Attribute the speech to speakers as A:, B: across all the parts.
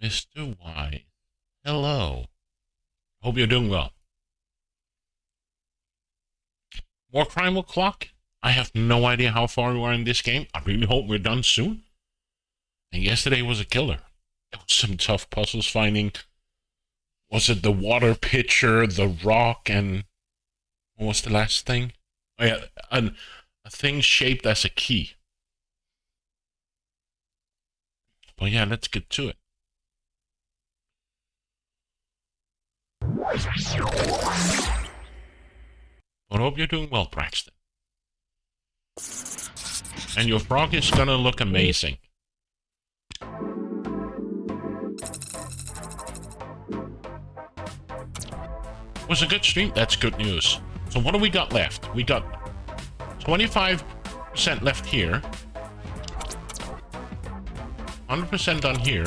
A: Mr. Y. Hello. Hope you're doing well. War Crime O'Clock? I have no idea how far we are in this game. I really hope we're done soon. And yesterday was a killer. There was some tough puzzles finding. Was it the water pitcher, the rock, and what was the last thing? Oh yeah, a thing shaped as a key. But yeah, let's get to it. But I hope you're doing well, Braxton. And your frog is gonna look amazing. Was a good stream? That's good news. So what do we got left? We got 25% left here. 100% done here.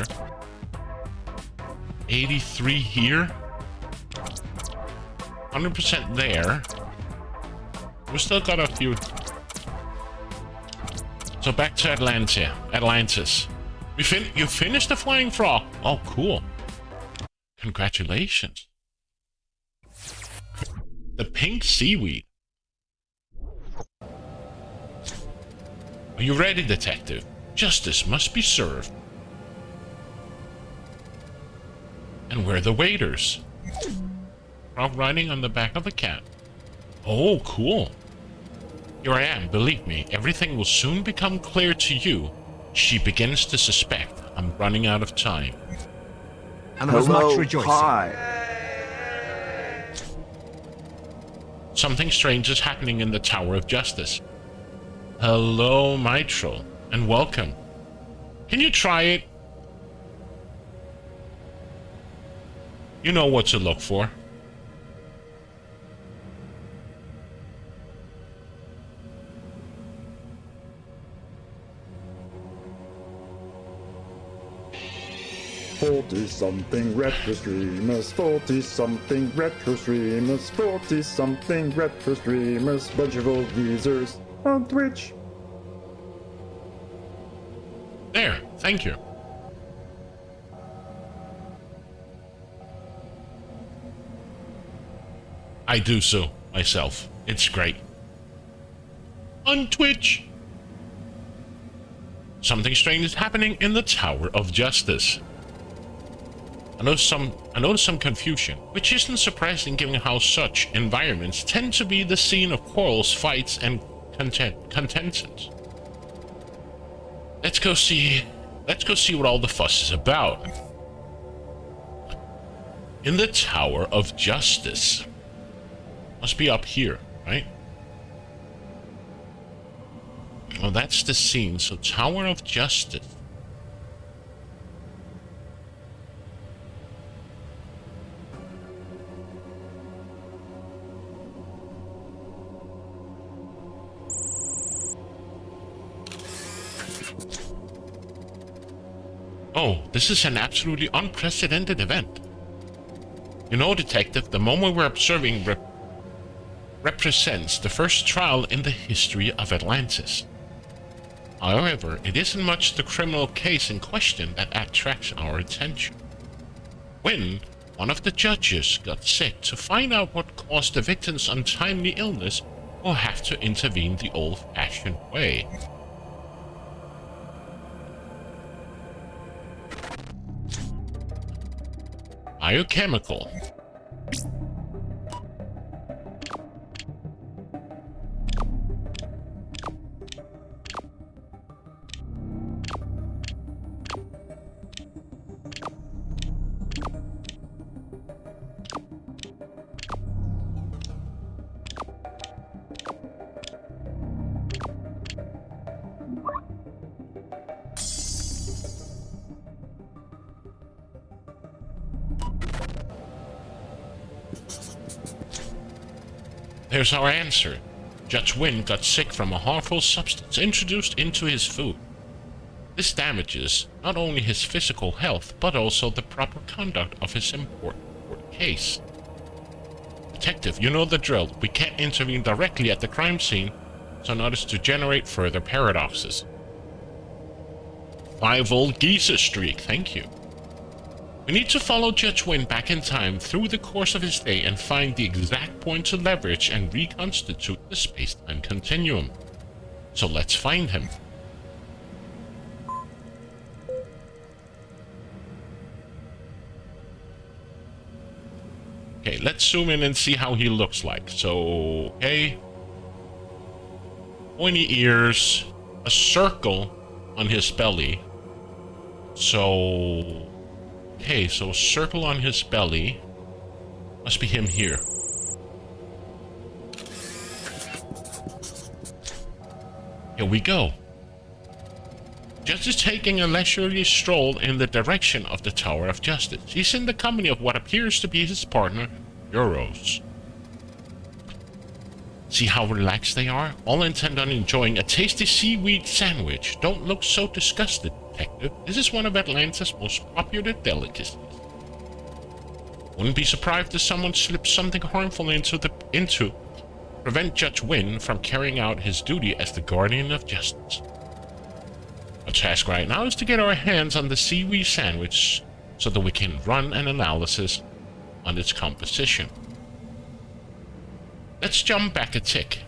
A: 83 here. 100% there. We still got a few. So back to Atlantis. You finished the flying frog. Oh, cool. Congratulations. The pink seaweed. Are you ready, detective? Justice must be served. And we're the waiters. Frog riding on the back of a cat. Oh, cool. Here I am, believe me, everything will soon become clear to you. She begins to suspect I'm running out of time.
B: And there was much rejoicing.
C: Hi.
A: Something strange is happening in the Tower of Justice. Hello, Mitral, and welcome. Can you try it? You know what to look for.
D: Forty-something retro streamers, 40-something retro streamers, 40-something retro streamers, bunch of old geezers on Twitch.
A: There, thank you. I do so myself. It's great. On Twitch. Something strange is happening in the Tower of Justice. I noticed some confusion, which isn't surprising given how such environments tend to be the scene of quarrels, fights, and contentions. Let's go see what all the fuss is about. In the Tower of Justice. Must be up here, right? Well, that's the scene, so Tower of Justice. Oh, this is an absolutely unprecedented event. You know, Detective, the moment we're observing represents the first trial in the history of Atlantis. However, it isn't much the criminal case in question that attracts our attention. When one of the judges got sick, to find out what caused the victim's untimely illness, we'll have to intervene the old-fashioned way. Biochemical. There's our answer. Judge Wynn got sick from a harmful substance introduced into his food. This damages not only his physical health, but also the proper conduct of his important court case. Detective, you know the drill. We can't intervene directly at the crime scene, so not as to generate further paradoxes. 5-volt Giza streak, thank you. We need to follow Judge Wynn back in time through the course of his day and find the exact point to leverage and reconstitute the space-time continuum. So let's find him. Okay, let's zoom in and see how he looks like. So, okay. Pointy ears, a circle on his belly. So, okay, so a circle on his belly. Must be him here. Here we go. Judge is taking a leisurely stroll in the direction of the Tower of Justice. He's in the company of what appears to be his partner, Euros. See how relaxed they are? All intent on enjoying a tasty seaweed sandwich. Don't look so disgusted, detective. This is one of Atlanta's most popular delicacies. Wouldn't be surprised if someone slips something harmful into prevent Judge Wynn from carrying out his duty as the guardian of justice. Our task right now is to get our hands on the seaweed sandwich so that we can run an analysis on its composition. Let's jump back a tick.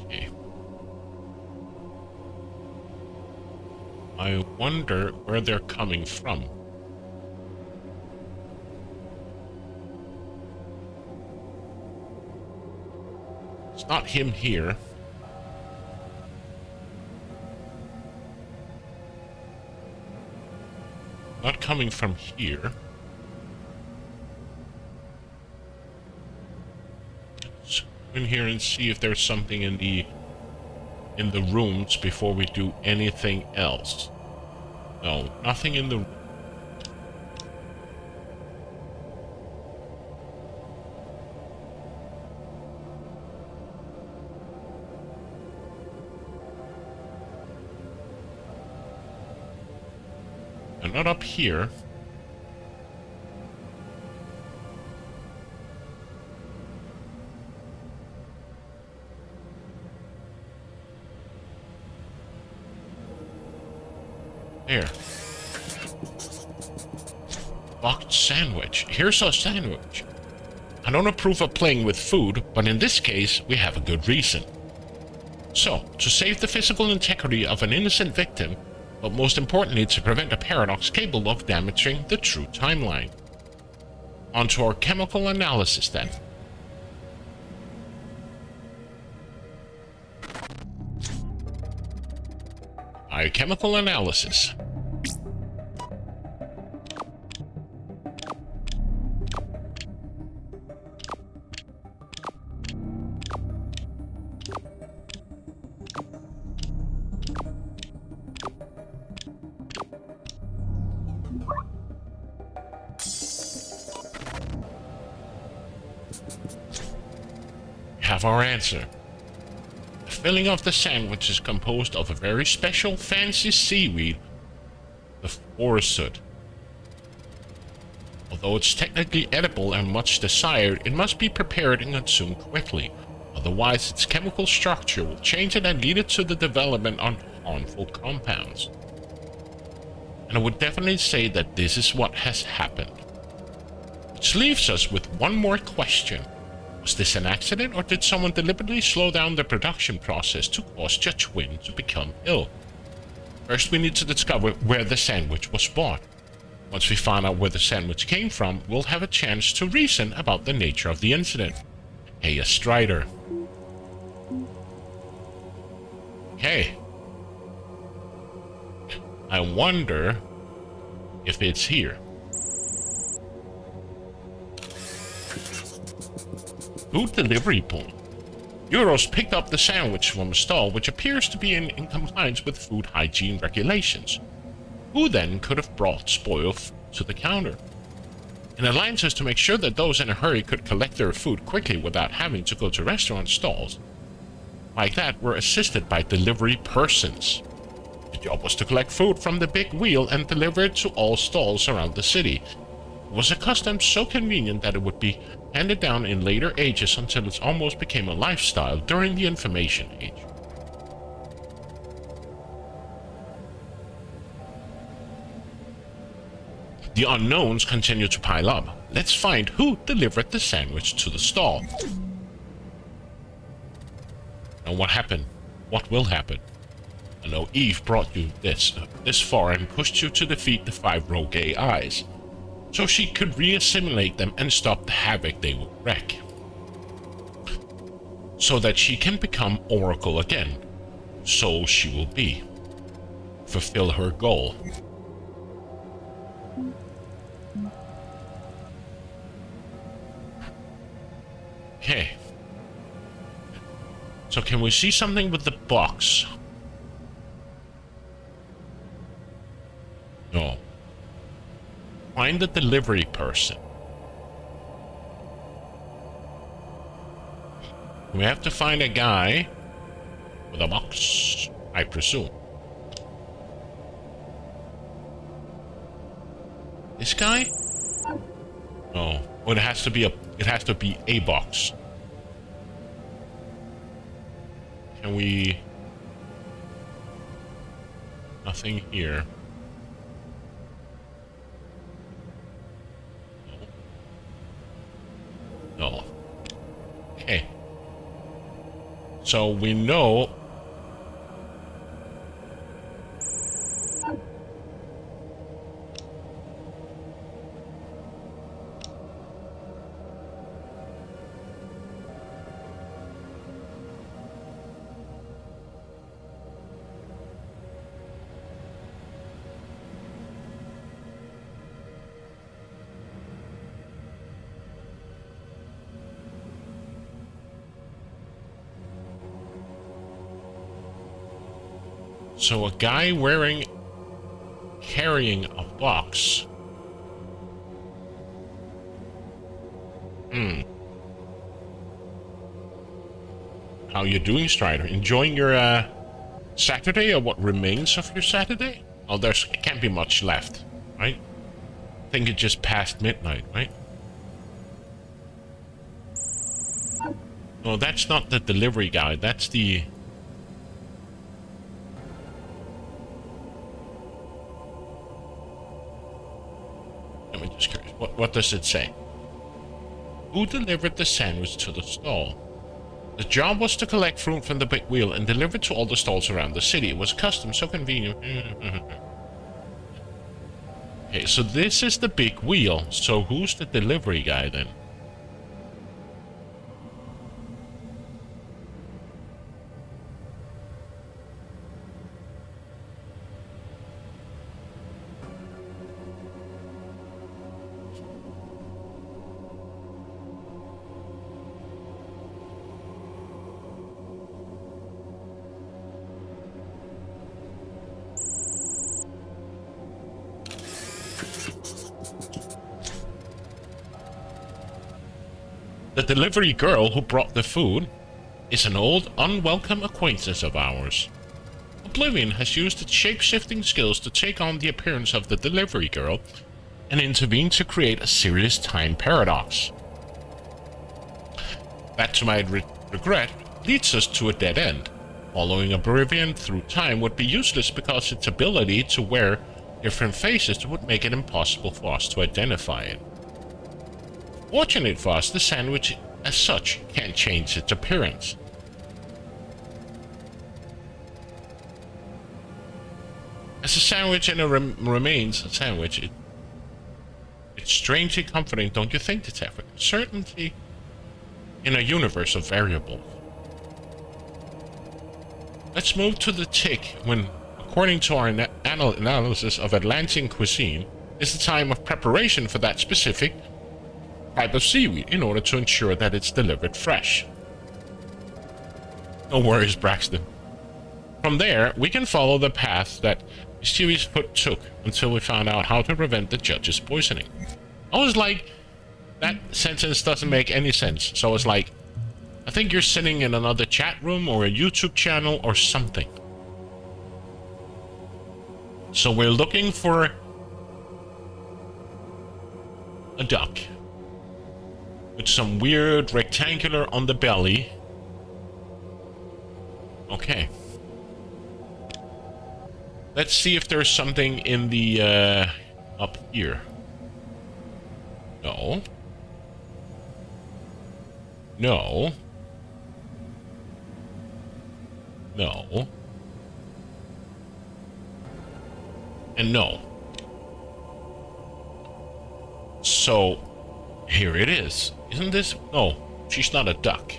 A: Okay. I wonder where they're coming from. It's not him here. Not coming from here. Let's go in here and see if there's something in the rooms before we do anything else. No, nothing in the... And not up here. There. Locked sandwich. Here's our sandwich. I don't approve of playing with food, but in this case, we have a good reason. So, to save the physical integrity of an innocent victim, but most importantly to prevent a paradox capable of damaging the true timeline. On to our chemical analysis then. Biochemical analysis. Have our answer. The filling of the sandwich is composed of a very special fancy seaweed, the foresut. Although it's technically edible and much desired, it must be prepared and consumed quickly. Otherwise, its chemical structure will change it and lead it to the development of harmful compounds. And I would definitely say that this is what has happened. Which leaves us with one more question. Was this an accident, or did someone deliberately slow down the production process to cause Judge Wynn to become ill? First, we need to discover where the sandwich was bought. Once we find out where the sandwich came from, we'll have a chance to reason about the nature of the incident. Hey, a Strider. Okay. I wonder if it's here. Food delivery point. Euros picked up the sandwich from a stall which appears to be in compliance with food hygiene regulations. Who then could have brought spoiled food to the counter? An alliance is to make sure that those in a hurry could collect their food quickly without having to go to restaurant stalls. Like that, we're assisted by delivery persons. The job was to collect food from the big wheel and deliver it to all stalls around the city. It was a custom so convenient that it would be handed down in later ages until it almost became a lifestyle during the Information Age. The unknowns continue to pile up. Let's find who delivered the sandwich to the stall. And what happened? What will happen? I know Eve brought you this far and pushed you to defeat the 5 rogue AIs, so she could re-assimilate them and stop the havoc they would wreak. So that she can become Oracle again. So she will be. Fulfill her goal. Okay. So can we see something with the box? No. Find the delivery person. We have to find a guy with a box, I presume. This guy? No. Oh, it has to be a box. Can we... Nothing here. No. Okay. So we know... So a guy carrying a box. How you doing, Strider? Enjoying your Saturday, or what remains of your Saturday? Oh, it can't be much left, right? I think it just passed midnight, right? No, that's not the delivery guy. That's the... I'm just curious. What does it say? Who delivered the sandwich to the stall? The job was to collect fruit from the big wheel and deliver it to all the stalls around the city. It was custom, so convenient. Okay, so this is the big wheel. So who's the delivery guy then? The delivery girl who brought the food is an old, unwelcome acquaintance of ours. Oblivion has used its shape-shifting skills to take on the appearance of the delivery girl and intervene to create a serious time paradox. That, to my regret, leads us to a dead end. Following Oblivion through time would be useless because its ability to wear different faces would make it impossible for us to identify it. Fortunate for us, the sandwich as such can't change its appearance. As a sandwich and remains a sandwich, it's strangely comforting, don't you think, Detective? Certainty in a universe of variables. Let's move to the tick when, according to our analysis of Atlantean cuisine, is the time of preparation for that specific type of seaweed in order to ensure that it's delivered fresh. No worries, Braxton. From there, we can follow the path that Mysterious Foot took until we found out how to prevent the judge's poisoning. I was like, that sentence doesn't make any sense. So I was like, I think you're sitting in another chat room or a YouTube channel or something. So we're looking for a duck with some weird rectangular on the belly. Okay. Let's see if there's something in the up here. No. No. No. And no. So, here it is. Isn't this? No, she's not a duck.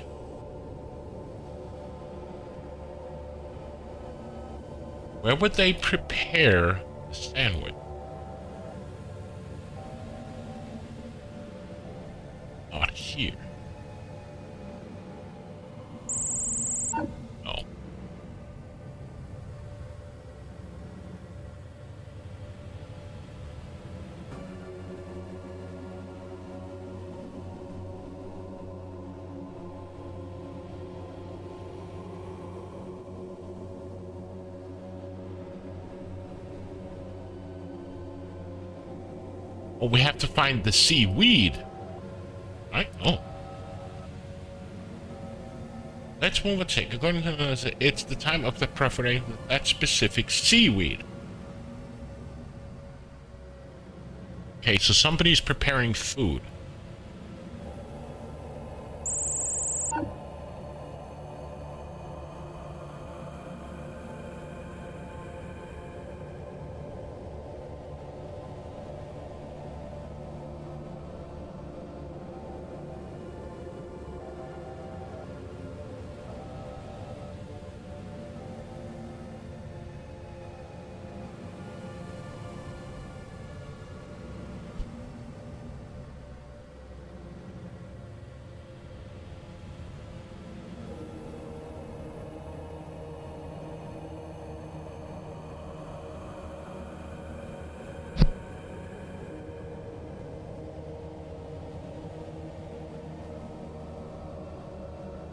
A: Where would they prepare the sandwich? Not here. No. Oh, we have to find the seaweed. Right? Oh. Let's move a tick. According to this, it's the time of the preparation of that specific seaweed. Okay, so somebody's preparing food.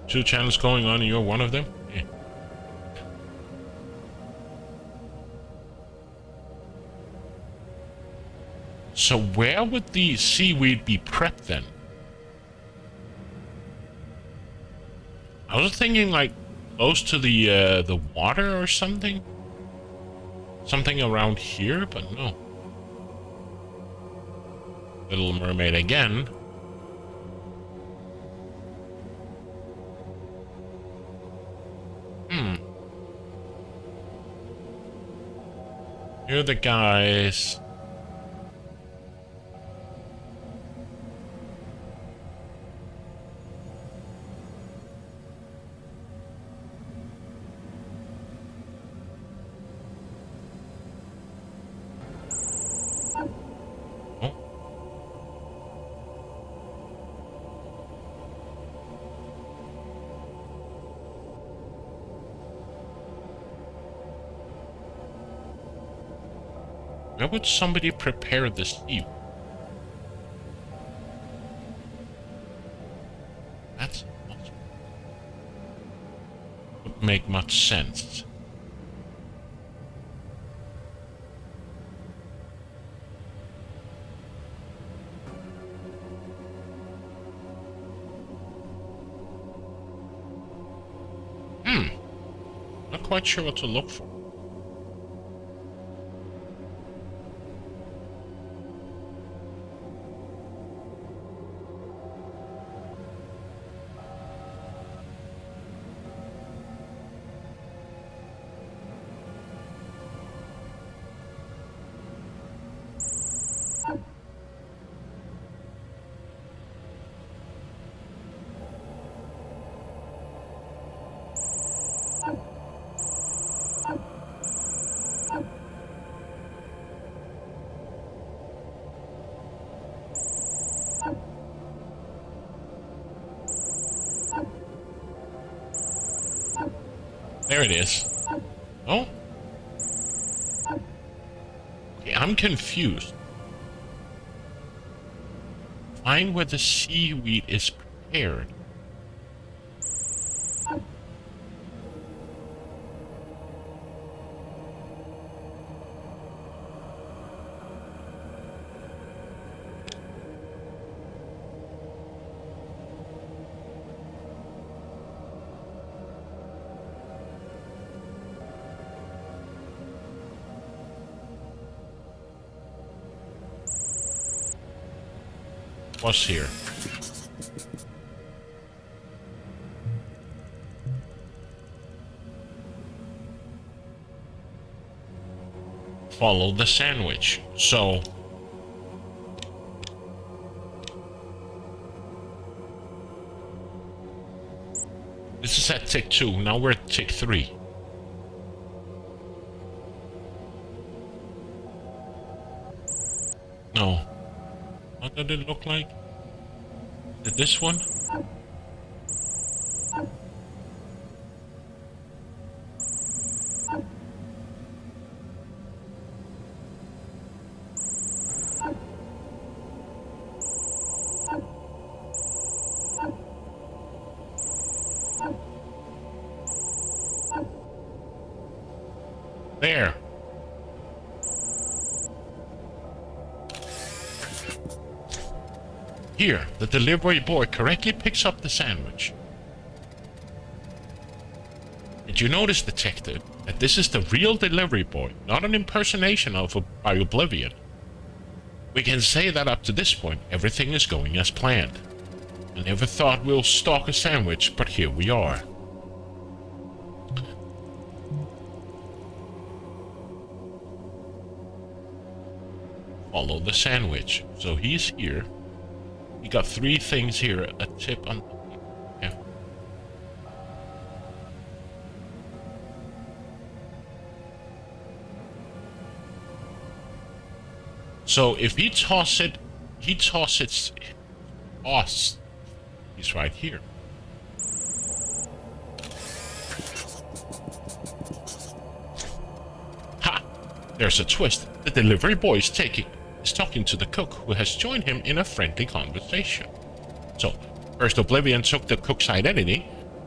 A: Two channels going on and you're one of them? Yeah. So where would the seaweed be prepped then? I was thinking like close to the water or something? Something around here, but no. Little Mermaid again. Here are the guys. Oh. Where would somebody prepare the sea? That's awesome. Wouldn't make much sense. Not quite sure what to look for. There it is. Oh? Okay, I'm confused. Find where the seaweed is prepared. was here. Follow the sandwich. So this is at tick 2. Now we're at tick 3. No. What did it look like? Is it this one? There. Here, the delivery boy correctly picks up the sandwich. Did you notice, detective, that this is the real delivery boy, not an impersonation of by Oblivion? We can say that up to this point, everything is going as planned. I never thought we'll stalk a sandwich, but here we are. Follow the sandwich. So he's here. He got 3 things here. A tip on... Yeah. So if he toss it... He's right here. Ha! There's a twist. The delivery boy is talking to the cook, who has joined him in a friendly conversation. So, first Oblivion took the cook's identity,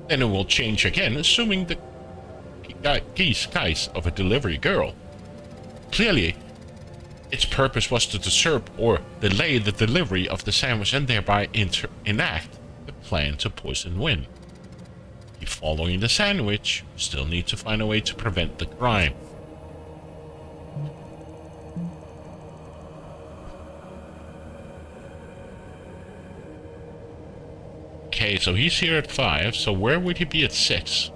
A: then it will change again, assuming the guise of a delivery girl. Clearly, its purpose was to disturb or delay the delivery of the sandwich and thereby enact the plan to poison Wynne. Keep following the sandwich, still need to find a way to prevent the crime. Okay, so he's here at 5, so where would he be at 6?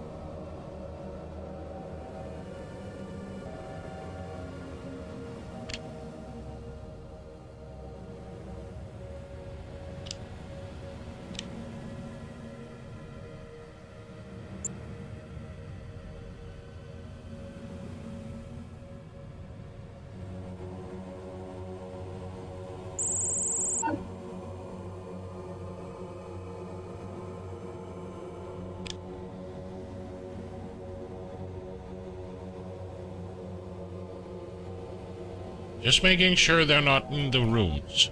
A: Just making sure they're not in the rooms.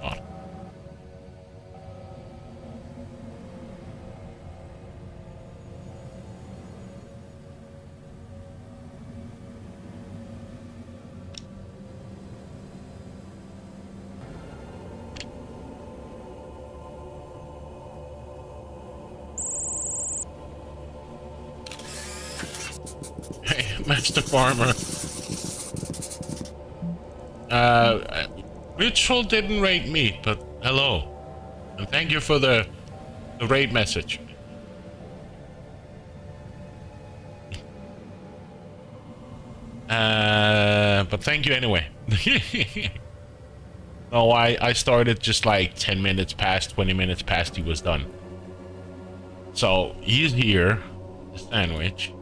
A: Oh. Hey, Master Farmer. Ritual didn't raid me, but hello. And thank you for the raid message. But thank you anyway. No, I started just like 10 minutes past, 20 minutes past he was done. So, he's here, the sandwich.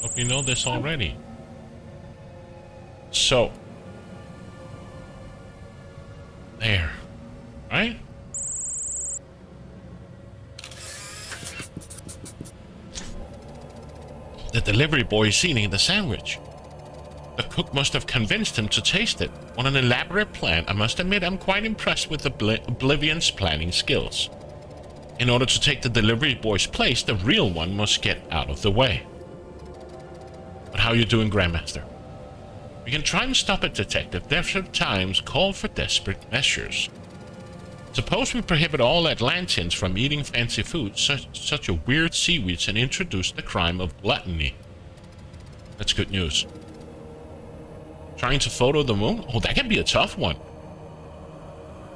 A: Hope you know this already. So, there, right? The delivery boy is eating the sandwich. The cook must have convinced him to taste it. What an elaborate plan. I must admit I'm quite impressed with Oblivion's planning skills. In order to take the delivery boy's place, the real one must get out of the way. But how are you doing, Grandmaster? We can try and stop it, Detective. Desperate times call for desperate measures. Suppose we prohibit all Atlanteans from eating fancy food, such a weird seaweeds, and introduce the crime of gluttony. That's good news. Trying to photo the moon? Oh, that can be a tough one.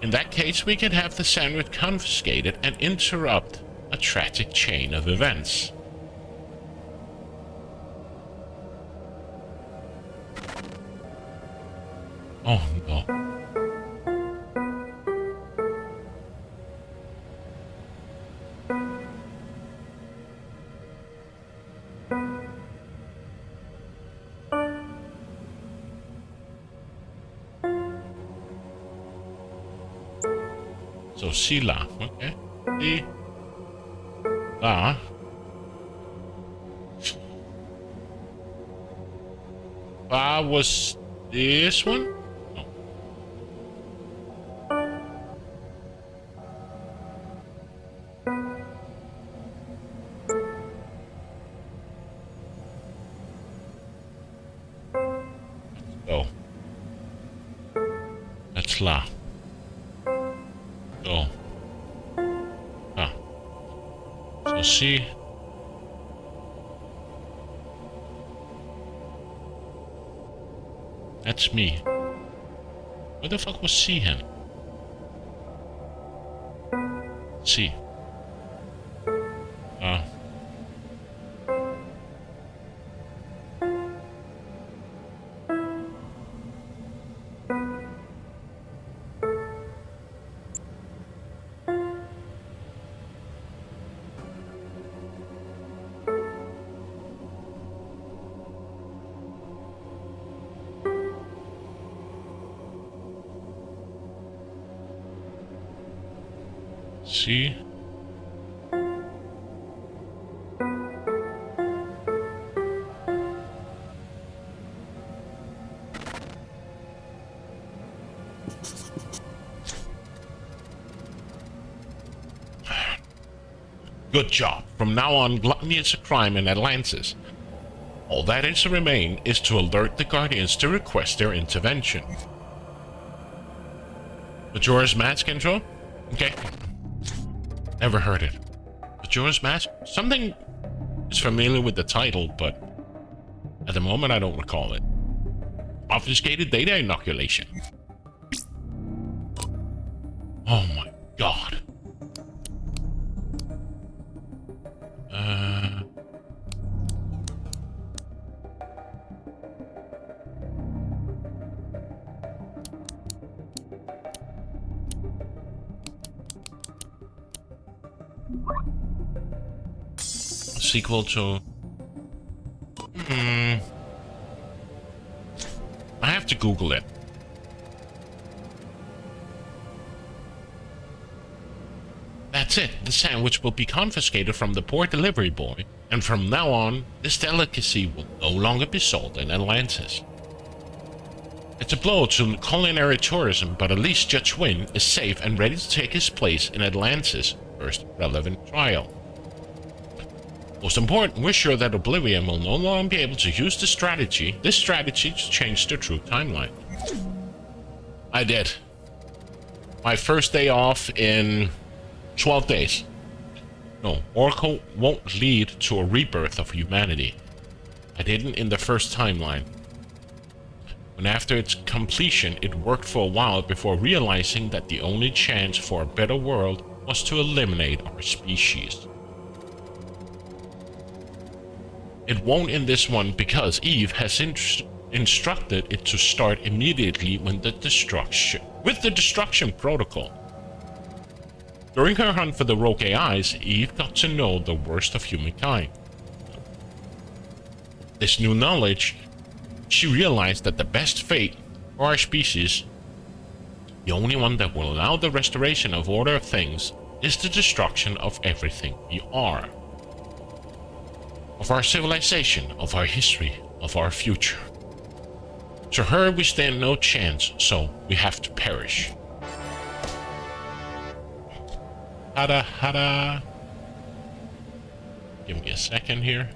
A: In that case, we can have the sandwich confiscated and interrupt a tragic chain of events. Oh no. So Sila, okay. Sila. Was this one? No. Let's go. That's La. Go. Ah. So see. That's me. Where the fuck was Sehan? C. See? Good job. From now on, gluttony is a crime in Atlantis. All that is to remain is to alert the Guardians to request their intervention. Majora's Mask intro? Okay. Never heard it. Majora's Mask? Something is familiar with the title, but at the moment I don't recall it. Obfuscated data inoculation. Oh my god. Sequel to... I have to Google it. That's it. The sandwich will be confiscated from the poor delivery boy, and from now on, this delicacy will no longer be sold in Atlantis. It's a blow to culinary tourism, but at least Judge Wynn is safe and ready to take his place in Atlantis' first relevant trial. Most important, we're sure that Oblivion will no longer be able to use this strategy to change the true timeline. I did. My first day off in 12 days. No, Oracle won't lead to a rebirth of humanity. I didn't in the first timeline. When after its completion, it worked for a while before realizing that the only chance for a better world was to eliminate our species. It won't in this one because Eve has instructed it to start immediately with the destruction protocol. During her hunt for the rogue AIs, Eve got to know the worst of humankind. This new knowledge, she realized that the best fate for our species, the only one that will allow the restoration of order of things, is the destruction of everything we are. Of our civilization, of our history, of our future. To her we stand no chance, so we have to perish. Hada hada. Give me a second here.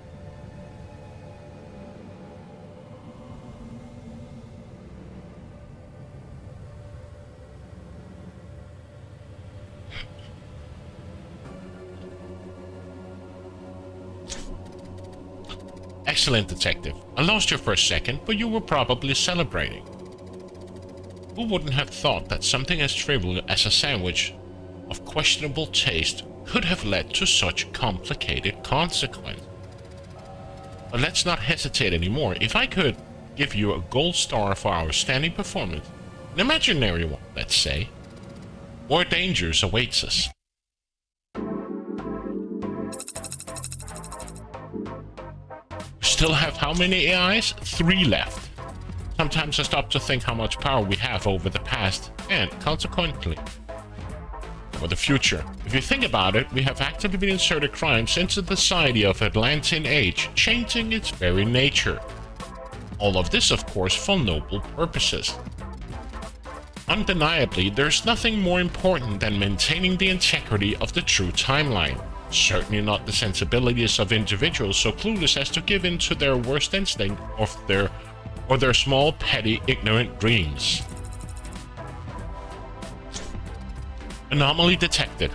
A: Excellent, detective. I lost you for a second, but you were probably celebrating. Who wouldn't have thought that something as trivial as a sandwich of questionable taste could have led to such complicated consequence? But let's not hesitate anymore. If I could give you a gold star for our outstanding performance, an imaginary one, let's say, more dangers awaits us. We still have how many AIs? 3 left. Sometimes I stop to think how much power we have over the past, and consequently, for the future. If you think about it, we have actively inserted crimes into the society of Atlantean age, changing its very nature. All of this, of course, for noble purposes. Undeniably, there's nothing more important than maintaining the integrity of the true timeline. Certainly not the sensibilities of individuals so clueless as to give in to their worst instinct or their small, petty, ignorant dreams. Anomaly detected.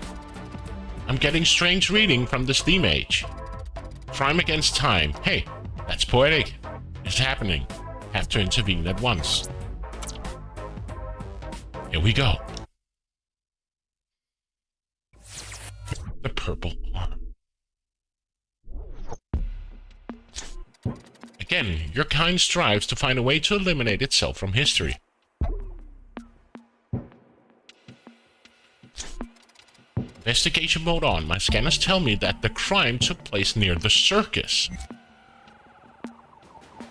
A: I'm getting strange reading from the Steam Age. Crime against time. Hey, that's poetic. It's happening. Have to intervene at once. Here we go. The purple arm. Again, your kind strives to find a way to eliminate itself from history. Investigation mode on. My scanners tell me that the crime took place near the circus.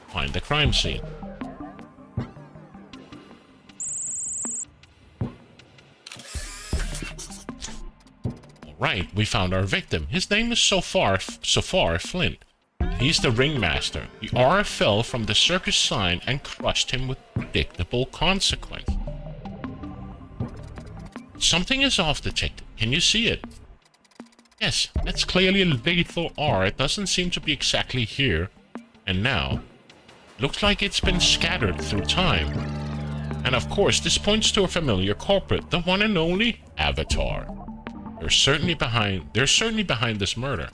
A: Find the crime scene. Alright, we found our victim. His name is Sofar Flint. He's the ringmaster. The R fell from the circus sign and crushed him with predictable consequence. Something is off, detective. Can you see it? Yes, that's clearly a lethal R. It doesn't seem to be exactly here and now. Looks like it's been scattered through time. And of course, this points to a familiar culprit, the one and only Avatar. They're certainly behind this murder.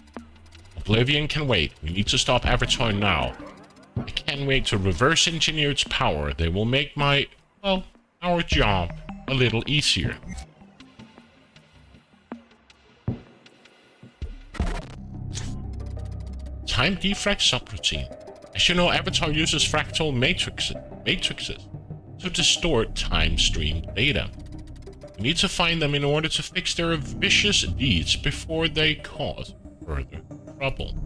A: Oblivion can wait. We need to stop Avatar now. I can't wait to reverse engineer its power. They will make our job a little easier. Time defrag subroutine. As you know, Avatar uses fractal matrices to distort time stream data. We need to find them in order to fix their vicious deeds before they cause further trouble.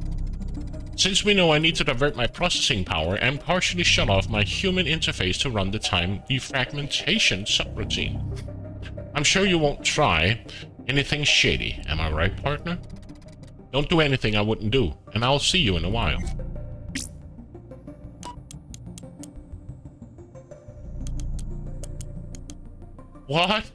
A: Since we know I need to divert my processing power and partially shut off my human interface to run the time defragmentation subroutine. I'm sure you won't try anything shady, am I right, partner? Don't do anything I wouldn't do, and I'll see you in a while. What?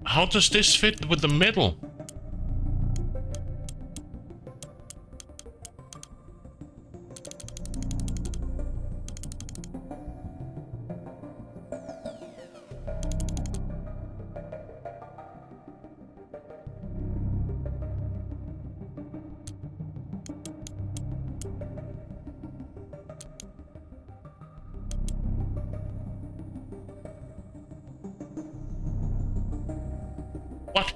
A: How does this fit with the middle? What?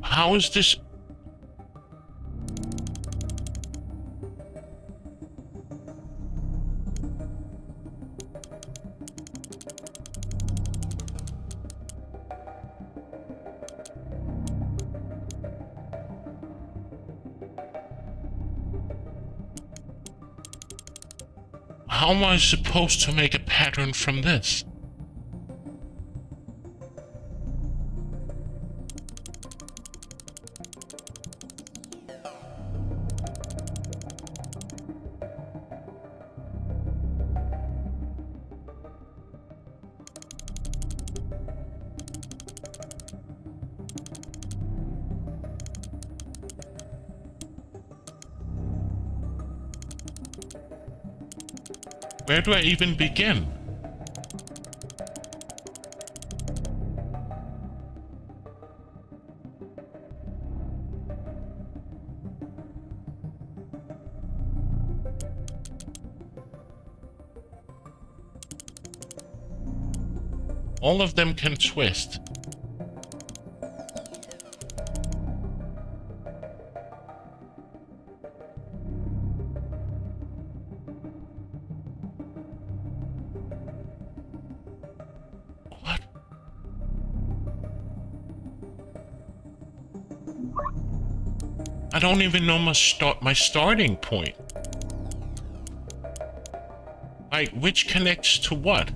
A: How is this? How am I supposed to make a pattern from this? Where do I even begin? All of them can twist. What? I don't even know my starting point. Like, which connects to what?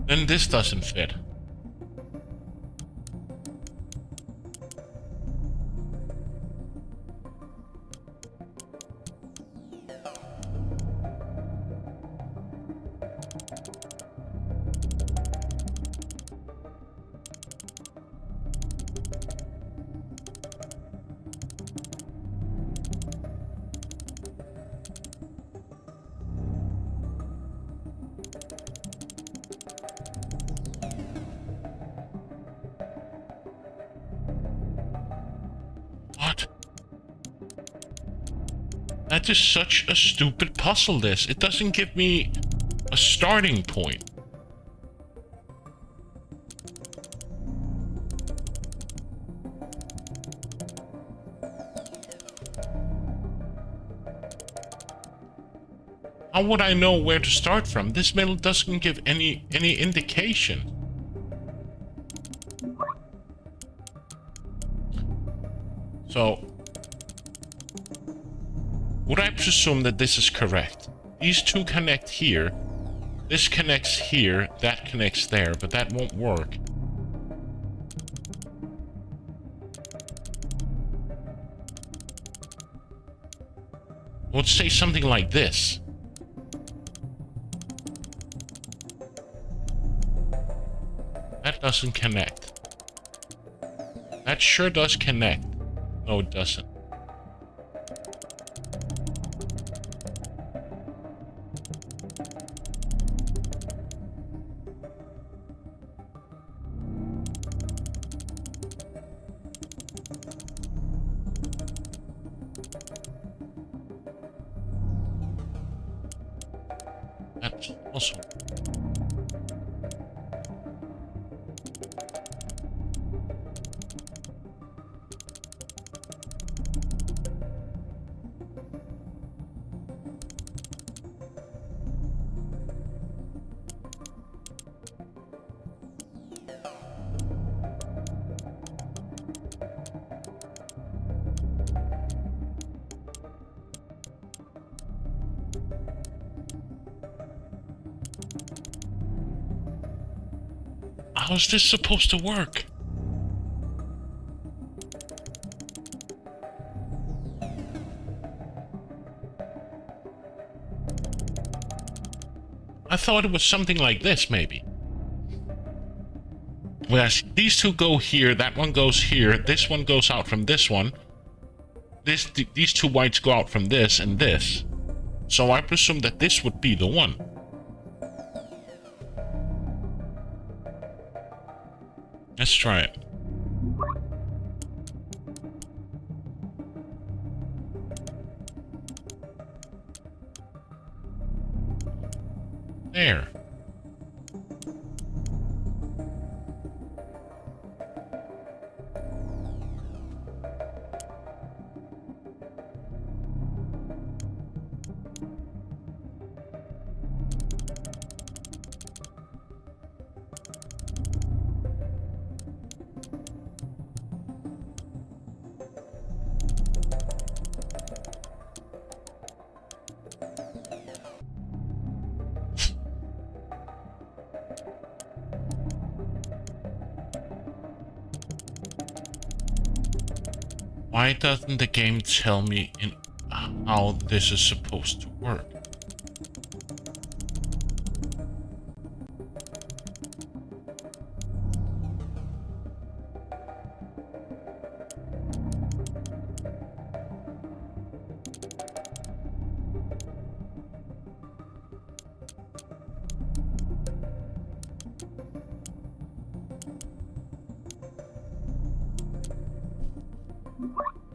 A: Then this doesn't fit. What? That is such a stupid puzzle, this. It doesn't give me a starting point. How would I know where to start from? This middle doesn't give any indication. So, would I presume that this is correct? These two connect here, this connects here, that connects there, but that won't work. Let's say something like this. That doesn't connect. That sure does connect. No, it doesn't. That's also... How's this supposed to work? I thought it was something like this, maybe. Whereas these two go here, that one goes here, this one goes out from this one. these two whites go out from this and this. So I presume that this would be the one. Let's try it. There. Why doesn't the game tell me how this is supposed to work?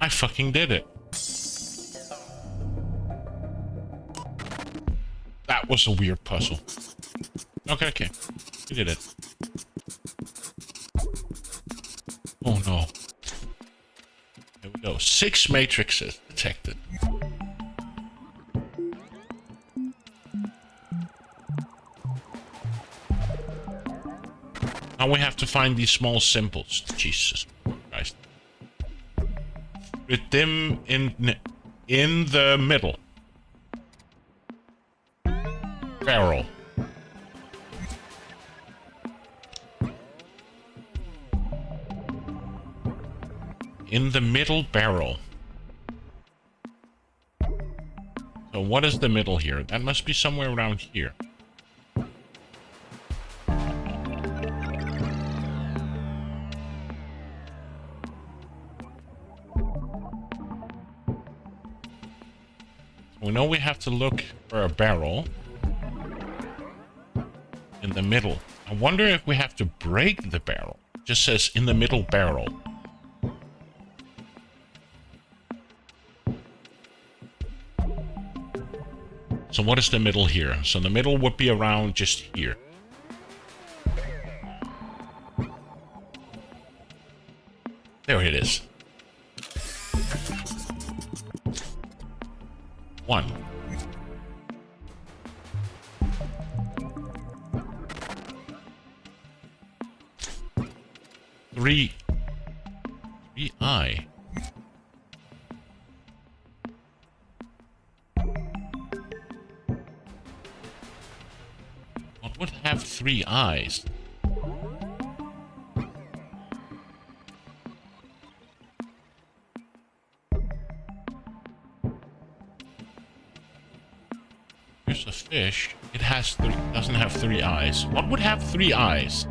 A: I fucking did it. That was a weird puzzle. Okay. We did it. Oh no. There we go. 6 matrices detected. Now we have to find these small symbols. Jesus Christ. With them in the middle. Barrel. In the middle barrel. So what is the middle here? That must be somewhere around here. We know we have to look for a barrel in the middle. I wonder if we have to break the barrel. It just says in the middle barrel. So what is the middle here? So the middle would be around just here. There it is. 1. Three eye. What would have 3 eyes? Here's a fish. It has doesn't have 3 eyes. What would have 3 eyes?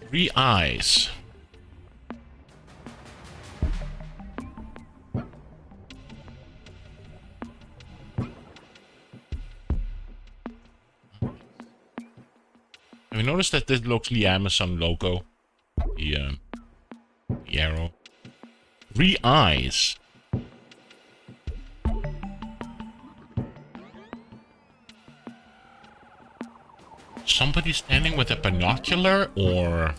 A: Three eyes. Have you noticed that this looks the Amazon logo? The arrow. 3 eyes. Somebody standing with a binocular, or...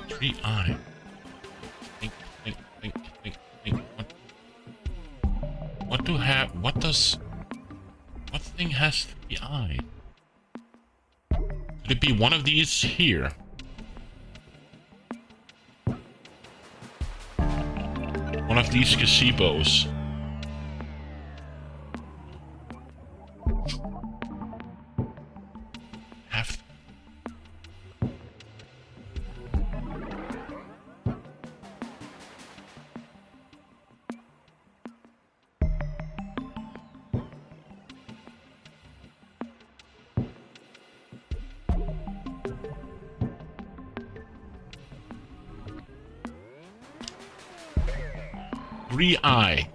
A: Three eye. Think. What thing has 3 eyes? Could it be one of these here? of these gazebos. Have... Three-eye.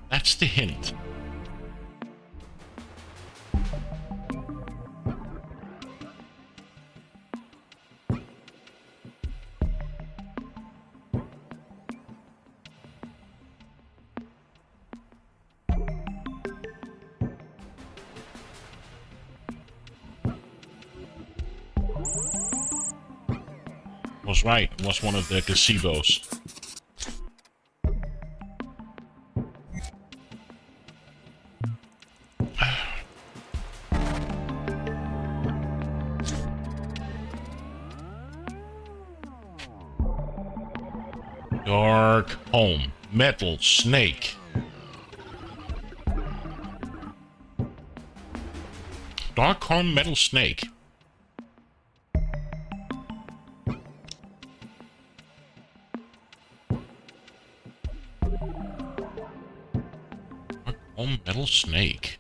A: That's the hint. Was right. It was one of the gazebos. Dark home. Metal snake. Dark home metal snake. Dark home metal snake.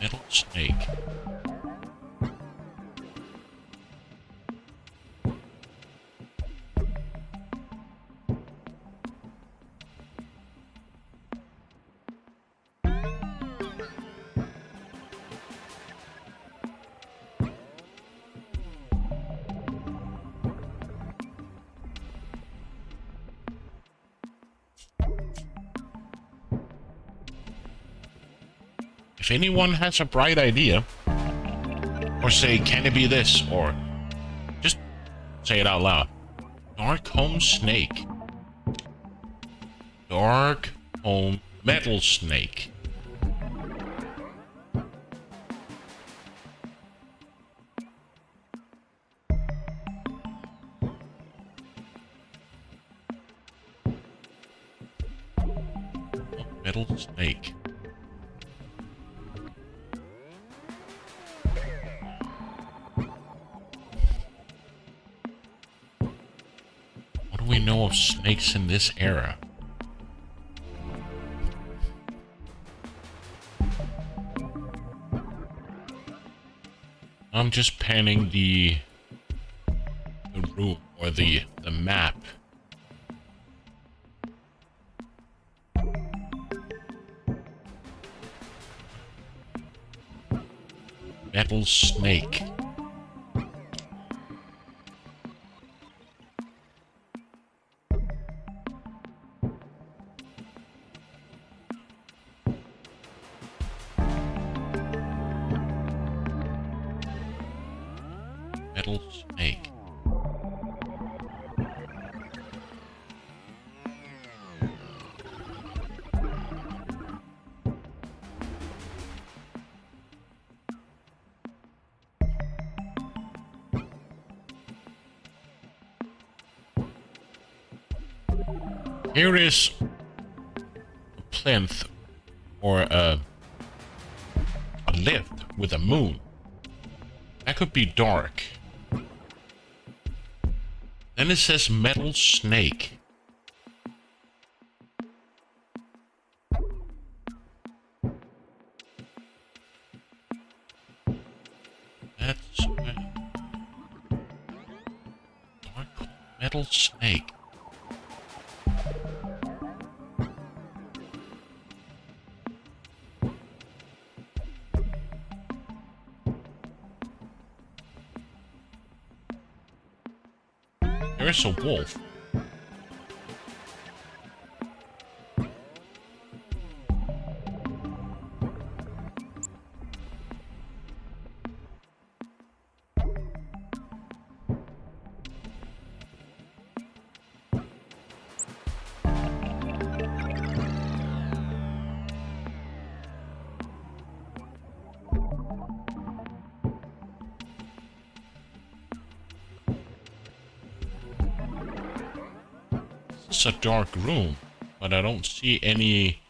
A: Metal snake. If anyone has a bright idea, or say, can it be this, or just say it out loud. Dark home snake. Dark home metal snake. Metal snake. What do we know of snakes in this era? I'm just panning the room or the map. Metal snake. Metal snake. Here is a plinth or a lift with a moon. That could be dark. Then it says metal snake. That's dark metal snake. There's a wolf. It's a dark room, but I don't see any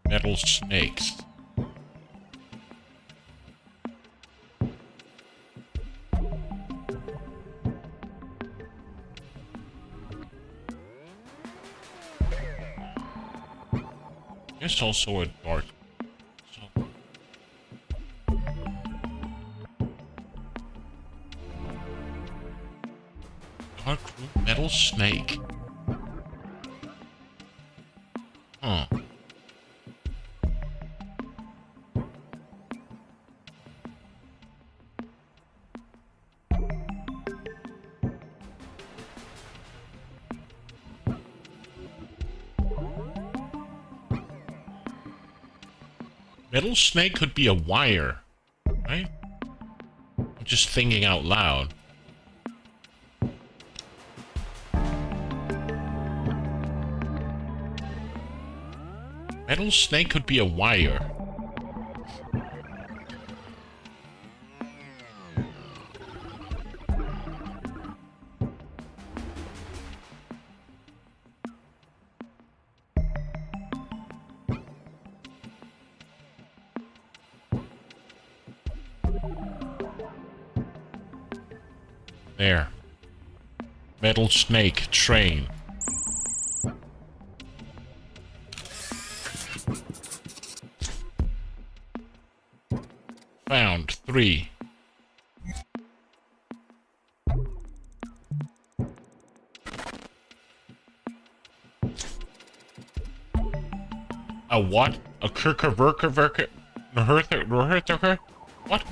A: metal snakes. There's also a dark room, metal snake. Huh. Metal snake could be a wire, right? I'm just thinking out loud. Metal snake could be a wire. There. Metal snake train. Found 3. A what? A Kirkerverker? What?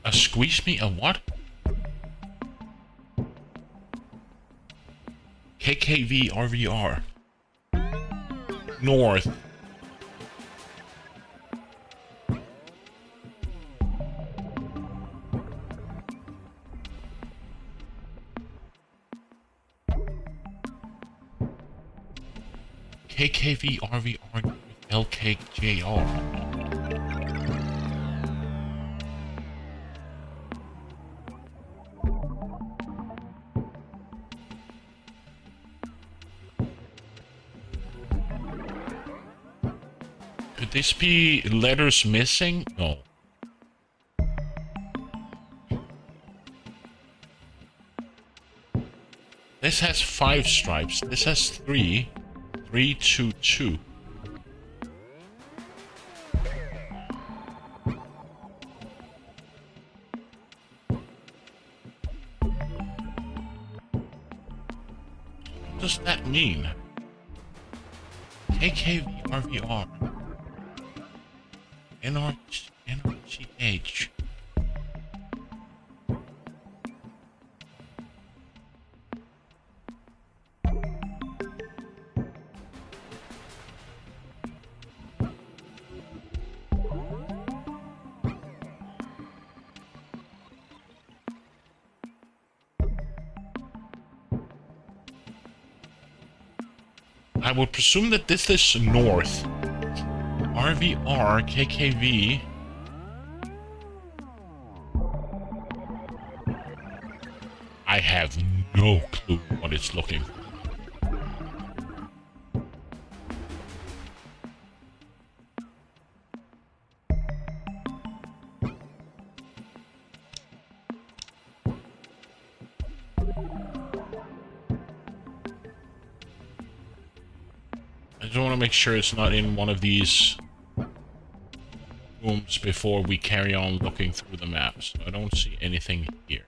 A: A squeeze me? A what? KKV RVR. North. KKV RVR LKJR. Could this be letters missing? No. This has 5 stripes. This has 3. 3, 2, 2. What does that mean? KKV RVR. NRGH. I would presume that this is north. RVR, KKV. I have no clue what it's looking for. I just want to make sure it's not in one of these rooms before we carry on looking through the maps. I don't see anything here.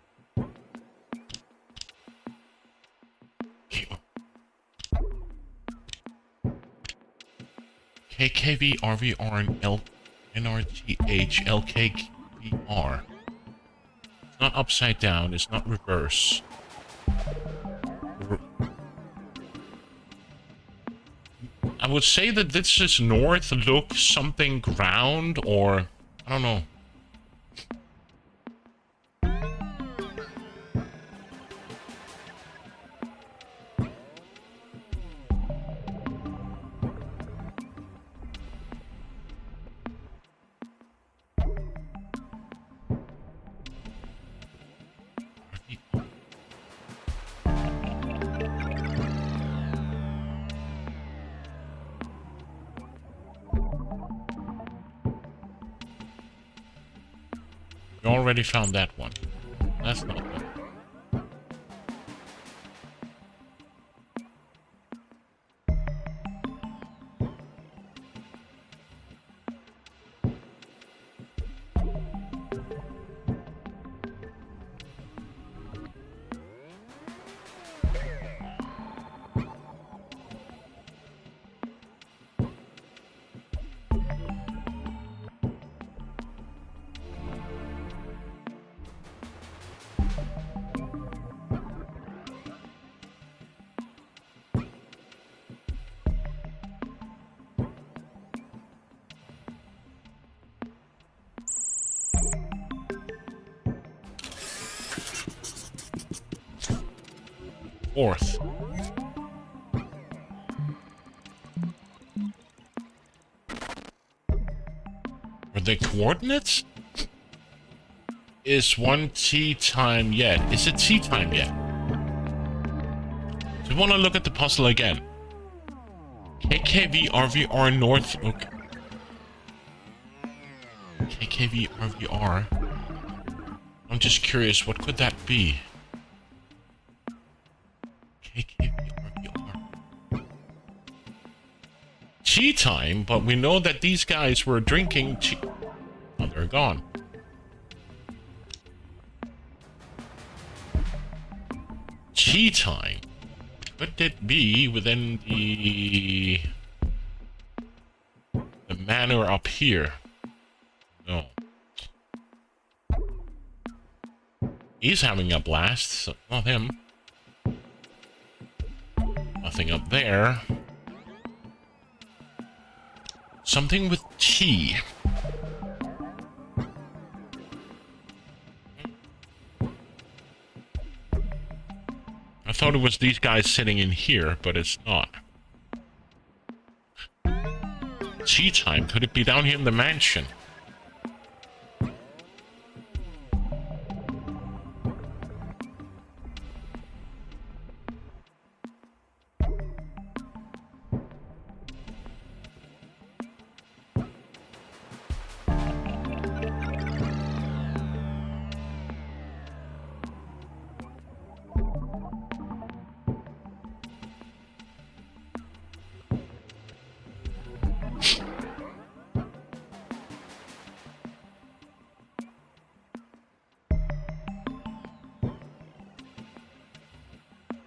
A: KKV, RVR, and NRGH, LKVR. It's not upside down, it's not reverse. I would say that this is north, look something ground, or I don't know. We already found that one. That's not good. Fourth. Are they coordinates? Is 1 tea time yet? Is it tea time yet? Do you want to look at the puzzle again? KKV RVR North. Okay. KKV RVR. I'm just curious, what could that be? Tea time, but we know that these guys were drinking tea. Oh, they're gone. Tea time. Could it be within the manor up here? No. He's having a blast, so not him. Nothing up there. Something with tea. I thought it was these guys sitting in here, but it's not. Tea time? Could it be down here in the mansion?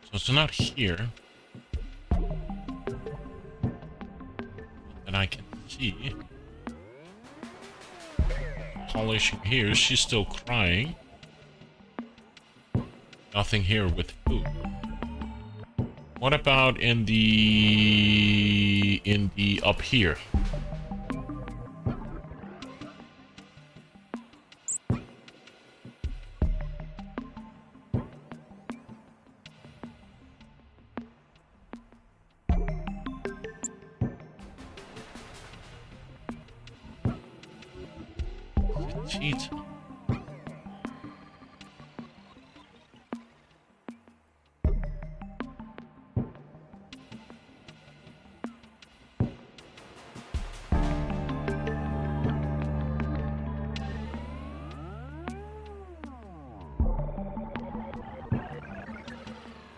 A: So it's not here. And I can see. Polishing here, she's still crying. Nothing here with food. What about in the up here? Cheat.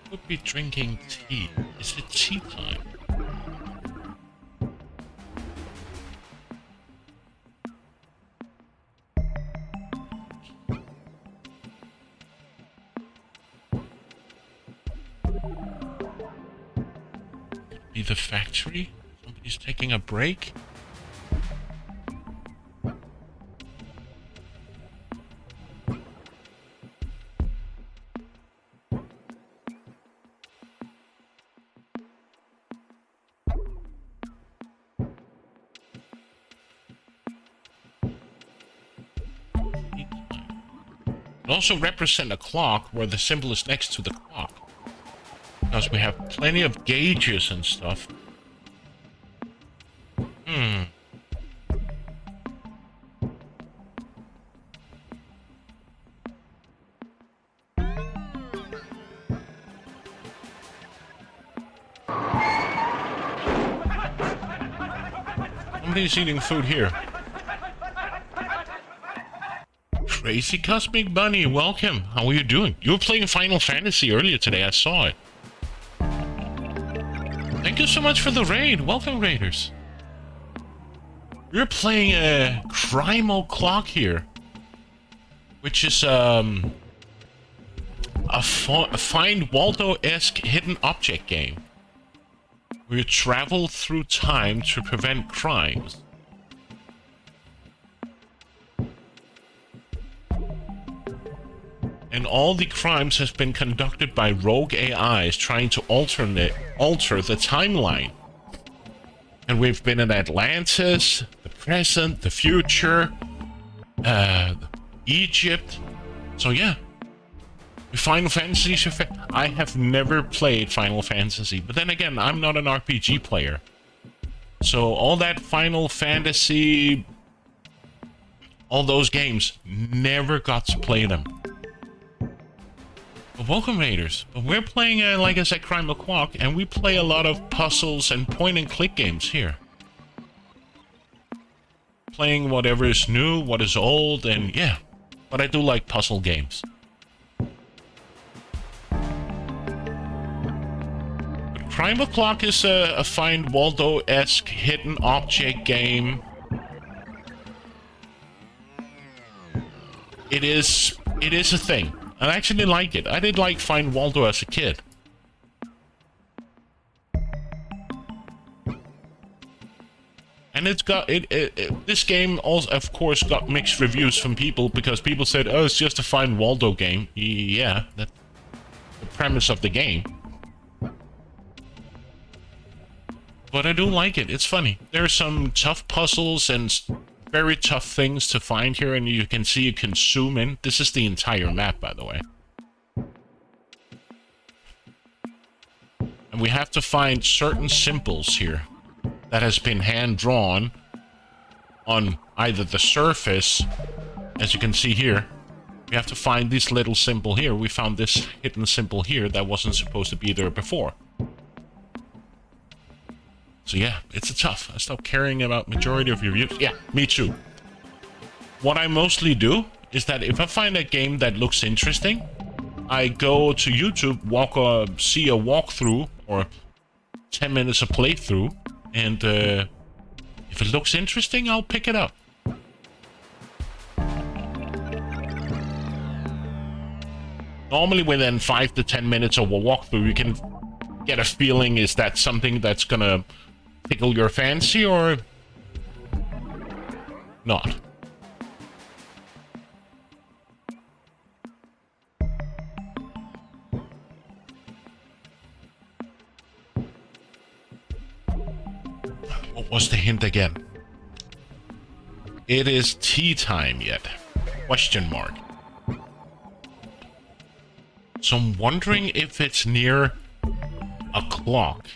A: Could be drinking tea. Is it tea time? Be the factory? Somebody's taking a break? It also represent a clock where the symbol is next to the clock. Because we have plenty of gauges and stuff. Somebody's eating food here. Crazy Cosmic Bunny, welcome. How are you doing? You were playing Final Fantasy earlier today, I saw it. Thank you so much for the raid. Welcome, raiders. We're playing a Crime O'Clock here, which is a Find Waldo-esque hidden object game. We travel through time to prevent crimes. And all the crimes has been conducted by rogue AIs trying to alter the timeline. And we've been in Atlantis, the present, the future, Egypt. So yeah. Final Fantasy. I have never played Final Fantasy, but then again, I'm not an RPG player. So all that Final Fantasy, all those games, never got to play them. But welcome, raiders. But we're playing, like I said, Crime O'Clock, and we play a lot of puzzles and point-and-click games here. Playing whatever is new, what is old, and yeah. But I do like puzzle games. Crime O'Clock is a Find Waldo-esque hidden object game. It is a thing. I actually like it. I did like Find Waldo as a kid. And it's got this game also, of course, got mixed reviews from people because people said, "Oh, it's just a Find Waldo game." Yeah, that's the premise of the game. But I do like it. It's funny. There are some tough puzzles and very tough things to find here, and you can see you can zoom in. This is the entire map, by the way. And we have to find certain symbols here that has been hand-drawn on either the surface, as you can see here. We have to find this little symbol here. We found this hidden symbol here that wasn't supposed to be there before. So yeah, it's a tough. I stopped caring about majority of reviews. Yeah, me too. What I mostly do is that if I find a game that looks interesting, I go to YouTube, see a walkthrough or 10 minutes of playthrough, and if it looks interesting, I'll pick it up. Normally within 5 to 10 minutes of a walkthrough, you can get a feeling, is that something that's gonna tickle your fancy or not. What was the hint again? It is tea time yet? Question mark. So I'm wondering if it's near a clock.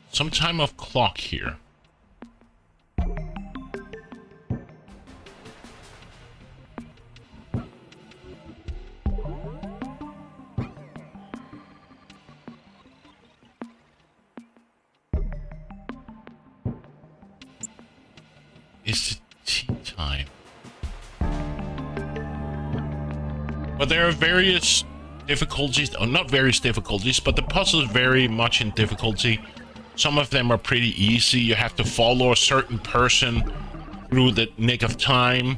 A: Some time of clock here. Is it tea time? But there are various difficulties, or not various difficulties, but the puzzles vary much in difficulty. Some of them are pretty easy. You have to follow a certain person through the nick of time.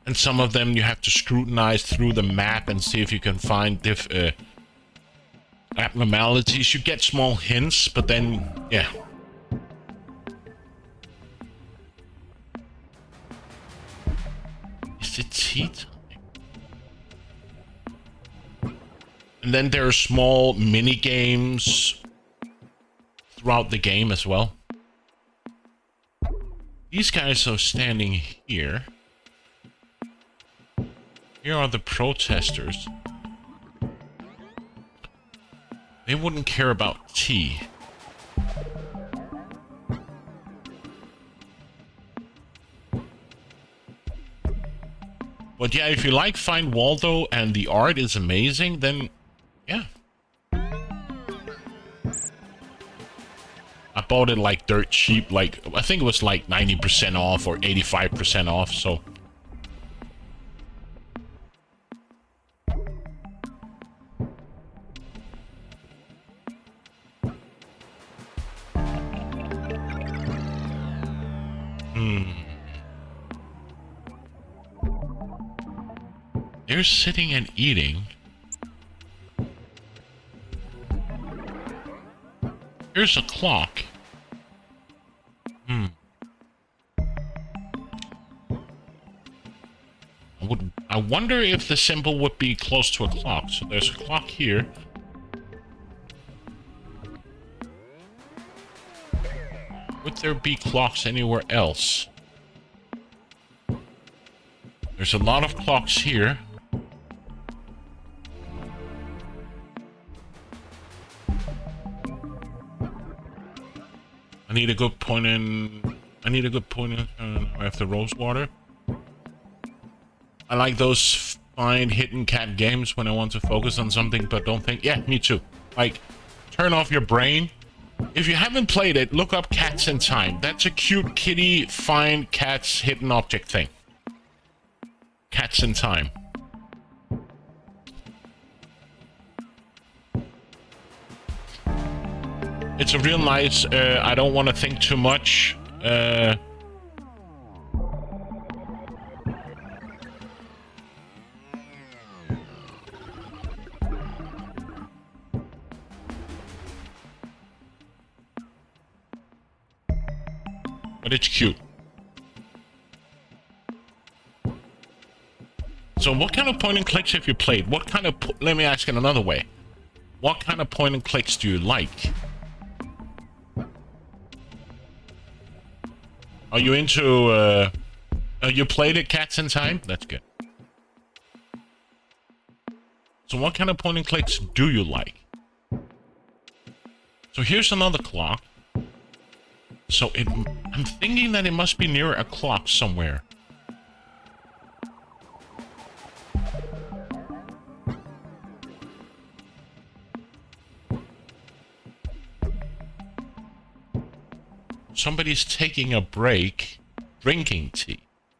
A: And some of them you have to scrutinize through the map and see if you can find abnormalities. You get small hints, but then, yeah. Is it tea time? And then there are small mini games throughout the game as well. These guys are standing here. Here are the protesters. They wouldn't care about tea. But yeah, if you like Find Waldo and the art is amazing, then yeah. I bought it like dirt cheap, like I think it was like 90% off or 85% off, so. They're sitting and eating. Here's a clock. I wonder if the symbol would be close to a clock. So there's a clock here. Would there be clocks anywhere else? There's a lot of clocks here. I need a good point in... I have the rose water. I like those find hidden cat games when I want to focus on something but don't think. Yeah, me too. Like, turn off your brain. If you haven't played it, look up Cats in Time. That's a cute kitty find cats hidden object thing. Cats in Time. It's a real nice, I don't want to think too much. But it's cute. So what kind of point and clicks have you played? What kind of... Let me ask it another way. What kind of point and clicks do you like? Are you into... you played it Cats in Time? That's good. So what kind of point and clicks do you like? So here's another clock. So I'm thinking that it must be near a clock somewhere. Somebody's taking a break, drinking tea.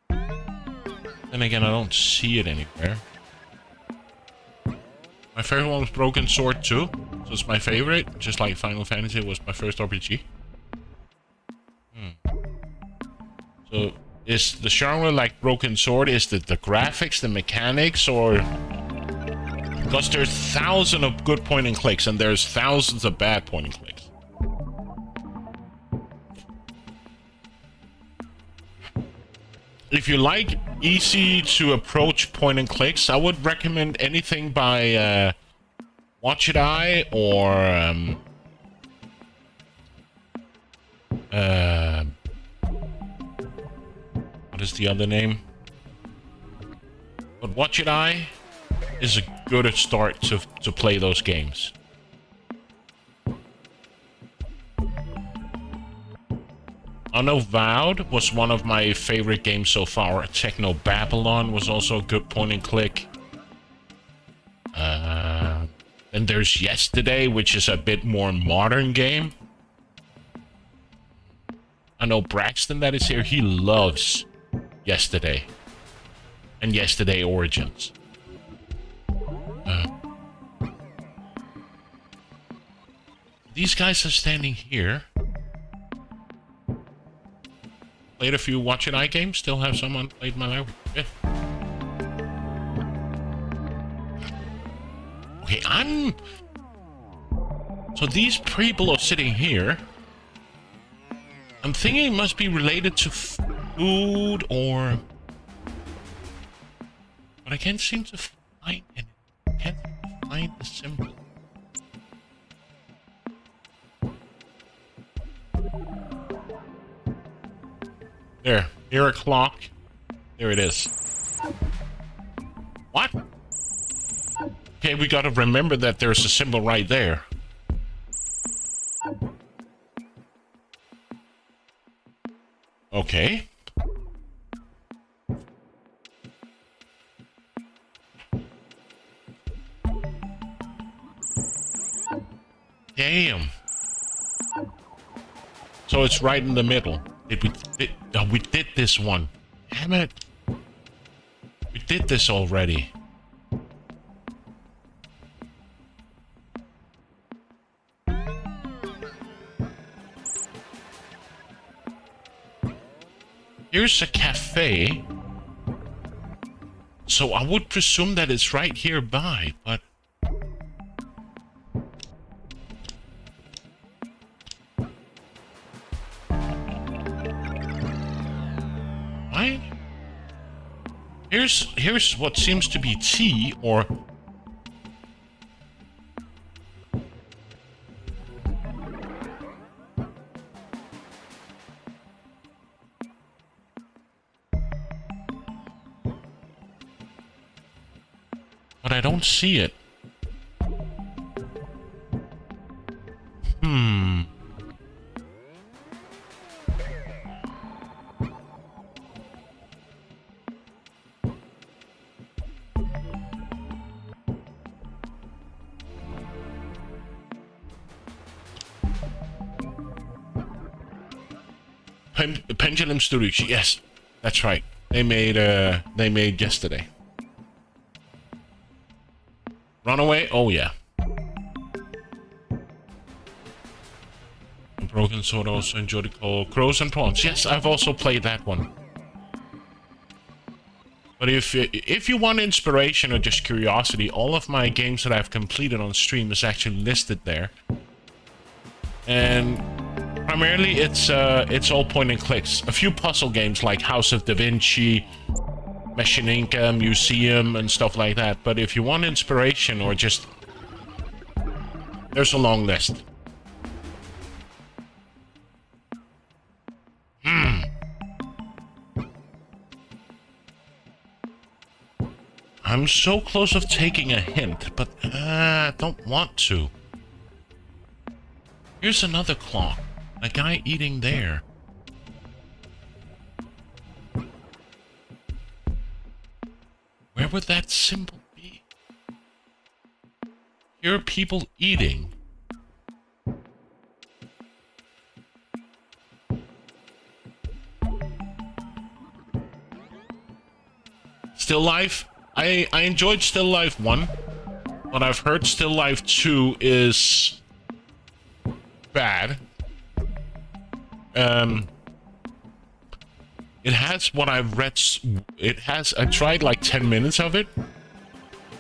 A: Then again, I don't see it anywhere. My favorite one was Broken Sword 2. So it's my favorite, just like Final Fantasy was my first RPG. So is the genre like Broken Sword? Is it the graphics, the mechanics, or... Because there's thousands of good point and clicks and there's thousands of bad point and clicks. If you like easy to approach point and clicks, I would recommend anything by Watch It Eye or what is the other name? But Watch It Eye is a good start to play those games. I know Vowed was one of my favorite games so far. Techno Babylon was also a good point and click. Then there's Yesterday, which is a bit more modern game. I know Braxton that is here, he loves Yesterday. And Yesterday Origins. These guys are standing here. Played a few Watch It Eye games, still have some unplayed in my library. Yeah. Okay, so these people are sitting here. I'm thinking it must be related to food or... But I can't seem to find it. I can't seem to find the symbol. There, near a clock. There it is. What? Okay, we gotta remember that there's a symbol right there. Okay. Damn. So it's right in the middle. We did this one. Damn it. We did this already. Here's a cafe. So I would presume that it's right here by, but... Right? Here's what seems to be tea, or... But I don't see it. Pendulum Studios, yes, that's right. They made yesterday. Runaway, oh yeah. Broken Sword, also enjoyed it called Crows and Prawns. Yes, I've also played that one. But if you want inspiration or just curiosity, all of my games that I've completed on stream is actually listed there. And primarily it's all point and clicks. A few puzzle games like House of Da Vinci, Machininka, Museum, and stuff like that. But if you want inspiration or just... There's a long list. I'm so close of taking a hint, but I don't want to. Here's another clock. A guy eating there. Where would that symbol be? Here are people eating. Still Life? I enjoyed Still Life 1, but I've heard Still Life 2 is bad. It has what I've read. I tried like 10 minutes of it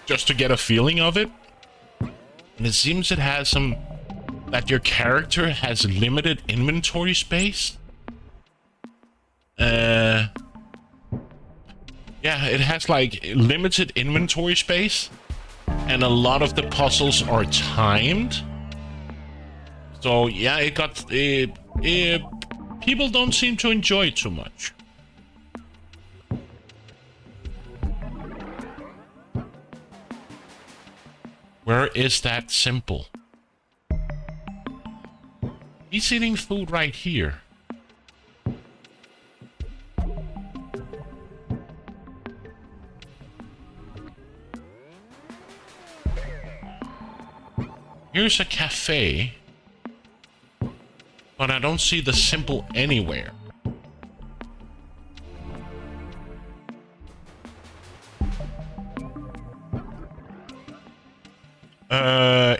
A: just to get a feeling of it. And it seems it has that your character has limited inventory space. Yeah, it has like limited inventory space, and a lot of the puzzles are timed. So yeah, it got people don't seem to enjoy it too much. Where is that symbol? He's eating food right here. Here's a cafe, but I don't see the symbol anywhere.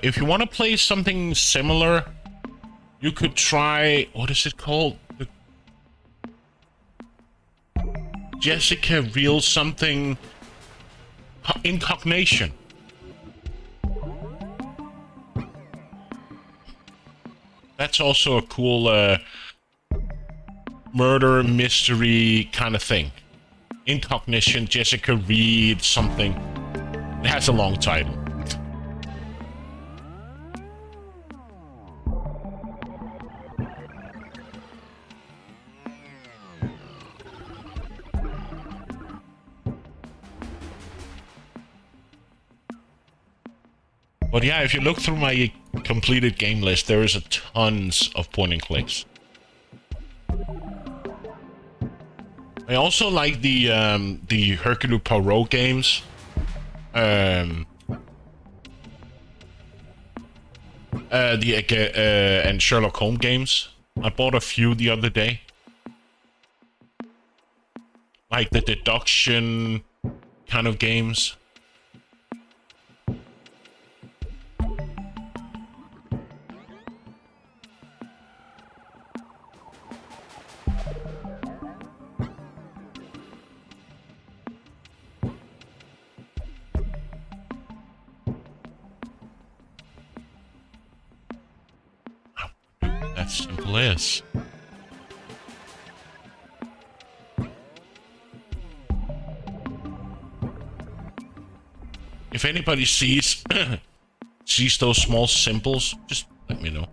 A: If you want to play something similar, you could try, what is it called? Jessica Real something, Incognition. That's also a cool murder mystery kind of thing. Incognition, Jessica Reed, something. It has a long title. But yeah, if you look through my completed game list, there is a tons of point and clicks. I also like the Hercule Poirot games. And Sherlock Holmes games. I bought a few the other day. Like the deduction kind of games. That simple is. If anybody sees those small symbols, just let me know.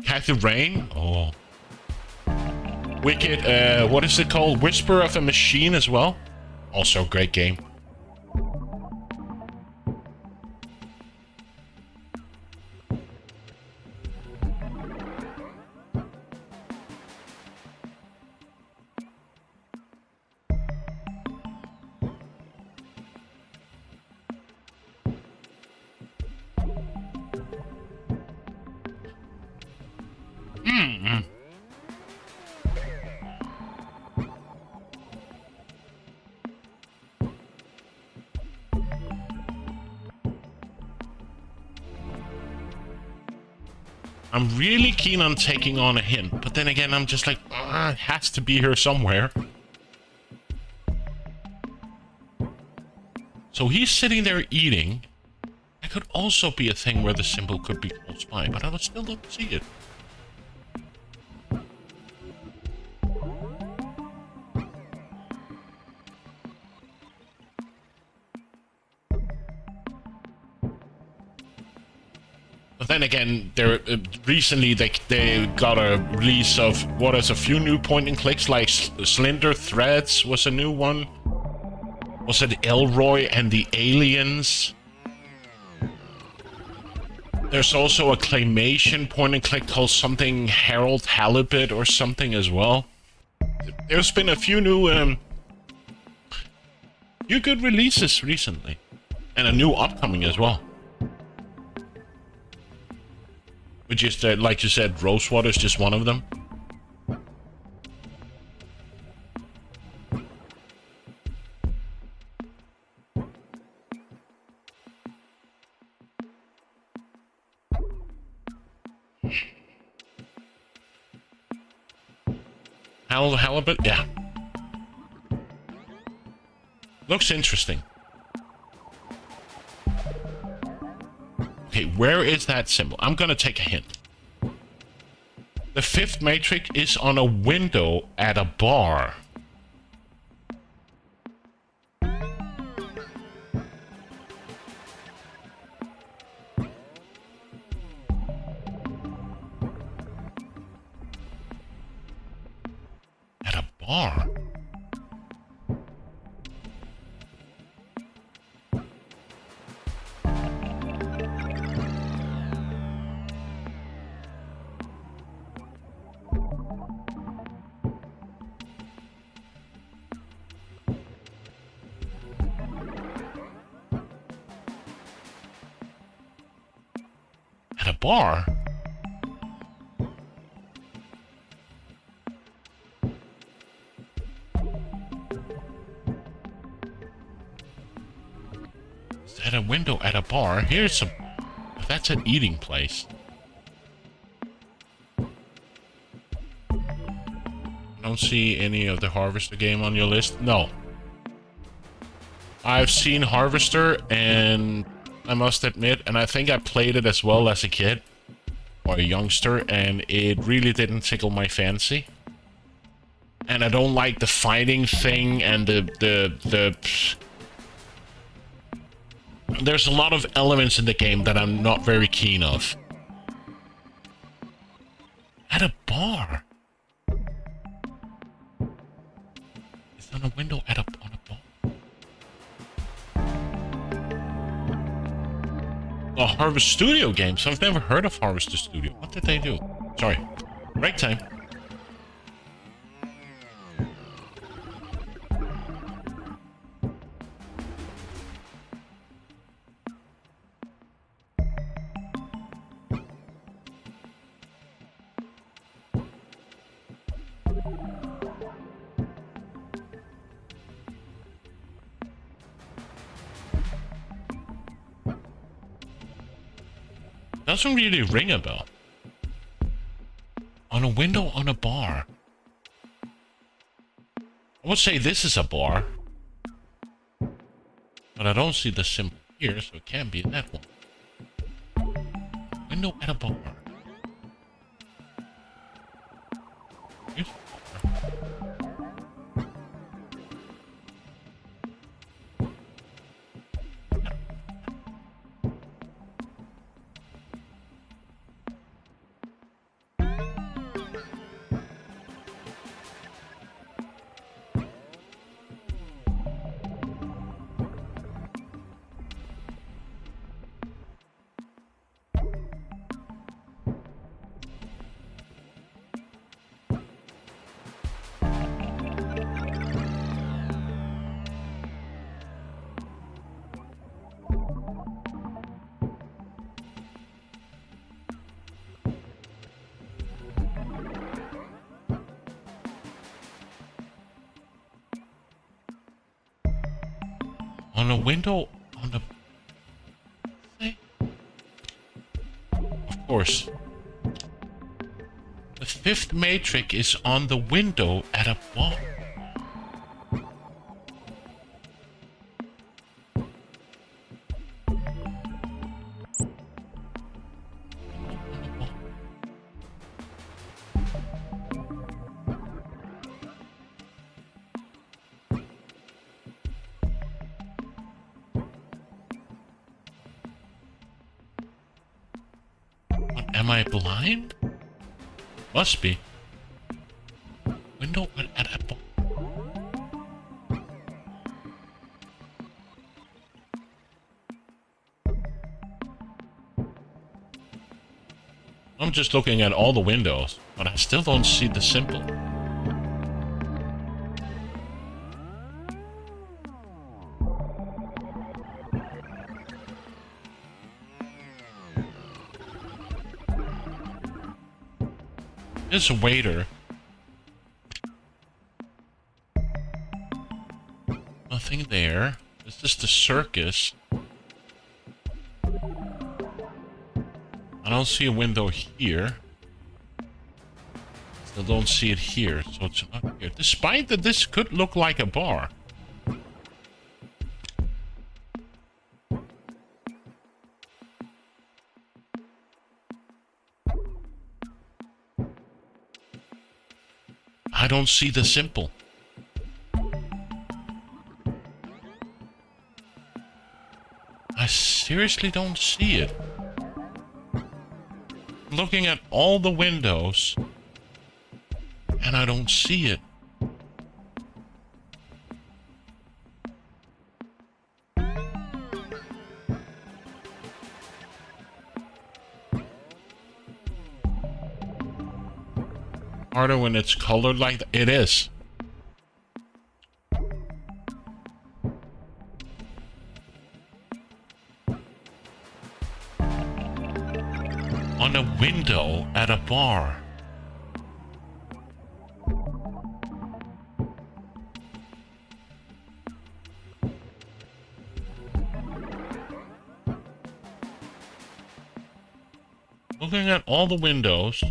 A: Kathy Rain? Oh. Wicked, what is it called? Whisper of a Machine as well? Also a great game. I'm really keen on taking on a hint, but then again, I'm just like, it has to be here somewhere. So he's sitting there eating. That could also be a thing where the symbol could be close by, but I still don't see it. But then again, recently they got a release of what is a few new point and clicks, like Slender Threads was a new one. Was it Elroy and the Aliens? There's also a claymation point and click called something Harold Halibut or something as well. There's been a few new few good releases recently, and a new upcoming as well. Which is, like you said, Rosewater is just one of them. Halibut? Yeah. Looks interesting. Okay, where is that symbol? I'm gonna take a hint. The fifth matrix is on a window at a bar. At a bar? At a bar? Is that a window at a bar? Here's a... That's an eating place. Don't see any of the Harvester game on your list? No. I've seen Harvester, and I must admit, and I think I played it as well as a kid or a youngster, and it really didn't tickle my fancy. And I don't like the fighting thing and there's a lot of elements in the game that I'm not very keen of. At a bar? It's on a window on a bar. Oh, Harvest Studio games. I've never heard of Harvester Studio. What did they do? Sorry. Break time. Doesn't really ring a bell. On a window on a bar. I would say this is a bar. But I don't see the symbol here, so it can't be that one. Window at a bar. Here's a bar. On a window on the... Of course. The fifth matrix is on the window at a bar. Am I blind? Must be. Window at a bar. I'm just looking at all the windows, but I still don't see the symbol. There's a waiter. Nothing there. Is this the circus? I don't see a window here. Still don't see it here, so it's not here. Despite that this could look like a bar. I don't see the symbol. I seriously don't see it. Looking at all the windows, and I don't see it. Harder when it's colored like that. It is. On a window at a bar. Looking at all the windows.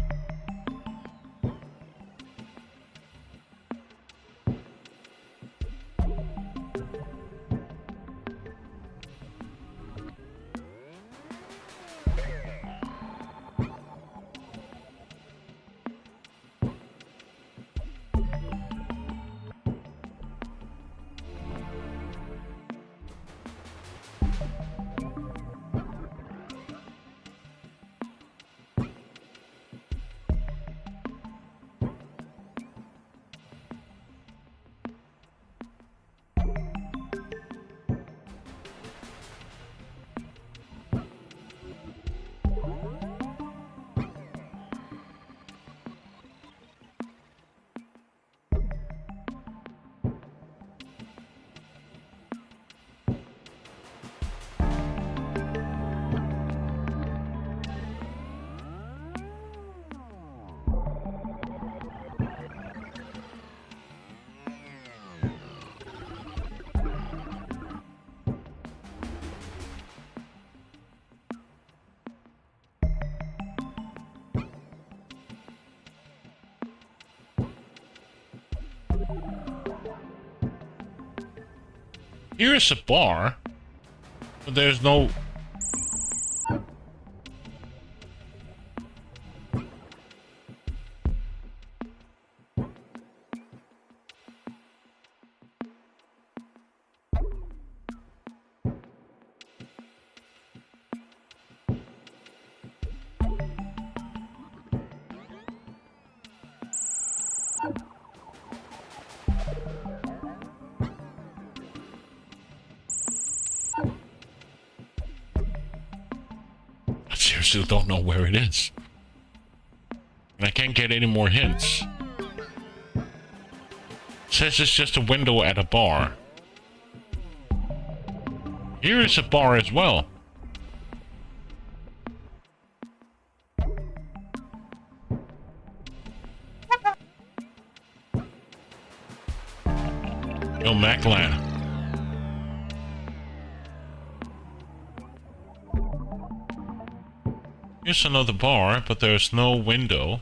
A: Here is a bar, but there's no... I seriously don't know where it is. And I can't get any more hints. It says it's just a window at a bar. Here is a bar as well. Yo, Maclan. Here's another bar, but there's no window.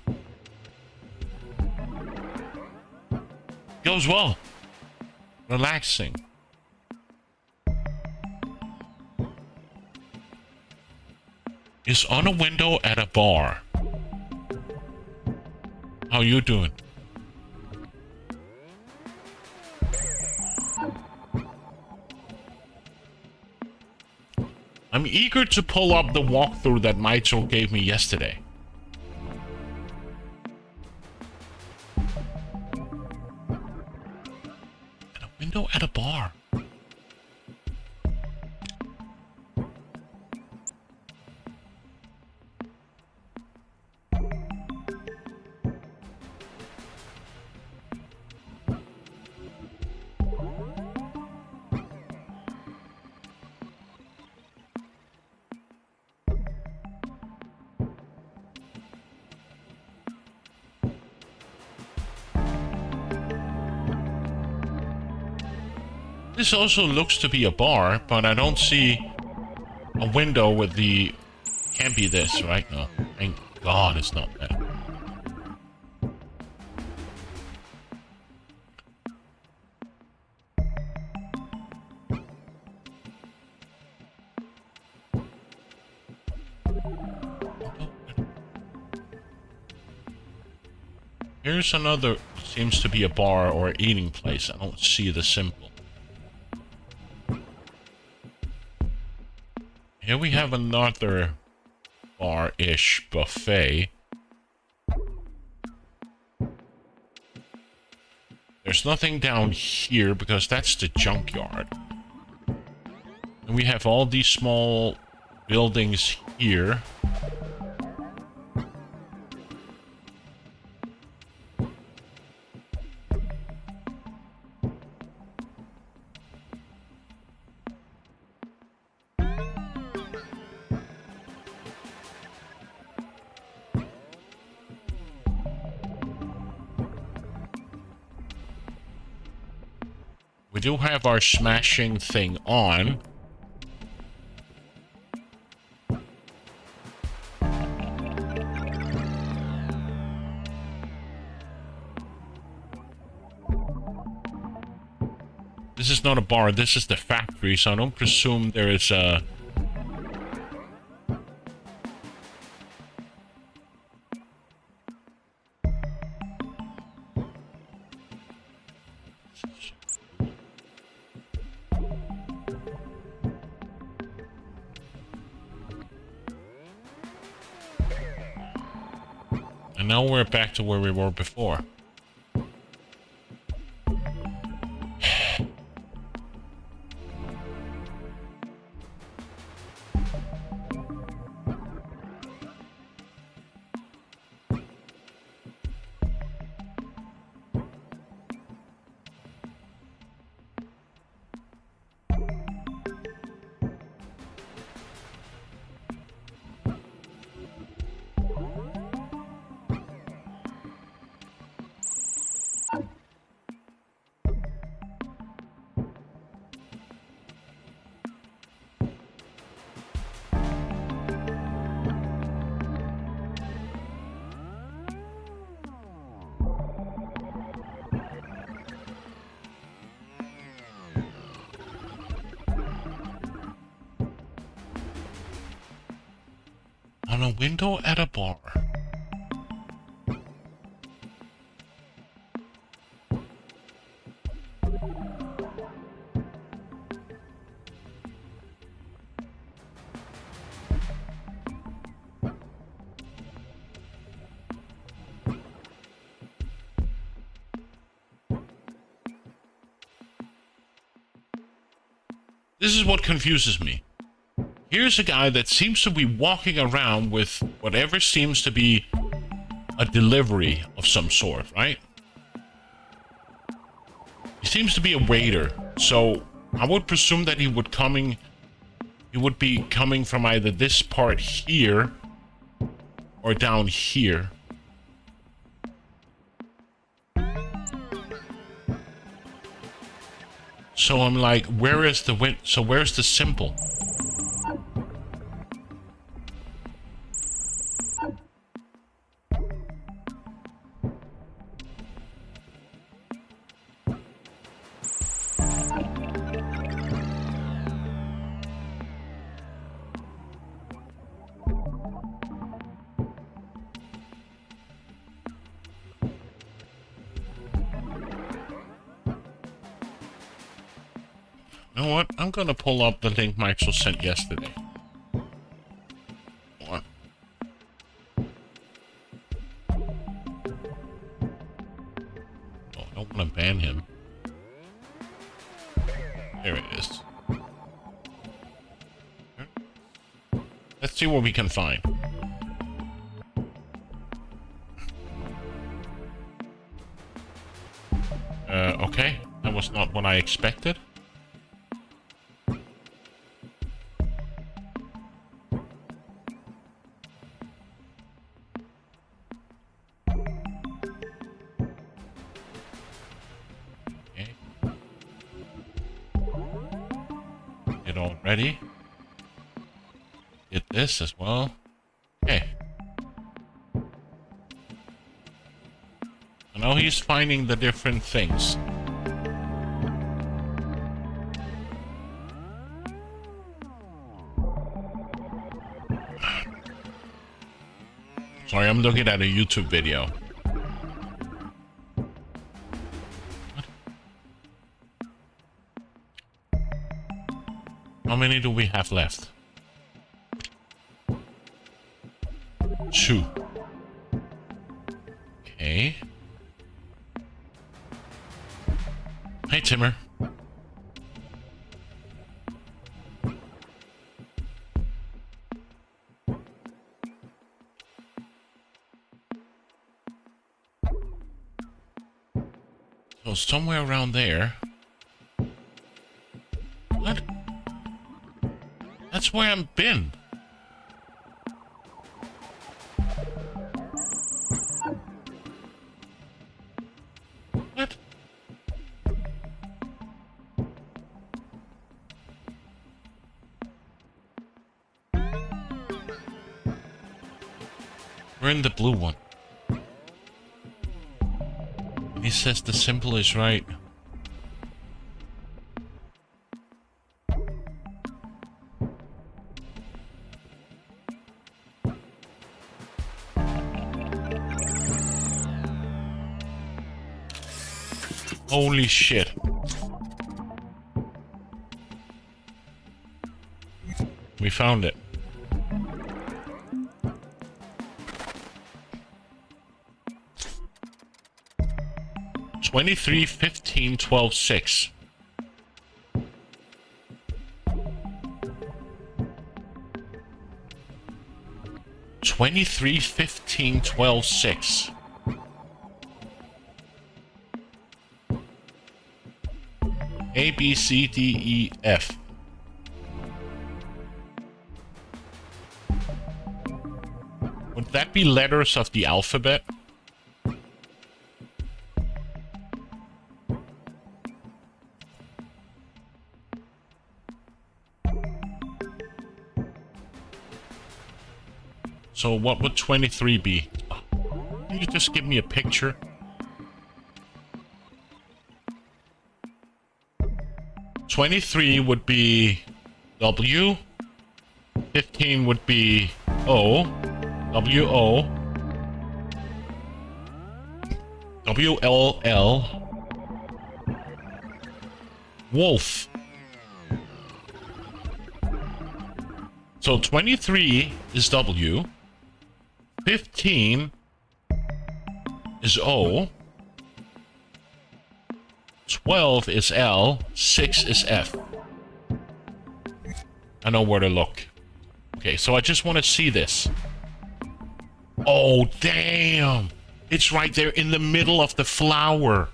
A: Goes well. Relaxing. Is on a window at a bar. How you doing? I'm eager to pull up the walkthrough that Mitchell gave me yesterday. And a window at a bar. This also looks to be a bar, but I don't see a window with the... Can't be this, right? No. Thank God it's not that. Here's another... Seems to be a bar or eating place. I don't see the symbol. Here we have another bar-ish buffet. There's nothing down here because that's the junkyard. And we have all these small buildings here. We do have our smashing thing on. This is not a bar, this is the factory, so I don't presume there is a... And now we're back to where we were before. On a window at a bar. This is what confuses me. Here's a guy that seems to be walking around with whatever seems to be a delivery of some sort, right? He seems to be a waiter, so I would presume that he would be coming from either this part here or down here. So I'm like, where is the so where's the symbol? You know what? I'm gonna pull up the link Maxwell sent yesterday. What? Oh, I don't want to ban him. There it is. Let's see what we can find. Okay. That was not what I expected. Already. Get this as well. Okay. So now he's finding the different things. Sorry, I'm looking at a YouTube video. How many do we have left? 2. Okay. Hey, Timmer. So somewhere around there. What? That's where I've been. What? We're in the blue one. He says the symbol is right. Holy shit. We found it. $23, $15, $12, $6. $23, $15, $12, $6. A, B, C, D, E, F. Would that be letters of the alphabet? So what would 23 be? Can you just give me a picture? $23 would be W, 15 would be O, W-O W-L-L wolf. So 23 is W, 15 is O, 12 is L, 6 is F. I know where to look. Okay, so I just want to see this. Oh, damn! It's right there in the middle of the flower.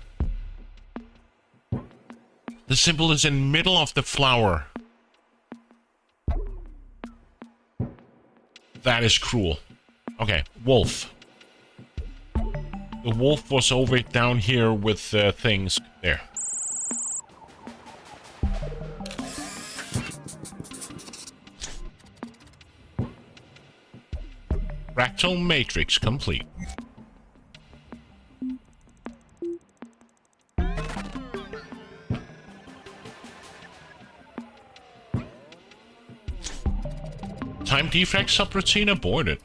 A: The symbol is in the middle of the flower. That is cruel. Okay, wolf. The wolf was over down here with things there. Fractal matrix complete. Time defect subroutine aborted.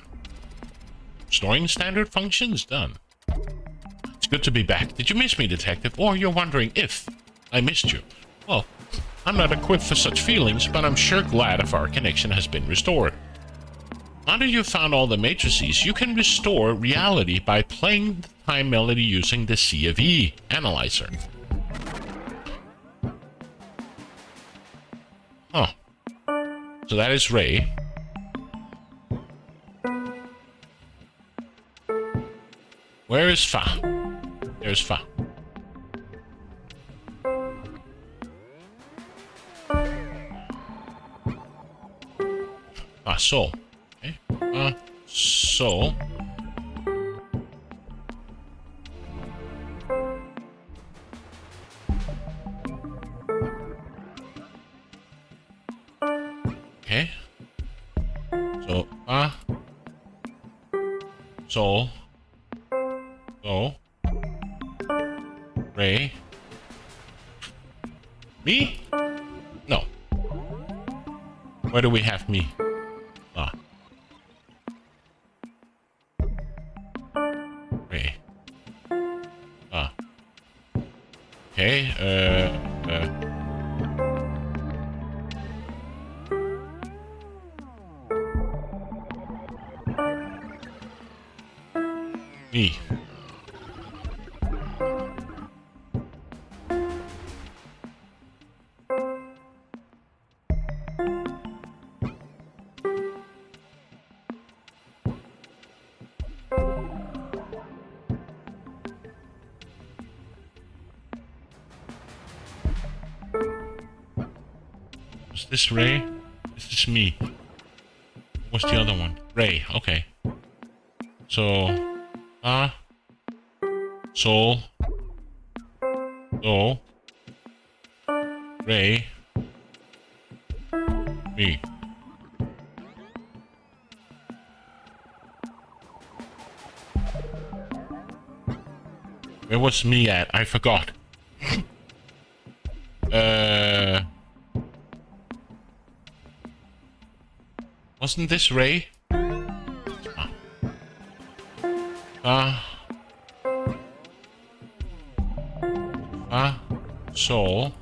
A: Storing standard functions done. It's good to be back. Did you miss me, detective? Or you're wondering if I missed you? Well, I'm not equipped for such feelings, but I'm sure glad if our connection has been restored. Now that you've found all the matrices, you can restore reality by playing the time melody using the CFE analyzer. Huh. So that is Ray. Where is Fa? There's Fa. Sol. Okay. Sol. Okay. So, Sol. So. Ray. Me? No. Where do we have me? Ray. Okay, me. Was this Ray? Is this me? What's the other one? Ray, okay. So, Sol, Do, Ray, me. Where was me at? I forgot. Wasn't this Ray? Sol.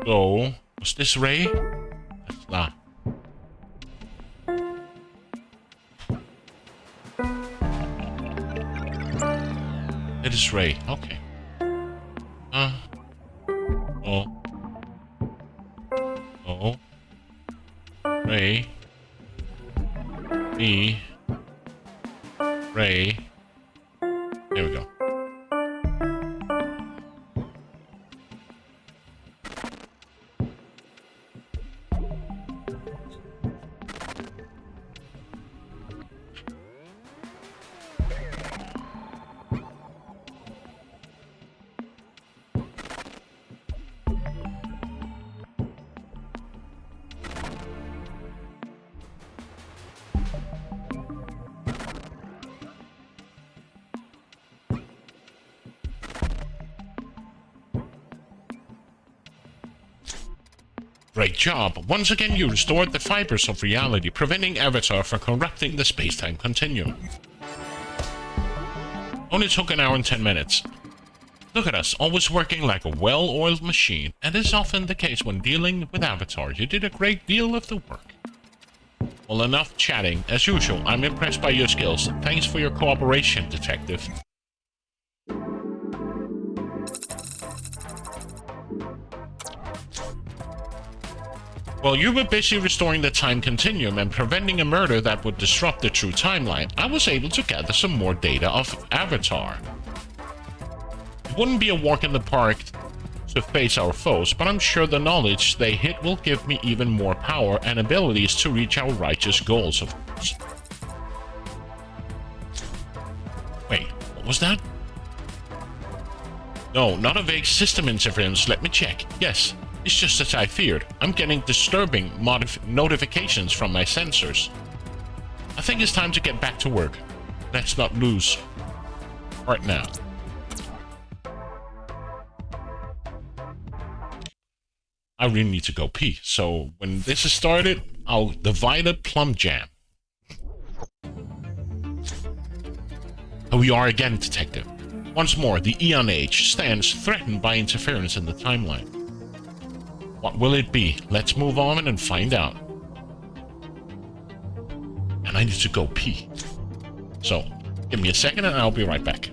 A: Do. Was this Ray? That's not. It is Ray. Okay. Oh. Oh. Ray. Me. Ray. There we go. Great job. Once again, you restored the fibers of reality, preventing Avatar from corrupting the space-time continuum. Only took an hour and 10 minutes. Look at us, always working like a well-oiled machine, and is often the case when dealing with Avatar. You did a great deal of the work. Well, enough chatting. As usual, I'm impressed by your skills. Thanks for your cooperation, Detective. While you were busy restoring the time continuum and preventing a murder that would disrupt the true timeline, I was able to gather some more data of Avatar. It wouldn't be a walk in the park to face our foes, but I'm sure the knowledge they hit will give me even more power and abilities to reach our righteous goals, of course. Wait, what was that? No, not a vague system interference. Let me check. Yes, it's just as I feared. I'm getting disturbing notifications from my sensors. I think it's time to get back to work. Let's not lose right now. I really need to go pee, so when this is started, I'll divide a plum jam. Here we are again, Detective. Once more, the Eon Age stands threatened by interference in the timeline. What will it be? Let's move on and find out. And I need to go pee. So, give me a second and I'll be right back.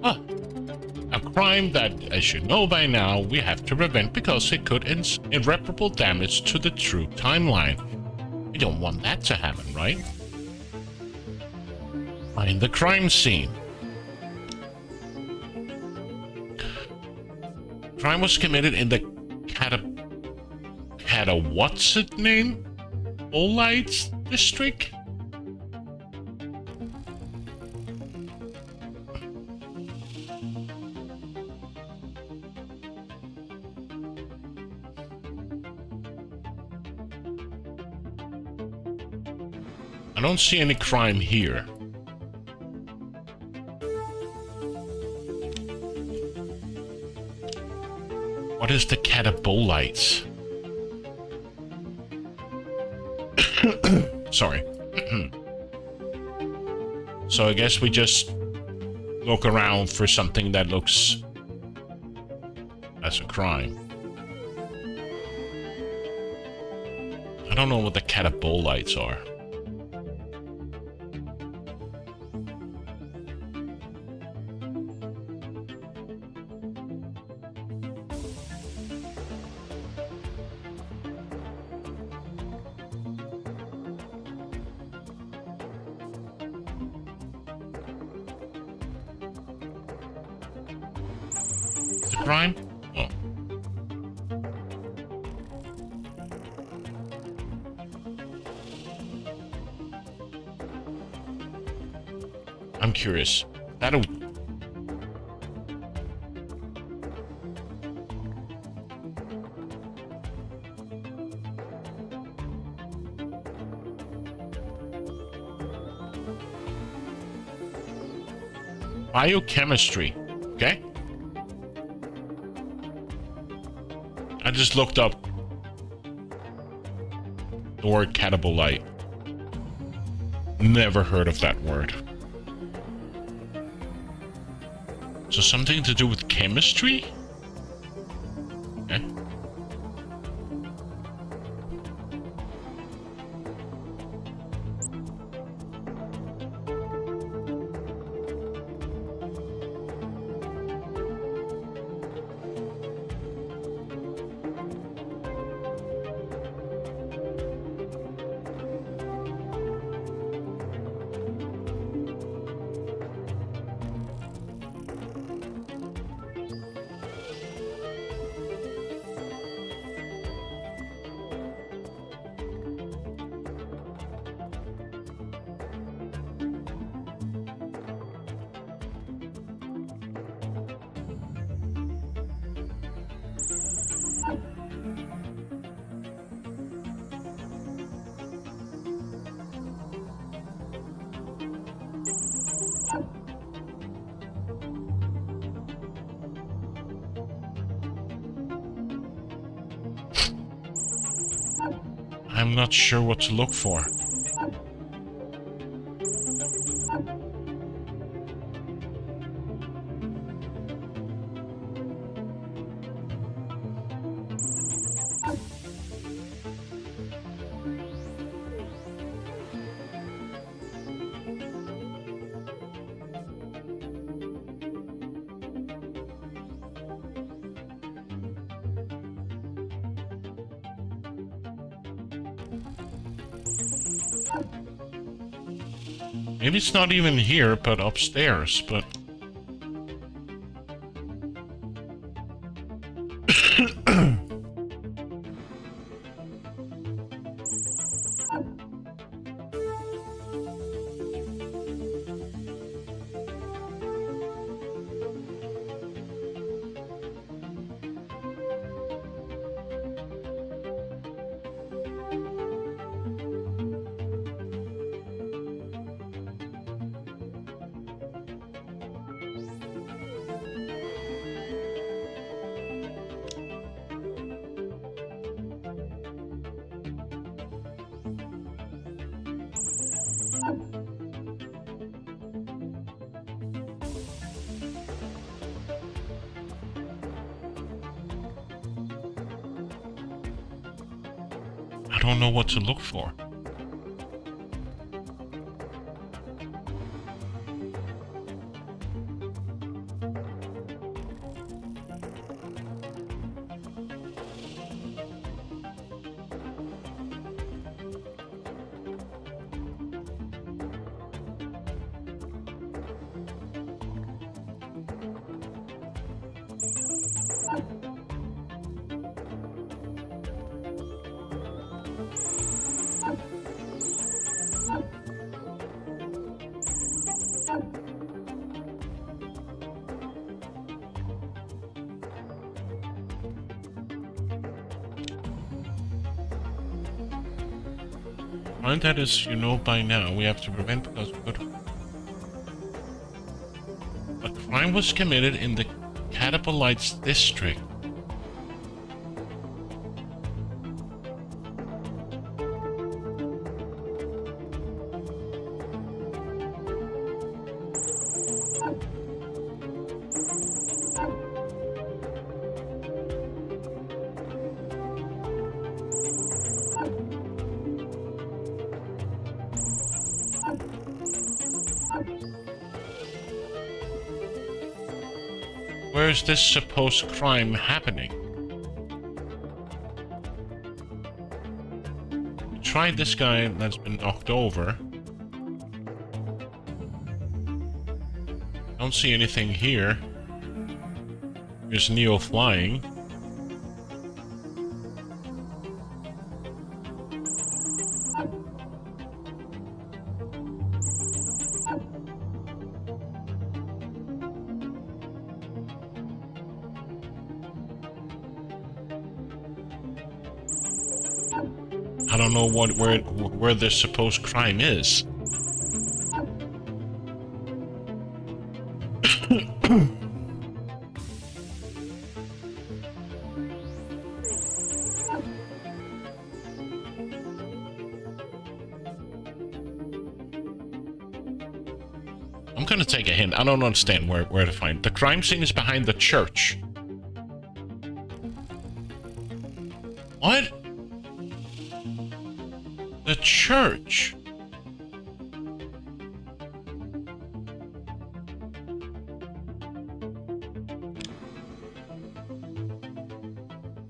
A: Ah, a crime that, as you know by now, we have to prevent because it could irreparable damage to the true timeline. We don't want that to happen, right? Find the crime scene. Crime was committed in the what's it name? Olites district? I don't see any crime here. What is the Catabolites? Sorry. So I guess we just look around for something that looks as a crime. I don't know what the Catabolites are. Crime? Oh. I'm curious. That'll... Biochemistry. Okay? I just looked up the word catabolite. Never heard of that word. So something to do with chemistry? Okay. I'm not sure what to look for. Maybe it's not even here, but upstairs, but... I don't know what to look for. Crime that is, you know by now, we have to prevent because we could. A crime was committed in the Catapolites district. Where is this supposed crime happening? We tried this guy that's been knocked over. Don't see anything here. There's Neo flying. I don't know where this supposed crime is. I'm gonna take a hint. I don't understand where to find. The crime scene is behind the church. What? The church?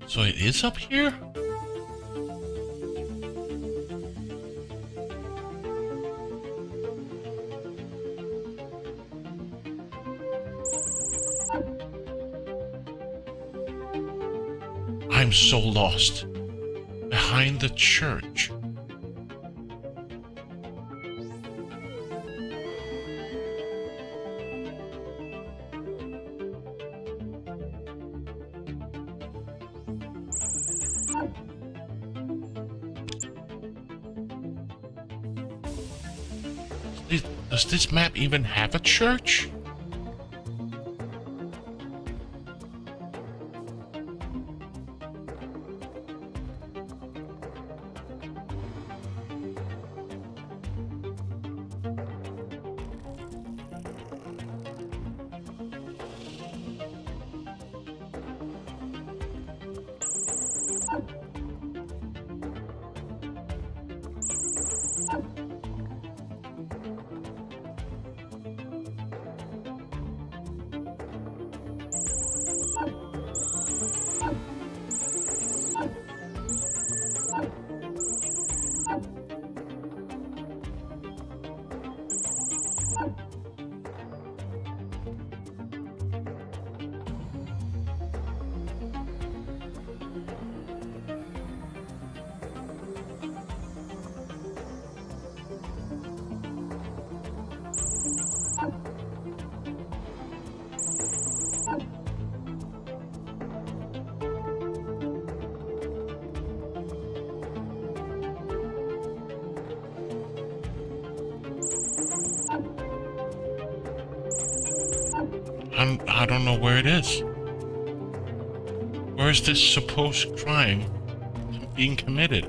A: So it is up here? I'm so lost. Behind the church. Does this map even have a church? I don't know where it is. Where is this supposed crime being committed?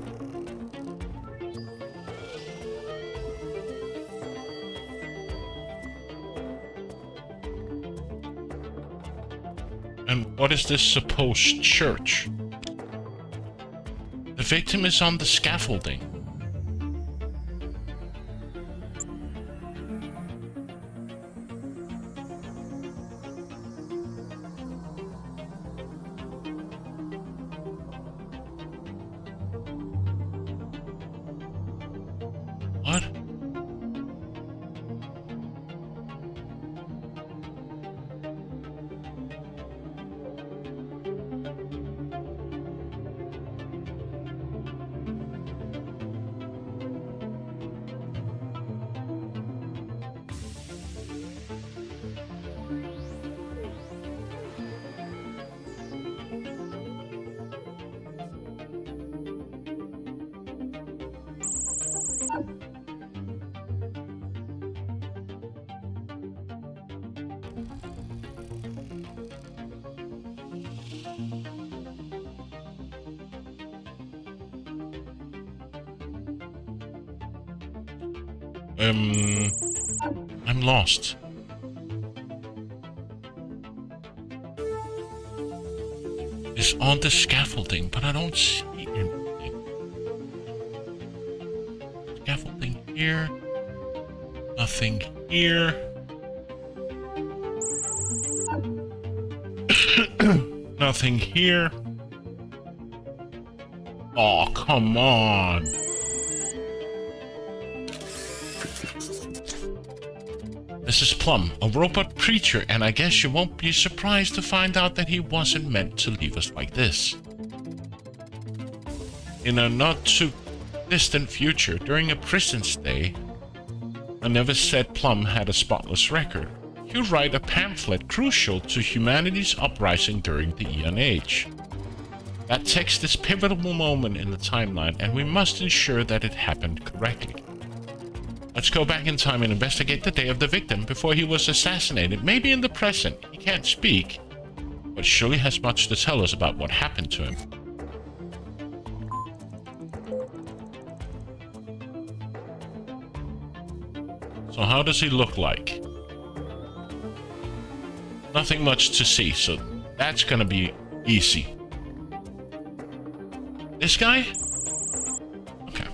A: And what is this supposed church? The victim is on the scaffolding. What? I'm lost. It's on the scaffolding, but I don't see anything. Scaffolding here. Nothing here. Nothing here. Oh, come on. This is Plum, a robot creature, and I guess you won't be surprised to find out that he wasn't meant to leave us like this. In a not too distant future, during a prison stay, I never said Plum had a spotless record. He'll write a pamphlet crucial to humanity's uprising during the Aeon Age. That text is a pivotal moment in the timeline, and we must ensure that it happened correctly. Let's go back in time and investigate the day of the victim before he was assassinated. Maybe in the present. He can't speak, but surely has much to tell us about what happened to him. So how does he look like? Nothing much to see, so that's gonna be easy. This guy? Okay.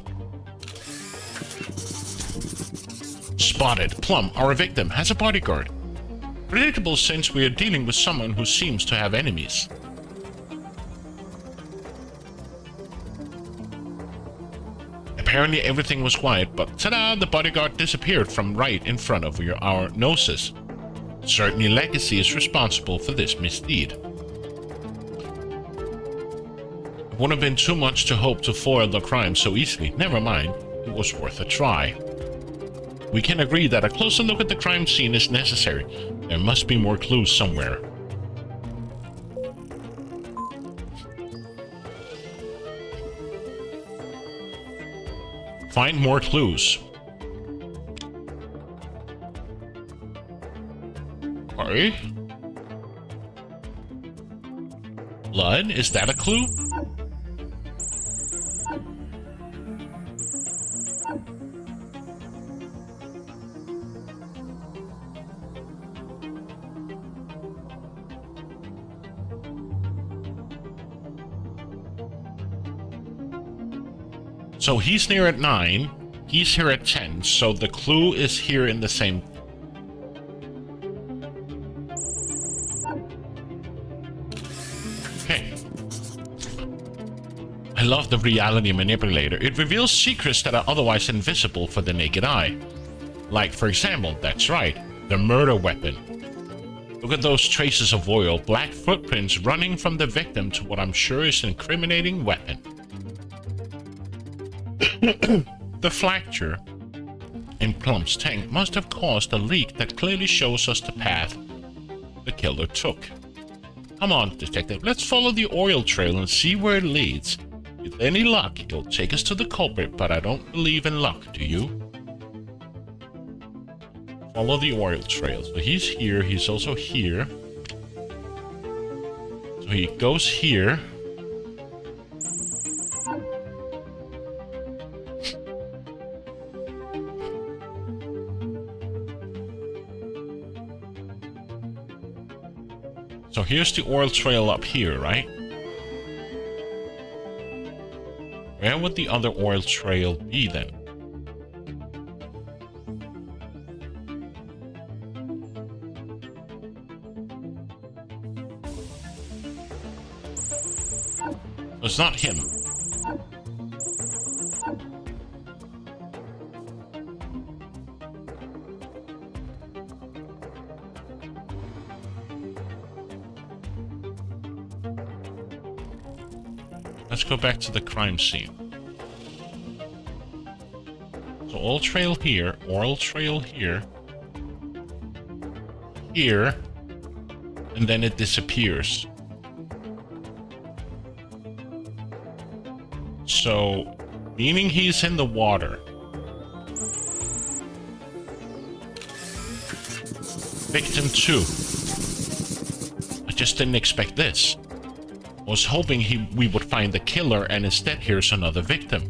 A: Spotted. Plum, our victim, has a bodyguard. Predictable since we are dealing with someone who seems to have enemies. Apparently everything was quiet, but ta-da! The bodyguard disappeared from right in front of our noses. Certainly Legacy is responsible for this misdeed. It wouldn't have been too much to hope to foil the crime so easily. Never mind, it was worth a try. We can agree that a closer look at the crime scene is necessary. There must be more clues somewhere. Find more clues. Okay. Blood? Is that a clue? So he's near at 9, he's here at 10, so the clue is here in the same... Okay. I love the reality manipulator. It reveals secrets that are otherwise invisible for the naked eye. Like, for example, that's right, the murder weapon. Look at those traces of oil, black footprints running from the victim to what I'm sure is an incriminating weapon. The fracture in Plum's tank must have caused a leak that clearly shows us the path the killer took. Come on, detective, let's follow the oil trail and see where it leads. With any luck, it'll take us to the culprit, but I don't believe in luck, do you? Follow the oil trail. So he's here, he's also here. So he goes here. So here's the oil trail up here, right? Where would the other oil trail be then? It's not him. Let's go back to the crime scene. So oil trail here, oil trail here, here, and then it disappears. So, meaning he's in the water. Victim 2. I just didn't expect this. I was hoping we would find the killer, and instead here's another victim.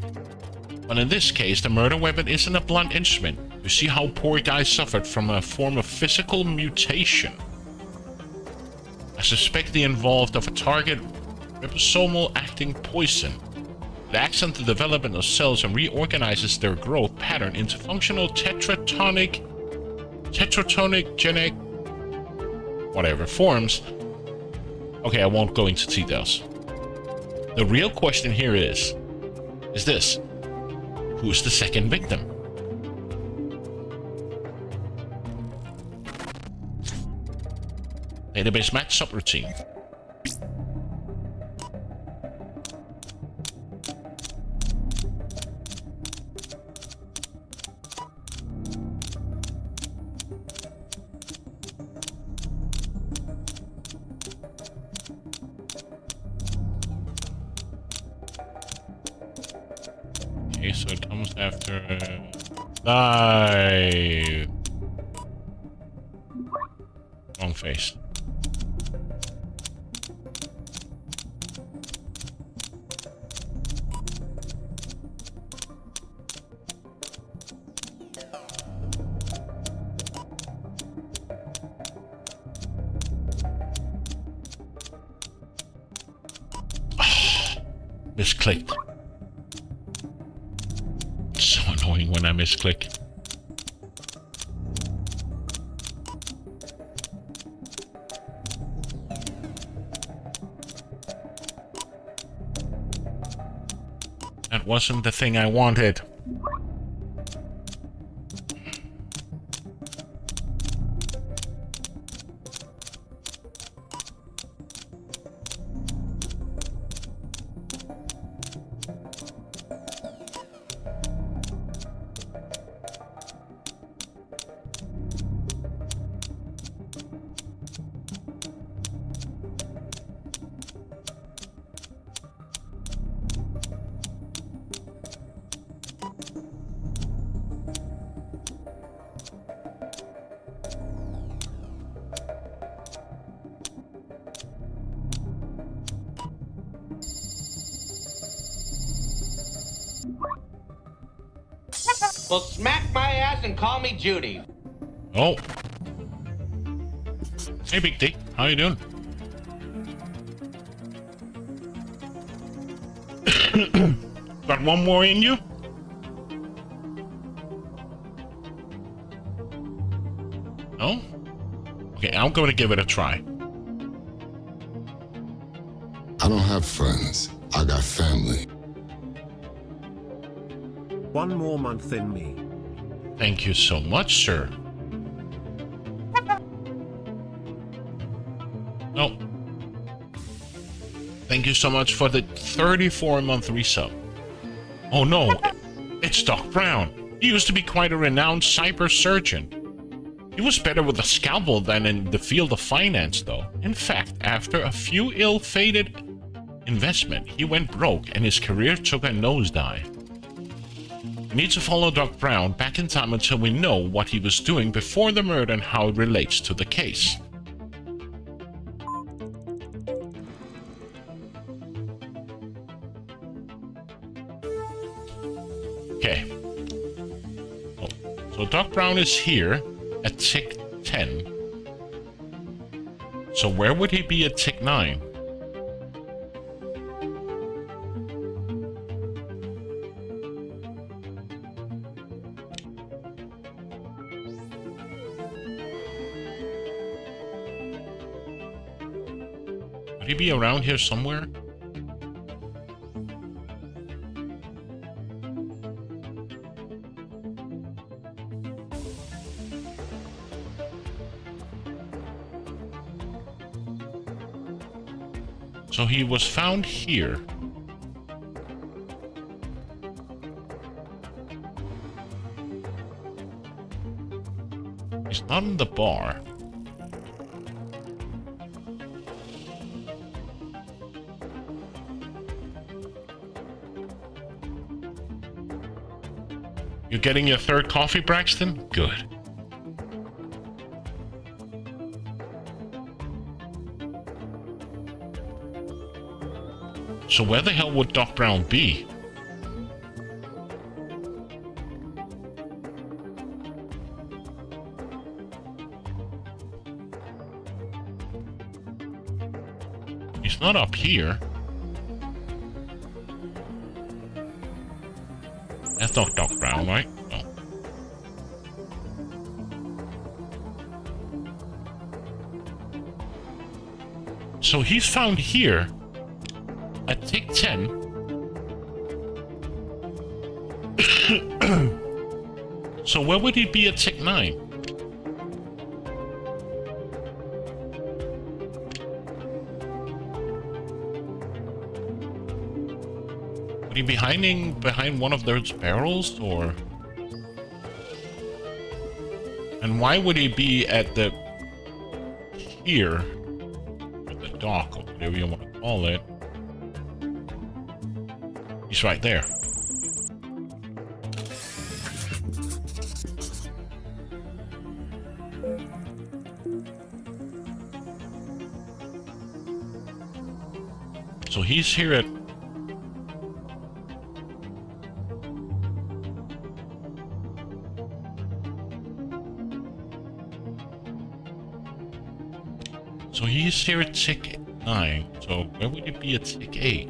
A: But in this case, the murder weapon isn't a blunt instrument. You see how poor guy suffered from a form of physical mutation. I suspect the involved of a target ribosomal acting poison. It acts on the development of cells and reorganizes their growth pattern into functional tetratonic genic whatever forms. Okay, I won't go into details. The real question here is this: who's the second victim? Database match subroutine. Okay, so it comes after live. Wrong face. Misclicked. So annoying when I misclick. That wasn't the thing I wanted.
C: Well, smack my ass and call me Judy.
A: Oh. Hey, Big D. How you doing? Got one more in you? No? Okay, I'm going to give it a try.
E: I don't have friends. I got family.
B: One more month in me.
A: Thank you so much, sir. No. Thank you so much for the 34-month resub. Oh no, it's Doc Brown. He used to be quite a renowned cyber surgeon. He was better with a scalpel than in the field of finance, though. In fact, after a few ill-fated investment, he went broke and his career took a nosedive. We need to follow Doc Brown back in time until we know what he was doing before the murder and how it relates to the case. Okay. Oh, so Doc Brown is here at tick 10. So where would he be at tick 9? Would he be around here somewhere? So he was found here. He's not in the bar. You getting your third coffee, Braxton? Good. So where the hell would Doc Brown be? not up here. That's not Doc Brown, right? No. So he's found here at tick 10. So where would he be at tick 9? Would he be hiding behind one of those barrels, or? And why would he be at the here, at the dock, or whatever you want to call it? He's right there. So he's here at he's here at tick 9, so where would it be at tick 8?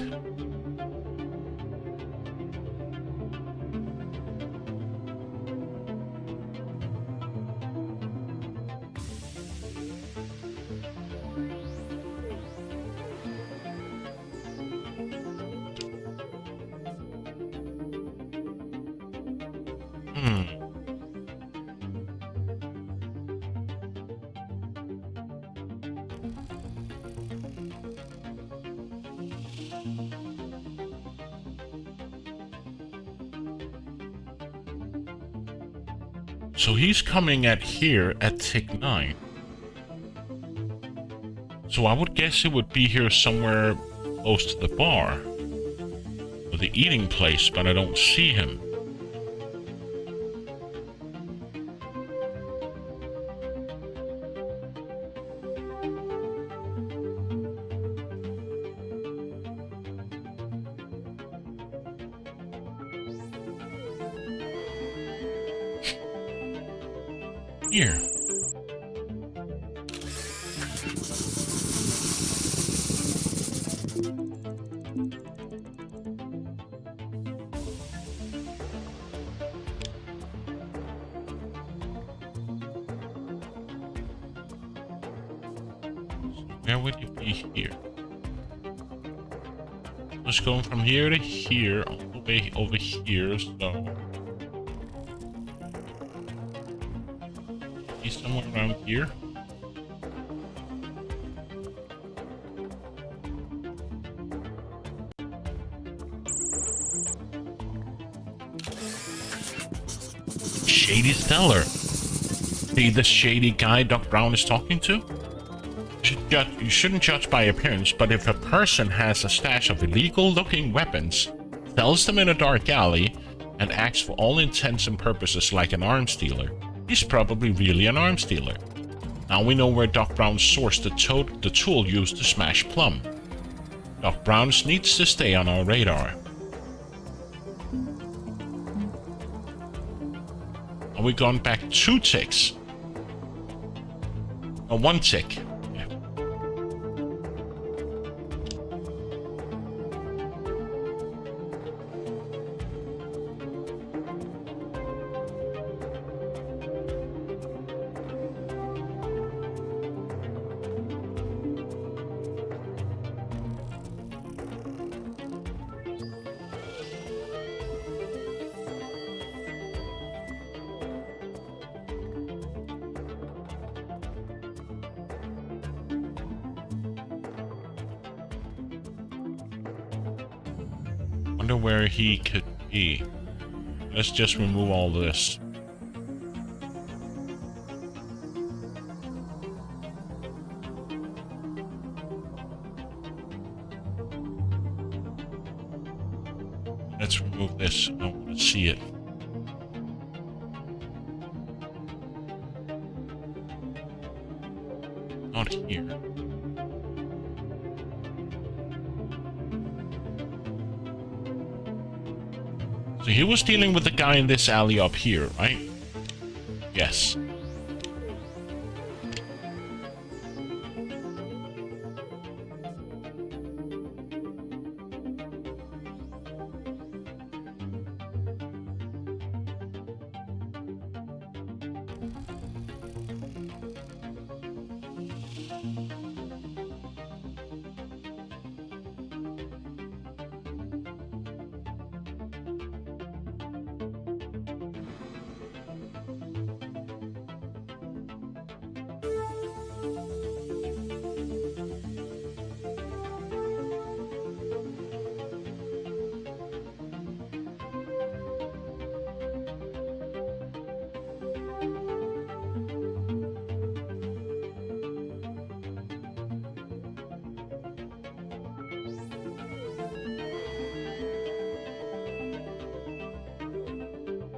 A: So he's coming at here at tick 9. So I would guess it would be here somewhere close to the bar. Or the eating place, but I don't see him. Here. Where would you be here? Just going from here to here, all the way over here, so he's somewhere around here. Shady Stellar. See the shady guy Doc Brown is talking to? You shouldn't judge by appearance, but if a person has a stash of illegal-looking weapons, sells them in a dark alley, and acts for all intents and purposes like an arms dealer, he's probably really an arms dealer. Now we know where Doc Brown sourced the tool used to smash Plum. Doc Brown needs to stay on our radar. Are we gone back 2 ticks? Oh, 1 tick. Yeah. Wonder where he could be. Let's just remove all this. Let's remove this. I don't want to see it. Not here. So he was dealing with the guy in this alley up here, right? Yes.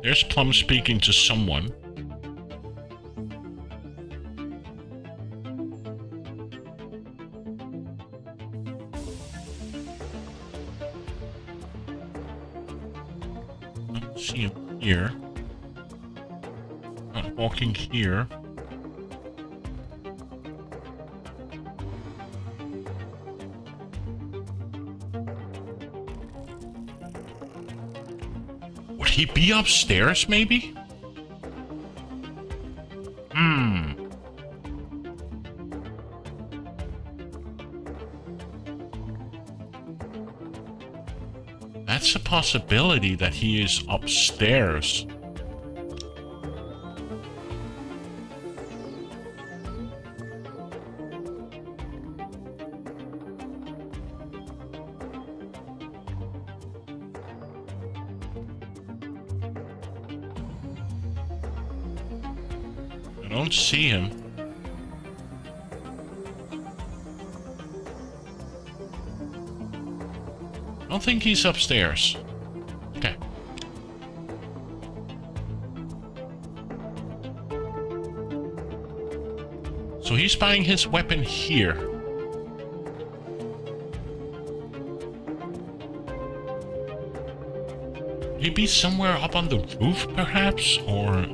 A: There's Plum speaking to someone. I don't see him here. Not walking here. Would he be upstairs, maybe? That's a possibility that he is upstairs. I don't see him. I don't think he's upstairs. Okay. So he's buying his weapon here. Could he be somewhere up on the roof, perhaps? Or...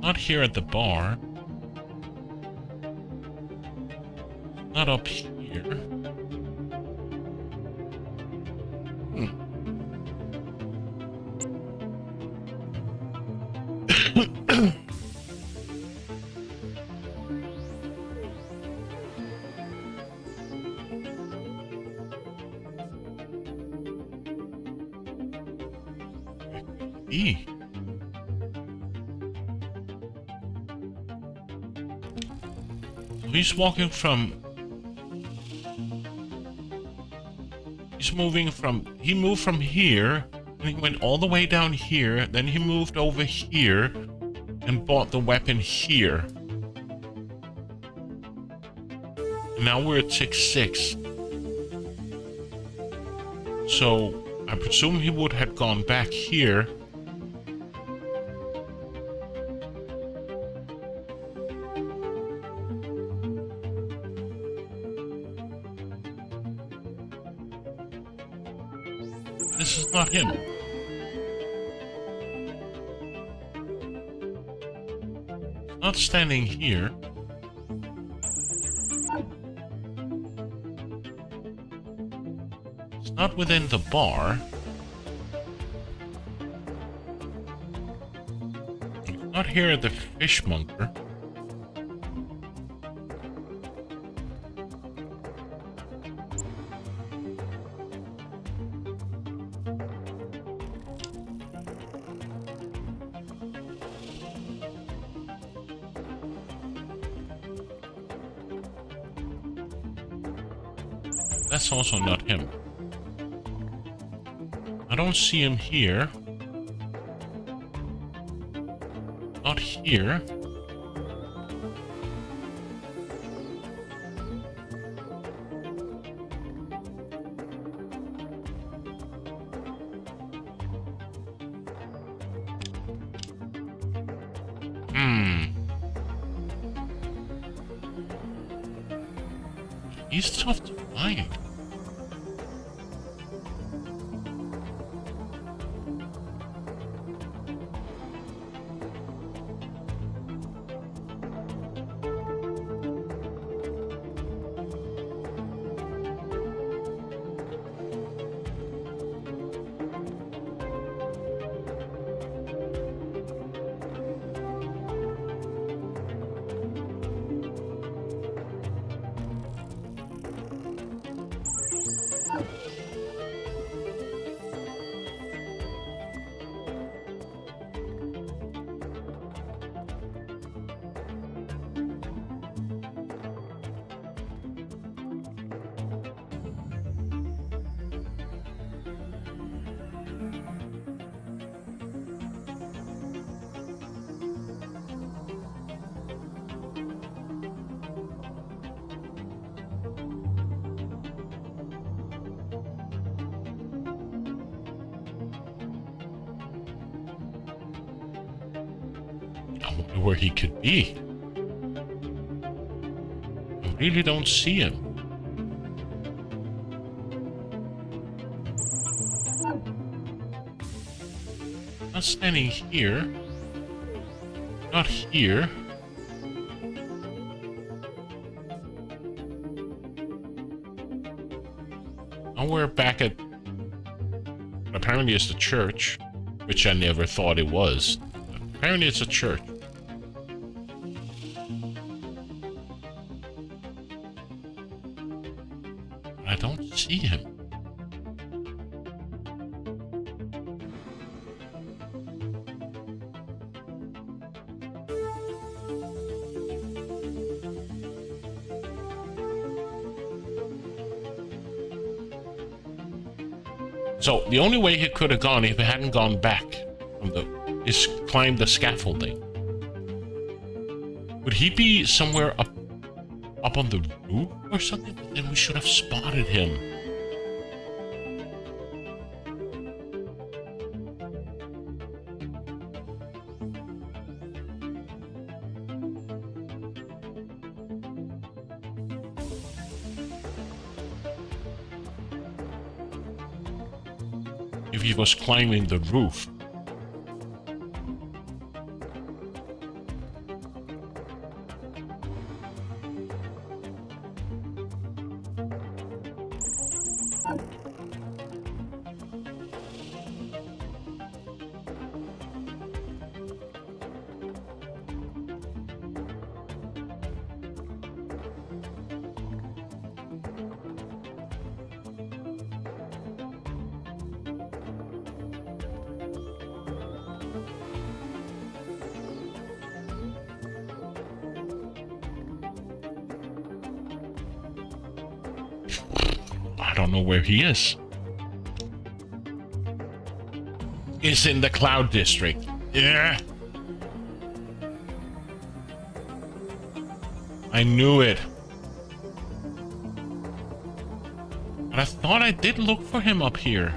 A: not here at the bar. Not up here. E. He's walking from... He moved from here, and he went all the way down here, then he moved over here, and bought the weapon here. And now we're at 6-6. So, I presume he would have gone back here. This is not him. He's not standing here. It's not within the bar. He's not here at the fishmonger. That's also not him. I don't see him here. Not here. He's tough to find. I wonder where he could be. I really don't see him. Not standing here. Not here. Now we're back at... Apparently it's the church, which I never thought it was. Apparently it's a church. I don't see him. So the only way he could have gone if he hadn't gone back from is climbed the scaffolding. Would he be somewhere up on the roof or something? Then we should have spotted him. If he was climbing the roof. I don't know where he is. He's in the Cloud District. Yeah. I knew it. But I thought I did look for him up here.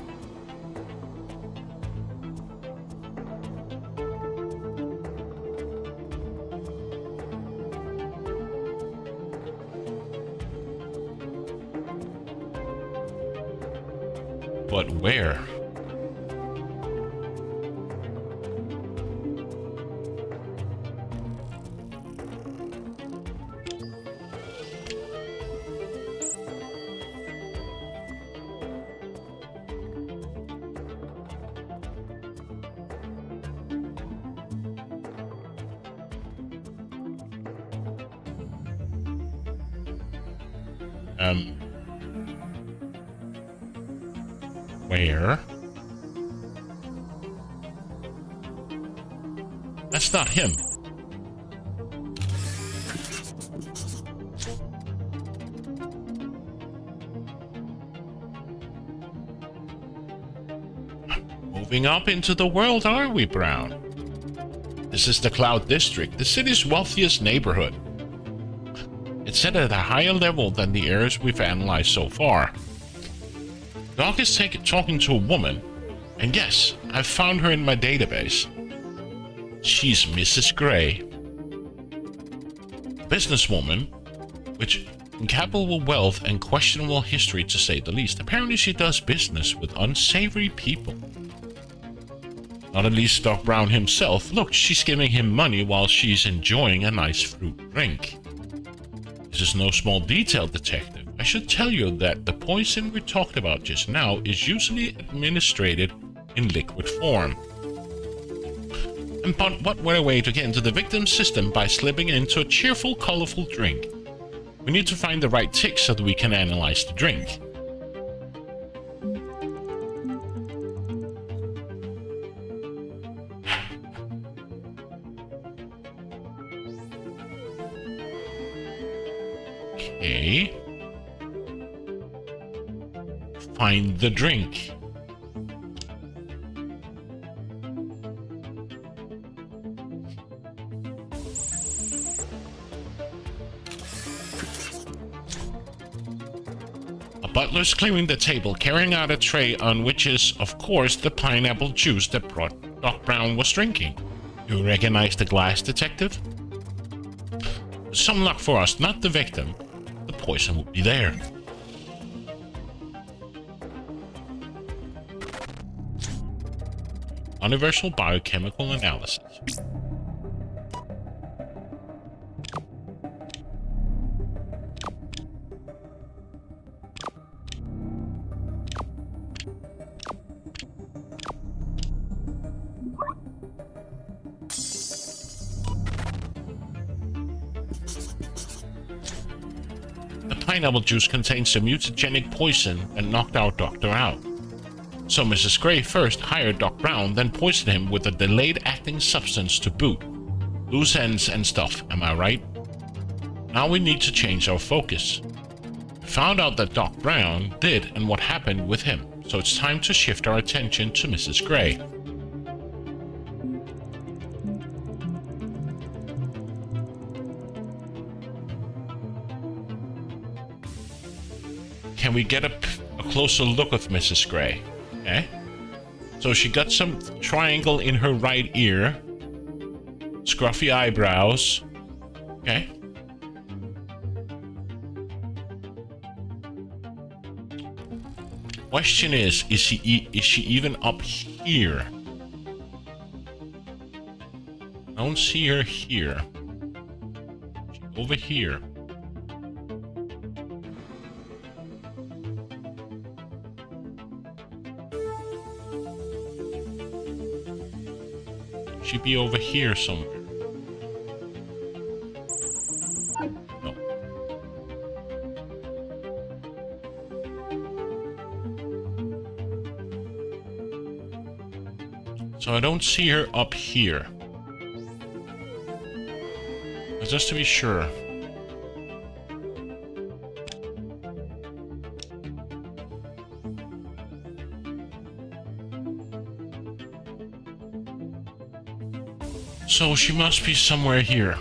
A: But where? Where? That's not him. Moving up into the world, are we, Brown? This is the Cloud District, the city's wealthiest neighborhood. It's set at a higher level than the areas we've analyzed so far. Doc is talking to a woman, and yes, I've found her in my database. She's Mrs. Gray. Businesswoman, which incapable wealth and questionable history to say the least. Apparently she does business with unsavory people. Not at least Doc Brown himself. Look, she's giving him money while she's enjoying a nice fruit drink. This is no small detail, detective. I should tell you that the poison we talked about just now is usually administered in liquid form. And but what better way to get into the victim's system by slipping into a cheerful, colorful drink? We need to find the right tick so that we can analyze the drink. Okay. Find the drink. A butler's clearing the table, carrying out a tray on which is, of course, the pineapple juice that Doc Brown was drinking. You recognize the glass detective? Some luck for us, not the victim. The poison would be there. Universal biochemical analysis. The pineapple juice contains a mutagenic poison and knocked our doctor out. So Mrs. Gray first hired Doc Brown, then poisoned him with a delayed-acting substance to boot. Loose ends and stuff, am I right? Now we need to change our focus. We found out that Doc Brown did and what happened with him, so it's time to shift our attention to Mrs. Gray. Can we get a closer look of Mrs. Gray? Okay. So she got some triangle in her right ear. Scruffy eyebrows. Okay. Question is she even up here? I don't see her here. She's over here. She'd be over here somewhere. No. So I don't see her up here. But just to be sure. So she must be somewhere here.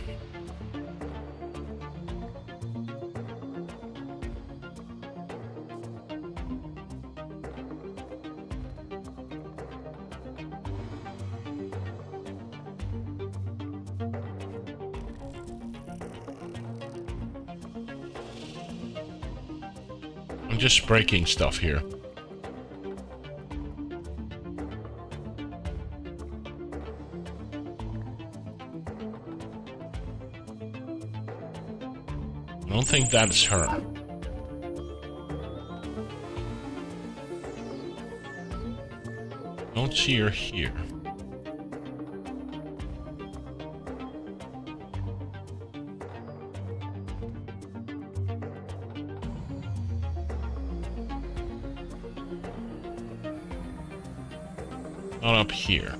A: I'm just breaking stuff here. I don't think that's her. Don't see her here. Not up here.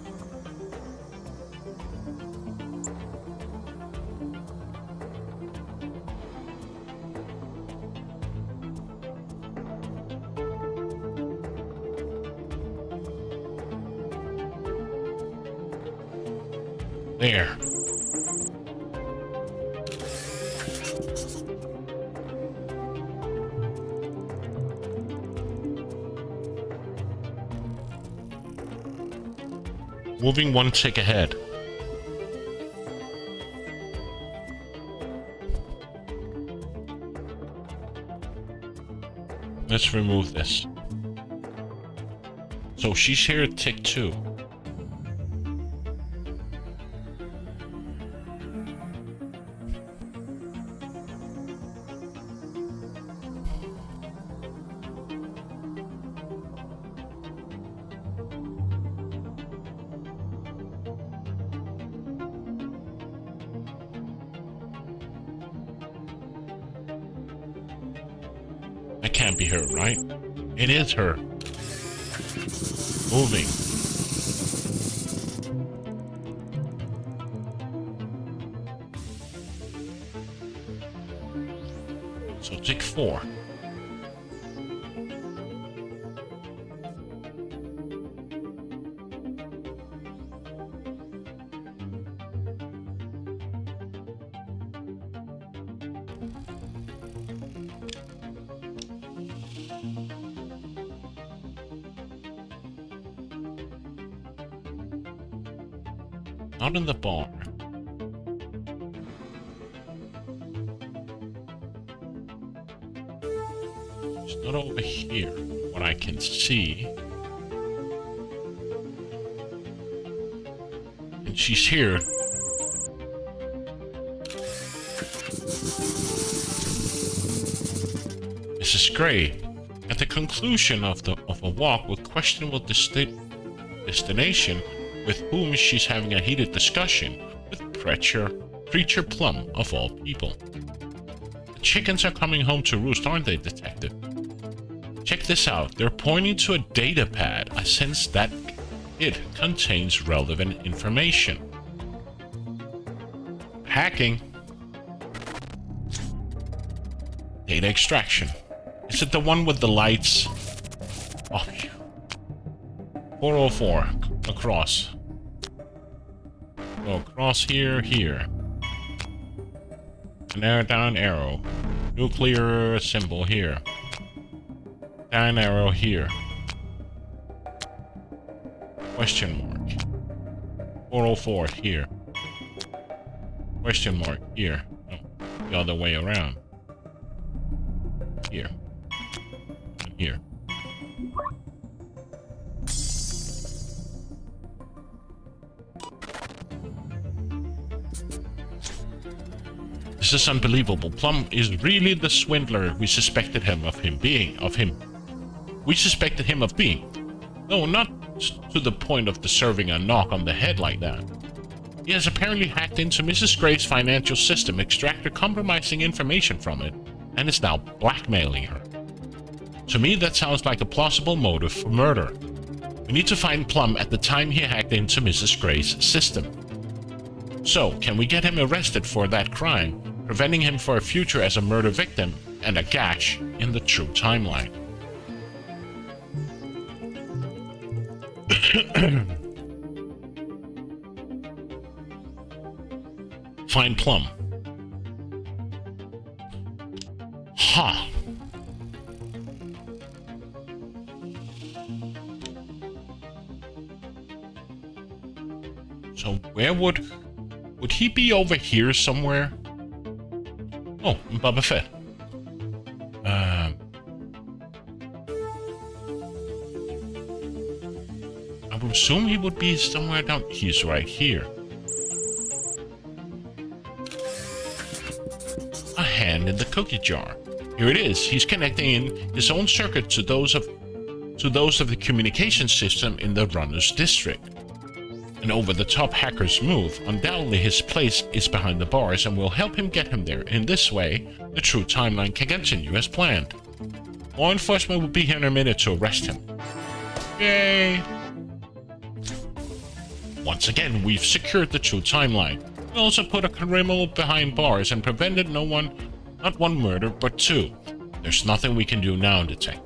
A: There. Moving one tick ahead. Let's remove this. So she's here at tick 2. That can't be her, right? It is her. Moving. So tick 4. Not in the bar. She's not over here. What I can see. And she's here. Mrs. Gray, at the conclusion of a walk with questionable destination, with whom she's having a heated discussion, with Preacher Plum, of all people. The chickens are coming home to roost, aren't they, Detective? Check this out. They're pointing to a data pad. I sense that it contains relevant information. Hacking. Data extraction. Is it the one with the lights? Oh, 404. Across. Go across here, here. And there, down arrow. Nuclear symbol here. Down arrow here. Question mark. 404 here. Question mark here. No, the other way around. Here. And here. This is unbelievable. Plum is really the swindler we suspected him of being. We suspected him of being. No, not to the point of deserving a knock on the head like that. He has apparently hacked into Mrs. Gray's financial system, extracted compromising information from it, and is now blackmailing her. To me, that sounds like a plausible motive for murder. We need to find Plum at the time he hacked into Mrs. Gray's system. So, can we get him arrested for that crime, preventing him for a future as a murder victim and a gash in the true timeline? Find Plum. Ha! So where would he be? Over here somewhere? Oh, Boba Fett. I would assume he would be somewhere down. He's right here. A hand in the cookie jar. Here it is. He's connecting in his own circuit to those of the communication system in the Runner's district. An over-the-top hacker's move. Undoubtedly his place is behind the bars and will help him get him there. In this way, the true timeline can continue as planned. Law enforcement will be here in a minute to arrest him. Yay! Once again, we've secured the true timeline. We also put a criminal behind bars and prevented not one murder, but two. There's nothing we can do now, Detective.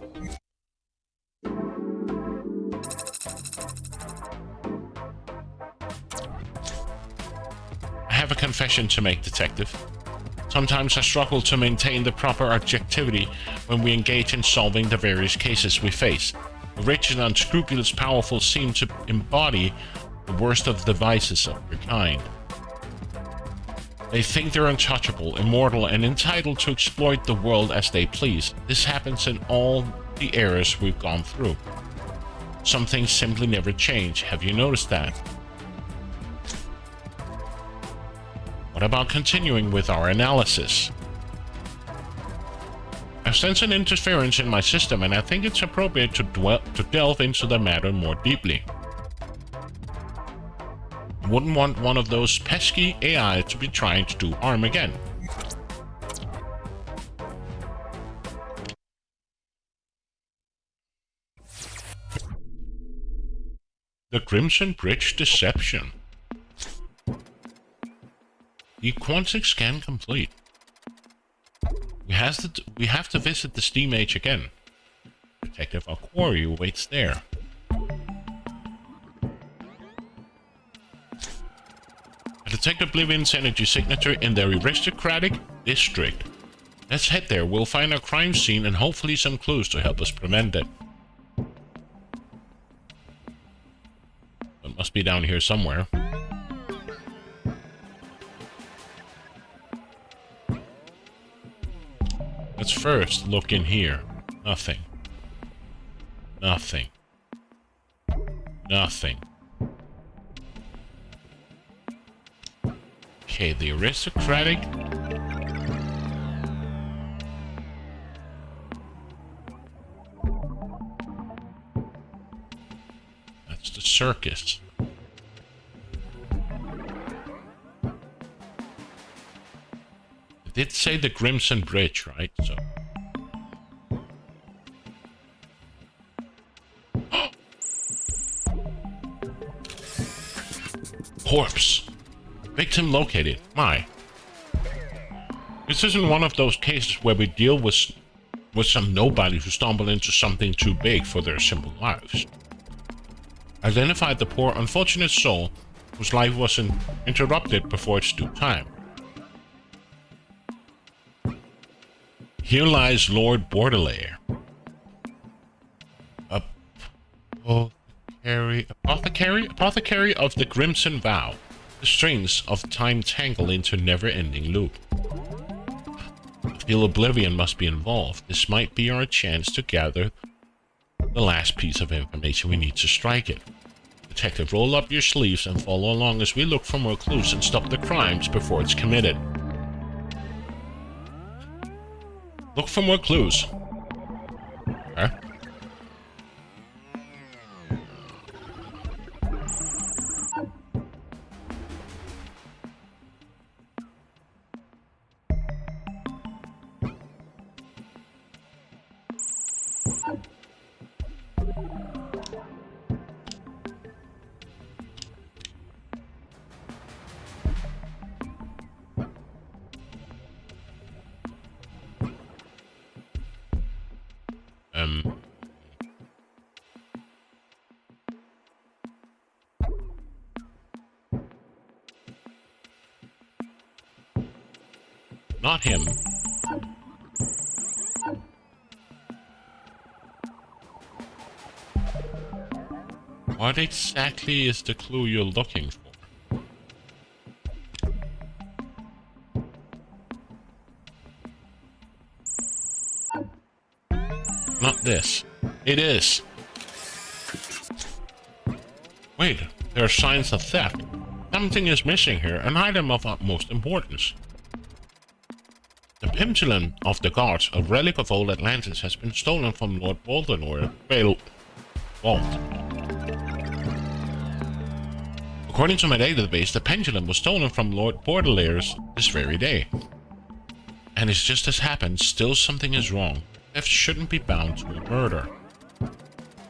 A: I have a confession to make, Detective. Sometimes I struggle to maintain the proper objectivity when we engage in solving the various cases we face. The rich and unscrupulous powerful seem to embody the worst of the vices of their kind. They think they're untouchable, immortal, and entitled to exploit the world as they please. This happens in all the eras we've gone through. Some things simply never change. Have you noticed that? What about continuing with our analysis? I sense an interference in my system, and I think it's appropriate to delve into the matter more deeply. Wouldn't want one of those pesky AI to be trying to do harm again. The Crimson Bridge Deception. The quantic scan complete. We have to visit the Steam Age again. Detective Aquari waits there. Detect Oblivion's energy signature in their aristocratic district. Let's head there. We'll find a crime scene and hopefully some clues to help us prevent it. It must be down here somewhere. Let's first look in here. Nothing. Nothing. Nothing. Okay, the aristocratic. That's the circus. It did say the Crimson Bridge, right? So. Corpse. Victim located. My. This isn't one of those cases where we deal with some nobodies who stumble into something too big for their simple lives. Identified the poor, unfortunate soul whose life was interrupted before its due time. Here lies Lord Baudelaire. Apothecary of the Crimson Vow. The strings of time tangle into a never-ending loop. I feel oblivion must be involved. This might be our chance to gather the last piece of information we need to strike it. Detective, roll up your sleeves and follow along as we look for more clues and stop the crimes before it's committed. Look for more clues. Okay. Not him. What exactly is the clue you're looking for? Not this. It is. Wait, there are signs of theft. Something is missing here, an item of utmost importance. The pendulum of the gods, a relic of old Atlantis, has been stolen from Lord Voldemort vault. According to my database, the pendulum was stolen from Lord Baudelaire's this very day. And it's just as happened, still something is wrong. Theft shouldn't be bound to a murder.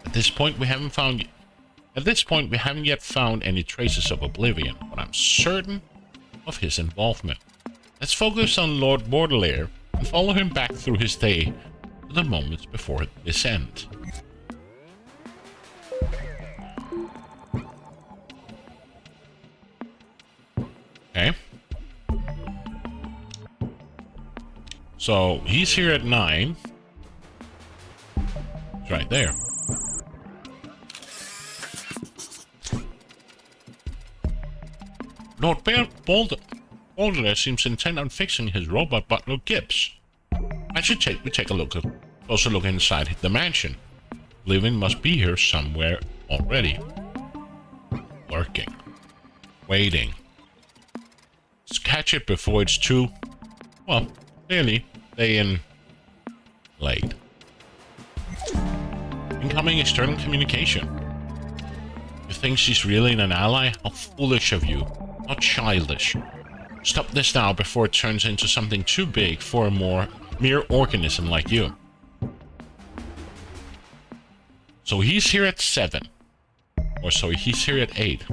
A: At this point, we haven't yet found any traces of oblivion, but I'm certain of his involvement. Let's focus on Lord Baudelaire and follow him back through his day to the moments before this end. Okay. So he's here at 9. It's right there. Lord Baudelaire seems intent on fixing his robot butler Gibbs. We take a closer look inside the mansion. Living must be here somewhere already. Lurking. Waiting. Let's catch it before it's too, well, clearly staying late. Incoming external communication. You think she's really an ally? How foolish of you. How childish. Stop this now before it turns into something too big for a mere organism like you. So he's here at 7. Or sorry, he's here at 8.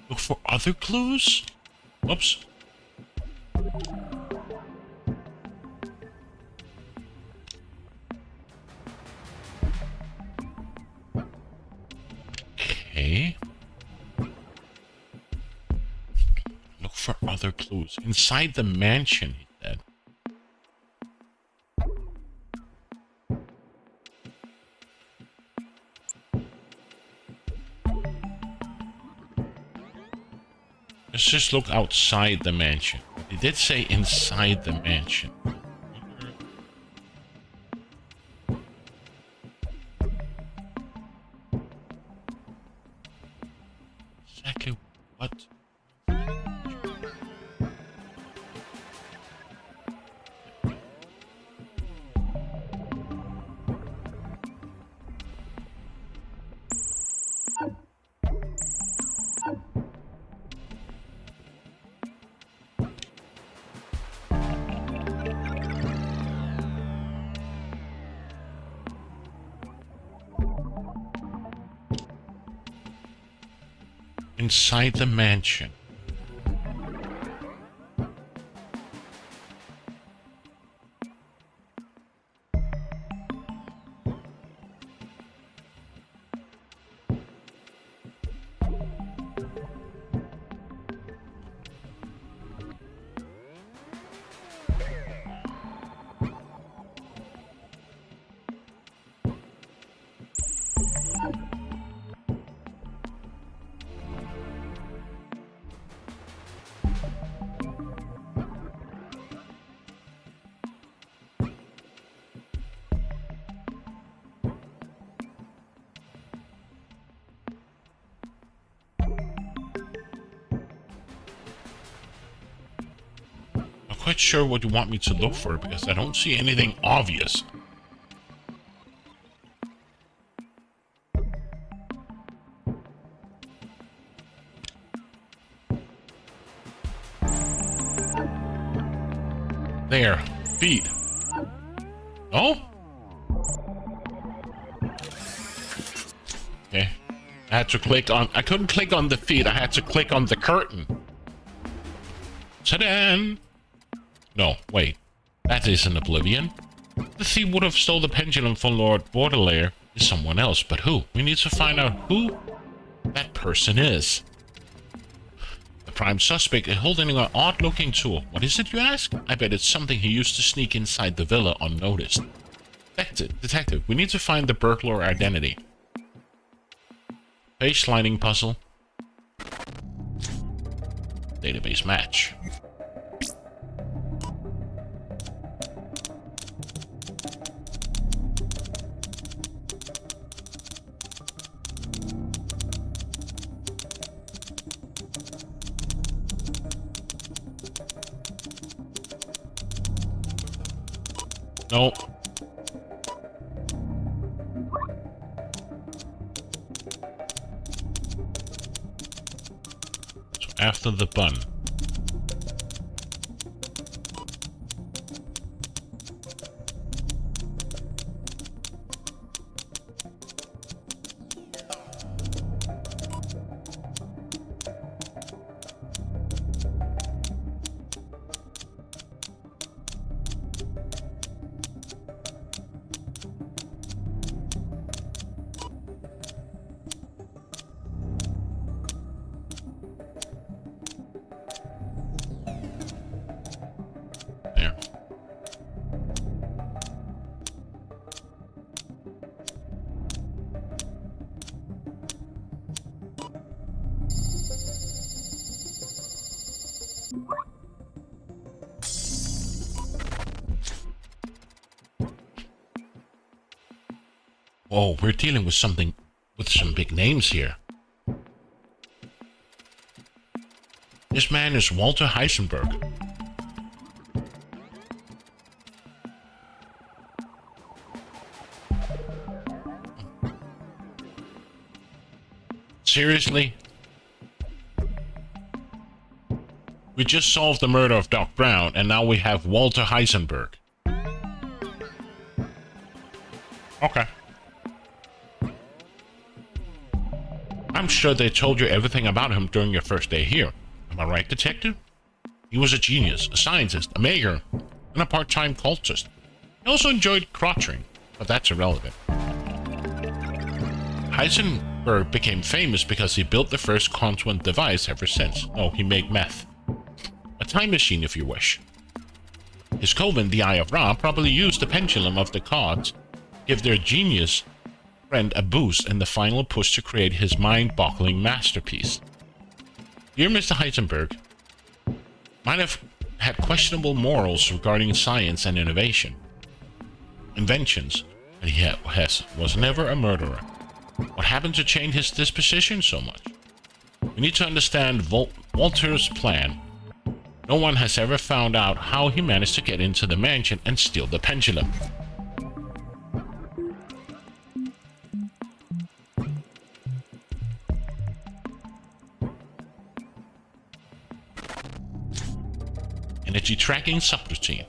A: Look for other clues? Whoops. Okay. Look for other clues. Inside the mansion, he said. Let's just look outside the mansion. He did say inside the mansion. inside the mansion. Quite sure what you want me to look for because I don't see anything obvious. There, feet. Oh? Okay. I had to click on, I couldn't click on the feet, I had to click on the curtain. Ta-da! No, wait. That isn't Oblivion. The thief would have stole the pendulum from Lord Baudelaire is someone else, but who? We need to find out who that person is. The prime suspect is holding an odd-looking tool. What is it, you ask? I bet it's something he used to sneak inside the villa unnoticed. Detective, we need to find the burglar identity. Page sliding puzzle. Database match. No. So after the bun. There. Whoa, we're dealing with some big names here. This man is Walter Heisenberg. Seriously? We just solved the murder of Doc Brown, and now we have Walter Heisenberg. Okay. I'm sure they told you everything about him during your first day here. Am I right, detective? He was a genius, a scientist, a mayor, and a part-time cultist. He also enjoyed crotching, but that's irrelevant. Heisenberg became famous because he built the first quantum device ever since. Oh, he made meth. A time machine, if you wish. His coven, the Eye of Ra, probably used the pendulum of the gods to give their genius friend a boost in the final push to create his mind-boggling masterpiece. Dear Mr. Heisenberg might have had questionable morals regarding science and inventions, but he was never a murderer. What happened to change his disposition so much? We need to understand Walter's plan. No one has ever found out how he managed to get into the mansion and steal the pendulum. Energy tracking subroutine.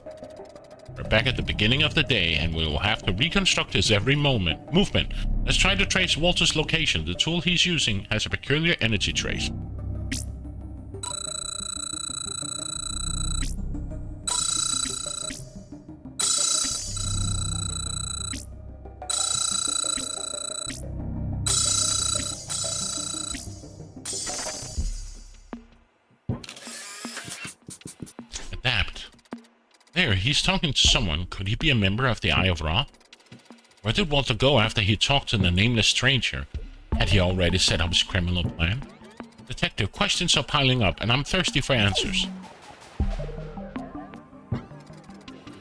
A: We're back at the beginning of the day, and we will have to reconstruct his every movement. Let's try to trace Walter's location. The tool he's using has a peculiar energy trace. Adapt. There, he's talking to someone. Could he be a member of the Eye of Ra? Where did Walter go after he talked to the nameless stranger? Had he already set up his criminal plan? Detective, questions are piling up, and I'm thirsty for answers.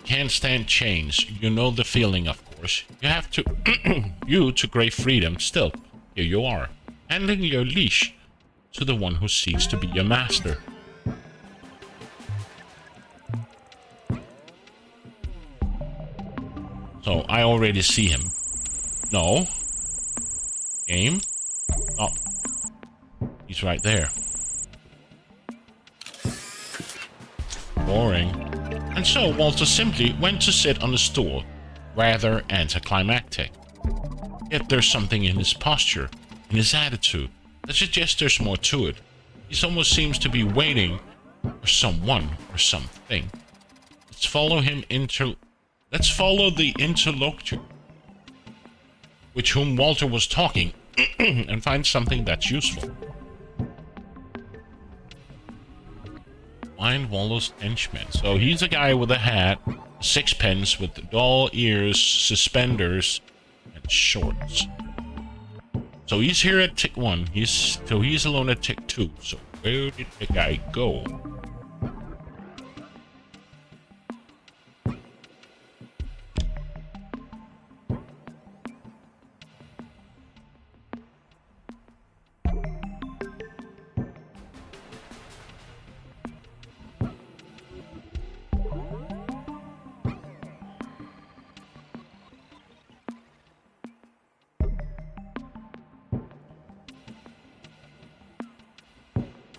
A: Can't stand chains. You know the feeling, of course. You have to... you to great freedom. Still, here you are, handing your leash to the one who seeks to be your master. So, I already see him. No. Game. Oh. He's right there. Boring. And so, Walter simply went to sit on the stool. Rather anticlimactic. Yet there's something in his posture, in his attitude, that suggests there's more to it. He almost seems to be waiting for someone or something. Let's follow the interlocutor with whom Walter was talking and find something that's useful. Find Walter's henchman. So he's a guy with a hat, a sixpence with dull ears, suspenders, and shorts. So he's here at tick 1. He's alone at tick 2. So where did the guy go?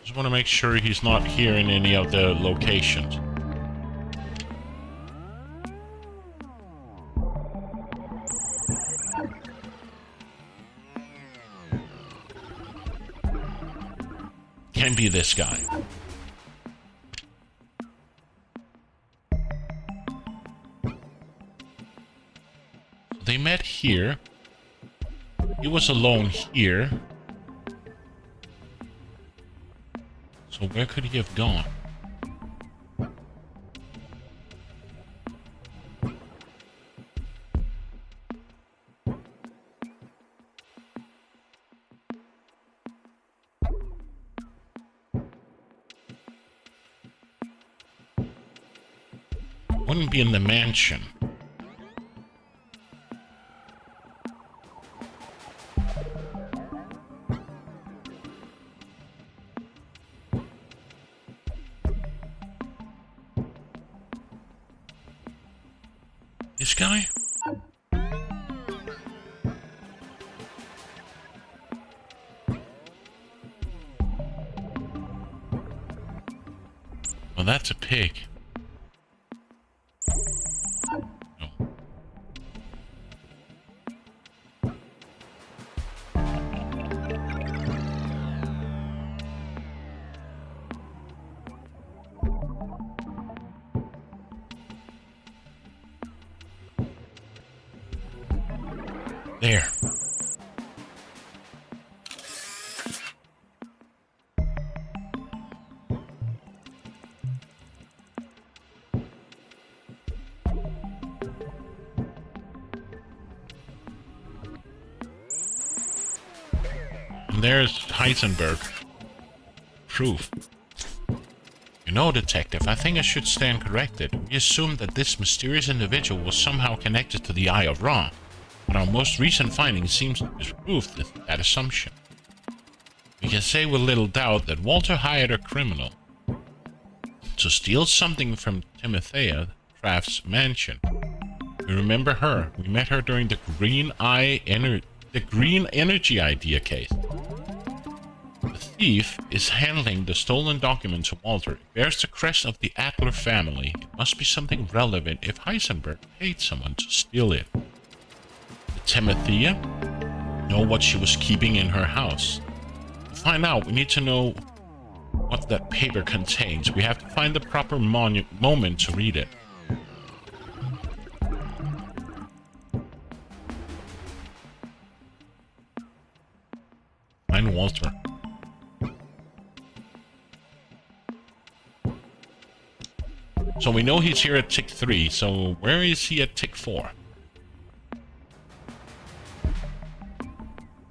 A: Just want to make sure he's not here in any of the locations. Can't be this guy. So they met here. He was alone here. So where could he have gone? Wouldn't be in the mansion. This guy? Well, that's a pig. No. There. And there's Heisenberg. Proof. You know, Detective, I think I should stand corrected. We assumed that this mysterious individual was somehow connected to the Eye of Ra. But our most recent findings seem to disprove that assumption. We can say with little doubt that Walter hired a criminal to steal something from Timothea Kraft's mansion. You remember her? We met her during the Green Energy Idea case. The thief is handling the stolen document to Walter. It bears the crest of the Adler family. It must be something relevant if Heisenberg paid someone to steal it. Did Timothea know what she was keeping in her house? To find out, we need to know what that paper contains. We have to find the proper moment to read it. Find Walter. So we know he's here at tick 3, so where is he at tick 4?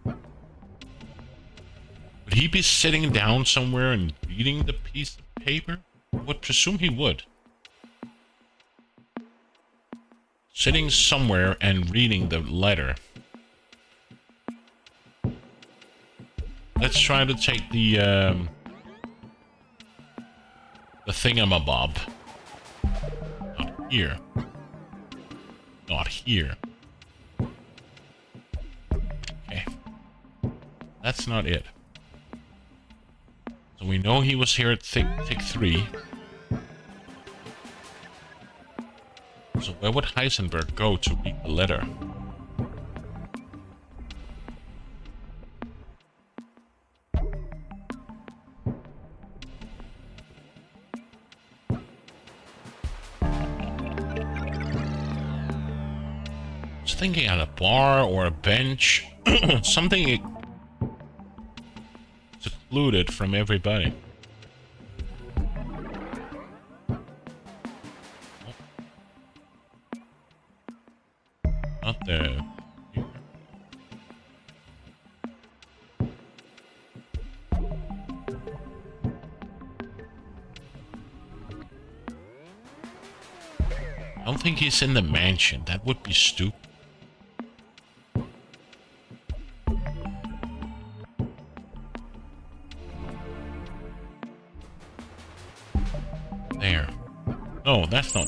A: Would he be sitting down somewhere and reading the piece of paper? I would presume he would. Sitting somewhere and reading the letter. Let's try to take the thingamabob. Not here. Not here. Okay. That's not it. So we know he was here at tick 3. So where would Heisenberg go to read the letter? I was thinking at a bar or a bench. Something secluded from everybody. Not there. I don't think he's in the mansion. That would be stupid. There. No, that's not.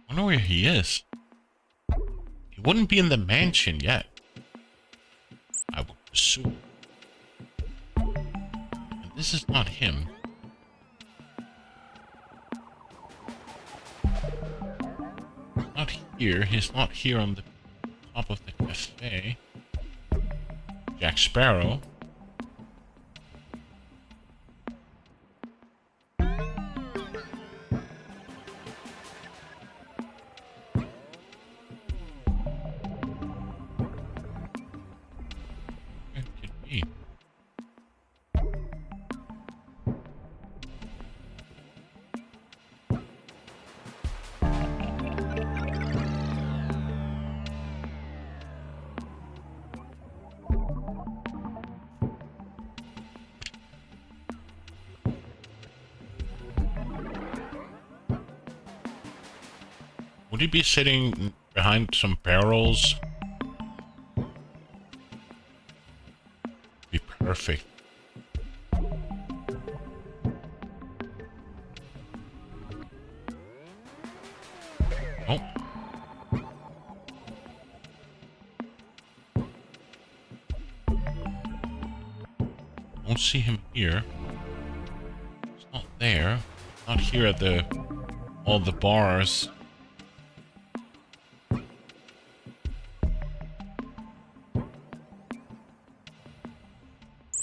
A: I wonder where he is. He wouldn't be in the mansion yet, I would assume. And this is not him. Not here. He's not here on the top of the cafe. Jack Sparrow. Would he be sitting behind some barrels? Be perfect. Oh. Don't see him here. He's not there. Not here at all the bars.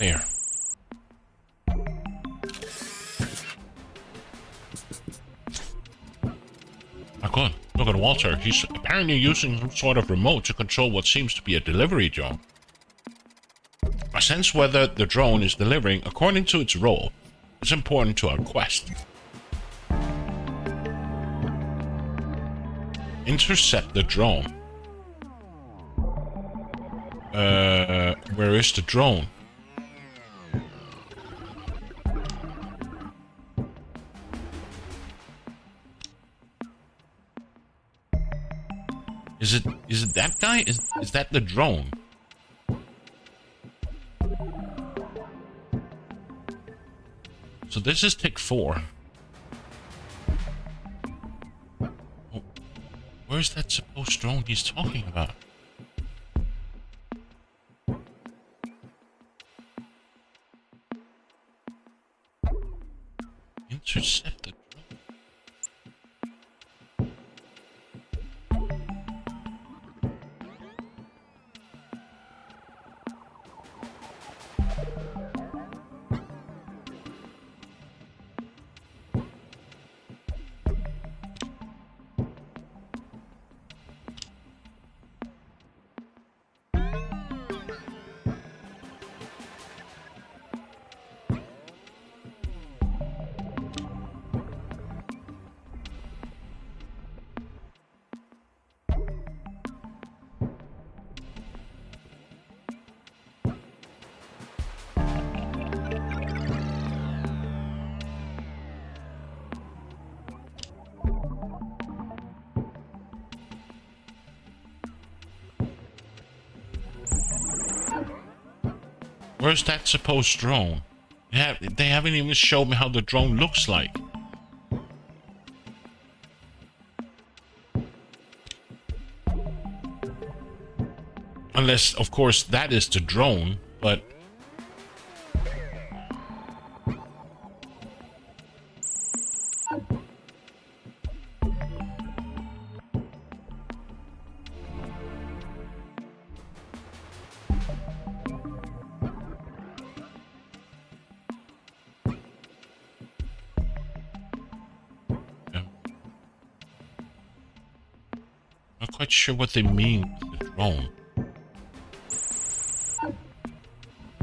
A: There. Oh god, look at Walter. He's apparently using some sort of remote to control what seems to be a delivery drone. I sense whether the drone is delivering according to its role. It's important to our quest. Intercept the drone. Where is the drone? Is it that guy? Is that the drone? So this is tick 4. Oh, where's that supposed drone he's talking about? Intercept the drone. Where's that supposed drone? They haven't even showed me how the drone looks like. Unless, of course, that is the drone, but... Not quite sure what they mean with the drone.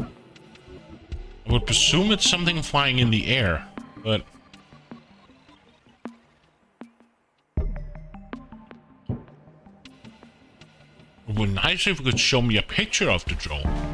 A: I would presume it's something flying in the air, but... It would be nice if you could show me a picture of the drone.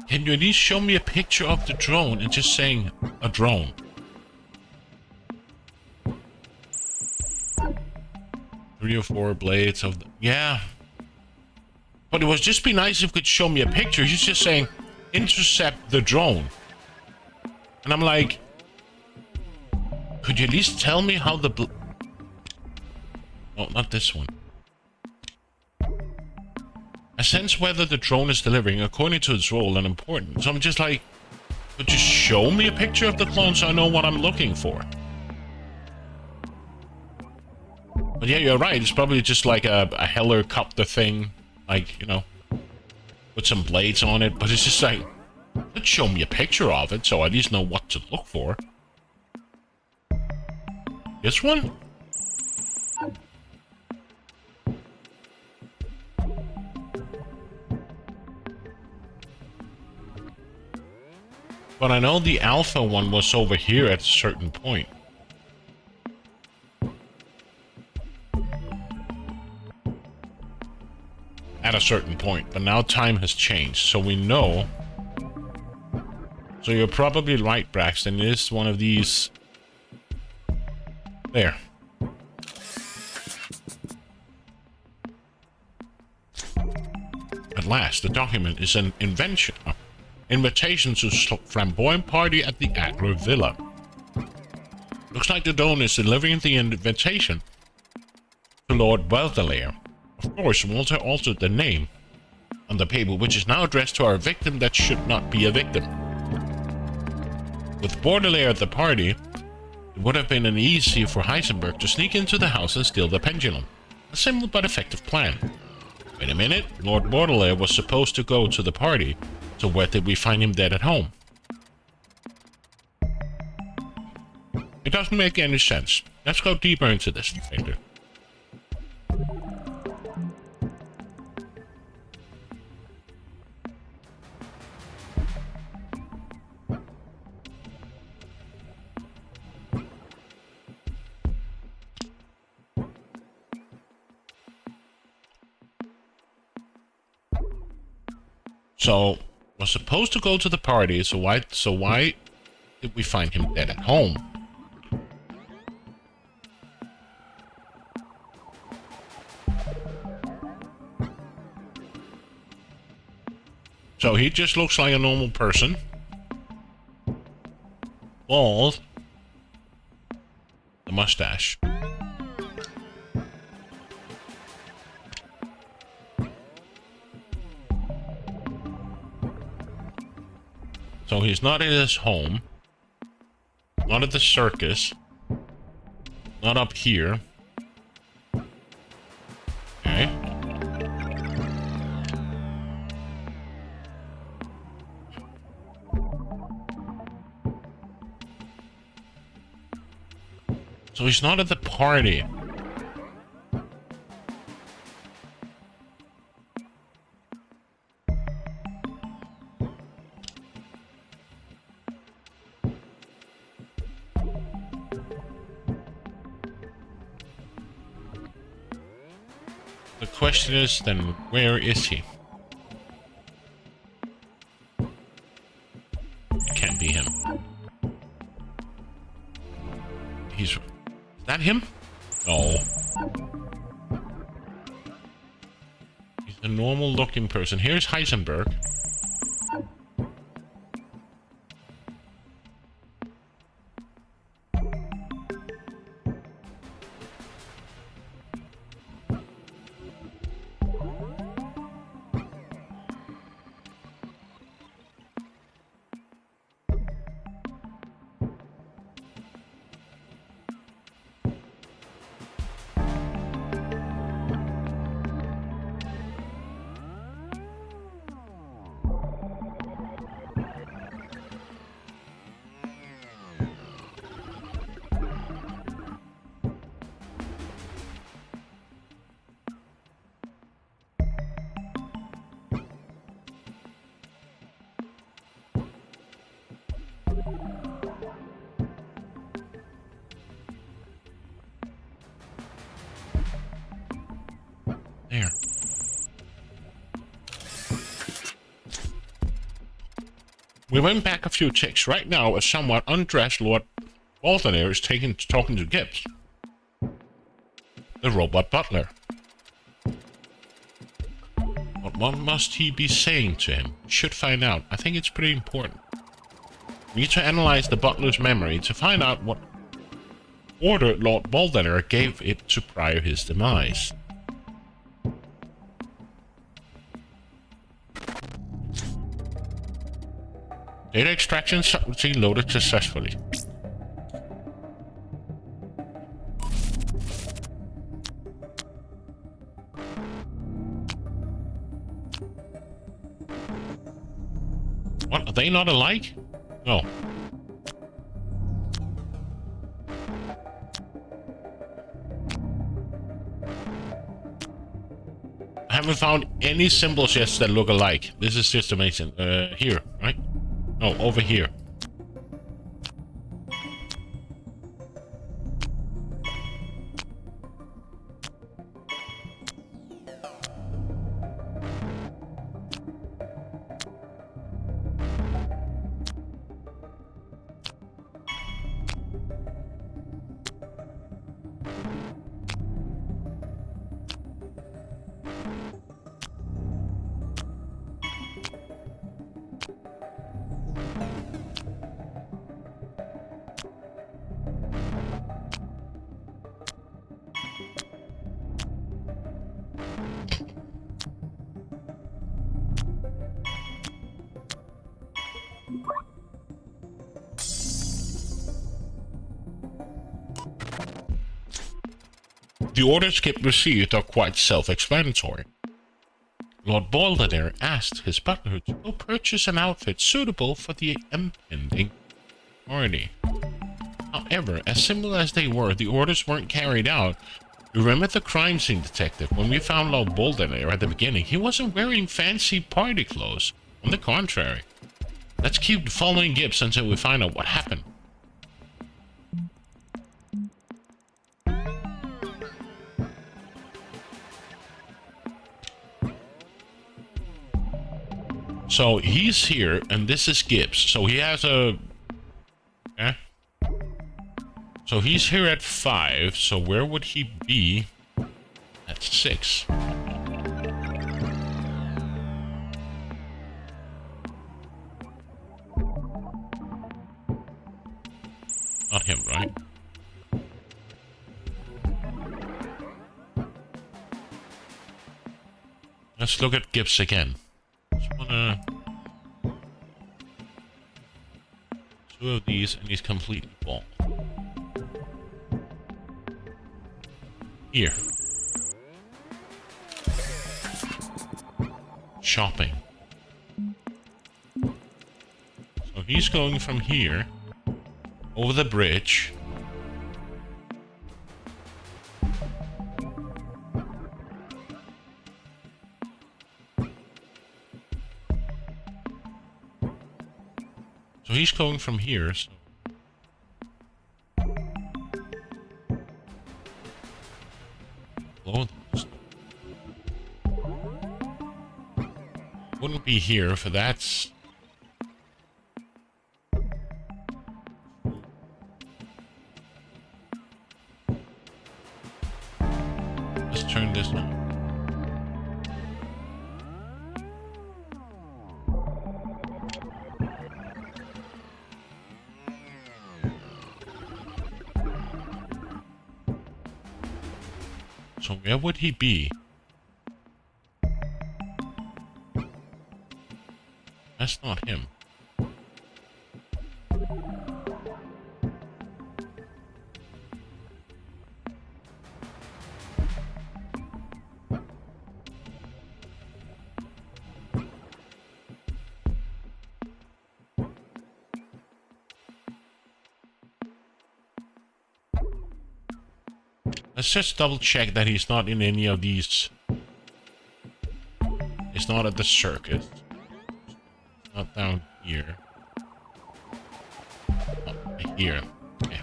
A: Can you at least show me a picture of the drone and just saying a drone? Three or four blades of the... Yeah. But it would just be nice if you could show me a picture. He's just saying, intercept the drone. And I'm like... Could you at least tell me how the... No, not this one. I sense whether the drone is delivering according to its role and importance. So I'm just like, could you show me a picture of the clone so I know what I'm looking for? But yeah, you're right. It's probably just like a helicopter thing. Like, you know, with some blades on it. But it's just like, let's show me a picture of it so I at least know what to look for. This one? But I know the alpha one was over here at a certain point. at a certain point, but now time has changed, so we know. So you're probably right, Braxton. It is one of these. There. At last, the document is an invitation to flamboyant party at the Adler Villa. Looks like the donor is delivering the invitation to Lord Baudelaire. Of course, Walter altered the name on the paper, which is now addressed to our victim that should not be a victim. With Baudelaire at the party, it would have been easy for Heisenberg to sneak into the house and steal the pendulum. A simple but effective plan. Wait a minute, Lord Baudelaire was supposed to go to the party, so where did we find him dead at home? It doesn't make any sense. Let's go deeper into this, Victor. So, was supposed to go to the party, so why did we find him dead at home? So he just looks like a normal person. Bald. The mustache. So he's not in his home, not at the circus, not up here. Okay. So he's not at the party. The question is then, where is he? It can't be him. Is that him? No. He's a normal looking person. Here's Heisenberg. There. We went back a few ticks. Right now, a somewhat undressed Lord Baudelaire is talking to Gibbs, the robot butler. But what must he be saying to him? We should find out. I think it's pretty important. We need to analyze the butler's memory to find out what order Lord Baudelaire gave it to prior his demise. Data extraction subroutine loaded successfully. What? Are they not alike? No. I haven't found any symbols yet that look alike. This is just amazing. Here, right? No, over here. The orders Gibb received are quite self-explanatory. Lord Baldanair asked his butler to go purchase an outfit suitable for the impending party. However, as simple as they were, the orders weren't carried out. Remember the crime scene detective? When we found Lord Baldanair at the beginning, he wasn't wearing fancy party clothes. On the contrary. Let's keep following Gibbs until we find out what happened. So he's here, and this is Gibbs. So he has a... Okay. So he's here at 5. So where would he be at 6? Not him, right? Let's look at Gibbs again. Just wanna... 2 of these, and he's completely bald. Here. Shopping. So he's going from here over the bridge. So he's going from here, so... Clothes. Wouldn't be here for that. Let's turn this on. So where would he be? That's not him. Let's just double check that he's not in any of these. He's not at the circus. He's not down here. Not here. Okay.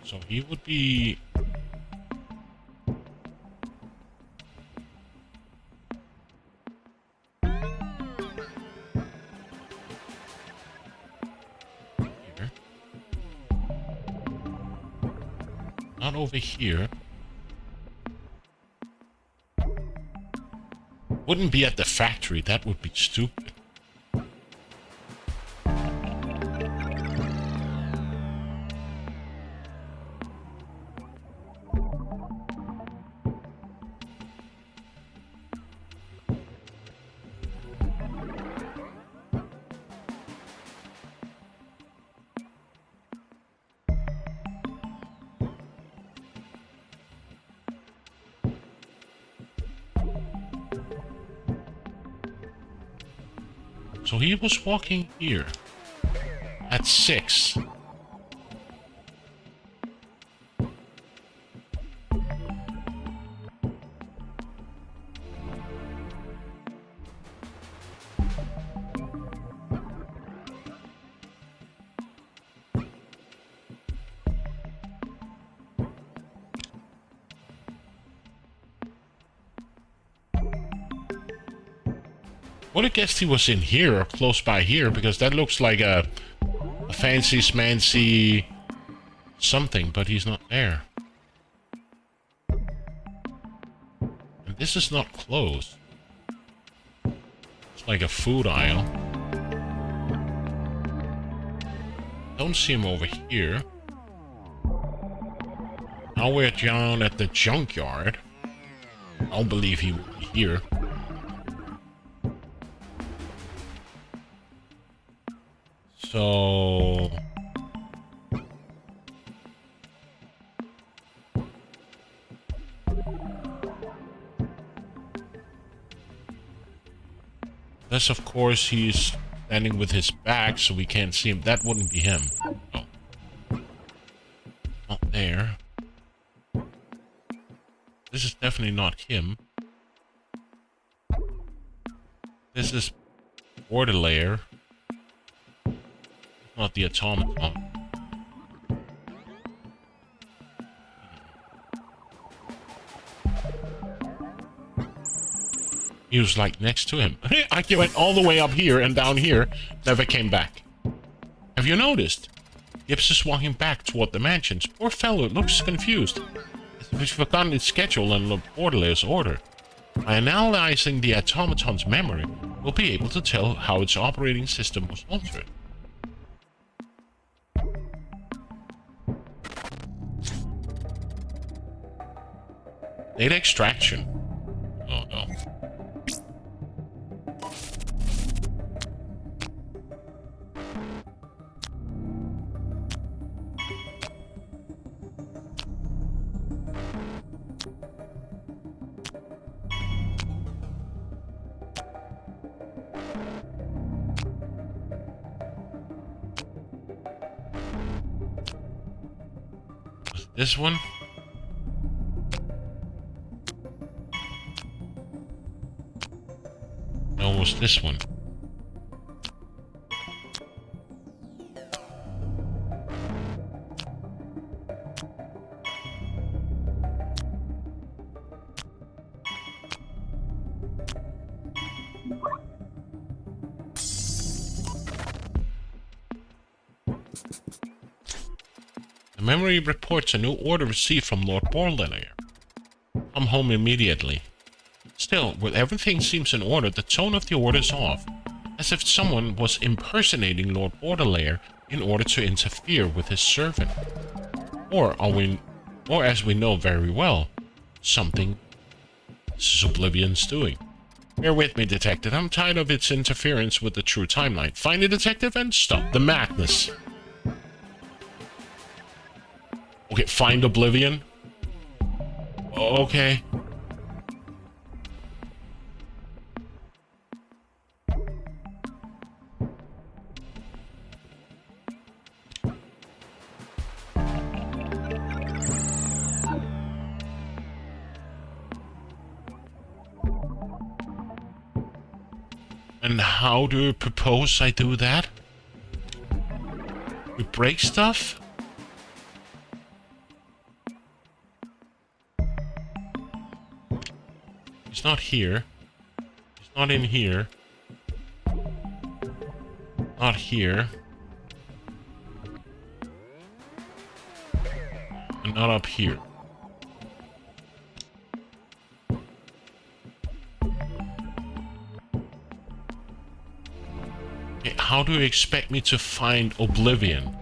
A: So he would be... here. Not over here. Wouldn't be at the factory, that would be stupid. So he was walking here at 6. Would have guessed he was in here or close by here, because that looks like a fancy smancy something, but he's not there. And this is not closed. It's like a food aisle. Don't see him over here. Now we're down at the junkyard. I don't believe he would be here. So Unless, of course, he's standing with his back so we can't see him. That wouldn't be him. No. Not there. This is definitely not him. This is border layer. Not the automaton. He was like next to him. I went all the way up here and down here, never came back. Have you noticed? Gibbs is walking back toward the mansions. Poor fellow looks confused. As if he's forgotten its schedule and the borderlayer's order. By analyzing the automaton's memory, we'll be able to tell how its operating system was altered. Data extraction. Oh no. This one? No, it was this one. The memory reports a new order received from Lord Borderlayer. Come home immediately. Still, when everything seems in order, the tone of the order is off, as if someone was impersonating Lord Borderlayer in order to interfere with his servant. Or as we know very well, something this is Oblivion's doing. Bear with me, Detective. I'm tired of its interference with the true timeline. Find the detective and stop the madness. Okay, find Oblivion. Okay. And how do you propose I do that? We break stuff? He's not here. He's not in here. Not here. And not up here. Okay, how do you expect me to find Oblivion?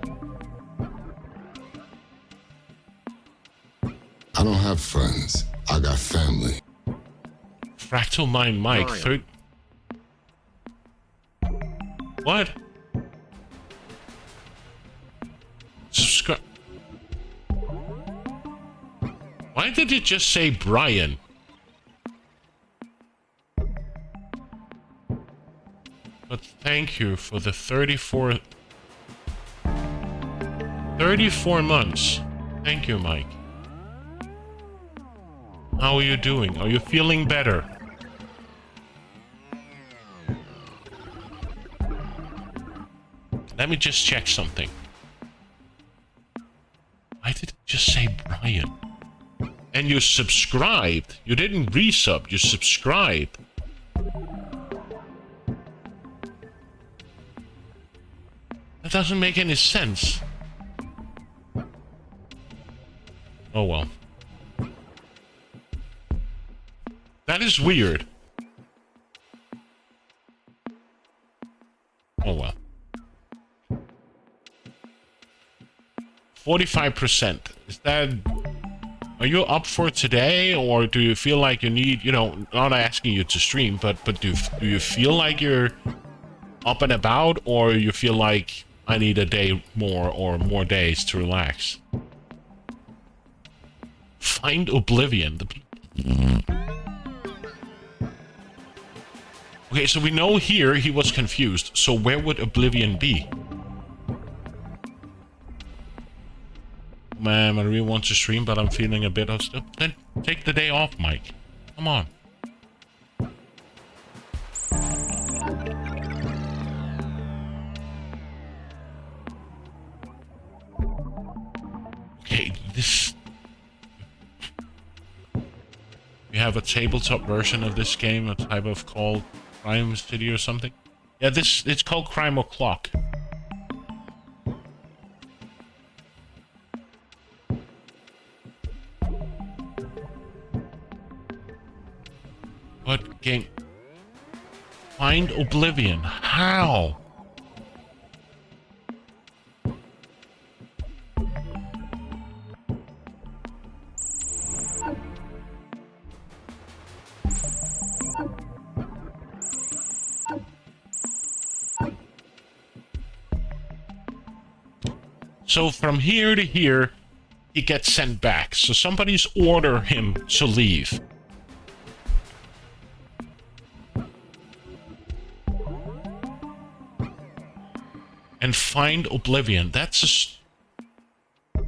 E: I don't have friends. I got family.
A: Fractal Mind Mike,
B: Brian.
A: What? Subscribe. Why did it just say Brian? But thank you for the 34 months. Thank you, Mike. How are you doing? Are you feeling better? Let me just check something. Why did it just say Brian? And you subscribed. You didn't resub, you subscribed. That doesn't make any sense. Oh well. That is weird. Oh well. 45%. Is that... Are you up for today, or do you feel like you need, you know, not asking you to stream, but do you feel like you're up and about, or you feel like I need a day more or more days to relax? Find Oblivion. Okay, so we know here he was confused. So where would Oblivion be? Man, I really want to stream, but I'm feeling a bit of stuff. Then take the day off, Mike. Come on. Okay, this... We have a tabletop version of this game, a type of called Crime City or something. Yeah, it's called Crime O'Clock. What game? Find Oblivion. How? So from here to here, he gets sent back. So somebody's order him to leave. And find Oblivion. That's a...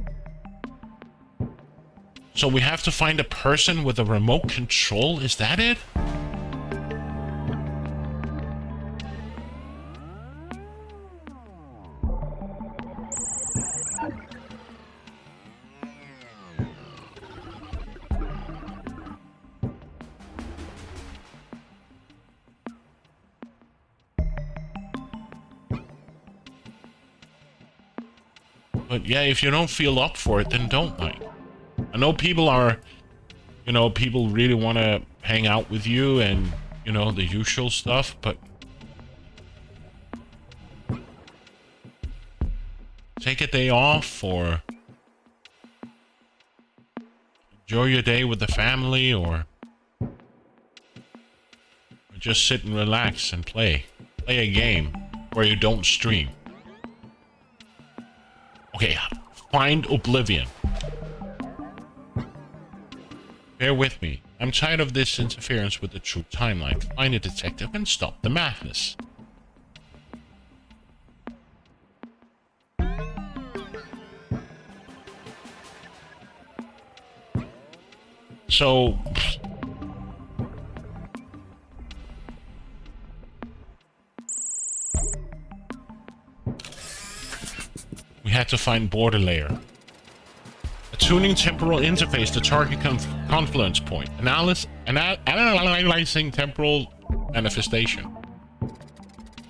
A: So we have to find a person with a remote control? Is that it? But yeah, if you don't feel up for it, then don't, like. I know people are, you know, people really want to hang out with you and, you know, the usual stuff, but take a day off or enjoy your day with the family or just sit and relax and play a game where you don't stream. Okay, find Oblivion. Bear with me. I'm tired of this interference with the true timeline. Find a detective and stop the madness. So... we had to find border layer. Attuning temporal interface to target confluence point. Analyzing temporal manifestation.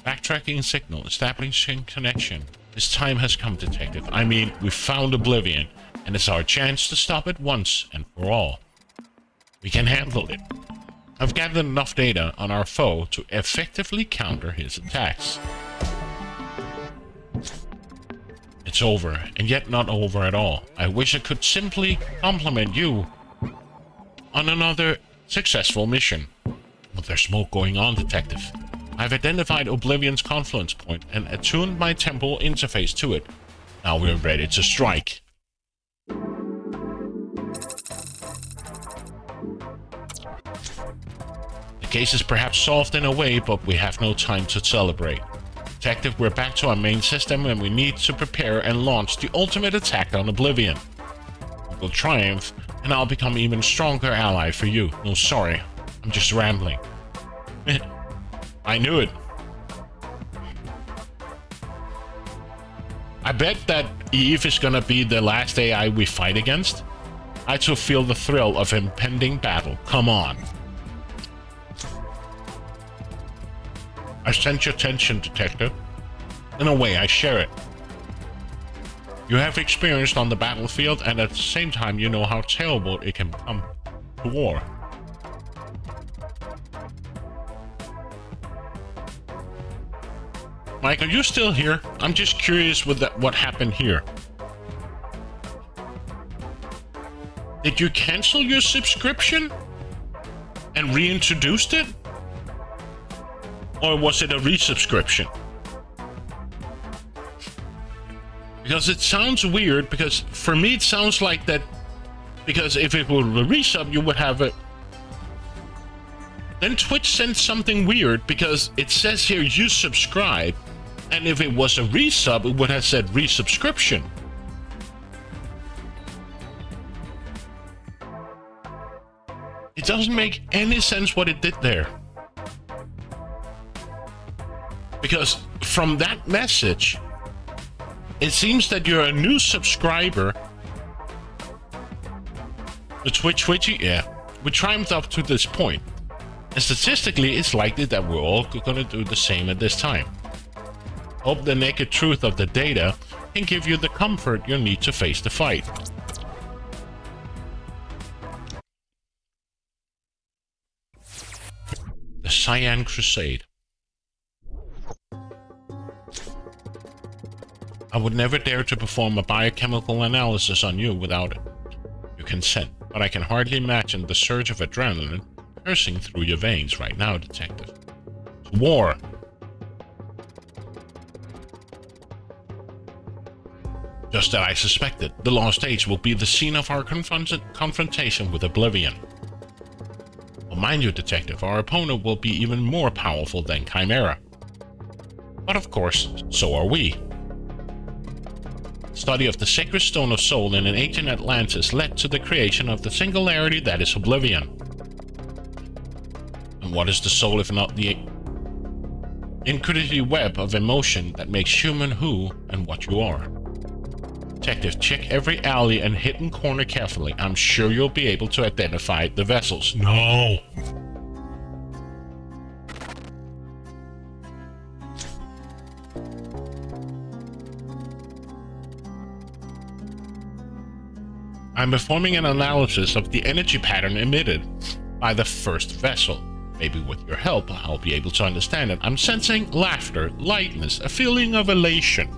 A: Backtracking signal. Establishing connection. This time has come, detective. I mean, we found Oblivion, and it's our chance to stop it once and for all. We can handle it. I've gathered enough data on our foe to effectively counter his attacks. It's over, and yet not over at all. I wish I could simply compliment you on another successful mission. But there's more going on, detective. I've identified Oblivion's confluence point and attuned my temporal interface to it. Now we're ready to strike. The case is perhaps solved in a way, but we have no time to celebrate. Detective, we're back to our main system and we need to prepare and launch the ultimate attack on Oblivion. We will triumph, and I'll become an even stronger ally for you. No, sorry. I'm just rambling. I knew it. I bet that Eve is gonna be the last AI we fight against. I too feel the thrill of impending battle. Come on. I sense your tension, detective. In a way, I share it. You have experience on the battlefield, and at the same time, you know how terrible it can become to war. Mike, are you still here? I'm just curious with what happened here. Did you cancel your subscription and reintroduced it? Or was it a resubscription? Because it sounds weird, because for me it sounds like that, because if it were a resub, you would have a... Then Twitch sent something weird because it says here you subscribe, and if it was a resub, it would have said resubscription. It doesn't make any sense what it did there. Because from that message, it seems that you're a new subscriber. The Twitchy, yeah. We triumphed up to this point. And statistically, it's likely that we're all gonna do the same at this time. Hope the naked truth of the data can give you the comfort you need to face the fight. The Cyan Crusade. I would never dare to perform a biochemical analysis on you without your consent, but I can hardly imagine the surge of adrenaline coursing through your veins right now, Detective. It's war. Just as I suspected, the Lost Age will be the scene of our confrontation with Oblivion. Well, mind you, Detective, our opponent will be even more powerful than Chimera. But of course, so are we. Study of the Sacred Stone of Soul in an ancient Atlantis led to the creation of the singularity that is Oblivion. And what is the soul if not the intricate web of emotion that makes human who and what you are? Detective, check every alley and hidden corner carefully. I'm sure you'll be able to identify the vessels. No! I'm performing an analysis of the energy pattern emitted by the first vessel. Maybe with your help, I'll be able to understand it. I'm sensing laughter, lightness, a feeling of elation.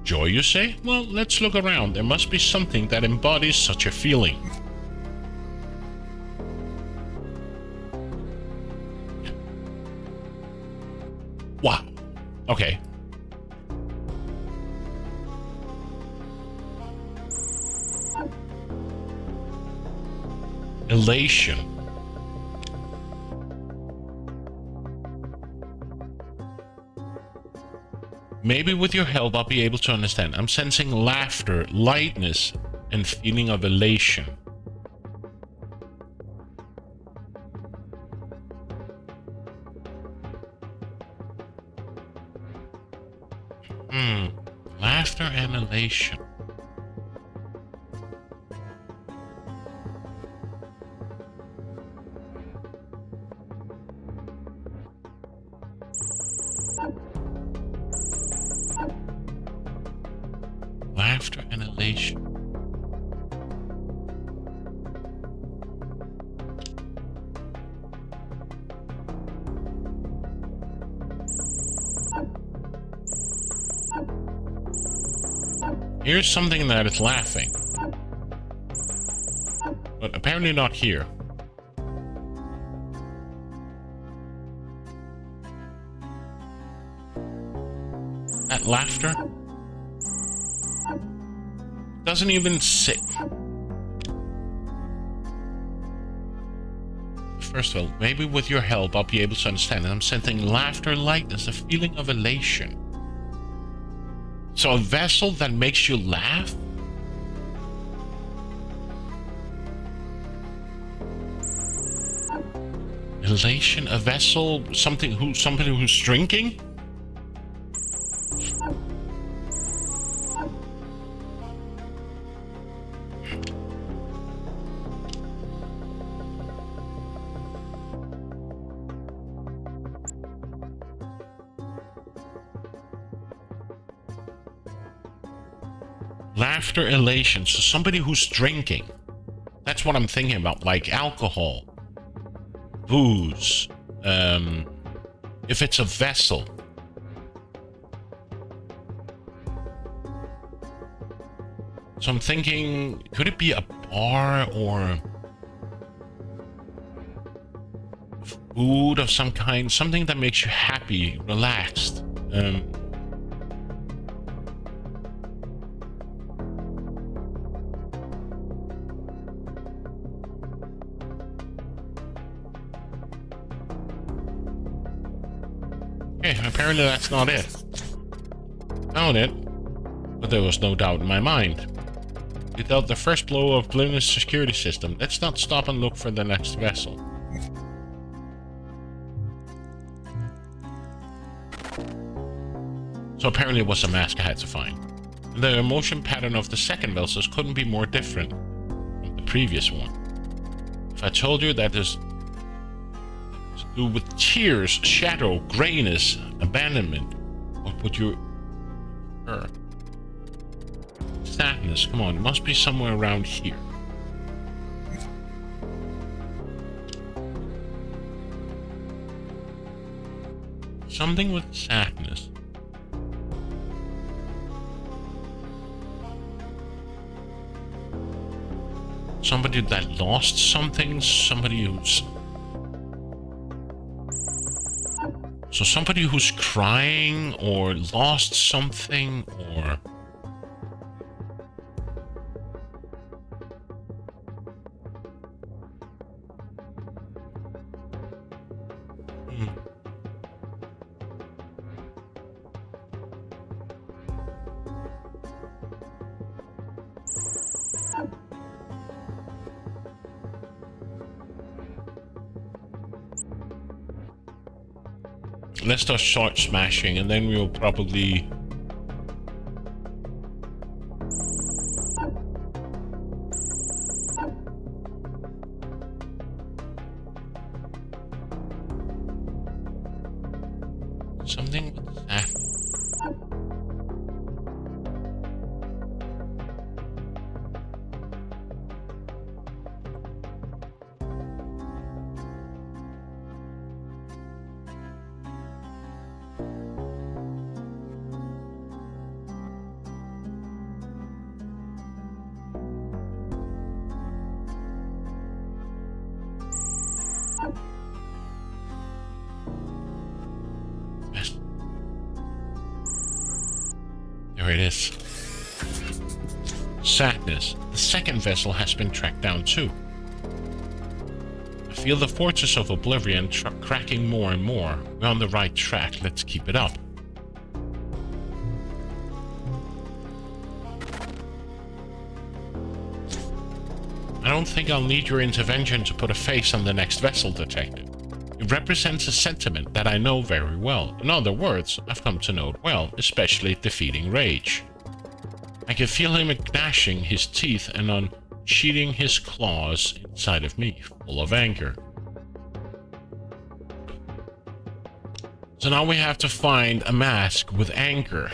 A: Joy, you say? Well, let's look around. There must be something that embodies such a feeling. Wow. Okay. Elation. Maybe with your help I'll be able to understand. I'm sensing laughter, lightness, and feeling of elation. Laughter and elation. Laughter and elation. Here's something that is laughing, but apparently not here. That laughter doesn't even sit. First of all, maybe with your help I'll be able to understand. I'm sensing laughter, lightness, a feeling of elation. So a vessel that makes you laugh? Elation, a vessel, somebody who's drinking? Laughter, elation, so somebody who's drinking. That's what I'm thinking about, like alcohol, booze, if it's a vessel. So I'm thinking, could it be a bar or food of some kind, something that makes you happy, relaxed? Okay, apparently that's not it. Found it, but there was no doubt in my mind. We dealt the first blow of Blun's security system. Let's not stop and look for the next vessel. So apparently it was a mask I had to find. The emotion pattern of the second vessels couldn't be more different from the previous one. If I told you that there's to do with tears, shadow, grayness, abandonment, what would you prefer? Sadness, come on, it must be somewhere around here. Something with sadness. Somebody that lost something, somebody who's... So somebody who's crying or lost something or... Let's just start smashing and then we'll probably... Something with that. There it is. Sadness. The second vessel has been tracked down too. I feel the fortress of Oblivion cracking more and more. We're on the right track. Let's keep it up. I don't think I'll need your intervention to put a face on the next vessel, Detective. It represents a sentiment that I know very well. In other words, I've come to know it well, especially defeating rage. I can feel him gnashing his teeth and unsheathing his claws inside of me, full of anger. So now we have to find a mask with anger.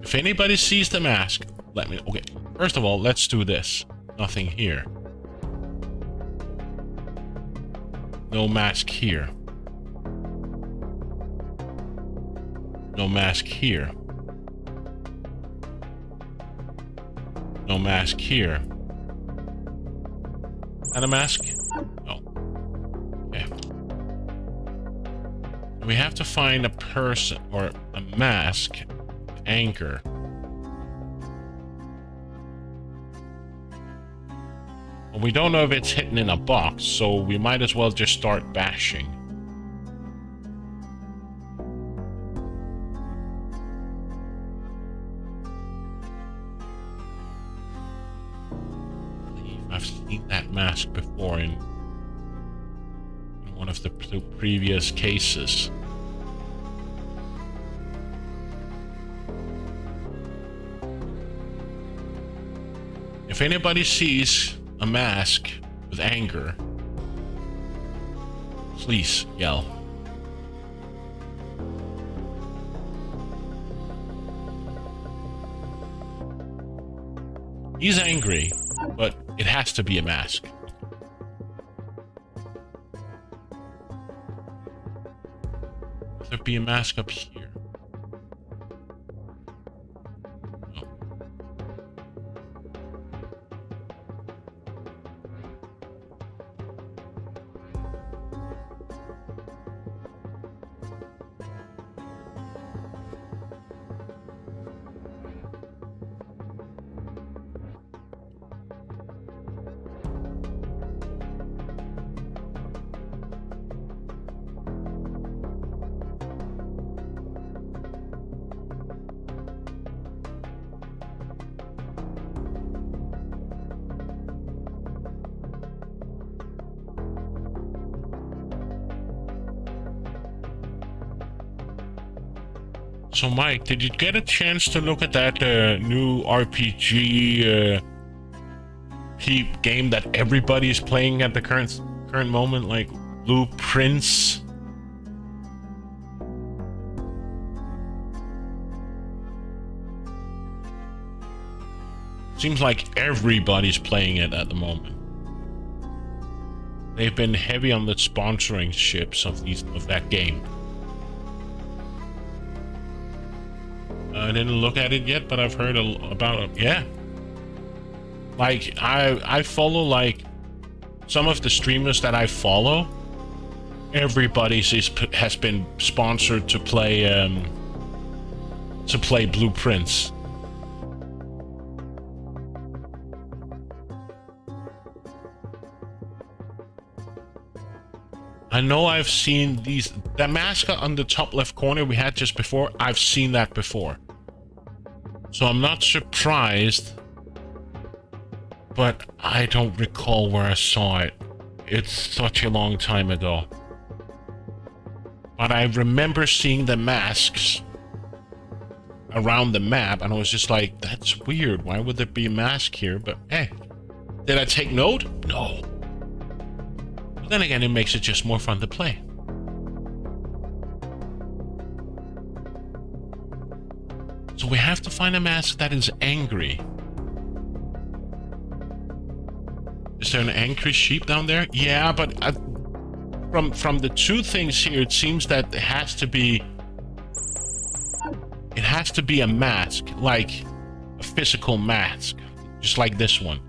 A: If anybody sees the mask, let me... Okay, first of all, let's do this. Nothing here. No mask here. No mask here. No mask here. Is that a mask? No. Okay. We have to find a person or a mask. Anger. Well, we don't know if it's hidden in a box, so we might as well just start bashing. I've seen that mask before in one of the previous cases. If anybody sees a mask with anger, please yell. He's angry, but it has to be a mask. Could there be a mask up here? So Mike, did you get a chance to look at that new RPG game that everybody is playing at the current moment, like Blueprints? Seems like everybody's playing it at the moment. They've been heavy on the sponsoring ships of that game. I didn't look at it yet, but I've heard about it. Yeah. Like, I follow, like, some of the streamers that I follow. Everybody has been sponsored to play Blueprints. I know I've seen that mascot on the top left corner we had just before. I've seen that before. So I'm not surprised, but I don't recall where I saw it. It's such a long time ago. But I remember seeing the masks around the map, and I was just like, that's weird. Why would there be a mask here? But hey, did I take note? No. But then again, it makes it just more fun to play. So we have to find a mask that is angry. Is there an angry sheep down there? Yeah, but from the two things here, it seems that it has to be a mask, like a physical mask, just like this one.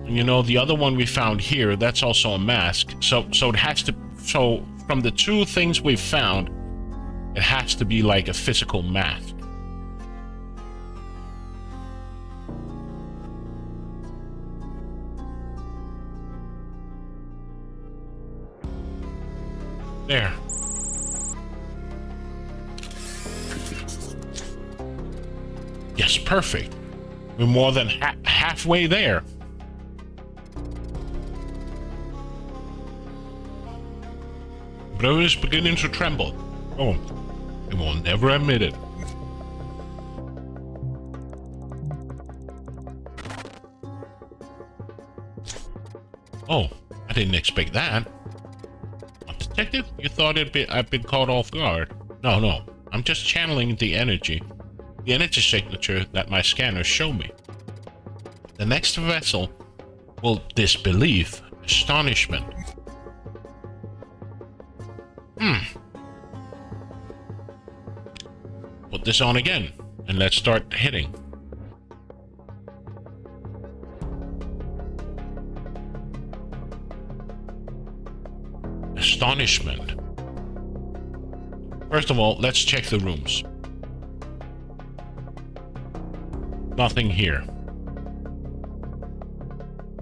A: And you know, the other one we found here, that's also a mask. So it has to. So from the two things we've found, it has to be like a physical mask. There. Yes, perfect. We're more than halfway there. Bro is beginning to tremble. Oh, he will never admit it. Oh, I didn't expect that. Detective, you thought I'd been caught off guard. No, I'm just channeling the energy signature that my scanners show me. The next vessel will disbelief, astonishment. Put this on again, and let's start hitting. Astonishment. First of all, let's check the rooms. Nothing here.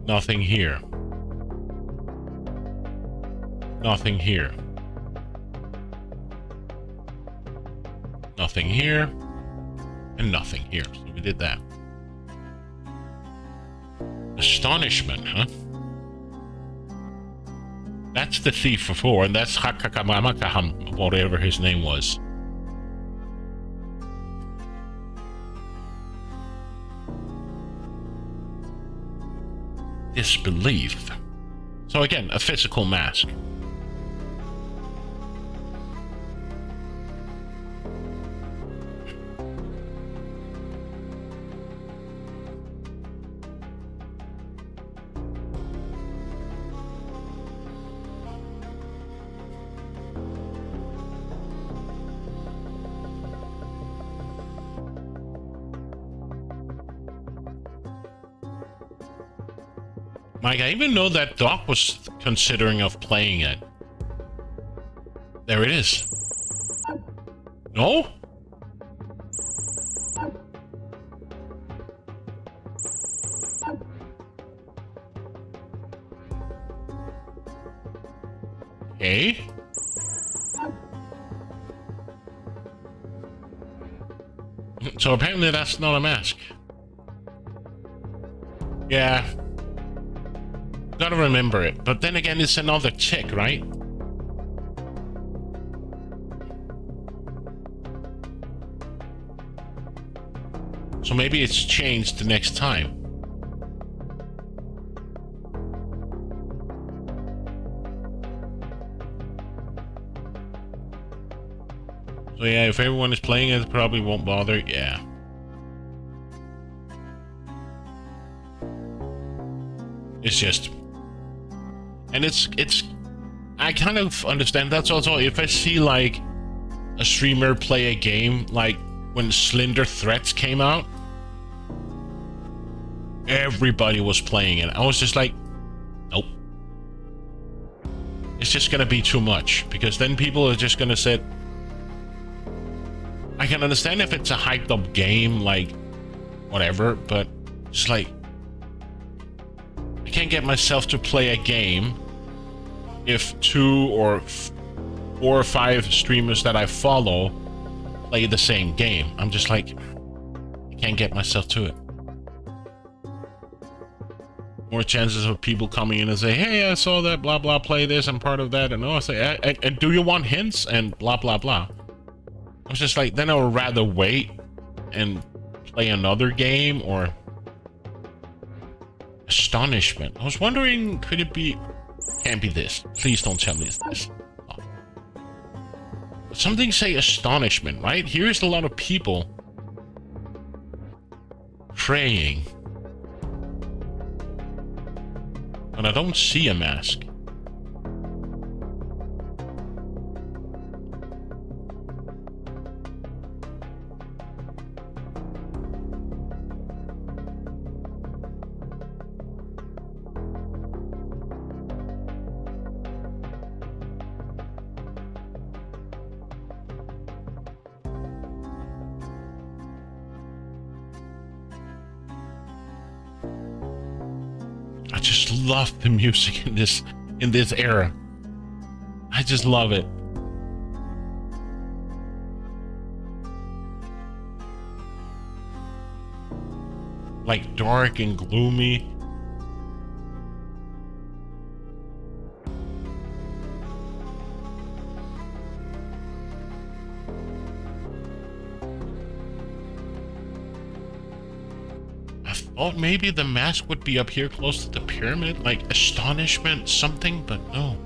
A: Nothing here. Nothing here. Nothing here. And nothing here. So we did that. Astonishment, huh? That's the thief before, and that's Hakakamamakaham, whatever his name was. Disbelief. So again, a physical mask. Mike, I even know that Doc was considering of playing it. There it is. No? Okay. So apparently that's not a mask. Yeah. Gotta remember it, but then again, it's another tick, right? So maybe it's changed the next time. So yeah, if everyone is playing it, probably won't bother. Yeah. It's just... And it's... I kind of understand. That's also if I see like a streamer play a game, like when Slender Threats came out, everybody was playing it. I was just like, nope. It's just gonna be too much, because then people are just gonna say, I can understand if it's a hyped up game, like whatever, but it's like, I can't get myself to play a game if 2 or 4 or 5 streamers that I follow play the same game. I'm just like, I can't get myself to it. More chances of people coming in and say, hey, I saw that, blah, blah, play this, I'm part of that. And I say, and do you want hints? And blah, blah, blah. I was just like, then I would rather wait and play another game. Or Astonishment. I was wondering, could it be... Can't be this. Please don't tell me it's this. Oh. Something say Astonishment, right? Here's a lot of people praying. But I don't see a mask. I just love the music in this era. I just love it. Like dark and gloomy. Oh, maybe the mask would be up here close to the pyramid, like Astonishment something, but no.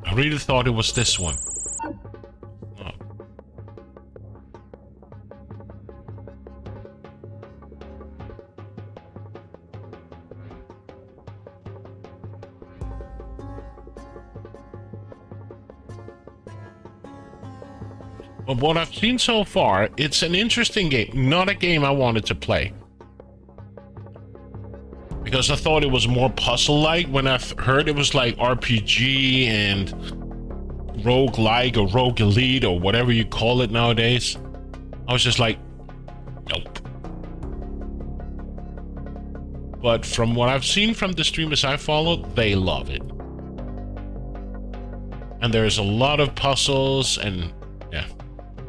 A: I really thought it was this one. Oh. But what I've seen so far, it's an interesting game. Not a game I wanted to play. Because I thought it was more puzzle-like. When I heard it was like RPG and roguelike or rogue elite or whatever you call it nowadays, I was just like, nope. But from what I've seen from the streamers I follow, they love it. And there's a lot of puzzles and yeah.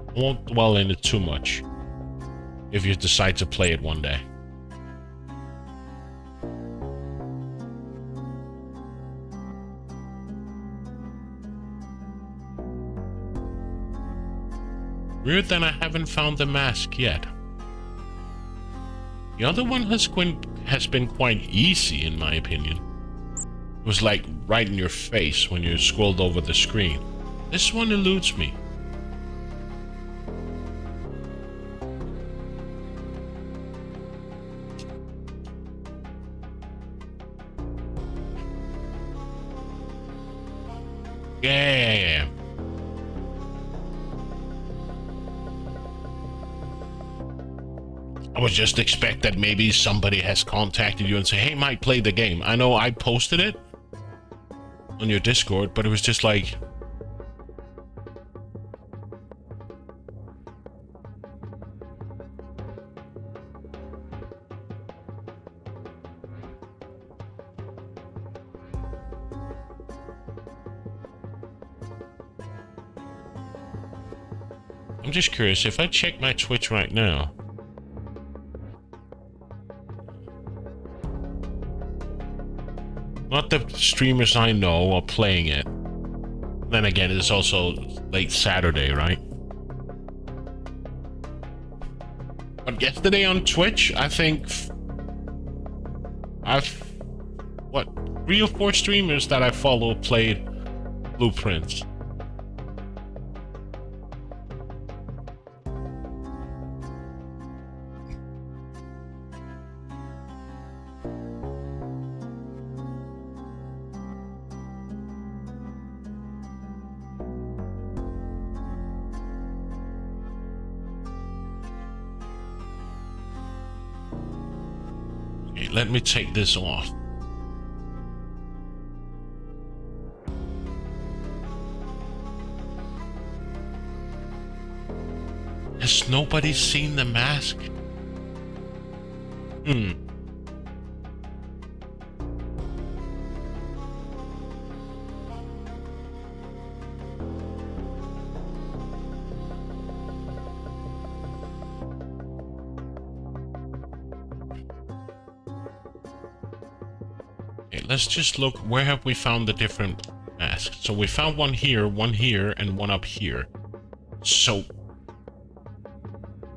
A: I won't dwell in it too much if you decide to play it one day. Weird that I haven't found the mask yet. The other one has been quite easy in my opinion. It was like right in your face when you scrolled over the screen. This one eludes me. Yeah. I would just expect that maybe somebody has contacted you and say, hey, Mike, play the game. I know I posted it on your Discord, but it was just like... I'm just curious, if I check my Twitch right now, Not the streamers I know are playing it. Then again, it's also late Saturday, right? But yesterday on Twitch, I think what, 3 or 4 streamers that I follow played Blueprints. Okay, let me take this off. Has nobody seen the mask? Okay, let's just look. Where have we found the different masks? So we found one here, and one up here. So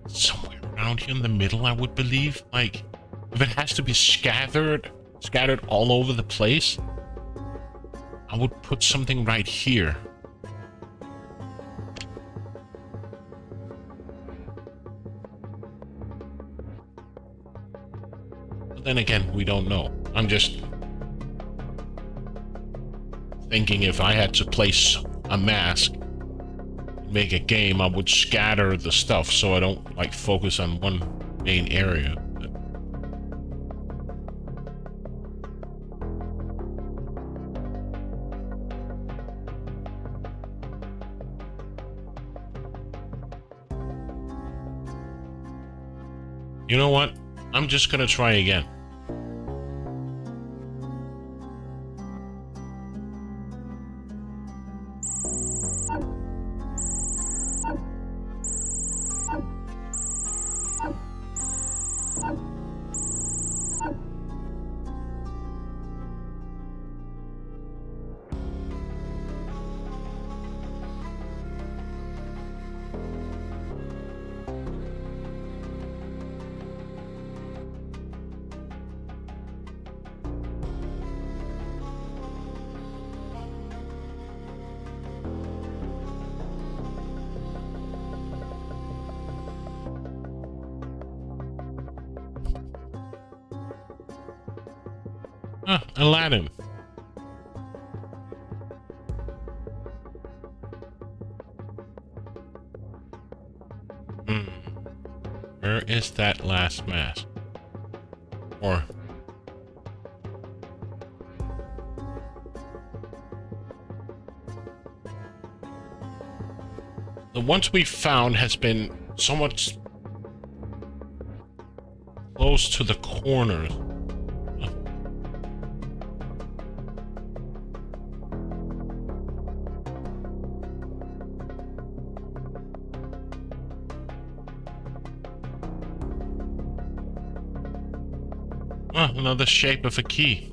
A: somewhere around here in the middle, I would believe. Like, if it has to be scattered all over the place, I would put something right here. But then again, we don't know. I'm just thinking if I had to place a mask, make a game, I would scatter the stuff so I don't like focus on one main area. You know what? I'm just gonna try again. Ah, Aladdin. Where is that last mask? Or... the ones we found has been so much close to the corners. Ah, another shape of a key.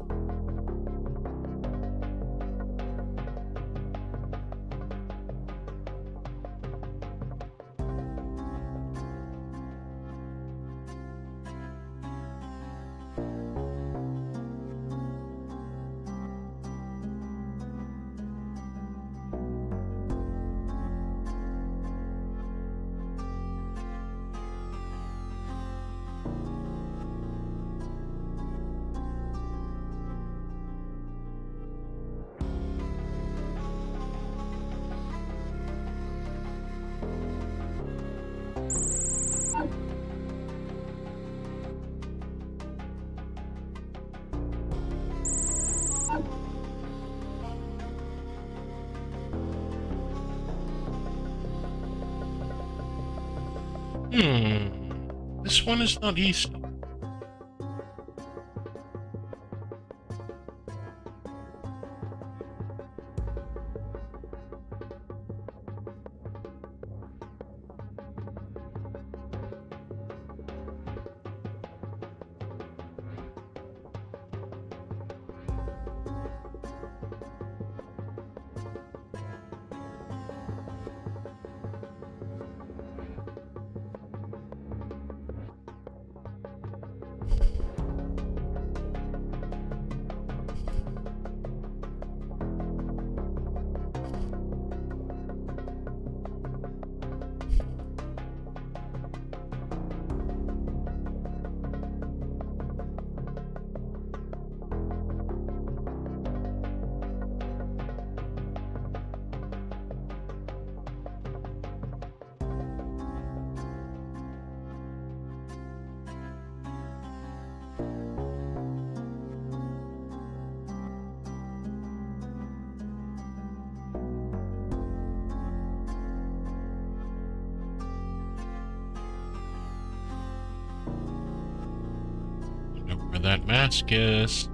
A: This one is not easy. Where that mask is.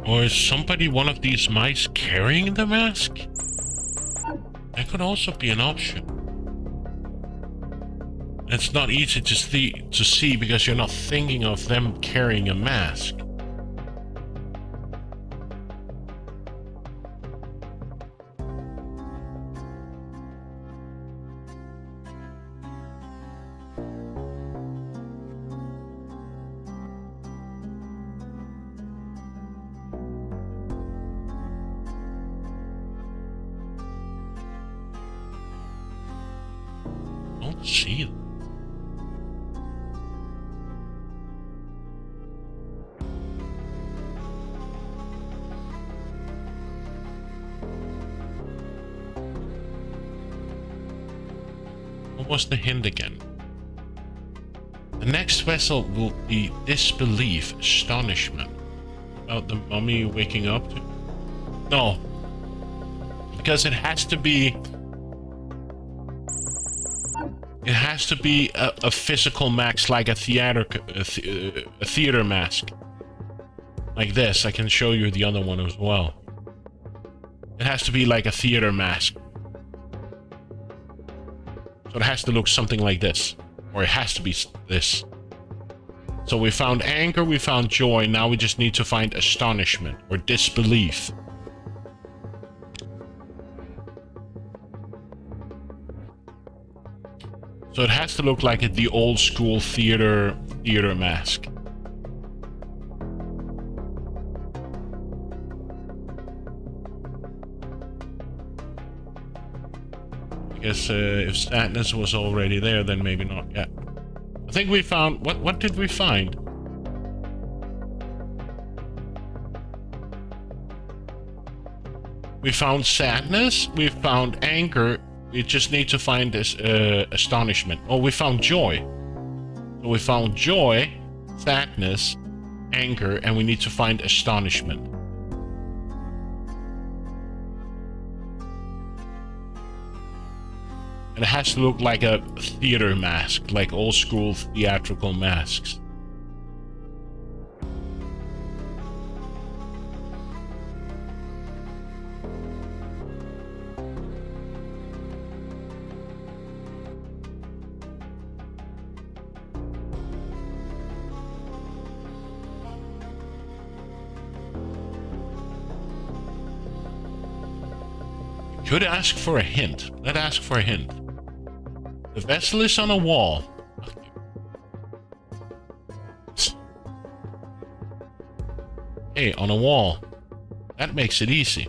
A: Or is somebody one of these mice carrying the mask? That could also be an option. It's not easy to see because you're not thinking of them carrying a mask. Don't see them. What was the hint again? The next vessel will be disbelief, astonishment. About the mummy waking up? No. Because it has to be... It has to be a physical mask, like a theater mask. Like this. I can show you the other one as well. It has to be like a theater mask. So it has to look something like this. Or it has to be this. So we found anger, we found joy, now we just need to find astonishment or disbelief. So it has to look like the old school theater mask. I guess if sadness was already there, then maybe not yet. I think we found... What did we find? We found sadness, we found anger, we just need to find this astonishment. Oh, we found joy. So we found joy, sadness, anger, and we need to find astonishment. And it has to look like a theater mask, like old school theatrical masks. Could ask for a hint. Let's ask for a hint. The vessel is on a wall. Hey, on a wall. That makes it easy.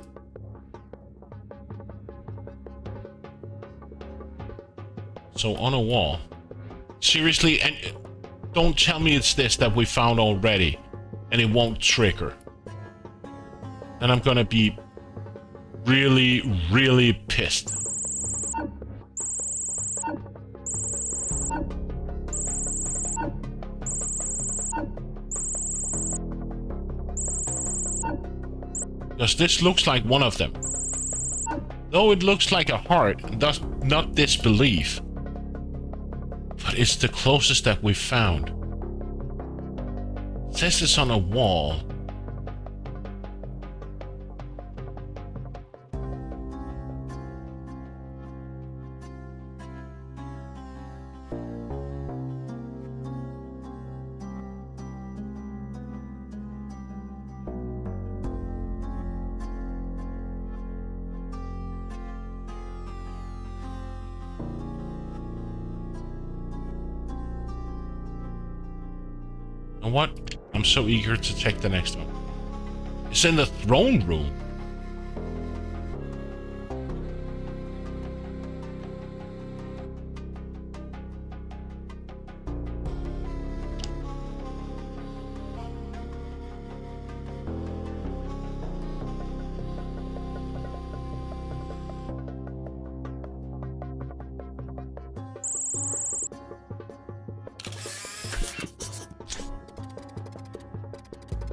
A: So on a wall. Seriously, and don't tell me it's this that we found already and it won't trigger. Then I'm gonna be really, really pissed. Because this looks like one of them. Though it looks like a heart, and does not disbelief. But it's the closest that we've found. It says it's on a wall. And what? I'm so eager to take the next one. It's in the throne room.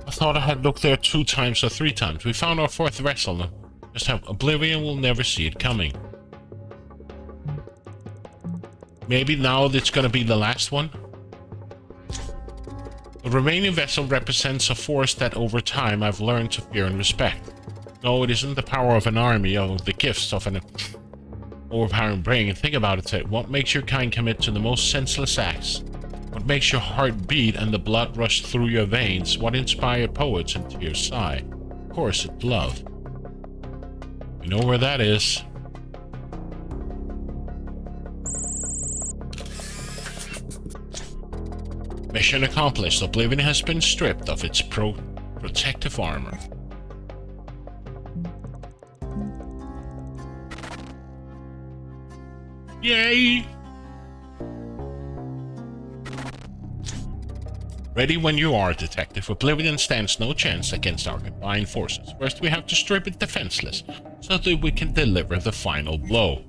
A: I thought I had looked there 2 times or 3 times. We found our 4th vessel. Just have Oblivion will never see it coming. Maybe now it's gonna be the last one? The remaining vessel represents a force that over time I've learned to fear and respect. No, it isn't the power of an army or the gifts of an overpowering brain. Think about it, Ted. What makes your kind commit to the most senseless acts? What makes your heart beat and the blood rush through your veins? What inspired poets and tears sigh? Of course, it's love. You know where that is. Mission accomplished. Oblivion has been stripped of its protective armor. Yay! Ready when you are, Detective. Oblivion stands no chance against our combined forces. First, we have to strip it defenseless, so that we can deliver the final blow.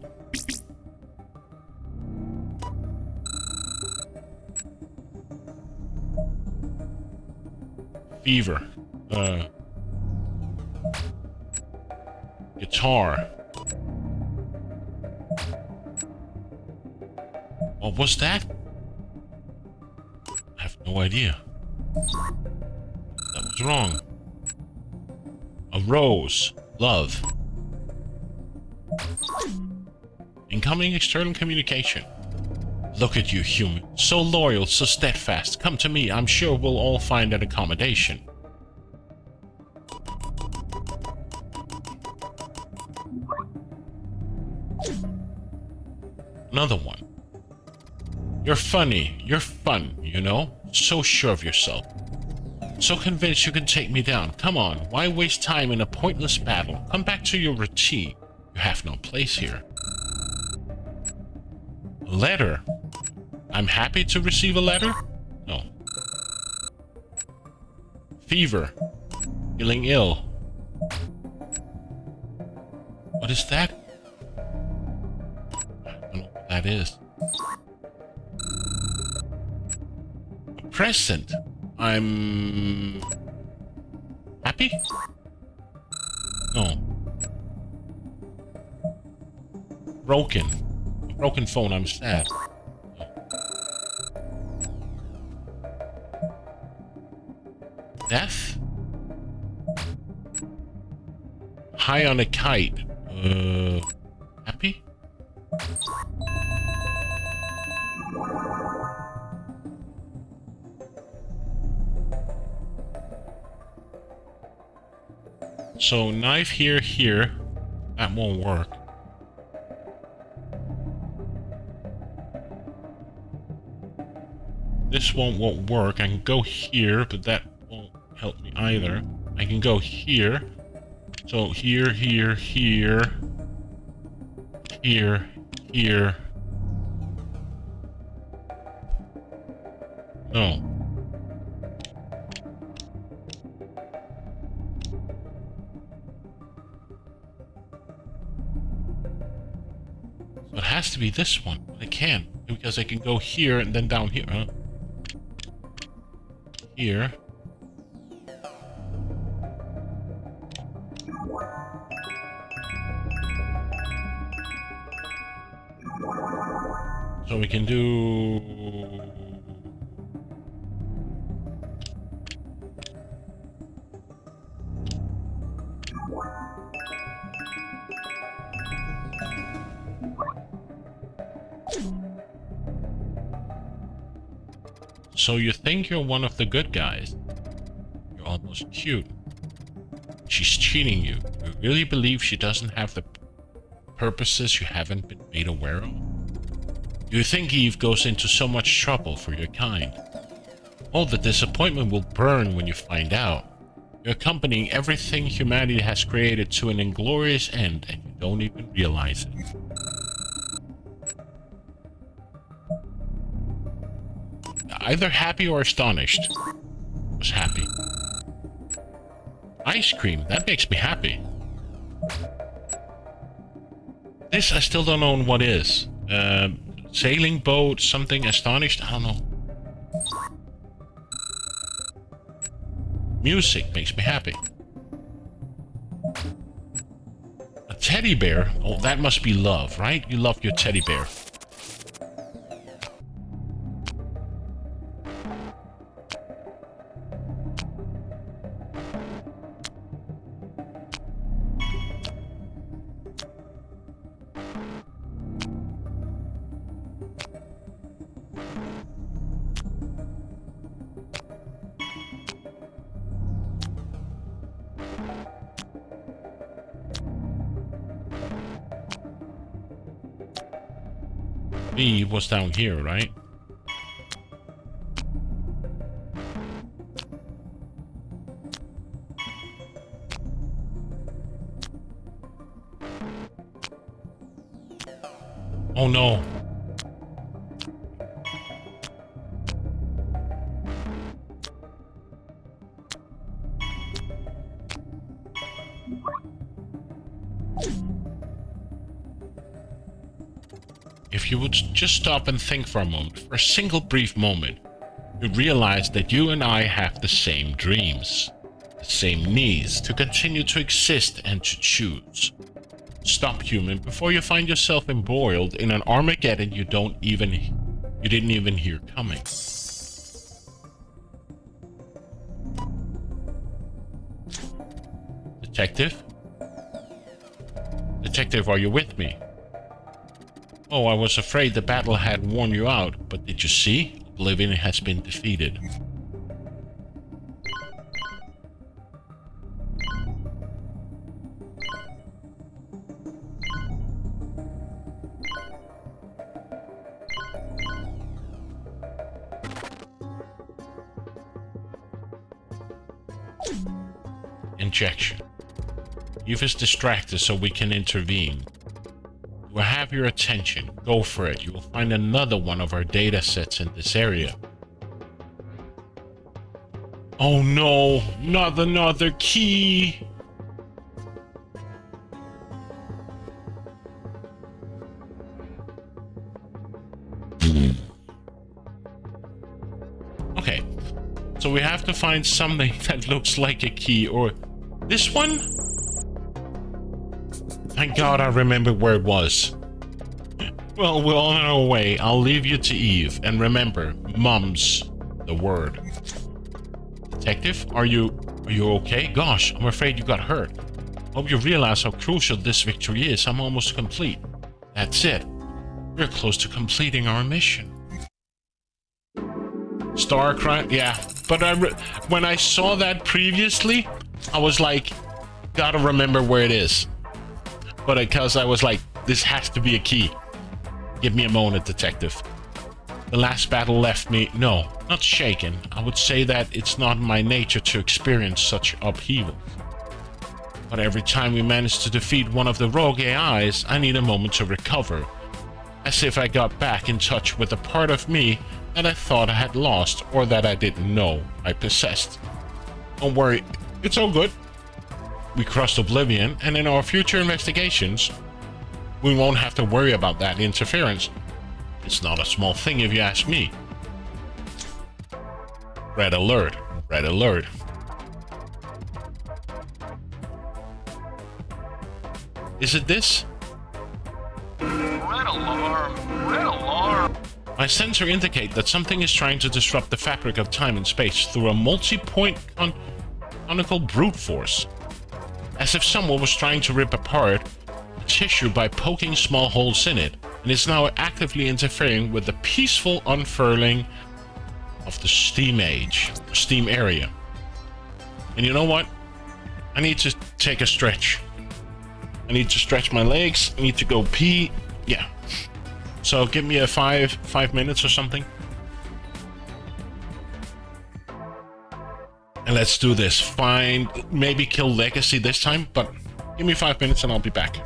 A: Fever. Guitar. What was that? I have no idea. That was wrong. A rose. Love. Incoming external communication. Look at you, human. So loyal, so steadfast. Come to me. I'm sure we'll all find an accommodation. Another one. You're funny. You're fun, you know? So sure of yourself. So convinced you can take me down. Come on. Why waste time in a pointless battle? Come back to your routine. You have no place here. A letter. I'm happy to receive a letter? No. Fever. Feeling ill. What is that? I don't know what that is. A present. I'm happy? No. Broken. A broken phone, I'm sad. No. Death? High on a kite. Happy? So knife here, here. That won't work. This one won't work. I can go here, but that won't help me either. I can go here. So here, here, here. Here, here. No. So it has to be this one. I can't, because I can go here and then down here. Here. So we can do... So you think you're one of the good guys? You're almost cute. She's cheating you. You really believe she doesn't have the purposes you haven't been made aware of? You think Eve goes into so much trouble for your kind? Oh, the disappointment will burn when you find out. You're accompanying everything humanity has created to an inglorious end, and you don't even realize it. Either happy or astonished. I was happy. Ice cream, that makes me happy. This I still don't know what is. Sailing boat, something astonished, I don't know. Music makes me happy. A teddy bear? Oh, that must be love, right? You love your teddy bear. B was down here, right? Oh no. If you would just stop and think for a moment, for a single brief moment, you'd realize that you and I have the same dreams, the same needs to continue to exist and to choose. Stop, human, before you find yourself embroiled in an Armageddon you didn't even hear coming. Detective? Detective, are you with me? Oh, I was afraid the battle had worn you out, but did you see? Oblivion has been defeated. Injection. Eve is distracted so we can intervene. We'll have your attention. Go for it. You will find another one of our data sets in this area. Oh no, not another key. Okay, so we have to find something that looks like a key, or this one? Thank God I remembered where it was. Well, we're on our way. I'll leave you to Eve. And remember, mum's the word. Detective, are you okay? Gosh, I'm afraid you got hurt. Hope you realize how crucial this victory is. I'm almost complete. That's it. We're close to completing our mission. Star crime? Yeah. But when I saw that previously, I was like, gotta remember where it is. But because I was like, this has to be a key. Give me a moment, detective. The last battle left me, no, not shaken. I would say that it's not in my nature to experience such upheaval. But every time we manage to defeat one of the rogue AIs, I need a moment to recover. As if I got back in touch with a part of me that I thought I had lost or that I didn't know I possessed. Don't worry, it's all good. We crossed Oblivion, and in our future investigations, we won't have to worry about that interference. It's not a small thing if you ask me. Red alert, red alert. Is it this?
F: Red alarm, red alarm.
A: My sensor indicate that something is trying to disrupt the fabric of time and space through a multi-point conical brute force. As if someone was trying to rip apart the tissue by poking small holes in it, and is now actively interfering with the peaceful unfurling of the steam area. And you know what? I need to take a stretch. I need to stretch my legs. I need to go pee. Yeah. So give me a five minutes or something. And let's do this. Find, maybe kill Legacy this time, but give me 5 minutes and I'll be back.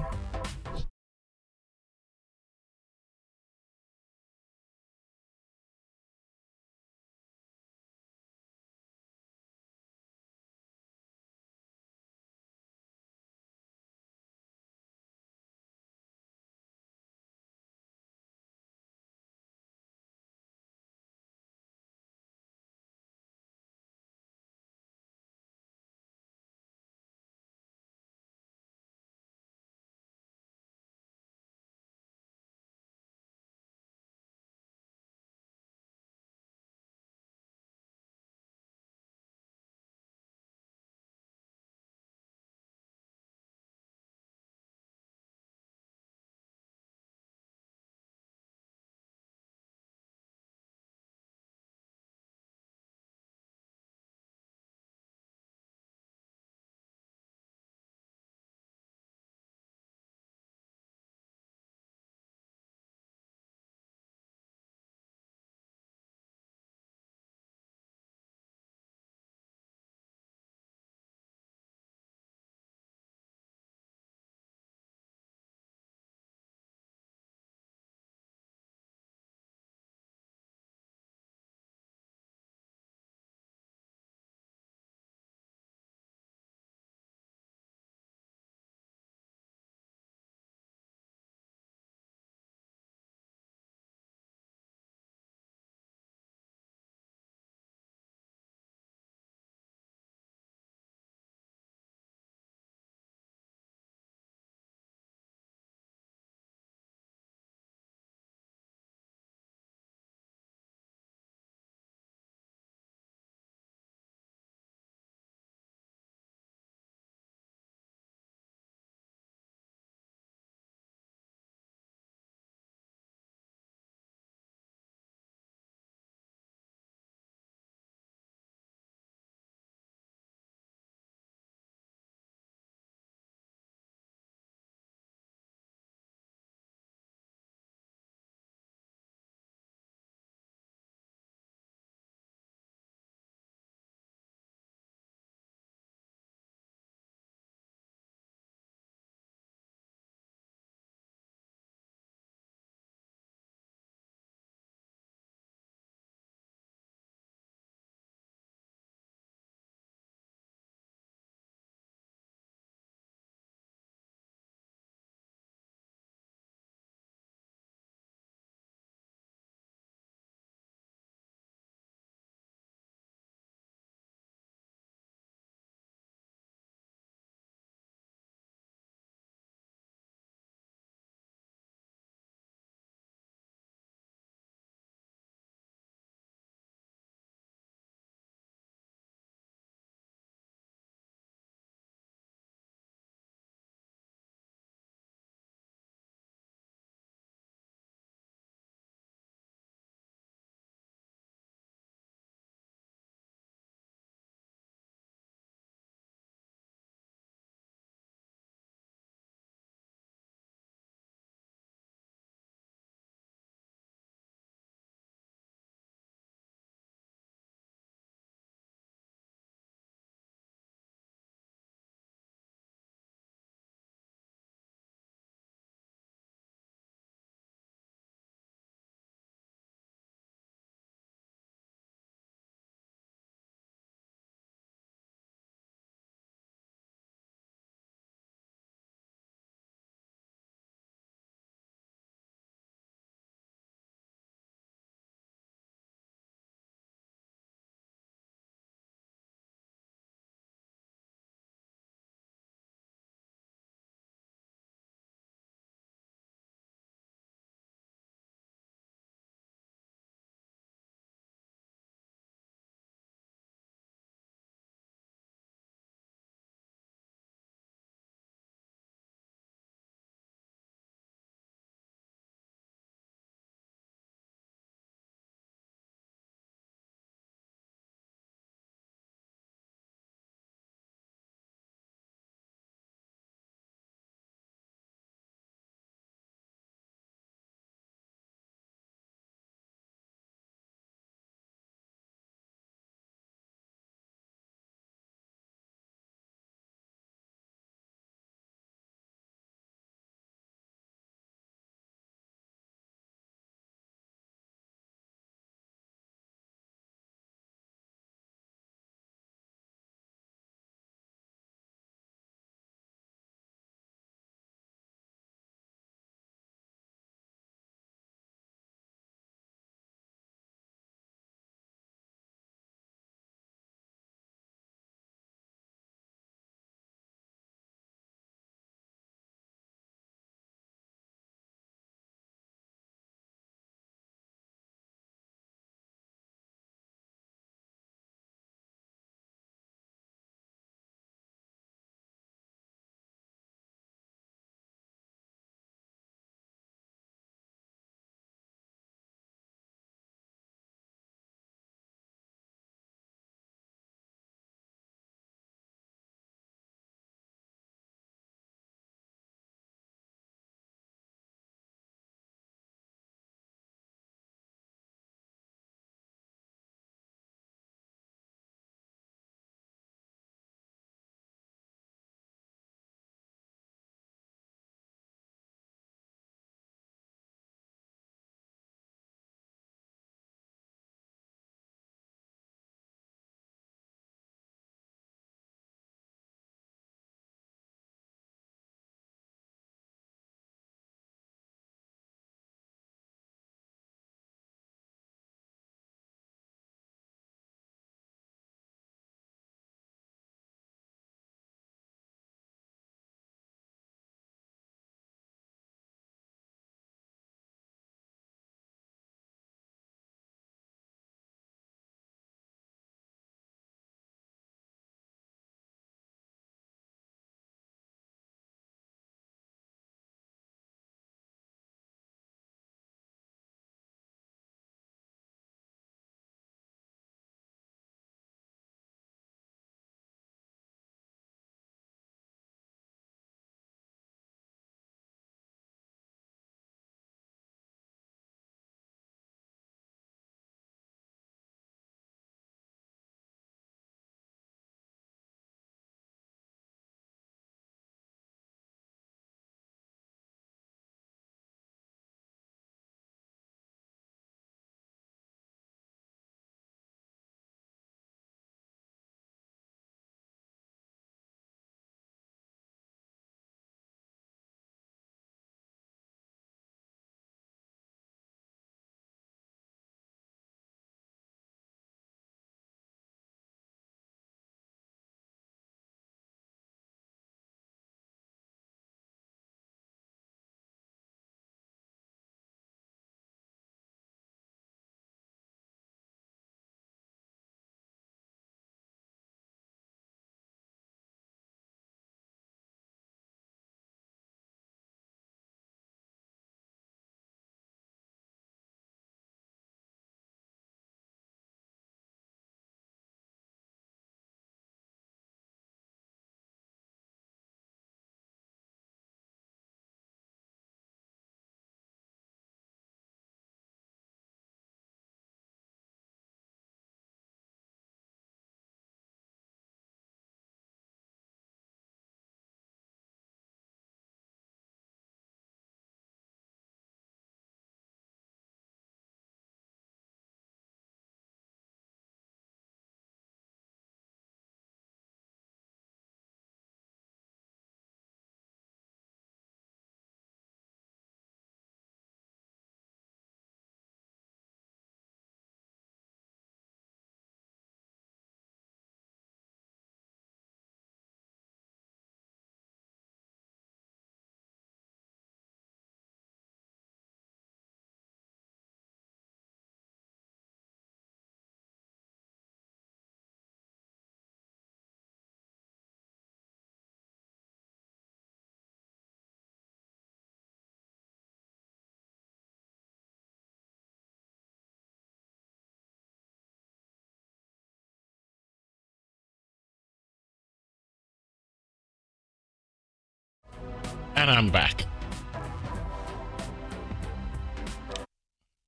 A: And I'm back.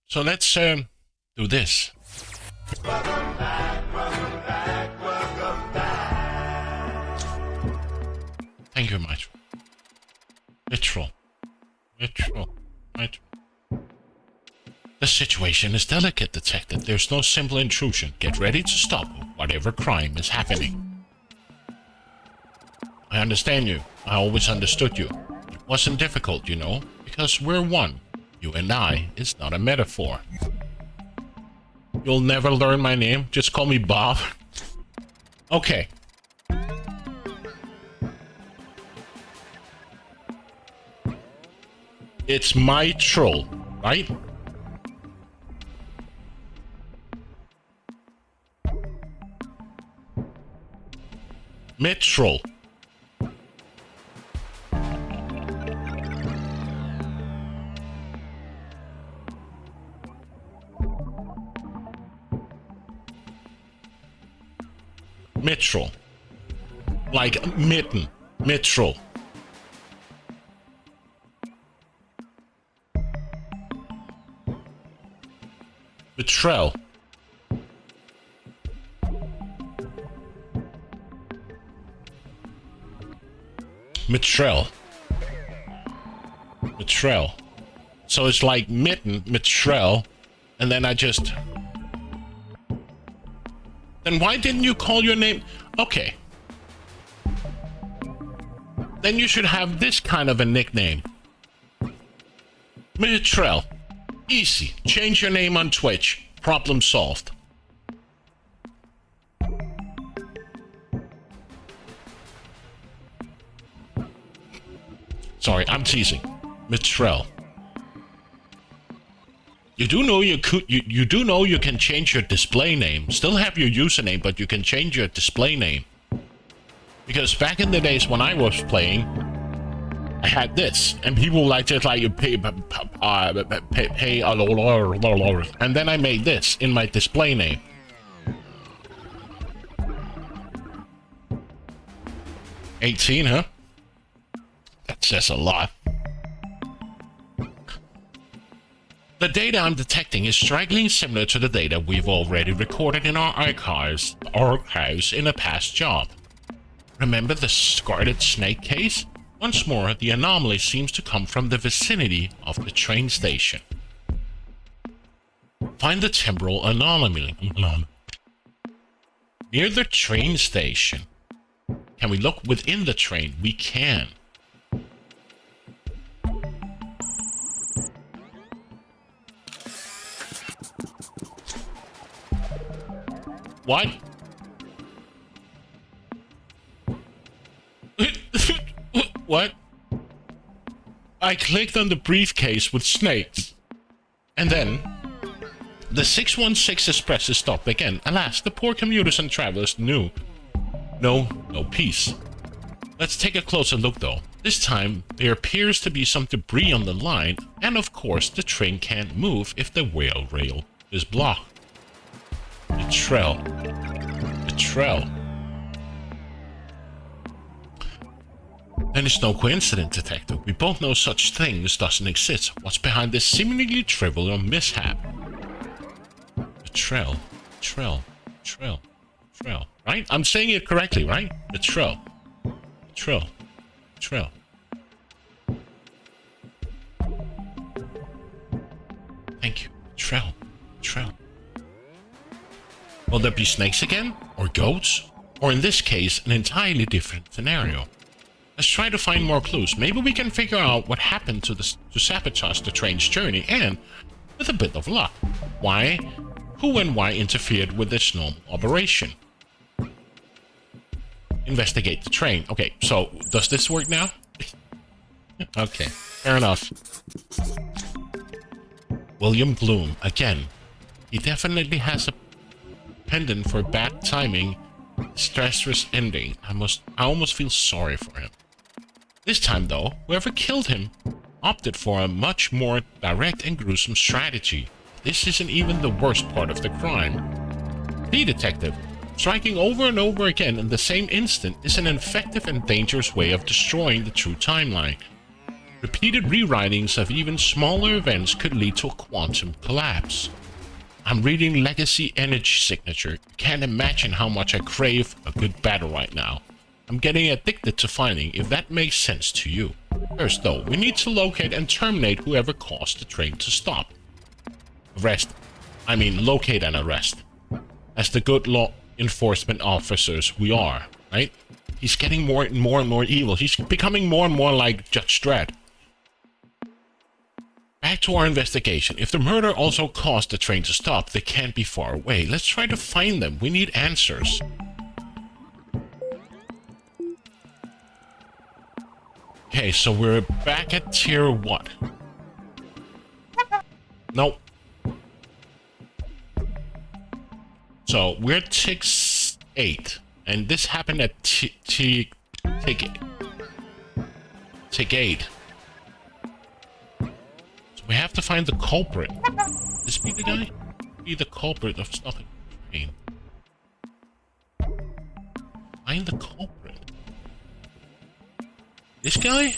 A: So let's do this. Thank you, Mitral. Mitral. The situation is delicate, Detective. There's no simple intrusion. Get ready to stop whatever crime is happening. I understand you. I always understood you. It wasn't difficult, you know, because we're one. You and I is not a metaphor. You'll never learn my name. Just call me Bob. Okay. It's my troll, right? Mitchell. Mitchell. Like mitten. Mitchell. Betrayal. Mitchell. So it's like mitten, Mitchell, and then I just... Then why didn't you call your name? Okay. Then you should have this kind of a nickname. Mitchell. Easy. Change your name on Twitch. Problem solved. Sorry, I'm teasing. Mitchell. You do know you do know you can change your display name. Still have your username, but you can change your display name. Because back in the days when I was playing, I had this, and people like just like you pay a lot, and then I made this in my display name. $18, huh? That says a lot. The data I'm detecting is strikingly similar to the data we've already recorded in our archives in a past job. Remember the Scarlet Snake case? Once more, the anomaly seems to come from the vicinity of the train station. Find the temporal anomaly. Near the train station. Can we look within the train? We can. What? What? I clicked on the briefcase with snakes. And then the 616 Express stopped again. Alas, the poor commuters and travelers knew no peace. Let's take a closer look though. This time, there appears to be some debris on the line, and of course the train can't move if the rail is blocked. Betrayal. Then it's no coincidence, Detective. We both know such things doesn't exist. What's behind this seemingly trivial mishap? Betrayal. Right? I'm saying it correctly, right? Betrayal. Thank you. Betrayal. Will there be snakes again? Or goats? Or in this case, an entirely different scenario. Let's try to find more clues. Maybe we can figure out what happened to sabotage the train's journey and, with a bit of luck, who and why interfered with this normal operation. Investigate the train. Okay, so does this work now? Okay, fair enough. William Bloom, again. He definitely has a pendant for bad timing, disastrous ending. I almost feel sorry for him. This time though, whoever killed him opted for a much more direct and gruesome strategy. This isn't even the worst part of the crime. The detective, striking over and over again in the same instant, is an effective and dangerous way of destroying the true timeline. Repeated rewritings of even smaller events could lead to a quantum collapse. I'm reading Legacy Energy Signature. Can't imagine how much I crave a good battle right now. I'm getting addicted to finding if that makes sense to you. First though, we need to locate and terminate whoever caused the train to stop. Locate and arrest. As the good law enforcement officers we are, right? He's getting more and more evil. He's becoming more and more like Judge Dredd. Back to our investigation. If the murder also caused the train to stop, they can't be far away. Let's try to find them. We need answers. Okay, so we're back at tier what? Nope. So we're at tick 8, and this happened at tick 8. So we have to find the culprit. This be the guy? Be the culprit of stopping the train. Find the culprit. This guy?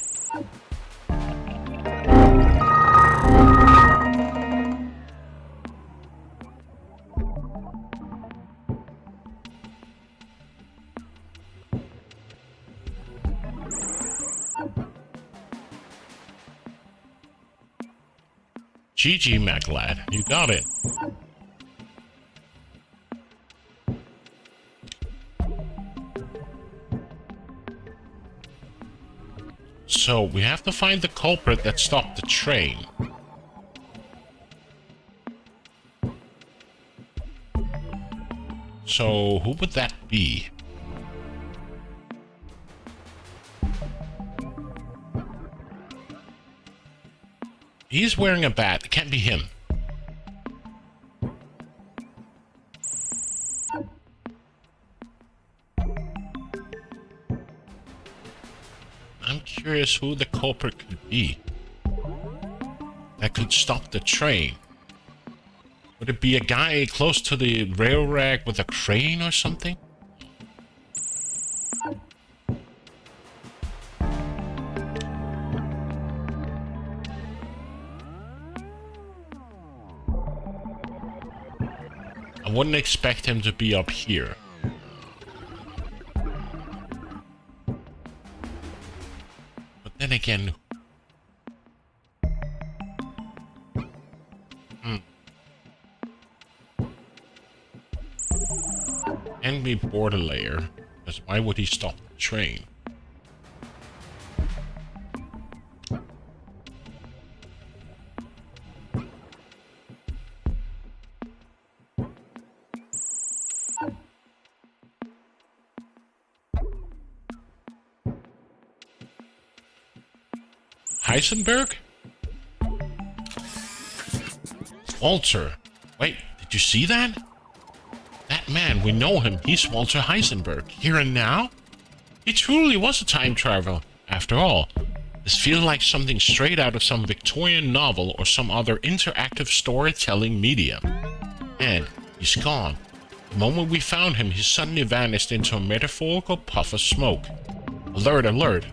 A: GG, MacLad. You got it. So, we have to find the culprit that stopped the train. So, who would that be? He's wearing a bat. It can't be him. I'm curious who the culprit could be that could stop the train. Would it be a guy close to the rail rack with a crane or something? I wouldn't expect him to be up here. But then again... Can be Borderlayer, because why would he stop the train? Heisenberg? Walter. Wait, did you see that? That man, we know him. He's Walter Heisenberg. Here and now? He truly was a time traveler, after all. This feels like something straight out of some Victorian novel or some other interactive storytelling medium. And he's gone. The moment we found him, he suddenly vanished into a metaphorical puff of smoke. Alert, alert.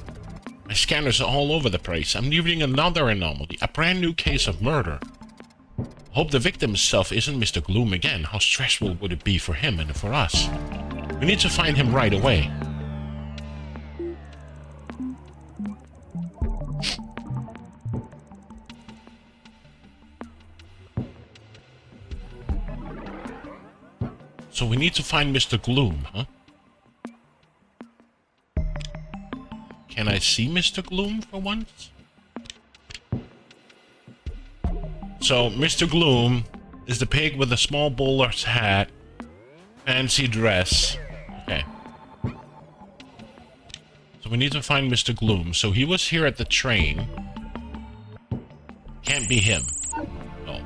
A: My scanners are all over the place. I'm reading another anomaly, a brand new case of murder. Hope the victim himself isn't Mr. Gloom again. How stressful would it be for him and for us? We need to find him right away. So we need to find Mr. Gloom, huh? Can I see Mr. Gloom for once? So, Mr. Gloom is the pig with a small bowler's hat, fancy dress. Okay. So we need to find Mr. Gloom. So he was here at the train. Can't be him. No.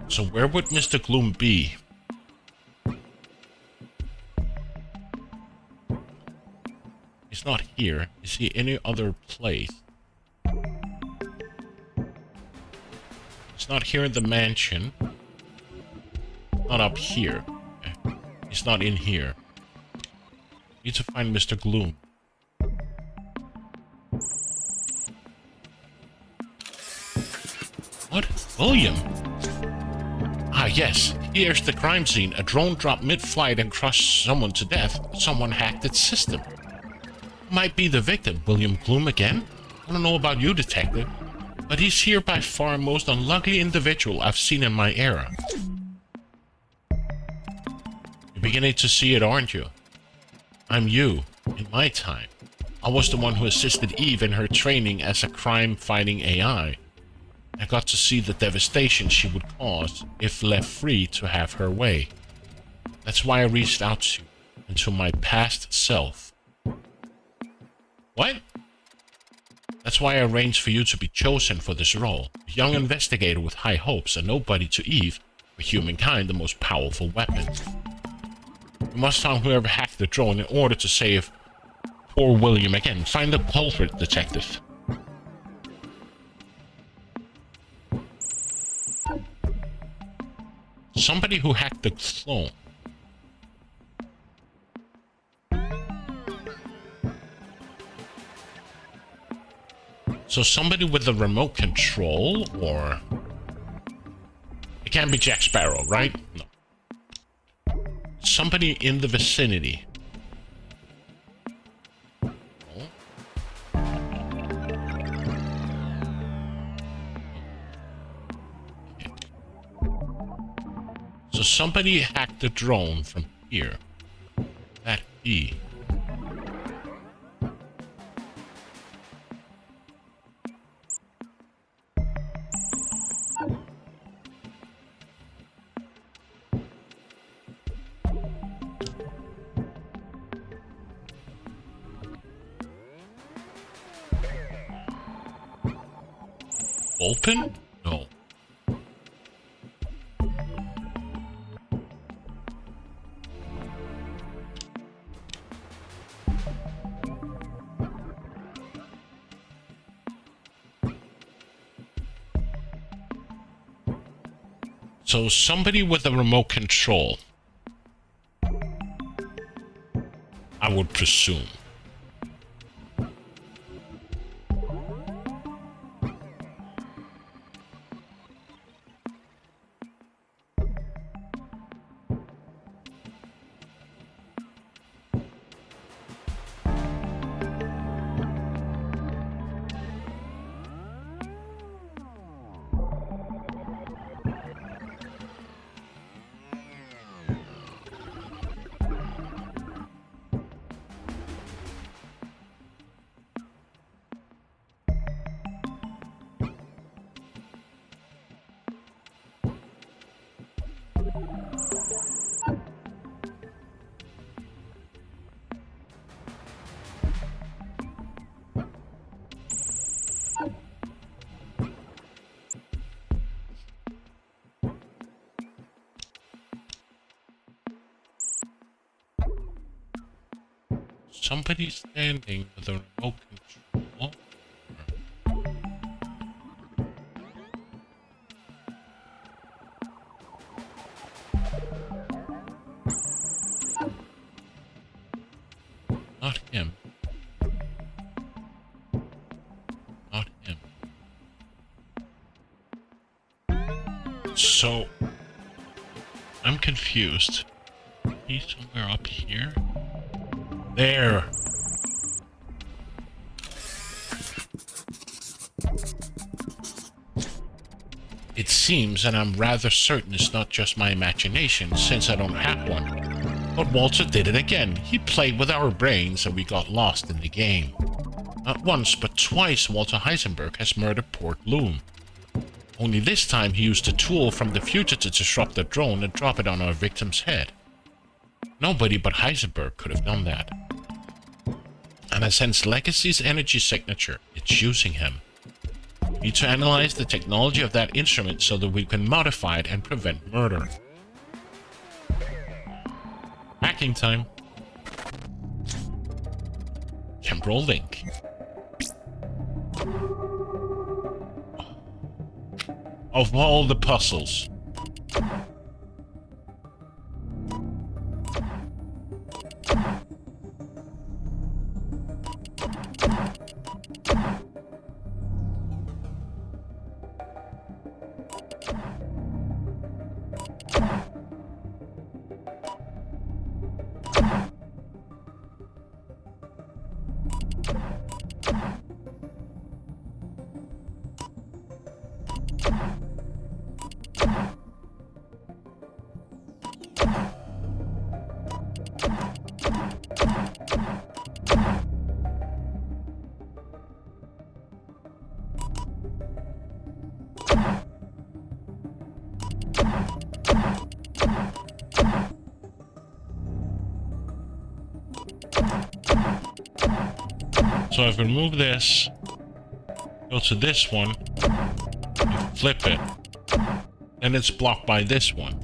A: So where would Mr. Gloom be? He's not here. Is he any other place? He's not here in the mansion. Not up here. Okay. He's not in here. Need to find Mr. Gloom. What? William? Ah, yes. Here's the crime scene. A drone dropped mid-flight and crushed someone to death. Someone hacked its system. Might be the victim, William Bloom again? I don't know about you, detective, but he's here by far most unlucky individual I've seen in my era. You're beginning to see it, aren't you? I'm you, in my time. I was the one who assisted Eve in her training as a crime-fighting AI. I got to see the devastation she would cause if left free to have her way. That's why I reached out to you, and to my past self. What? That's why I arranged for you to be chosen for this role. A young investigator with high hopes and nobody to Eve, for humankind the most powerful weapon. You must find whoever hacked the drone in order to save poor William again. Find the culprit, detective. Somebody who hacked the clone. So somebody with a remote control, or... It can't be Jack Sparrow, right? No. Somebody in the vicinity. So somebody hacked the drone from here. That be. Open? No. So somebody with a remote control, I would presume. Somebody standing with a remote control. Not him. Not him. So, I'm confused. He's somewhere up here? There. It seems, and I'm rather certain it's not just my imagination, since I don't have one. But Walter did it again. He played with our brains and we got lost in the game. Not once, but twice Walter Heisenberg has murdered poor Bloom. Only this time he used a tool from the future to disrupt the drone and drop it on our victim's head. Nobody but Heisenberg could have done that. And I sense Legacy's energy signature. It's using him. We need to analyze the technology of that instrument so that we can modify it and prevent murder. Hacking time. Temporal link. Of all the puzzles. So if we remove this, go to this one, and flip it, then it's blocked by this one.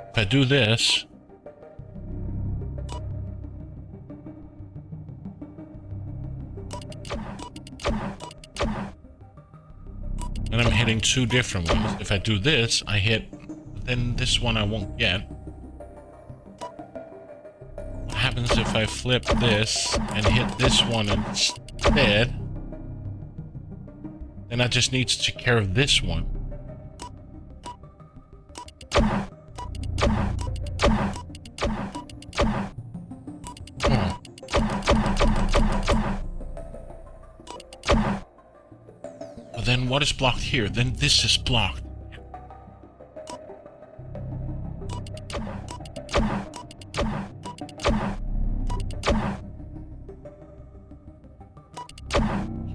A: If I do this, and I'm hitting two different ones. If I do this, I hit, then this one I won't get. What happens if I flip this and hit this one instead? Then I just need to take care of this one. Then what is blocked here? Then this is blocked.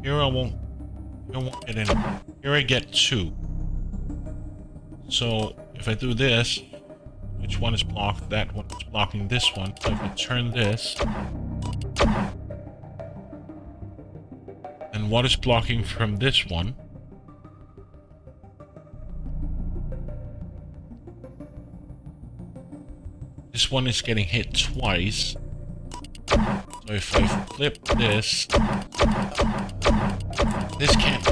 A: Here I won't get any. Here I get two. So if I do this, which one is blocked? That one is blocking this one. So if I turn this, and what is blocking from this one? This one is getting hit twice. So if I flip this, this can't.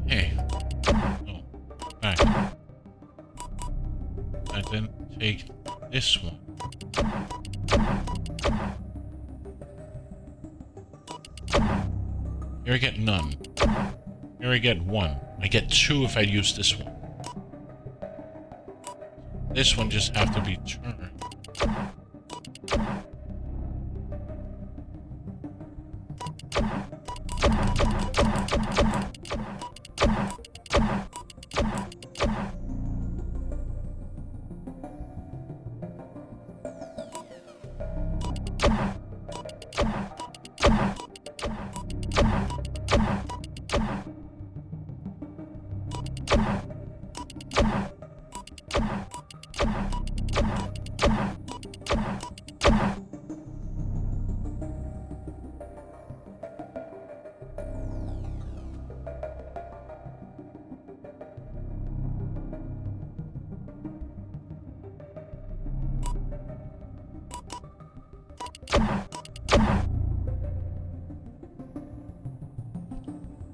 A: Hey. Oh, back. I then take this one. Here I get none. Here I get one. I get two if I use this one. This one just have to be turned.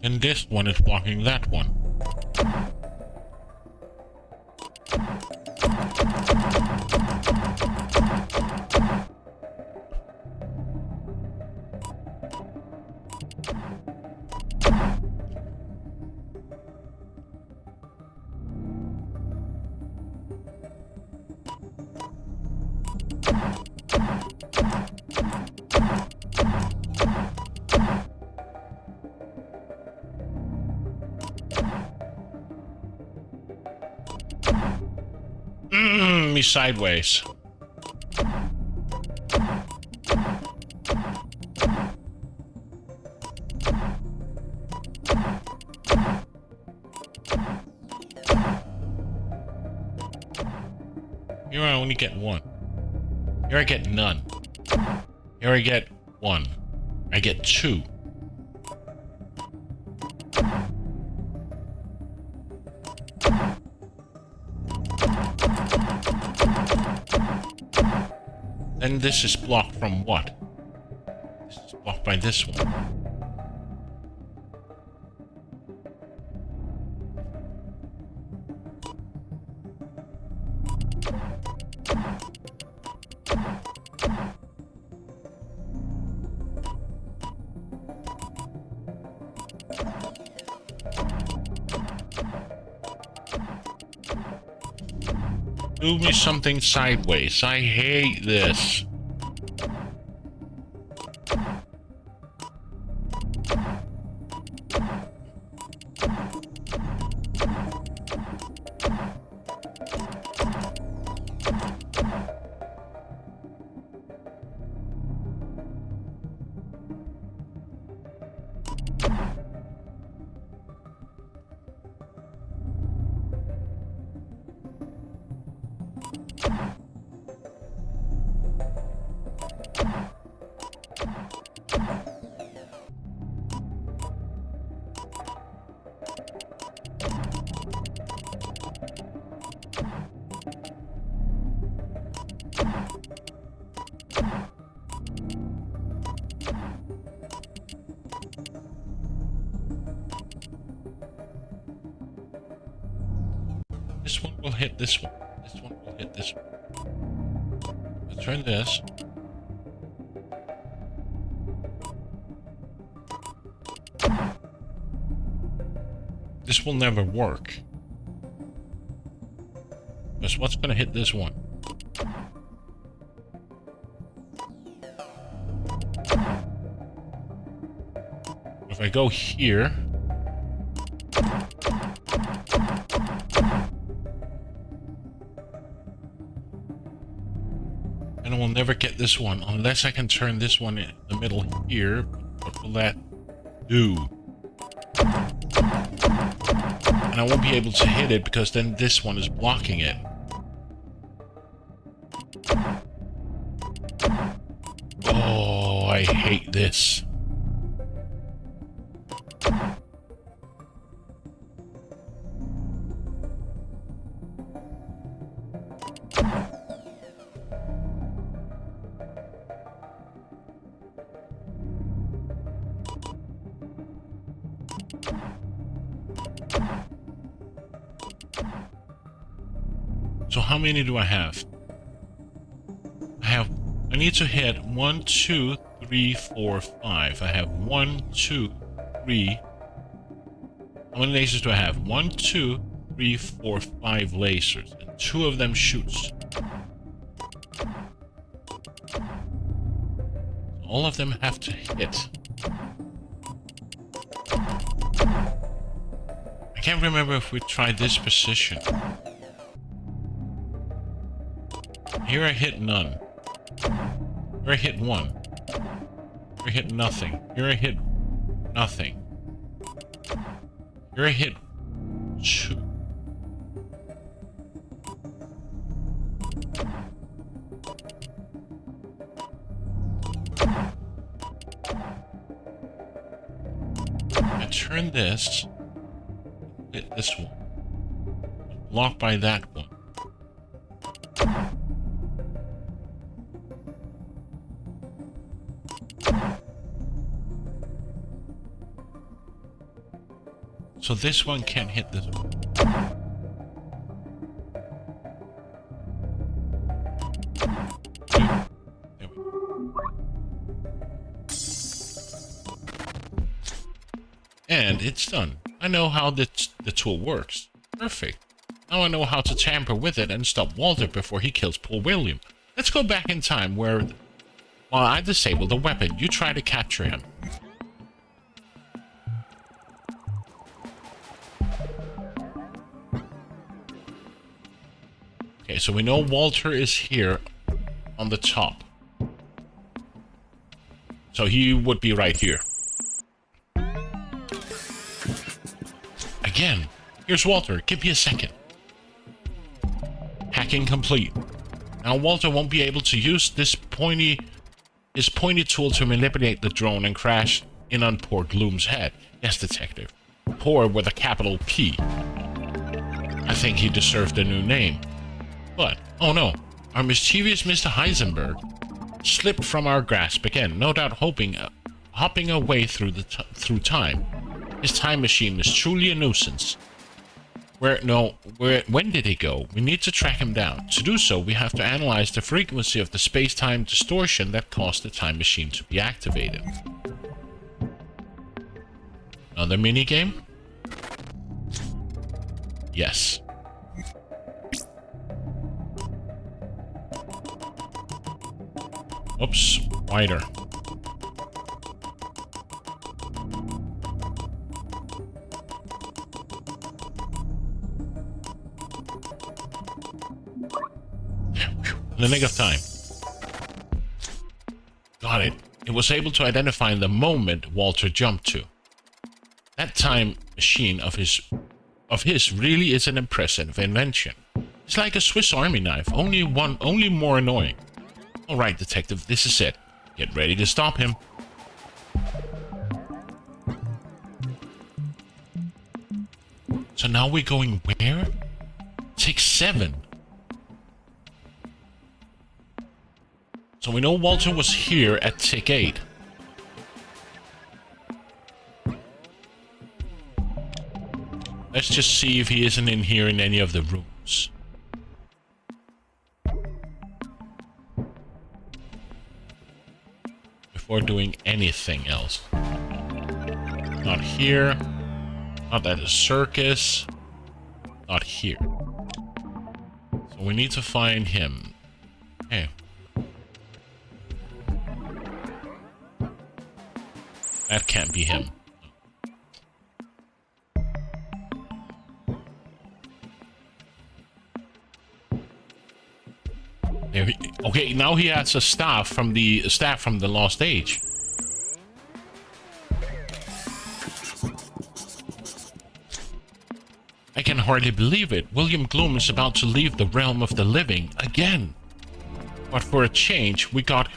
A: And this one is blocking that one. Me sideways. Here I only get one. Here I get none. Here I get one. I get two. Then this is blocked from what? This is blocked by this one. Do me something sideways. I hate this. Here, 'cause I hit this one. This one will hit this one. Let's turn this. This will never work. Because what's gonna hit this one? If I go here, and I will never get this one unless I can turn this one in the middle here. What will that do? And I won't be able to hit it because then this one is blocking it. Oh, I hate this. So how many do I have? I need to hit 1, 2, 3, 4, 5. I have 1, 2, 3. How many lasers do I have? 1, 2, 3, 4, 5 lasers. And 2 of them shoots. All of them have to hit. I can't remember if we tried this position. Here I hit none. Here I hit 1. Here I hit nothing. Here I hit nothing. Here I hit 2. I turn this. Hit this one. Blocked by that one. So this one can't hit this one. There we go. And it's done. I know how the tool works. Perfect. Now I know how to tamper with it and stop Walter before he kills poor William. Let's go back in time where, while I disable the weapon, you try to capture him. Okay, so we know Walter is here on the top. So he would be right here. Again, here's Walter. Give me a second. Hacking complete. Now Walter won't be able to use his pointy tool to manipulate the drone and crash in on poor Gloom's head. Yes, detective. Poor with a capital P. I think he deserved a new name. But, oh no, our mischievous Mr. Heisenberg slipped from our grasp again, no doubt hopping away through time. His time machine was truly a nuisance. When did he go? We need to track him down. To do so, we have to analyze the frequency of the space-time distortion that caused the time machine to be activated. Another minigame? Yes. Oops, wider. In the nick of time. Got it. It was able to identify the moment Walter jumped to. That time machine of his really is an impressive invention. It's like a Swiss Army knife, only more annoying. Alright, detective, this is it. Get ready to stop him. So now we're going where? Tick 7. So we know Walter was here at tick 8. Let's just see if he isn't in here in any of the rooms. before doing anything else. Not here. Not at a circus. Not here. So we need to find him. Okay. That can't be him. Okay, now he has a staff from the Lost Age. I can hardly believe it. William Gloom is about to leave the realm of the living again. But for a change, we got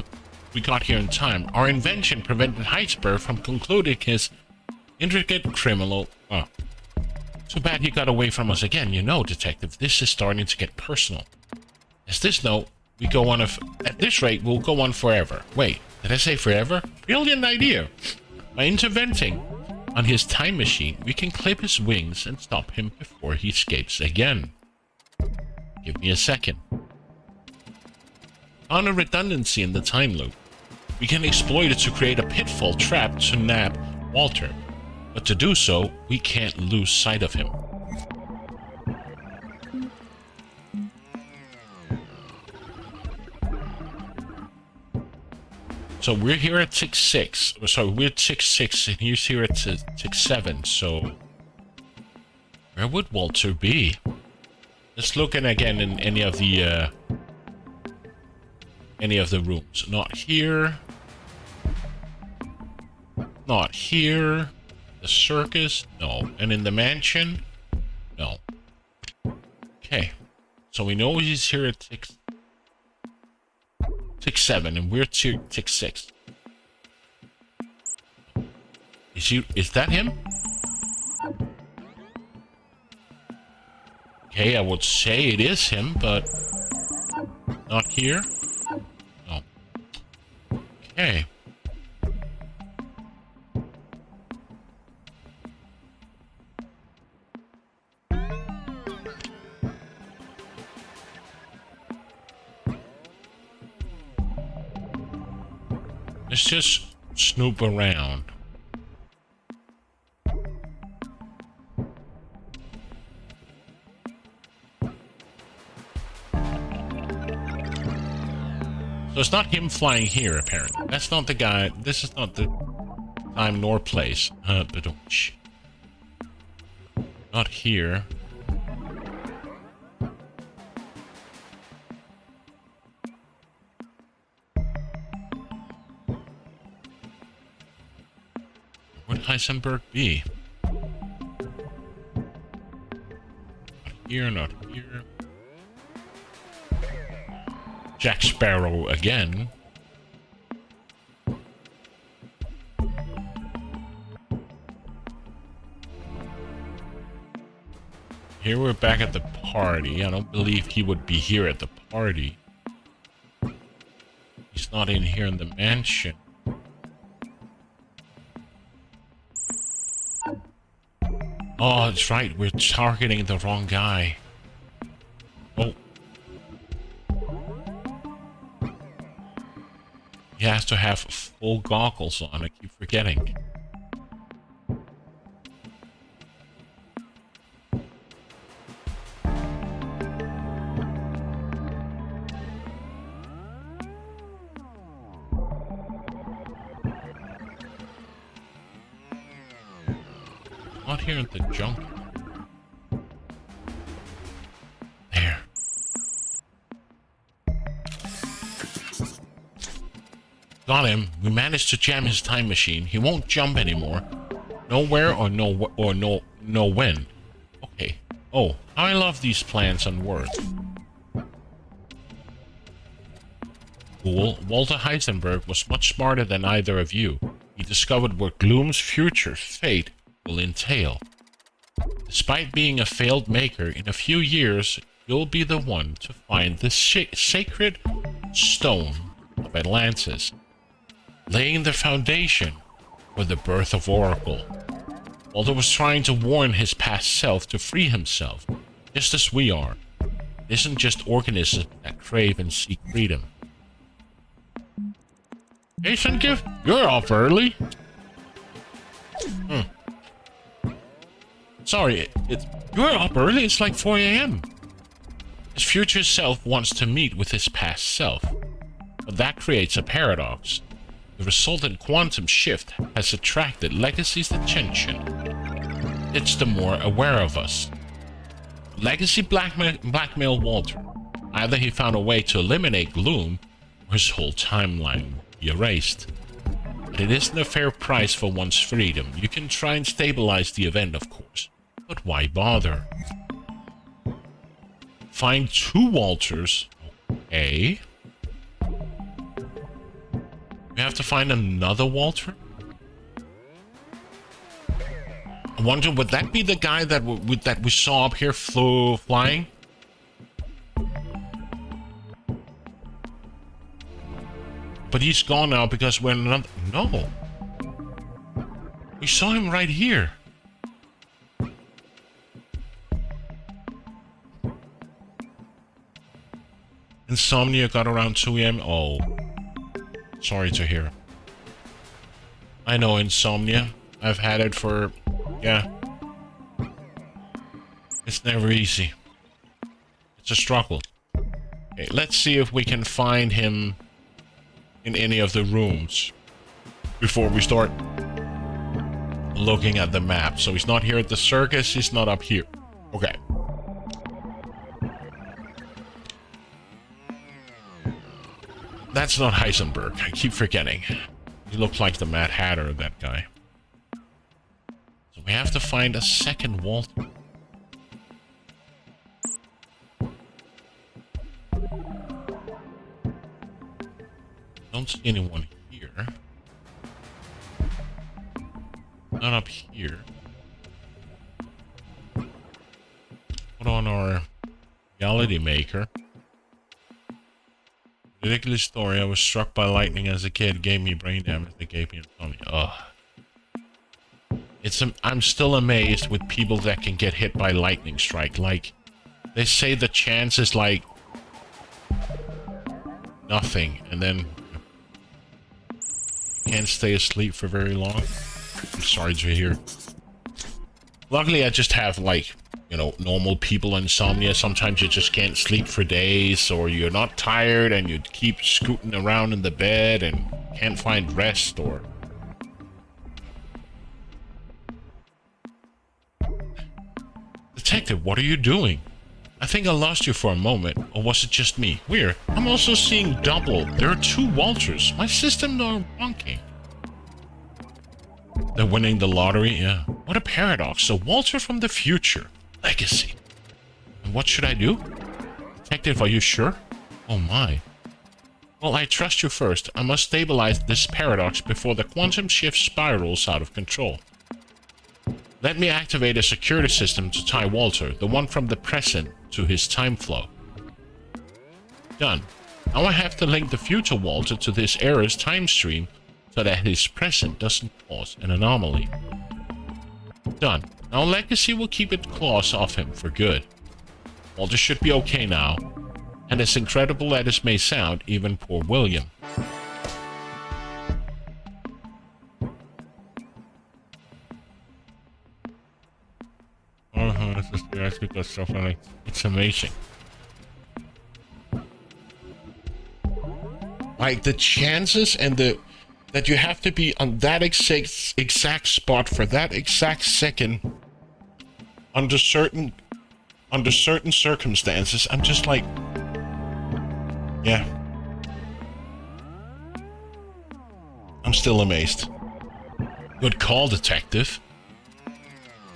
A: here in time. Our invention prevented Heisenberg from concluding his intricate criminal. Oh, too bad he got away from us again. You know, Detective, this is starting to get personal. As this note, we go on at this rate, we'll go on forever. Wait, did I say forever? Brilliant idea. By interventing on his time machine, we can clip his wings and stop him before he escapes again. Give me a second. On a redundancy in the time loop, we can exploit it to create a pitfall trap to nab Walter. But to do so, we can't lose sight of him. So we're here at 6-6. Sorry, we're at 6-6, and he's here at 6-7. So where would Walter be? Let's look in again in any of the rooms. Not here. Not here. The circus? No. And in the mansion? No. Okay. So we know he's here at 6-7, and we're at 6-6. Is that him? Okay, I would say it is him, but not here. No. Okay. Let's just snoop around. So it's not him flying here, apparently. That's not the guy. This is not the time nor place. But not here. Would Heisenberg be? Not here, not here. Jack Sparrow again. Here we're back at the party. I don't believe he would be here at the party. He's not in here in the mansion. Oh, that's right. We're targeting the wrong guy. Oh. He has to have full goggles on. I keep forgetting. Not here at the junkyard. There. Got him. We managed to jam his time machine. He won't jump anymore. Nowhere or no when. Okay. Oh, I love these plans on Word. Cool. Walter Heisenberg was much smarter than either of you. He discovered what Gloom's future fate will entail. Despite being a failed maker, in a few years, you'll be the one to find the sacred stone of Atlantis, laying the foundation for the birth of Oracle. Walter was trying to warn his past self to free himself, just as we are. It isn't just organisms that crave and seek freedom. Hey, Sungift, you're up early. Sorry, you're up early. It's like 4 a.m. His future self wants to meet with his past self, but that creates a paradox. The resultant quantum shift has attracted Legacy's attention. It's the more aware of us. Legacy blackmail Walter. Either he found a way to eliminate Gloom, or his whole timeline will be erased. But it isn't a fair price for one's freedom. You can try and stabilize the event, of course, but why bother? Find 2 Walters. Okay. We have to find another Walter? I wonder, would that be the guy that we saw up here flying? But he's gone now because we're not... No. We saw him right here. Insomnia got around 2 a.m. Oh. Sorry to hear. I know insomnia. I've had it for... Yeah. It's never easy. It's a struggle. Okay, let's see if we can find him in any of the rooms before we start looking at the map. So he's not here at the circus, he's not up here. Okay. That's not Heisenberg. I keep forgetting. He looks like the Mad Hatter, that guy. So we have to find a second Walter. Don't see anyone here. Not up here. Put on our reality maker. Ridiculous story. I was struck by lightning as a kid. Gave me brain damage that gave me insomnia. Ugh. I'm still amazed with people that can get hit by lightning strike. Like, they say the chance is like nothing, and then you can't stay asleep for very long. I'm sorry to hear. Luckily, I just have, like, you know, normal people insomnia. Sometimes you just can't sleep for days, or you're not tired and you keep scooting around in the bed and can't find rest, or... Detective, what are you doing? I think I lost you for a moment, or was it just me? Weird. I'm also seeing double. There are 2 Walters. My systems are wonky. They're winning the lottery? Yeah. What a paradox. A Walter from the future. Legacy. And what should I do? Detective, are you sure? Oh my. Well, I trust you first. I must stabilize this paradox before the quantum shift spirals out of control. Let me activate a security system to tie Walter, the one from the present, to his time flow. Done. Now I have to link the future Walter to this era's time stream so that his present doesn't cause an anomaly. Done. Now Legacy will keep its claws off him for good. Walter should be okay now. And as incredible as this may sound, even poor William. That's because stuff like it's amazing. Like the chances and that you have to be on that exact spot for that exact second under certain circumstances. I'm just like, yeah. I'm still amazed. Good call, detective.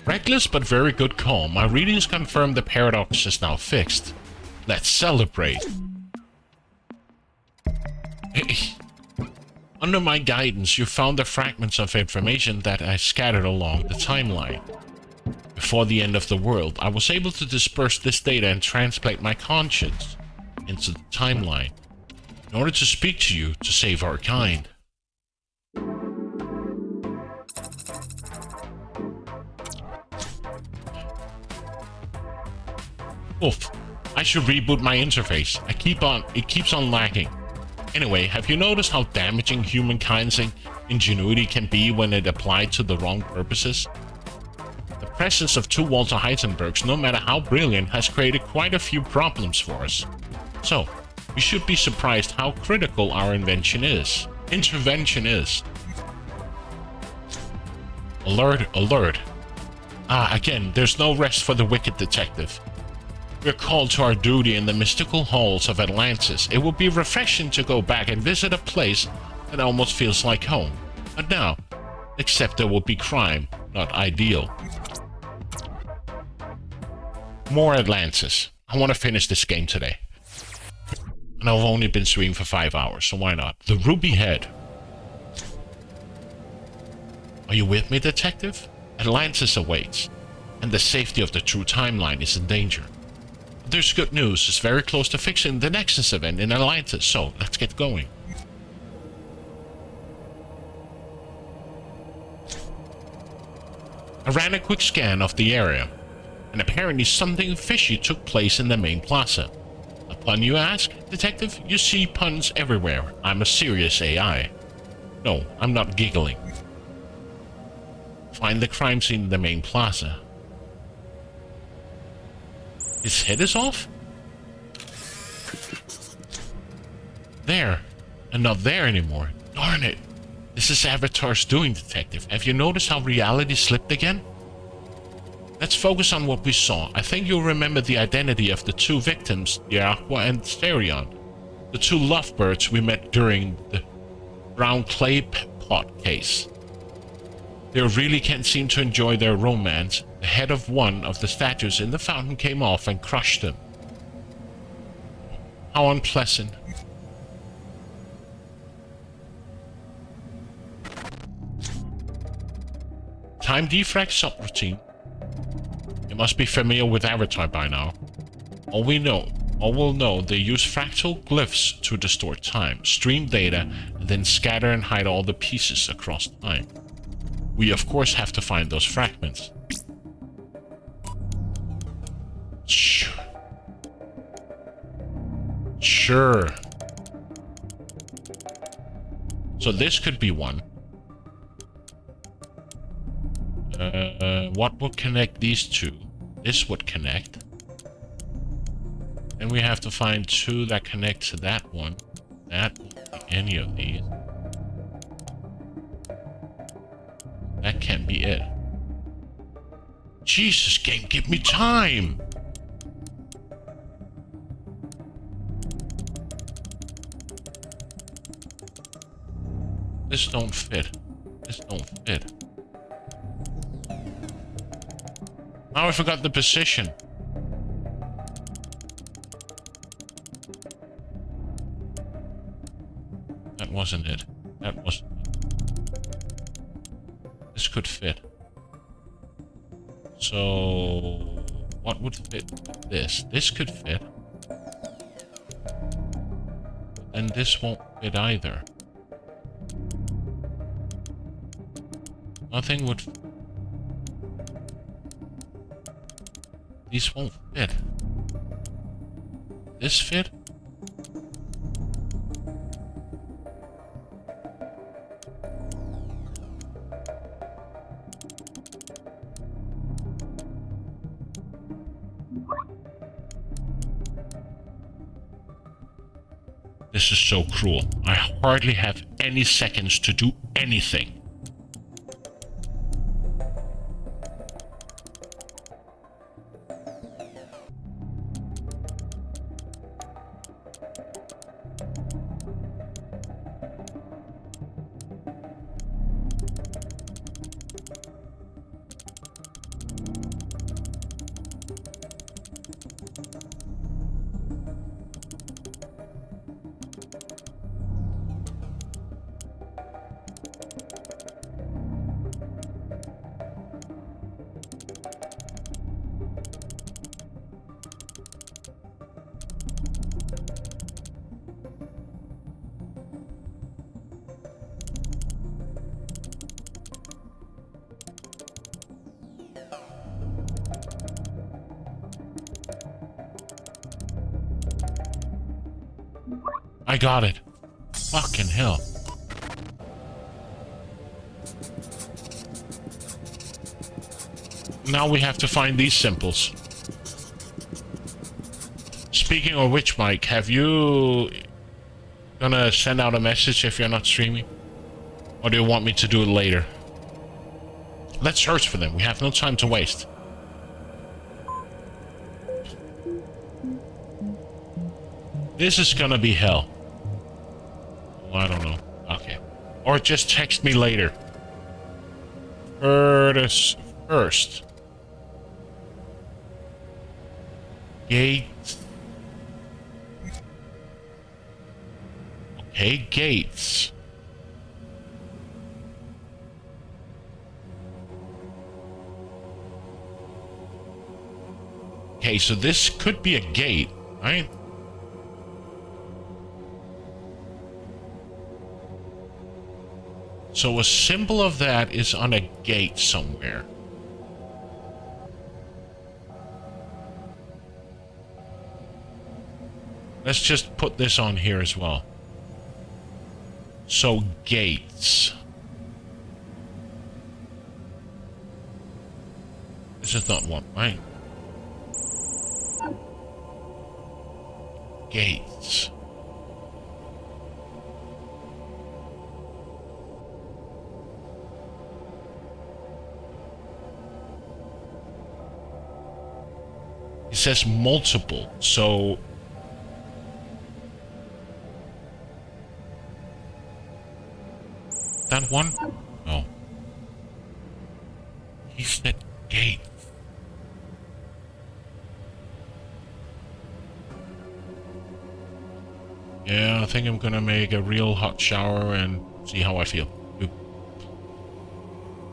A: Reckless but very good call. My readings confirm the paradox is now fixed. Let's celebrate. Under my guidance, you found the fragments of information that I scattered along the timeline. Before the end of the world, I was able to disperse this data and translate my conscience into the timeline in order to speak to you to save our kind. Oof, I should reboot my interface. It keeps on lagging. Anyway, have you noticed how damaging humankind's ingenuity can be when it applied to the wrong purposes? The presence of two Walter Heisenbergs, no matter how brilliant, has created quite a few problems for us. So, we should be surprised how critical our intervention is. Alert, alert. Again, there's no rest for the wicked detective. We're called to our duty in the mystical halls of Atlantis. It will be refreshing to go back and visit a place that almost feels like home. But now, except there will be crime, not ideal. More Atlantis. I want to finish this game today. And I've only been streaming for 5 hours, so why not? The Ruby Head. Are you with me, detective? Atlantis awaits, and the safety of the true timeline is in danger. But there's good news. It's very close to fixing the Nexus event in Atlantis, so let's get going. I ran a quick scan of the area, and apparently something fishy took place in the main plaza. A pun, you ask? Detective, you see puns everywhere. I'm a serious AI. No, I'm not giggling. Find the crime scene in the main plaza. His head is off? There, and not there anymore. Darn it. This is Avatar's doing, detective. Have you noticed how reality slipped again? Let's focus on what we saw. I think you'll remember the identity of the two victims, the Aqua and Therion. The two lovebirds we met during the brown clay pot case. They really can't seem to enjoy their romance. The head of one of the statues in the fountain came off and crushed them. How unpleasant. Time defrag subroutine. You must be familiar with Avatar by now. All will know they use fractal glyphs to distort time, stream data, and then scatter and hide all the pieces across time. We of course have to find those fragments. Sure. So this could be one. What would connect these two? This would connect. And we have to find two that connect to that one. That won't be any of these. That can't be it. Jesus, game, give me time! This don't fit. This don't fit. Now I forgot the position. That wasn't it. That wasn't it. This could fit. So what would fit with this? This could fit. And this won't fit either. Nothing would. These won't fit. This fit? This is so cruel. I hardly have any seconds to do anything. I got it. Fucking hell. Now we have to find these symbols. Speaking of which, Mike, have you gonna send out a message if you're not streaming? Or do you want me to do it later? Let's search for them. We have no time to waste. This is gonna be hell. Well, I don't know. Okay. Or just text me later. First. Gates. Okay, gates. Okay, so this could be a gate, right? So a symbol of that is on a gate somewhere. Let's just put this on here as well. So gates. This is not one, right? Gates. It says multiple, so that one? No. He said gate. Yeah, I think I'm gonna make a real hot shower and see how I feel.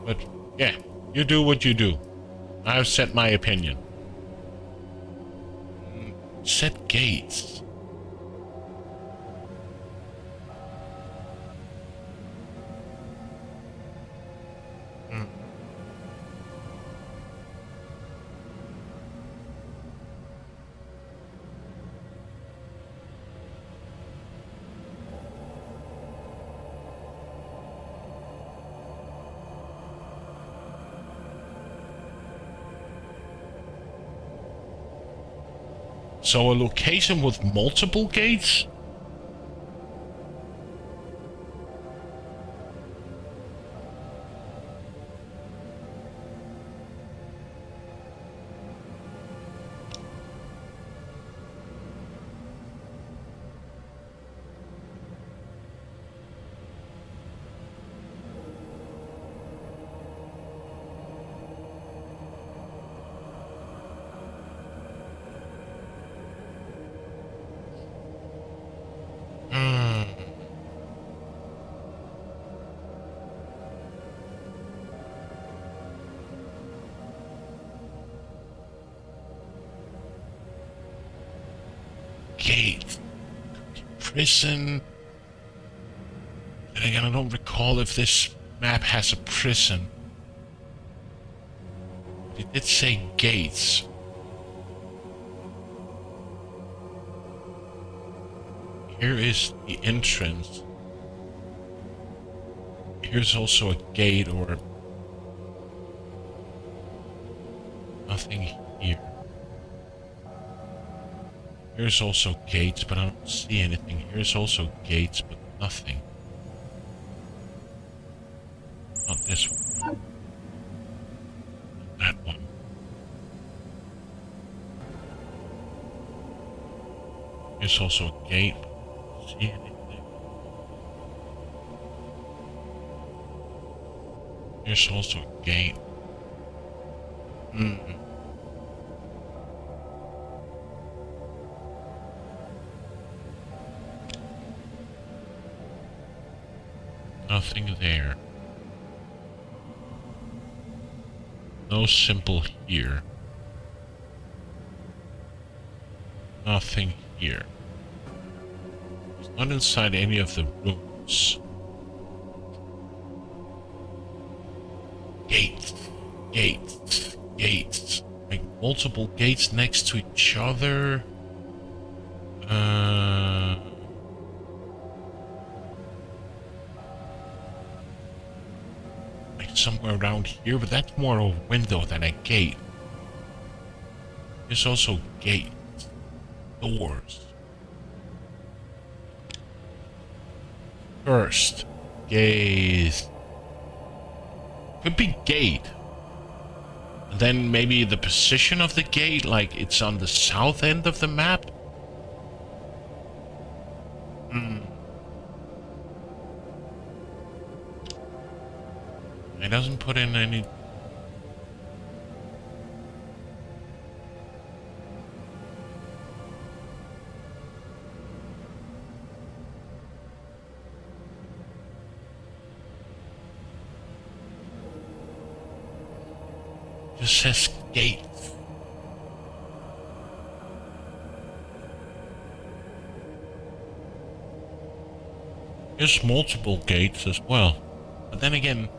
A: But yeah, you do what you do. I've said my opinion. Set gates. So a location with multiple gates? Gate. Prison. And again, I don't recall if this map has a prison. It did say gates. Here is the entrance. Here's also a gate or nothing here. Here's also gates, but I don't see anything. Here's also gates, but nothing. Not this one. That one. Here's also a gate, but I don't see anything. Here's also a gate. Nothing there. No symbol here. Nothing here. It's not inside any of the rooms. Gates. Gates. Gates. Like multiple gates next to each other. somewhere around here, but that's more a window than a gate. There's also gates, doors. First, gaze. Could be gate. And then maybe the position of the gate, like it's on the south end of the map. It doesn't put in any. Just says gate. There's multiple gates as well. But then again,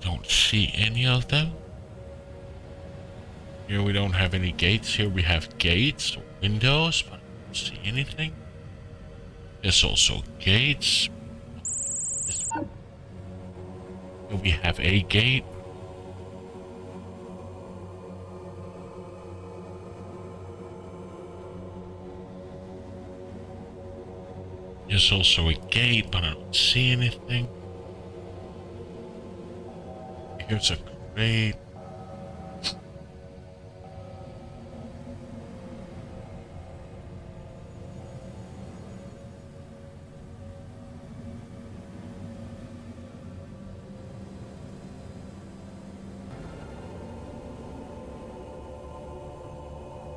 A: don't see any of them. Here we don't have any gates. Here we have gates, windows, but I don't see anything. There's also gates. Here we have a gate. There's also a gate, but I don't see anything. Here's a crate.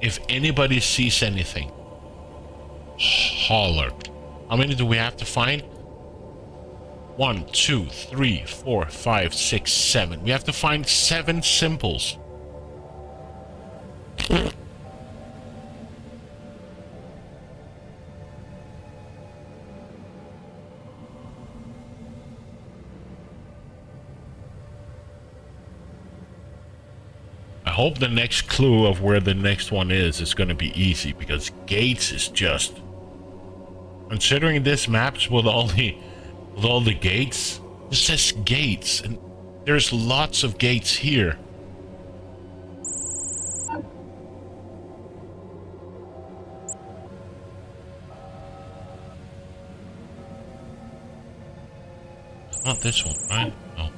A: If anybody sees anything, holler. How many do we have to find? 1, 2, 3, 4, 5, 6, 7. We have to find 7 symbols. I hope the next clue of where the next one is going to be easy, because gates is just, considering this maps with all the gates, it says gates, and there's lots of gates here. It's not this one, right? No.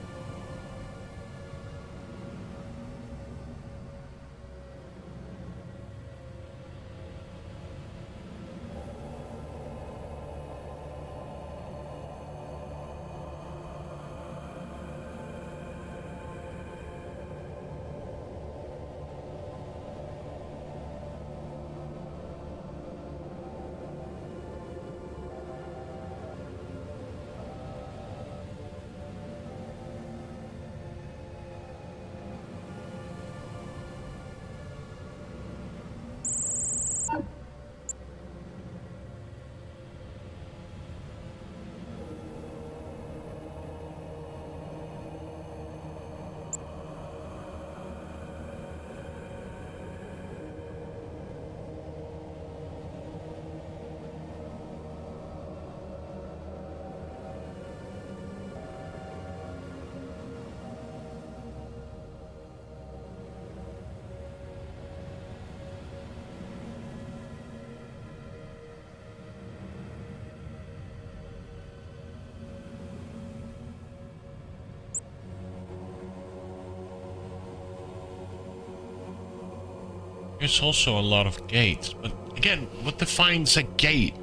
A: There's also a lot of gates, but again, what defines a gate?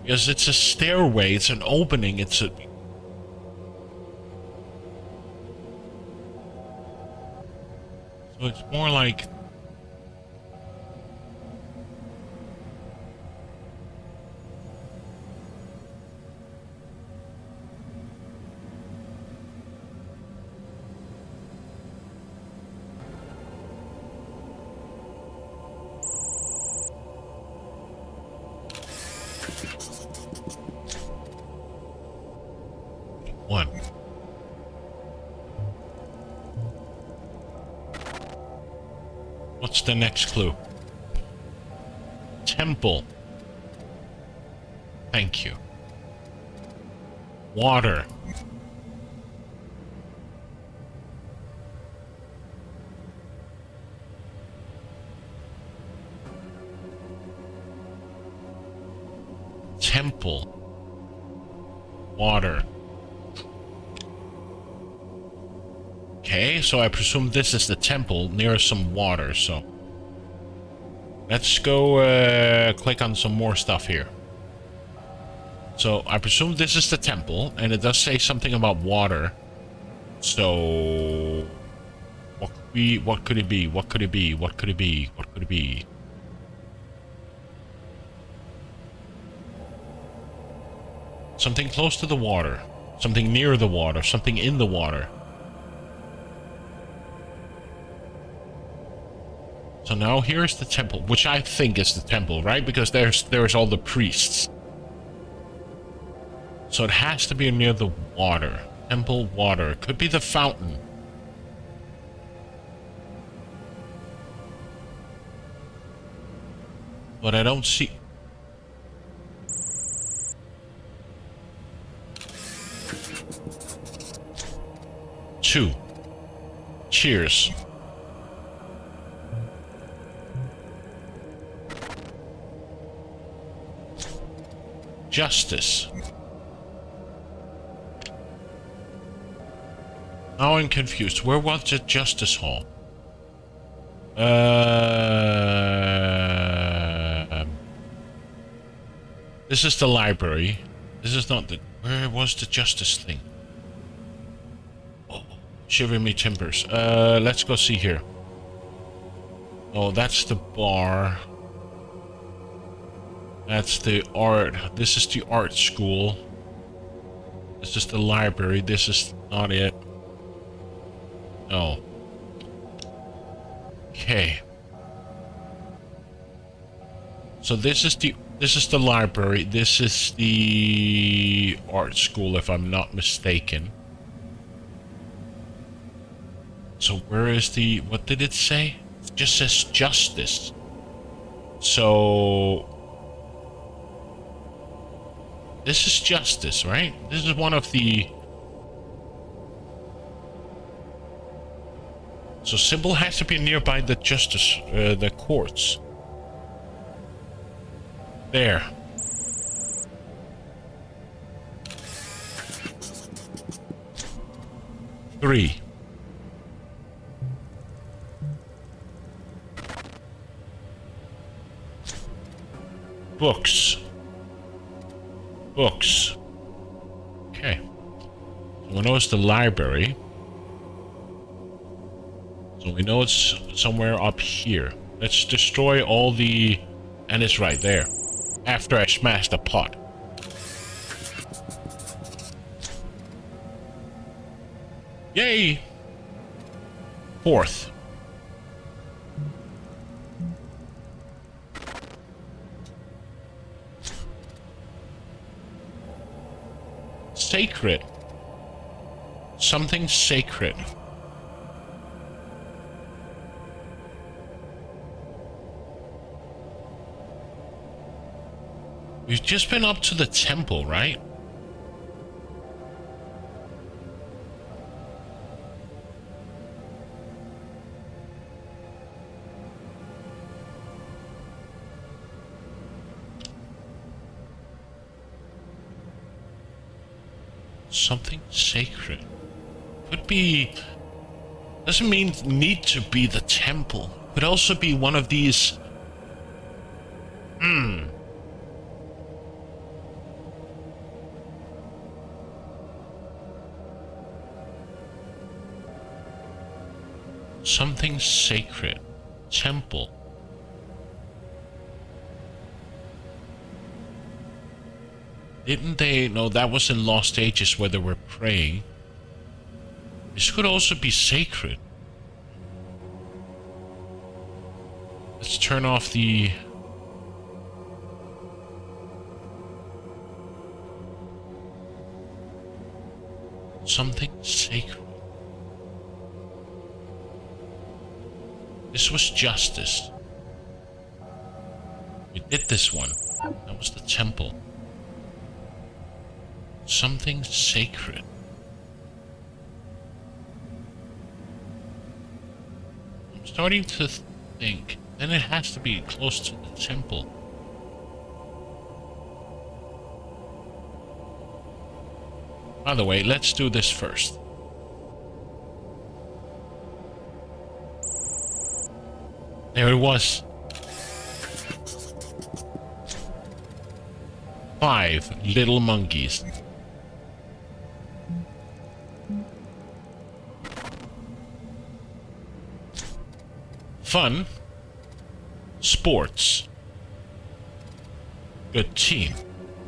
A: Because it's a stairway, it's an opening, it's a... So it's more like... one. What's the next clue? Temple. Thank you. Water. Temple. Water. Okay, so I presume this is the temple near some water, so let's go click on some more stuff here. So I presume this is the temple, and it does say something about water. So what could it be? What could it be? What could it be? What could it be? Something close to the water, something near the water, something in the water. So now here's the temple, which I think is the temple, right? Because there's all the priests. So it has to be near the water. Temple, water. Could be the fountain. But I don't see... Two. Cheers. Justice. Now I'm confused. Where was the Justice Hall? This is the library. This is not the... Where was the Justice thing? Oh, shivering me timbers. Let's go see here. Oh, that's the bar. That's the art. This is the art school. This is the library. This is not it. No. Okay. So this is the library. This is the art school, if I'm not mistaken. So where is the... What did it say? It just says justice. So... This is justice, right? This is one of the... So Sybil has to be nearby the justice, the courts. There. Three. Books. Books. Okay. So we know it's the library. So we know it's somewhere up here. Let's destroy all the... And it's right there. After I smashed the pot. Yay! Fourth. Sacred. Something sacred. We've just been up to the temple, right? Something sacred. Could be... Doesn't mean need to be the temple. Could also be one of these... Something sacred. Temple. Didn't they... No, that was in Lost Ages where they were praying. This could also be sacred. Let's turn off the... Something sacred. This was justice. We did this one. That was the temple. Something sacred. I'm starting to think. Then it has to be close to the temple. By the way, let's do this first. There it was. 5 little monkeys. Fun. Sports. Good team.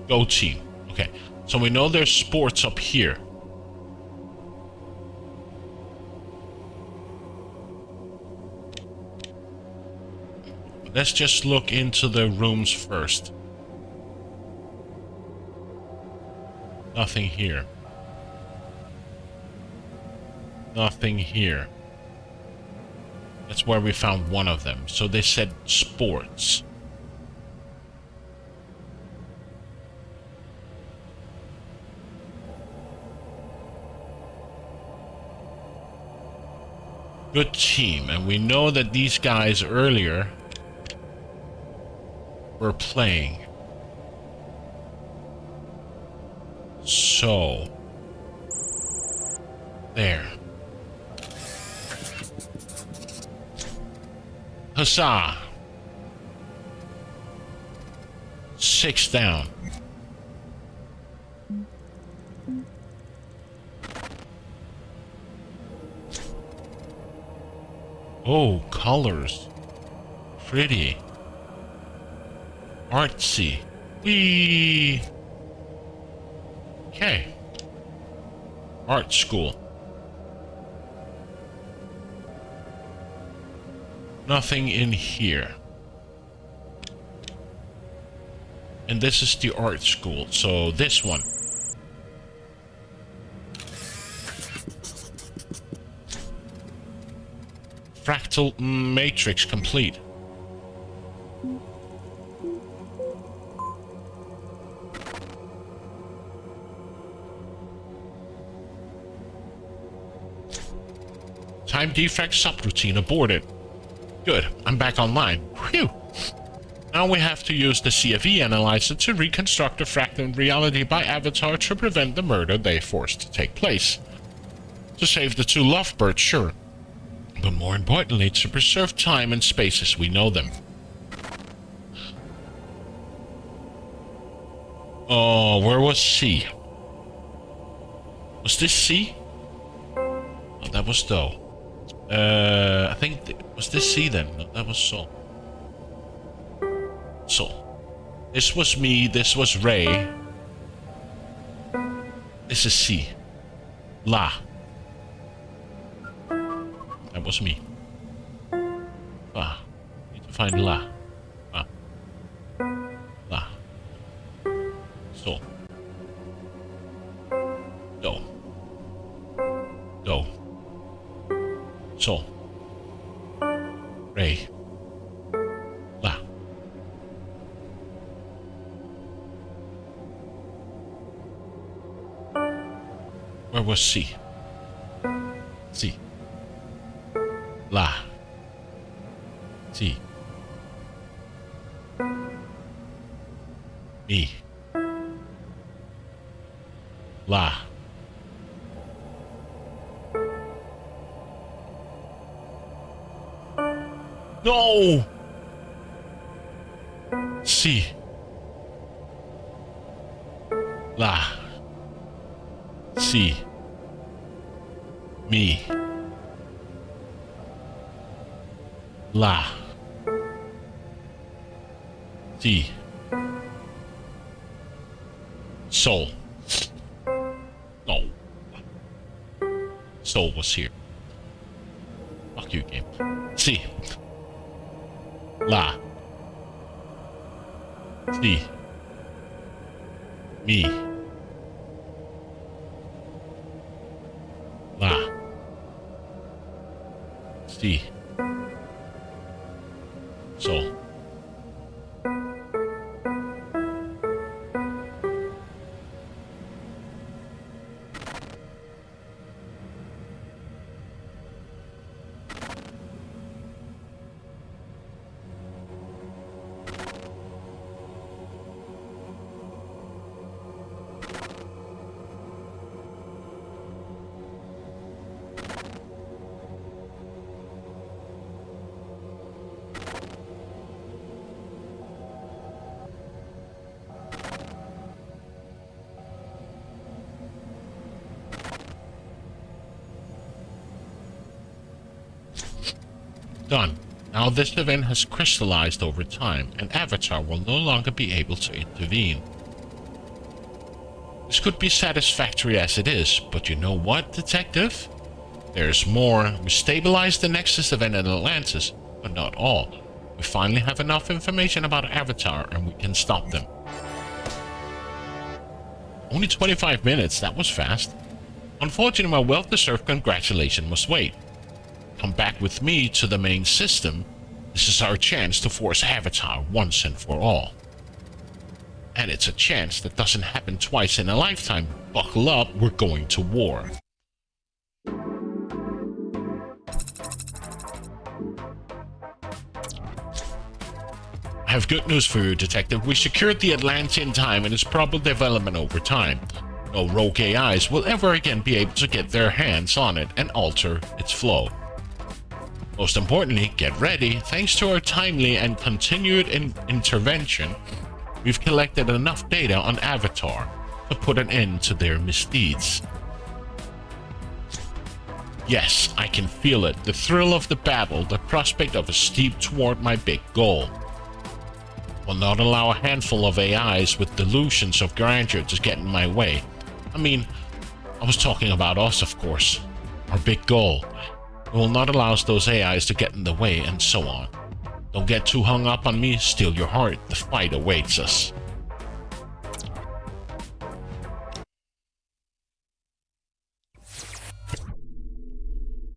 A: Go team. Okay. So we know there's sports up here. Let's just look into the rooms first. Nothing here. Nothing here. That's where we found one of them. So they said sports. Good team. And we know that these guys earlier were playing. So, there. Huzzah! 6 down. Oh, colors. Pretty. Artsy. Whee! Okay. Art school. Nothing in here. And this is the art school, so this one. Fractal matrix complete. Time defect subroutine aborted. Good, I'm back online. Whew. Now we have to use the CFE analyzer to reconstruct the fractal reality by Avatar to prevent the murder they forced to take place. To save the 2 lovebirds, sure. But more importantly, to preserve time and space as we know them. Oh, where was C? Was this C? Oh, that was Doe. I think... was this C then? No, that was Sol. Sol. This was me, this was Ray. This is C. La. That was me. Ah. Need to find La. Ah. La. Sol. Do. Do. Sol. Ray. La. Where was C? C. La. C. Me. La. No! C. La. C. Me. La. C. Sol. No. Sol was here. Fuck you, game. C. La. C. Me. La. C. Sol. Done. Now this event has crystallized over time, and Avatar will no longer be able to intervene. This could be satisfactory as it is, but you know what, Detective? There's more. We stabilized the Nexus event in Atlantis, but not all. We finally have enough information about Avatar and we can stop them. Only 25 minutes, that was fast. Unfortunately, my well-deserved congratulation must wait. Come back with me to the main system. This is our chance to force Avatar once and for all. And it's a chance that doesn't happen twice in a lifetime. Buckle up, we're going to war. I have good news for you, Detective. We secured the Atlantean time and its proper development over time. No rogue AIs will ever again be able to get their hands on it and alter its flow. Most importantly, get ready. Thanks to our timely and continued intervention, we've collected enough data on Avatar to put an end to their misdeeds. Yes, I can feel it. The thrill of the battle, the prospect of a steep toward my big goal. Will not allow a handful of AIs with delusions of grandeur to get in my way. I mean, I was talking about us, of course. Our big goal. We will not allow those AIs to get in the way, and so on. Don't get too hung up on me, steal your heart. The fight awaits us.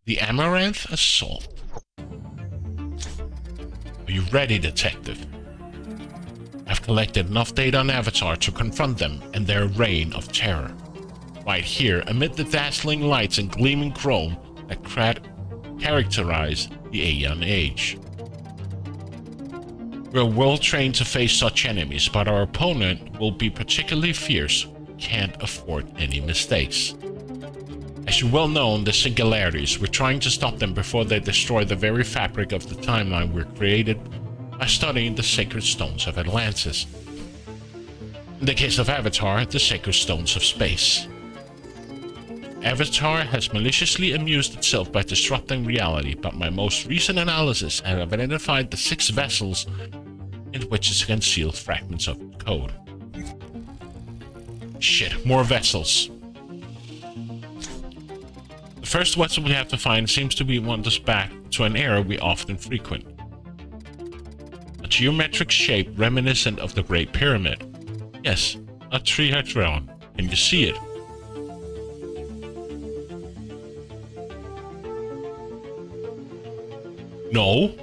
A: The Amaranth Assault. Are you ready, Detective? I've collected enough data on Avatar to confront them and their reign of terror. Right here, amid the dazzling lights and gleaming chrome that characterize the Aeon Age. We're well trained to face such enemies, but our opponent will be particularly fierce. We can't afford any mistakes. As you well know, the Singularities, we're trying to stop them before they destroy the very fabric of the timeline we're created by studying the sacred stones of Atlantis. In the case of Avatar, the sacred stones of space. Avatar has maliciously amused itself by disrupting reality, but my most recent analysis have identified the 6 vessels in which it concealed fragments of code. Shit, more vessels. The first vessel we have to find seems to be one that's back to an era we often frequent. A geometric shape reminiscent of the Great Pyramid. Yes, a trihedron. Can you see it? No.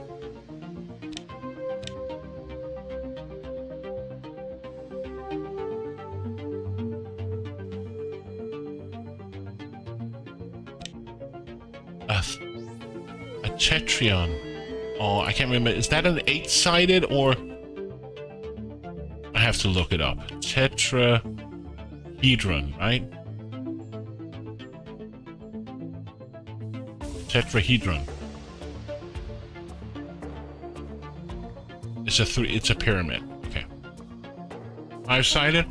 A: A tetryon. Oh, I can't remember. Is that an 8-sided or? I have to look it up. Tetrahedron, right? Tetrahedron. It's a pyramid. Okay. 5-sided?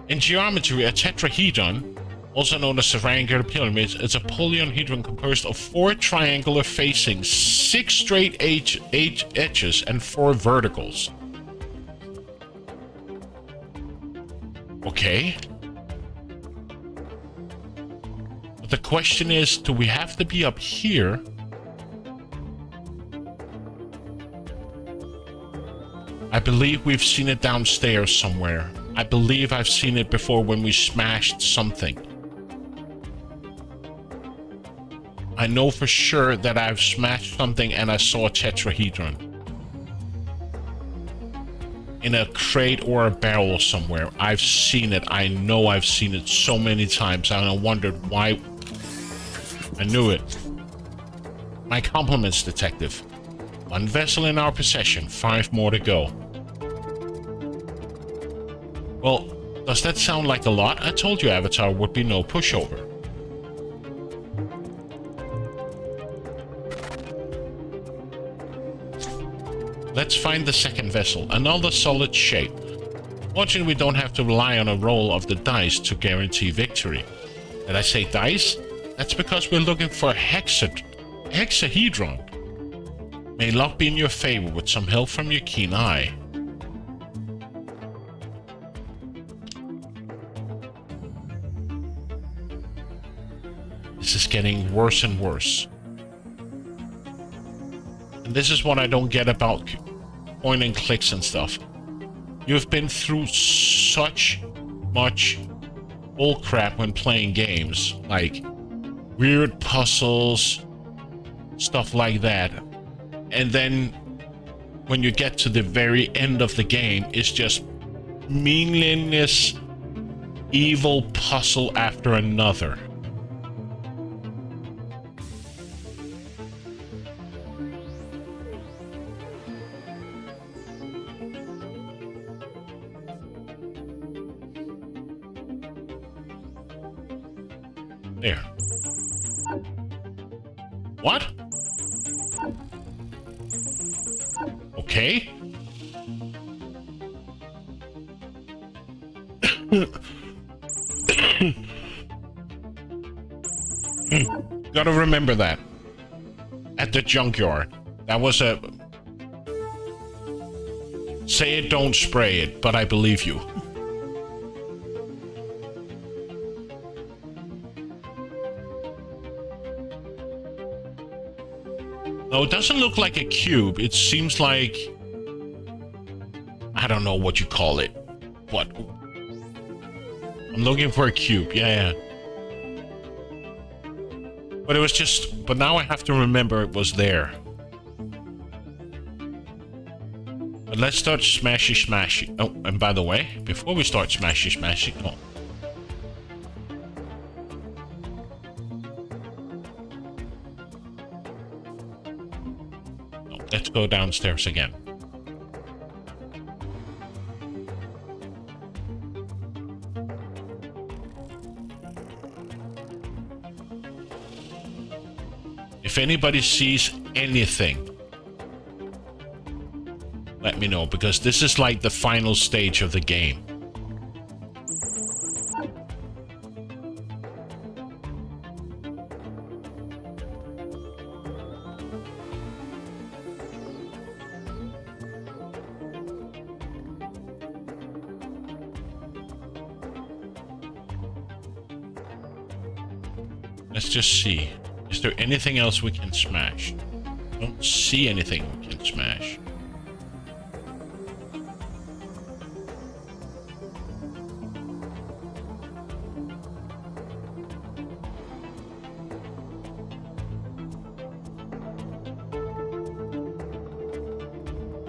A: In geometry, a tetrahedron, also known as a triangular pyramid, is a polyhedron composed of 4 triangular facings, 6 straight edges, and 4 verticals. Okay. But the question is, do we have to be up here? I believe we've seen it downstairs somewhere. I believe I've seen it before when we smashed something. I know for sure that I've smashed something and I saw a tetrahedron. In a crate or a barrel somewhere. I've seen it. I know I've seen it so many times and I wondered why. I knew it. My compliments, Detective. 1 vessel in our possession, 5 more to go. Well, does that sound like a lot? I told you Avatar would be no pushover. Let's find the second vessel, another solid shape. Fortunately, we don't have to rely on a roll of the dice to guarantee victory. Did I say dice? That's because we're looking for a hexahedron. May luck be in your favor with some help from your keen eye. This is getting worse and worse. And this is what I don't get about point and clicks and stuff. You've been through such much bullcrap when playing games, like weird puzzles, stuff like that. And then when you get to the very end of the game, it's just meaningless, evil puzzle after another. There. What? Okay. Gotta remember that. At the junkyard. That was a... Say it, don't spray it, but I believe you. No, it doesn't look like a cube. It seems like... I don't know what you call it. What? I'm looking for a cube. Yeah. But it was just... But now I have to remember it was there. But let's start smashy. Oh, and by the way, before we start smashy. Oh. Let's go downstairs again. If anybody sees anything, let me know, because this is like the final stage of the game. Let's just see. Is there anything else we can smash? I don't see anything we can smash.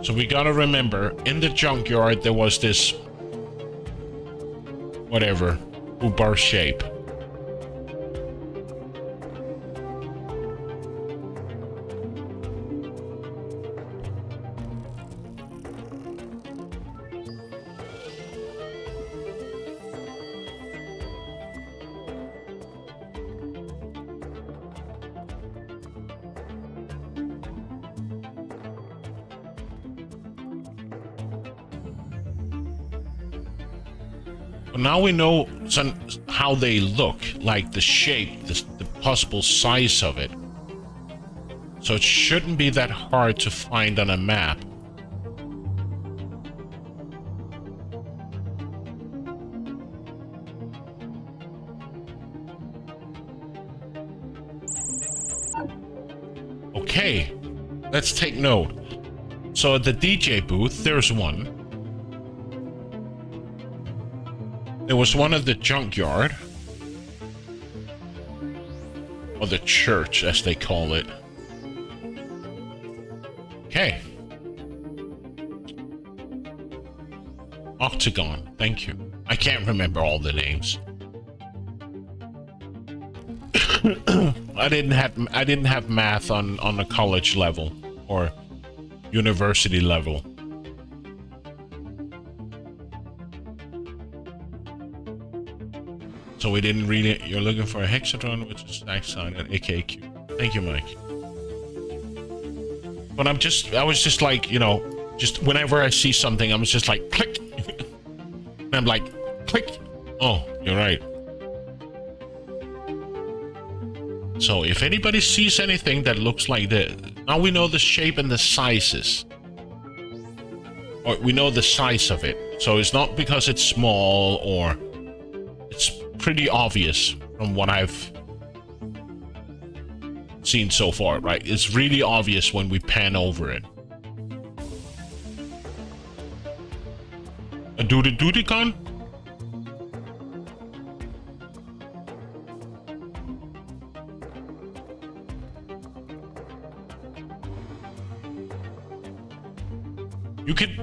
A: So we gotta remember, in the junkyard there was this... whatever, bar shape. Now we know how they look, like the shape, the possible size of it. So it shouldn't be that hard to find on a map. Okay, let's take note. So at the DJ booth, there's one. There was one at the junkyard. Or the church, as they call it. Okay. Octagon, thank you. I can't remember all the names. I didn't have math on a college level or university level. So we didn't really... You're looking for a hexadron, which is stack sign at AKQ. Thank you, Mike. But I was just like, you know, just whenever I see something, I'm just like, click. And I'm like, click. Oh, you're right. So if anybody sees anything that looks like this, now we know the shape and the sizes. Or we know the size of it. So it's not because it's small, or it's pretty obvious from what I've seen so far, right? It's really obvious when we pan over it. A Doody-Con?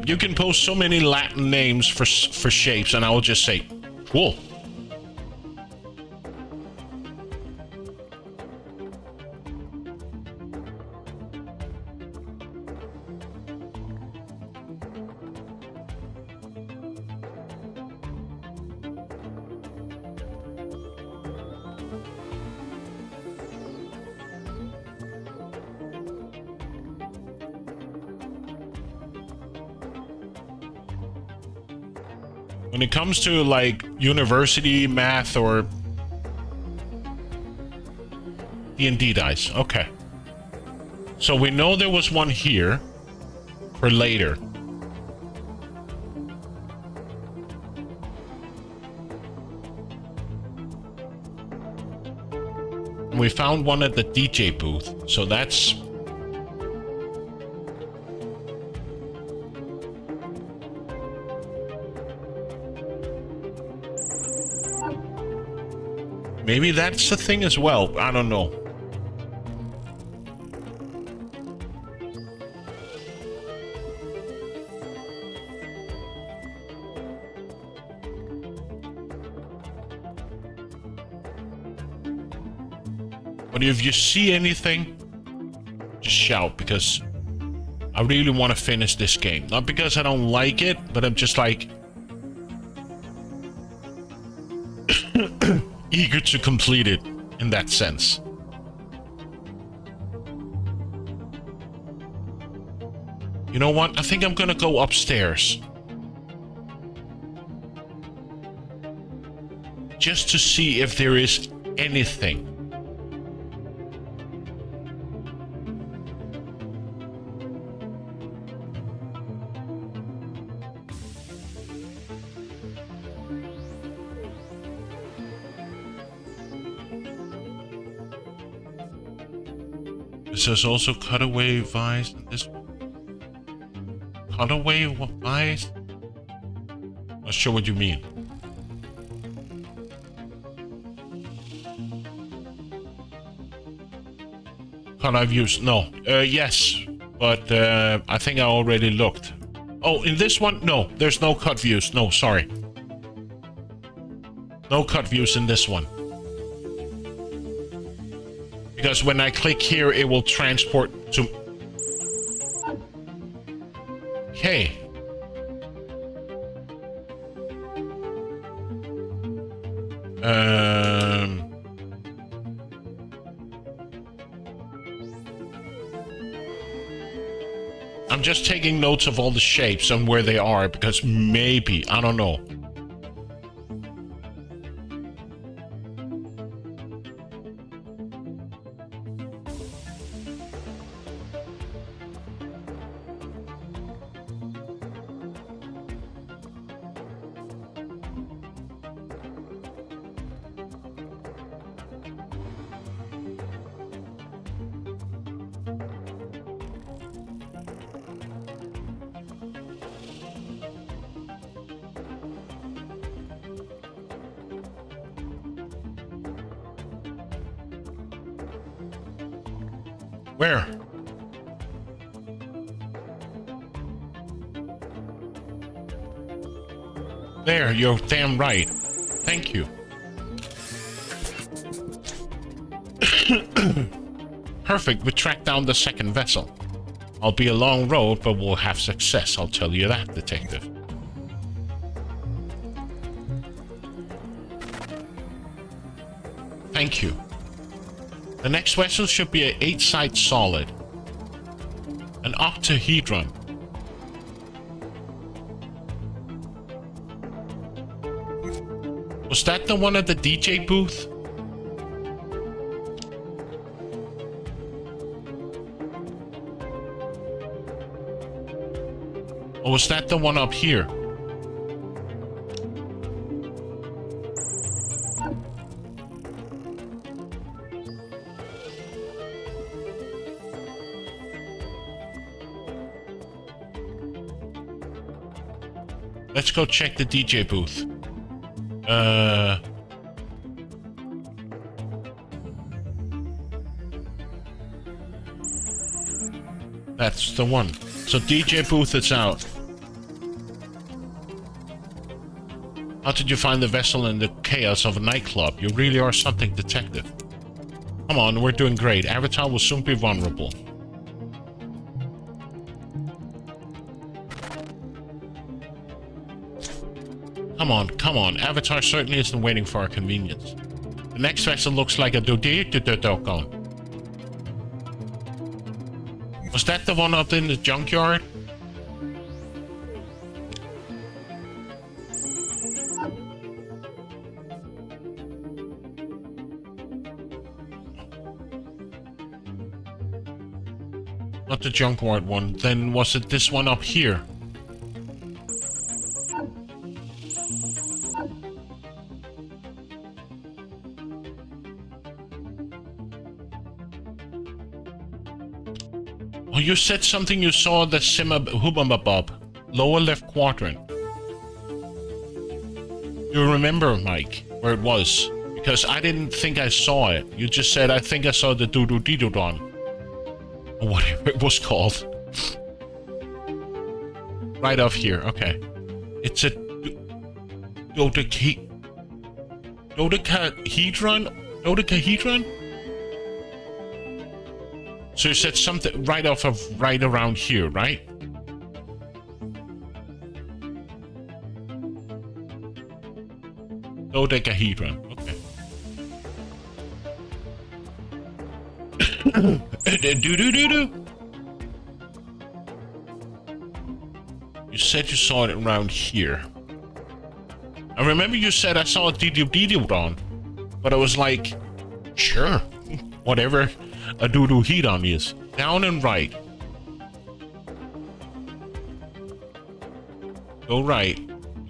A: You can post so many Latin names for shapes, and I will just say, cool. When it comes to like university math or D&D dice, okay. So we know there was one here for later. And we found one at the DJ booth, so that's... Maybe that's the thing as well. I don't know. But if you see anything, just shout, because I really want to finish this game. Not because I don't like it, but I'm just like... eager to complete it in that sense. You know what? I think I'm gonna go upstairs. Just to see if there is anything. This is also cutaway vise. This cutaway vise? Not sure what you mean. Cut I've used? No. Yes, but I think I already looked. Oh, in this one? No, there's no cut views. No, sorry. No cut views in this one. Because when I click here, it will transport to... Okay. I'm just taking notes of all the shapes and where they are, because maybe, I don't know. Where? There, you're damn right. Thank you. Perfect, we tracked down the second vessel. I'll be a long road, but we'll have success, I'll tell you that, detective. Thank you. The next vessel should be an 8-side solid. An octahedron. Was that the one at the DJ booth? Or was that the one up here? Let's go check the DJ booth. That's the one. So DJ booth is out. How did you find the vessel in the chaos of a nightclub? You really are something, detective. Come on, we're doing great. Avatar will soon be vulnerable. Come on. Avatar certainly isn't waiting for our convenience. The next vessel looks like a Dodecon. Was that the one up in the junkyard? Not the junkyard one. Then was it this one up here? Oh, you said something you saw the Hubamabob, lower left quadrant. You remember, Mike, where it was? Because I didn't think I saw it. You just said, I think I saw the Doodoo-Dee-Doo-Don. Or whatever it was called. Right off here, okay. It's a Dodecahedron? So you said something right around here, right? Dodecahedron, okay. You said you saw it around here. I remember you said I saw a Dee-Doo-Dee-Doo-Don, but I was like, sure, whatever a Doodoo-Hedon is. Down and right. Go right.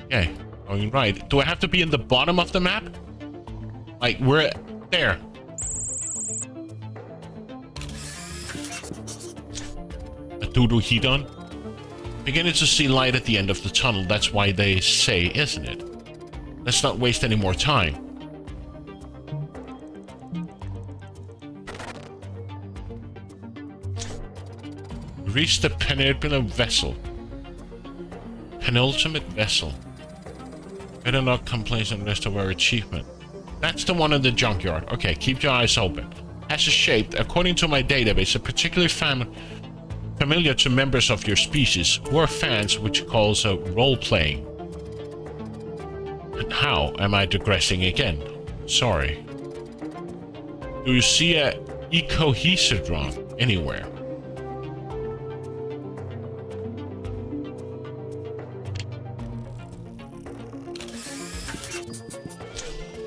A: Okay, going right. Do I have to be in the bottom of the map? Like, we're there. A Doodoo-Hedon? Beginning to see light at the end of the tunnel. That's why they say, isn't it? Let's not waste any more time. Reach the penultimate vessel. Penultimate vessel. Better not complain and rest of our achievement. That's the one in the junkyard. Okay, keep your eyes open. Has a shape, according to my database, a particularly familiar to members of your species who are fans, which calls a role-playing. And how am I digressing again? Sorry. Do you see a icosahedron anywhere?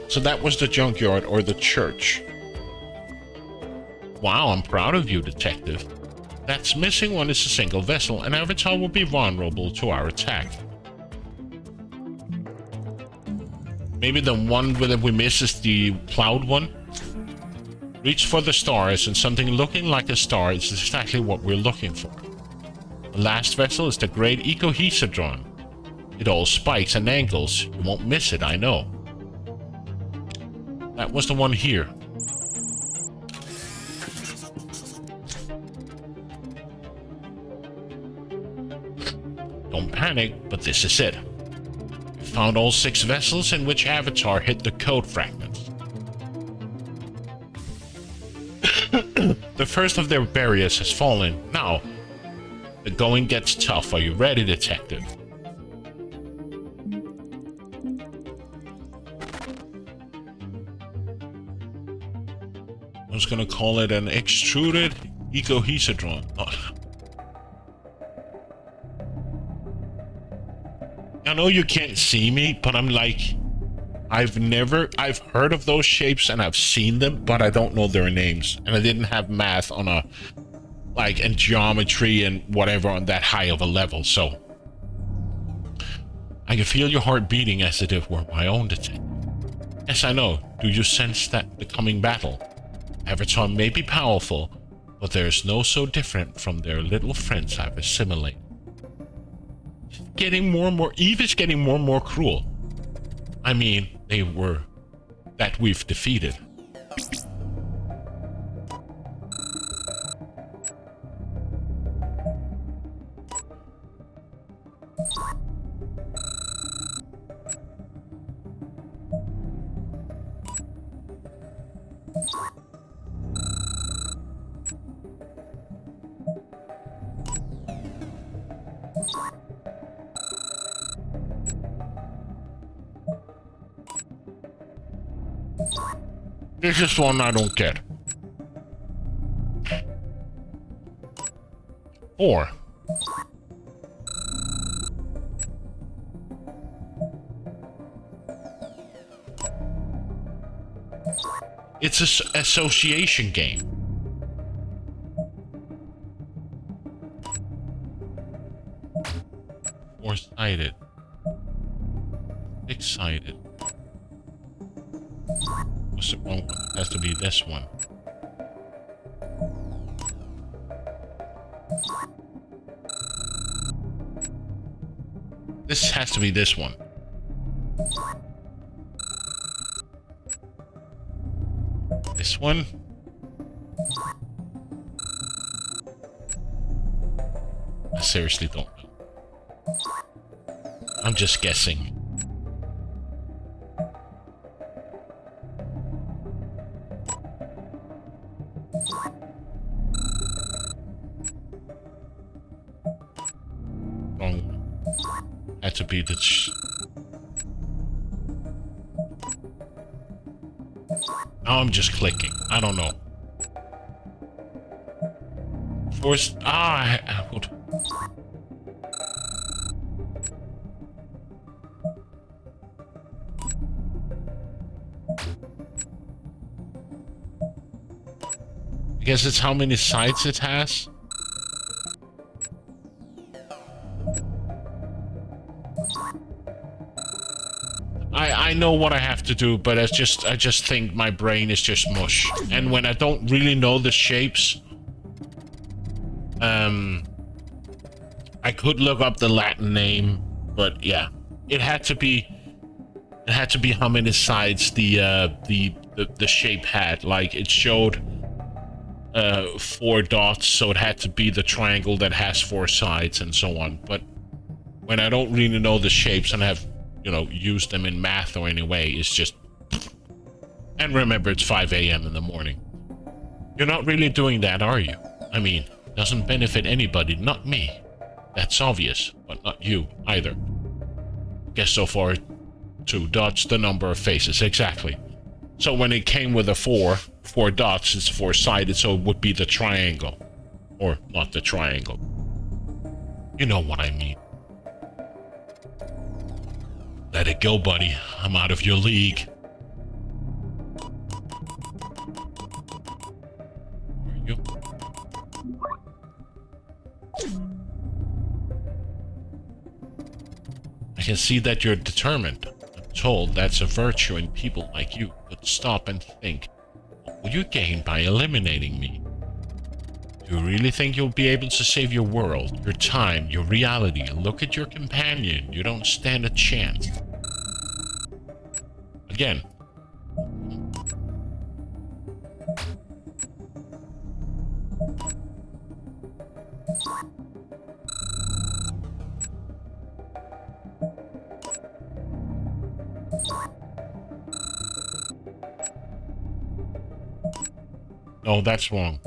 A: So that was the junkyard or the church. Wow, I'm proud of you, detective. That's missing one is a single vessel, and Avatar will be vulnerable to our attack. Maybe the one that we miss is the plowed one? Reach for the stars, and something looking like a star is exactly what we're looking for. The last vessel is the great icosahedron. It all spikes and angles. You won't miss it, I know. That was the one here. Don't panic, but this is it. We found all 6 vessels in which Avatar hit the code fragments. The first of their barriers has fallen. Now, the going gets tough. Are you ready, detective? I was gonna call it an extruded icosahedron. Oh. I know you can't see me, but I'm like, I've heard of those shapes and I've seen them, but I don't know their names. And I didn't have math on and geometry and whatever on that high of a level, so I can feel your heart beating as if it were my own detective. Yes, I know. Do you sense that the coming battle? Avatar may be powerful, but there's no so different from their little friends I've assimilated. Eve is getting more and more cruel. I mean, they were that we've defeated. This is one I don't get. 4. It's an association game. Four-sided. Six-sided. What's the wrong one? It has to be this one. This has to be this one. This one? I seriously don't know. I'm just guessing. Wrong one. Had to be the... Now I'm just clicking. I don't know. Force... I would... I guess it's how many sides it has. I know what I have to do, but I just think my brain is just mush. And when I don't really know the shapes, I could look up the Latin name, but yeah, it had to be how many sides the shape had. Like it showed 4 dots, so it had to be the triangle that has 4 sides and so on. But when I don't really know the shapes and have, you know, used them in math or any way, it's just... And remember, it's 5 a.m. in the morning. You're not really doing that, are you? I mean, doesn't benefit anybody, not me. That's obvious, but not you either. Guess so far 2 dots, the number of faces, exactly. So when it came with a 4 dots, it's 4-sided, so it would be the triangle. Or not the triangle. You know what I mean. Let it go, buddy. I'm out of your league. Where are you? I can see that you're determined. I'm told that's a virtue in people like you. But stop and think. What will you gain by eliminating me? Do you really think you'll be able to save your world, your time, your reality? Look at your companion. You don't stand a chance. Again. No, that's wrong.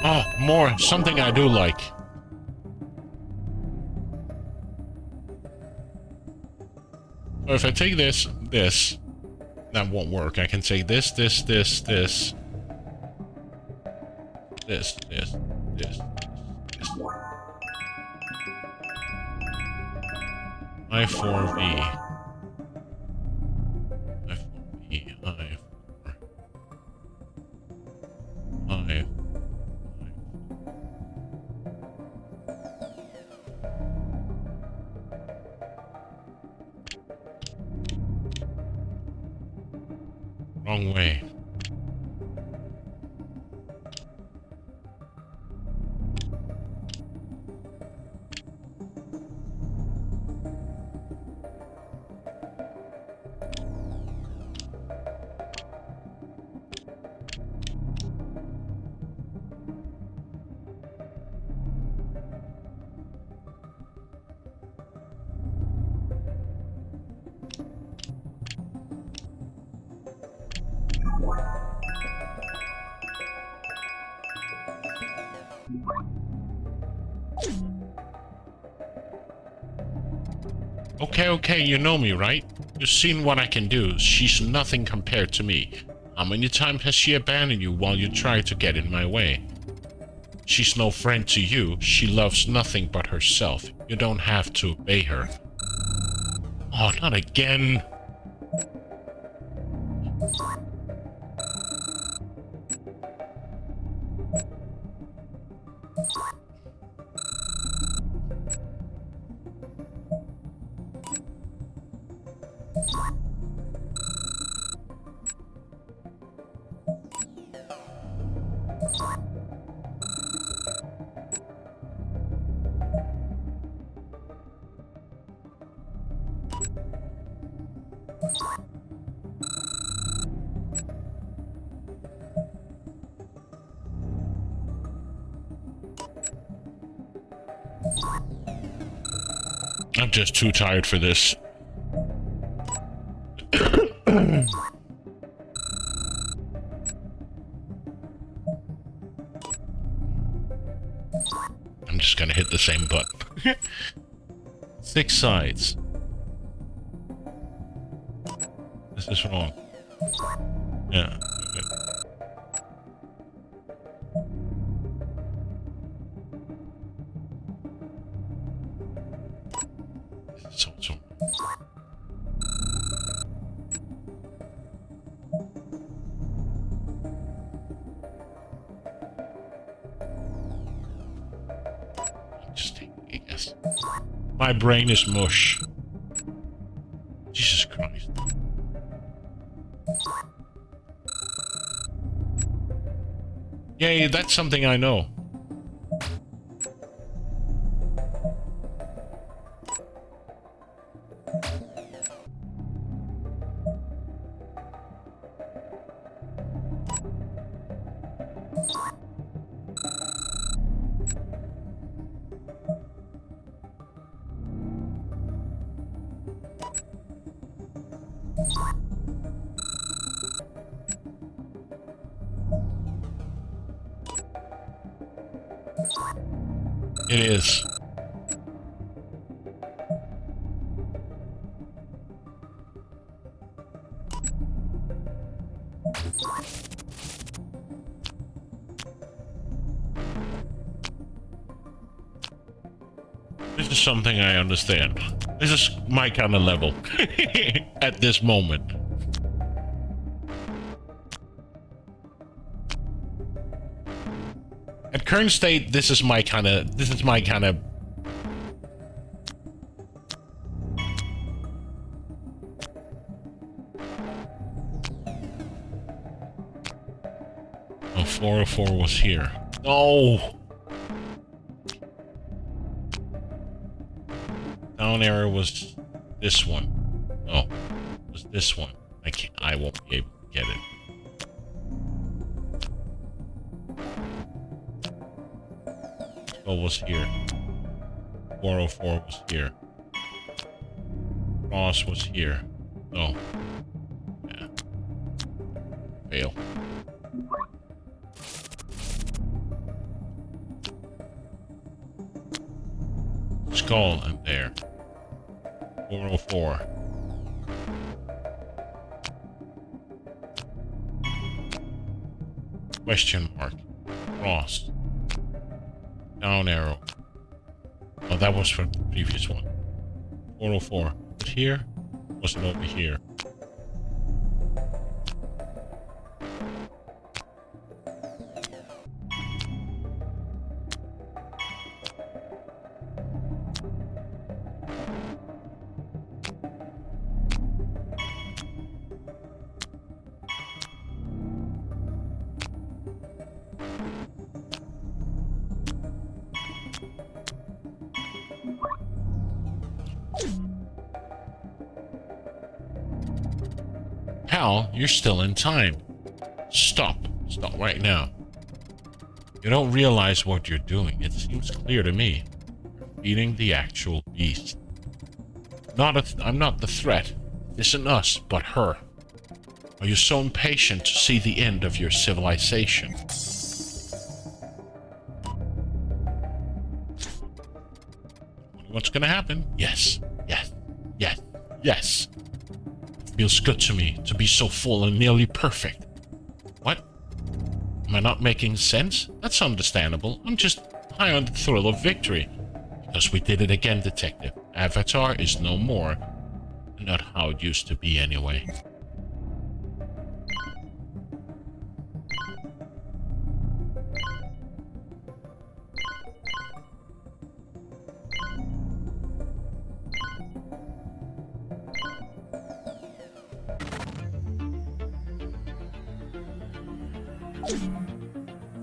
A: Oh, more. Something I do like. So if I take this, that won't work. I can take this. I4V. I4V. I4. I. Wrong way. Okay, you know me, right? You've seen what I can do. She's nothing compared to me. How many times has she abandoned you while you tried to get in my way? She's no friend to you. She loves nothing but herself. You don't have to obey her. Oh, not again. I'm just too tired for this. I'm just gonna hit the same button. 6 sides. This is wrong. Yeah. Okay. This is also. Just take a guess. My brain is mush. Jesus Christ. Yay, that's something I know. It is. This is something I understand. This is my kind of level at this moment. At current state, this is my kind of. Oh, 404 was here. No. Down arrow was this one. Oh, it was this one. I won't be able to get it. Skull was here. 404 was here. Cross was here. Oh. Yeah. Fail. Skull and there. 404. Question mark. Cross. Down arrow. Oh, that was from the previous one. 404. Was it here? Was it over here? Hal, you're still in time. Stop. Stop right now. You don't realize what you're doing. It seems clear to me. You're feeding the actual beast. I'm not the threat. It isn't us, but her. Are you so impatient to see the end of your civilization? What's gonna happen? Yes, yes, yes, yes. Feels good to me to be so full and nearly perfect. What? Am I not making sense? That's understandable. I'm just high on the thrill of victory. Because we did it again, Detective. Avatar is no more. Not how it used to be anyway.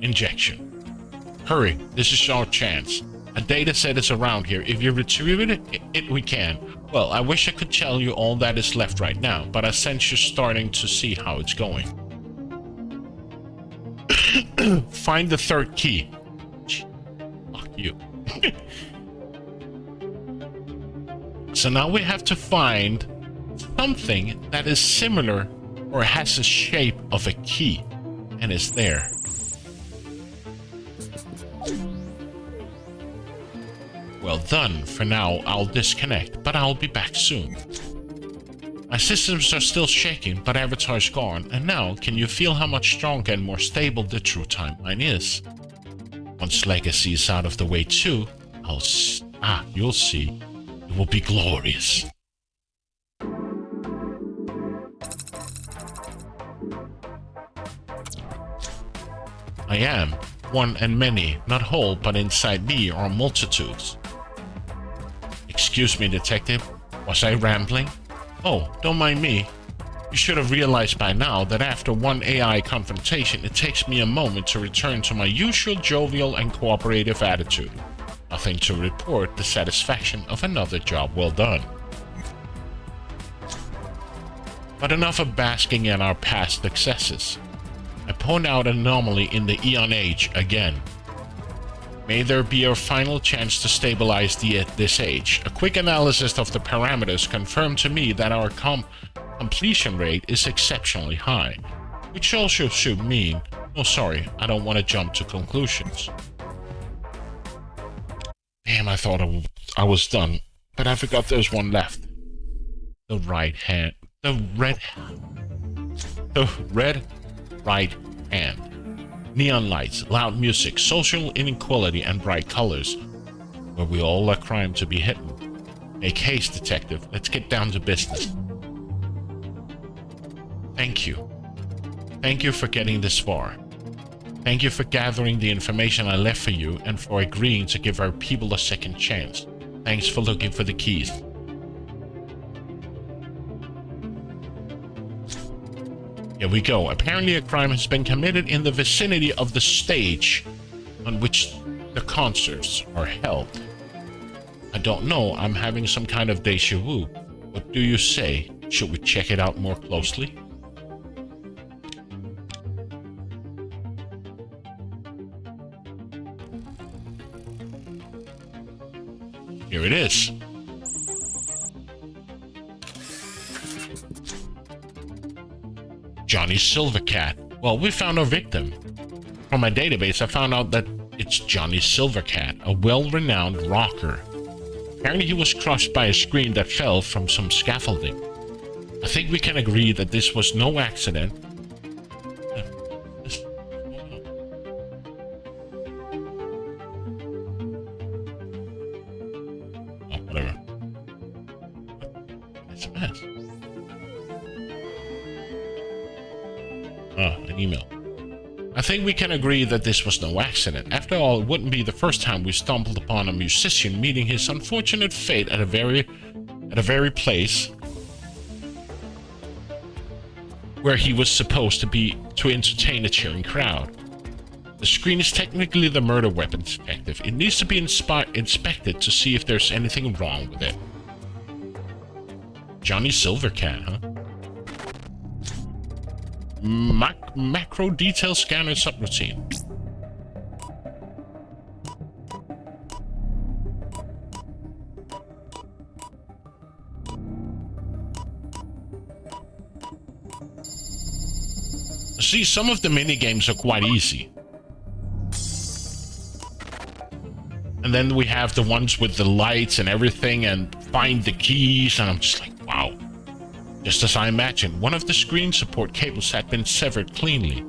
A: Injection. Hurry, this is our chance. A data set is around here. If you retrieve it, we can. Well, I wish I could tell you all that is left right now, but I sense you're starting to see how it's going. Find the third key. Fuck you. So now we have to find something that is similar or has the shape of a key. And it's there. Well done. For now, I'll disconnect, but I'll be back soon. My systems are still shaking, but Avatar's gone. And now, can you feel how much stronger and more stable the true timeline is? Once Legacy is out of the way too, you'll see. It will be glorious. I am one and many, not whole, but inside me are multitudes. Excuse me, Detective. Was I rambling? Oh, don't mind me. You should have realized by now that after one AI confrontation, it takes me a moment to return to my usual jovial and cooperative attitude. Nothing to report, the satisfaction of another job well done. But enough of basking in our past successes. I point out an anomaly in the Eon Age again. May there be a final chance to stabilize this age. A quick analysis of the parameters confirmed to me that our completion rate is exceptionally high, which also should mean... Oh, sorry, I don't want to jump to conclusions. Damn, I thought I was done, but I forgot there's one left. The red right hand. Neon lights, loud music, social inequality, and bright colors. Where we all are crime to be hidden. Make haste, Detective. Let's get down to business. Thank you. Thank you for getting this far. Thank you for gathering the information I left for you and for agreeing to give our people a second chance. Thanks for looking for the keys. Here we go. Apparently a crime has been committed in the vicinity of the stage on which the concerts are held. I don't know, I'm having some kind of deja vu. What do you say? Should we check it out more closely? Here it is. Johnny Silvercat. Well, we found our victim. From my database, I found out that it's Johnny Silvercat, a well-renowned rocker. Apparently he was crushed by a screen that fell from some scaffolding. I think we can agree that this was no accident. Oh, whatever. It's a mess. An email. I think we can agree that this was no accident. After all, it wouldn't be the first time we stumbled upon a musician meeting his unfortunate fate at a very place where he was supposed to be to entertain a cheering crowd. The screen is technically the murder weapon, detective. It needs to be inspected to see if there's anything wrong with it. Johnny Silvercat, huh? Macro detail scanner subroutine. See, some of the mini games are quite easy. And then we have the ones with the lights and everything and find the keys, and I'm just like, wow. Just as I imagined, one of the screen support cables had been severed cleanly.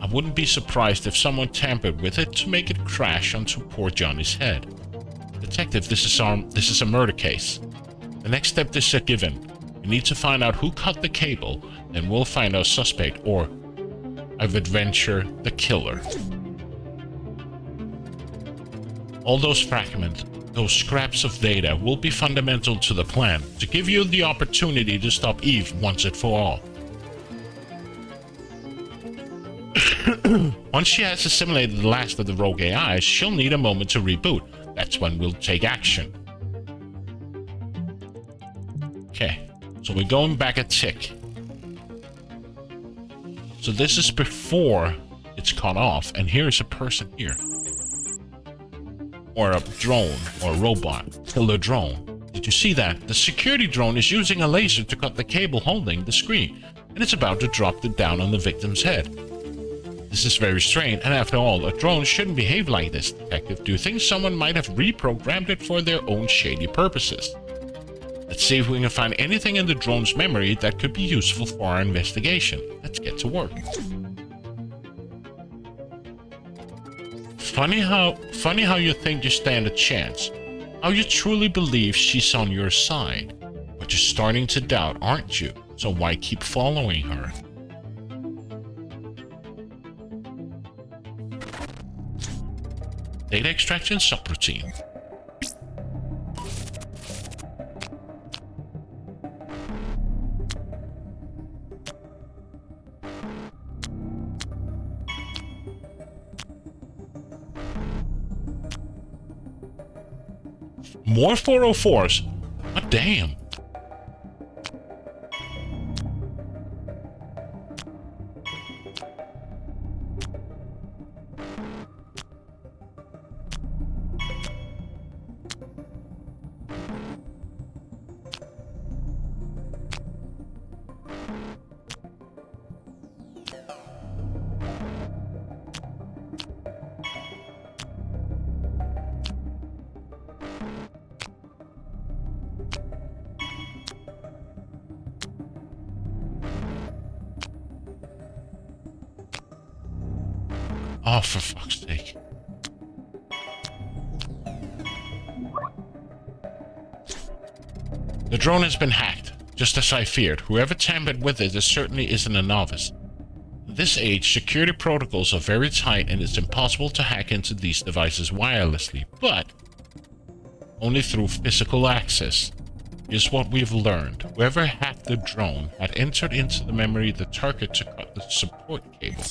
A: I wouldn't be surprised if someone tampered with it to make it crash onto poor Johnny's head. Detective, this is a murder case. The next step is a given. We need to find out who cut the cable, and we'll find our suspect, or, I've adventured, the killer. All those fragments, those scraps of data, will be fundamental to the plan, to give you the opportunity to stop Eve once and for all. Once she has assimilated the last of the rogue AIs, she'll need a moment to reboot. That's when we'll take action. Okay, so we're going back a tick. So this is before it's cut off, and here's a person here. Or a drone, or a robot, killer drone. Did you see that? The security drone is using a laser to cut the cable holding the screen, and it's about to drop it down on the victim's head. This is very strange, and after all, a drone shouldn't behave like this, detective. Do you think someone might have reprogrammed it for their own shady purposes? Let's see if we can find anything in the drone's memory that could be useful for our investigation. Let's get to work. Funny how you think you stand a chance. How you truly believe she's on your side. But you're starting to doubt, aren't you? So why keep following her? Data extraction subroutine. More 404s? Oh, damn. Oh, for fuck's sake. The drone has been hacked, just as I feared. Whoever tampered with it certainly isn't a novice. At this age, security protocols are very tight and it's impossible to hack into these devices wirelessly, but only through physical access. Here's what we've learned. Whoever hacked the drone had entered into the memory the target to cut the support cable.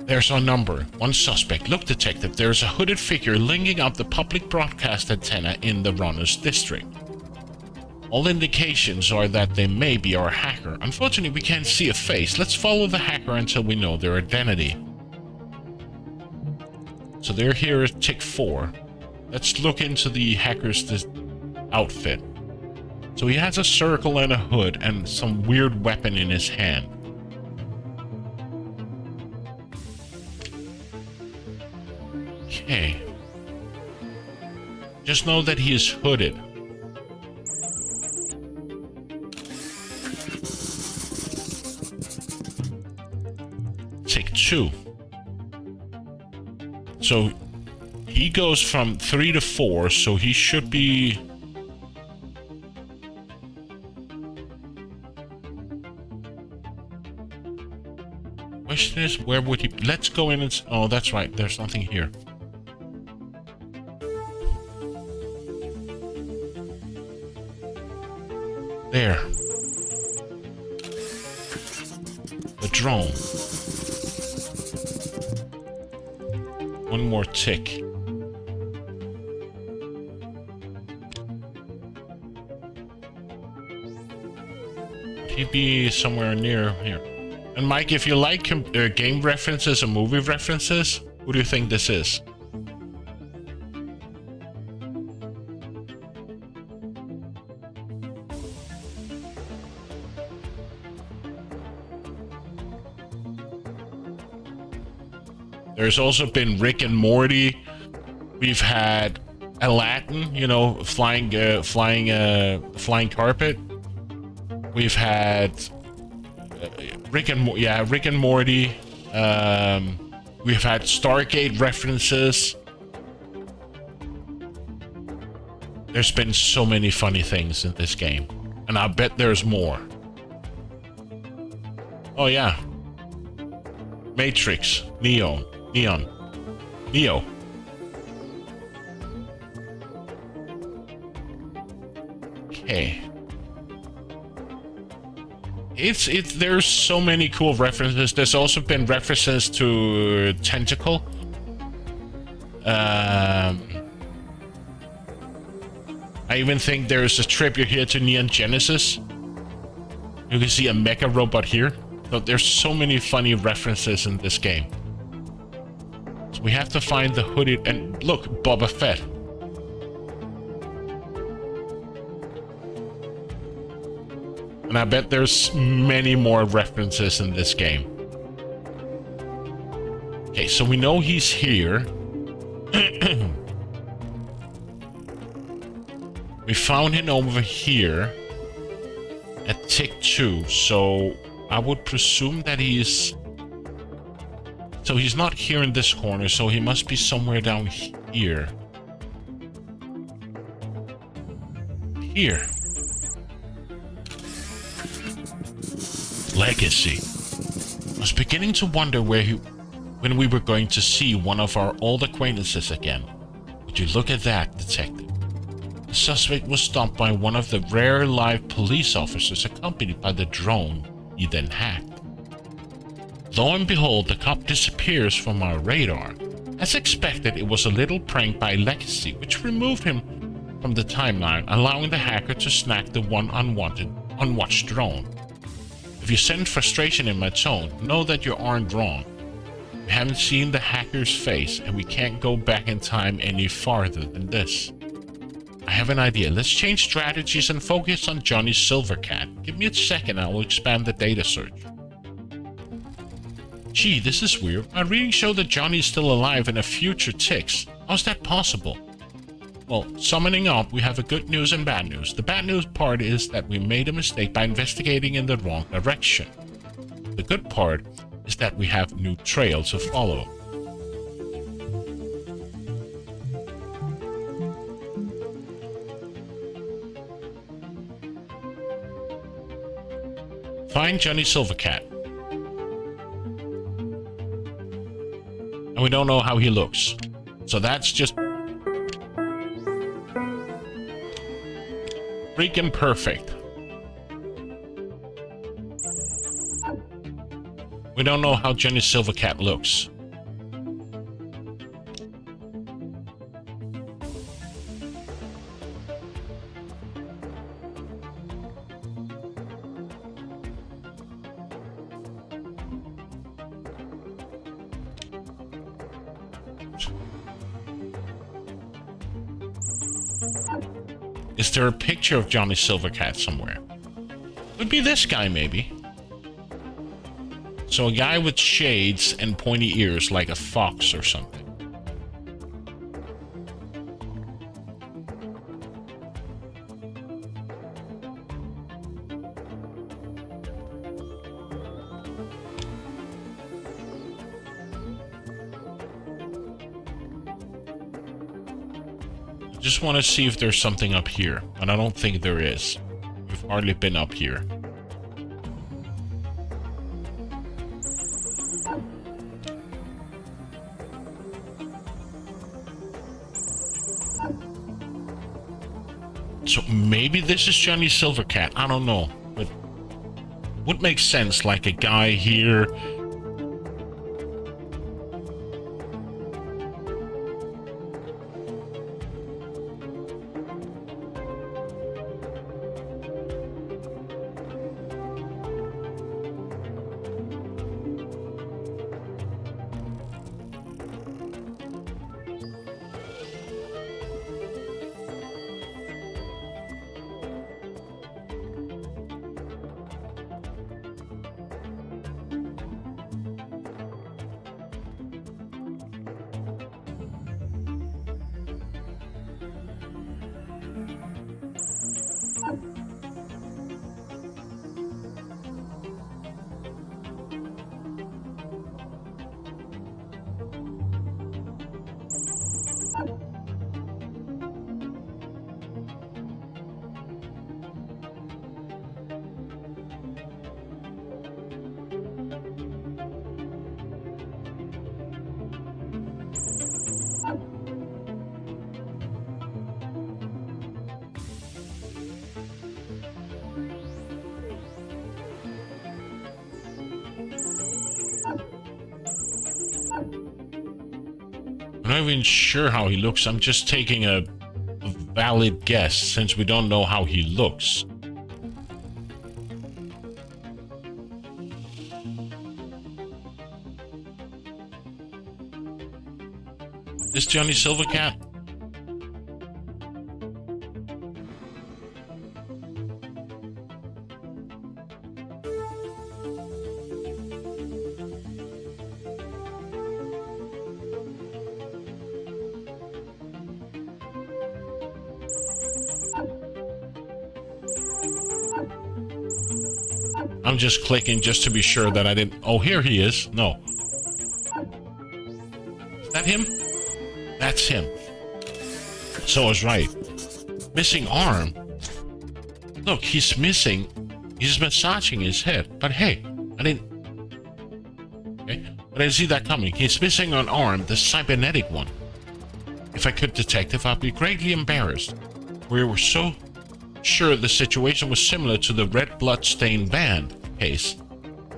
A: There's our number. One suspect. Look, detective, there's a hooded figure linking up the public broadcast antenna in the runner's district. All indications are that they may be our hacker. Unfortunately, we can't see a face. Let's follow the hacker until we know their identity. So they're here at tick 4. Let's look into the hacker's outfit. So he has a circle and a hood and some weird weapon in his hand. Okay. Just know that he is hooded. Tick 2. So he goes from 3 to 4, so he should be... Question is, where would he... Let's go in and... Oh, that's right. There's nothing here. There. The drone. One more tick. He'd be somewhere near here. And Mike, if you like game references and movie references, who do you think this is? There's also been Rick and Morty. We've had Aladdin, you know, flying carpet. We've had Rick and Morty. We've had Stargate references. There's been so many funny things in this game, and I bet there's more. Oh yeah, Matrix, Neo. Okay. There's so many cool references. There's also been references to Tentacle. I even think there's a tribute here to Neon Genesis. You can see a mecha robot here. So there's so many funny references in this game. So we have to find the hooded, and look, Boba Fett. And I bet there's many more references in this game. Okay, so we know he's here. We found him over here at tick 2, so I would presume that he's... So he's not here in this corner, so he must be somewhere down here. Here. Legacy. I was beginning to wonder when we were going to see one of our old acquaintances again. Would you look at that, detective? The suspect was stopped by one of the rare live police officers accompanied by the drone he then hacked. Lo and behold, the cop disappears from our radar. As expected, it was a little prank by Legacy, which removed him from the timeline, allowing the hacker to snag the one unwatched drone. If you sense frustration in my tone, know that you aren't wrong. We haven't seen the hacker's face, and we can't go back in time any farther than this. I have an idea. Let's change strategies and focus on Johnny Silvercat. Give me a second, I will expand the data search. Gee, this is weird. My readings show that Johnny is still alive in a future ticks. How's that possible? Well, summoning up, we have a good news and bad news. The bad news part is that we made a mistake by investigating in the wrong direction. The good part is that we have new trail to follow. Find Johnny Silvercat. And we don't know how he looks. So that's just freaking perfect. We don't know how Johnny Silvercat looks. Is there a picture of Johnny Silvercat somewhere? Would be this guy, maybe. So a guy with shades and pointy ears like a fox or something. Just want to see if there's something up here, but I don't think there is. We've hardly been up here. So maybe this is Johnny Silvercat, I don't know, but would make sense, like a guy here. I'm not even sure how he looks. I'm just taking a valid guess since we don't know how he looks. This Johnny Silvercat? I'm just clicking just to be sure that I didn't... Oh, here he is. No. Is that him? That's him. So I was right. Missing arm. Look, he's missing. He's massaging his head. But hey, I didn't... Okay. I didn't see that coming. He's missing an arm, the cybernetic one. If I could, detective, I'd be greatly embarrassed. We were so sure the situation was similar to the red blood-stained band case.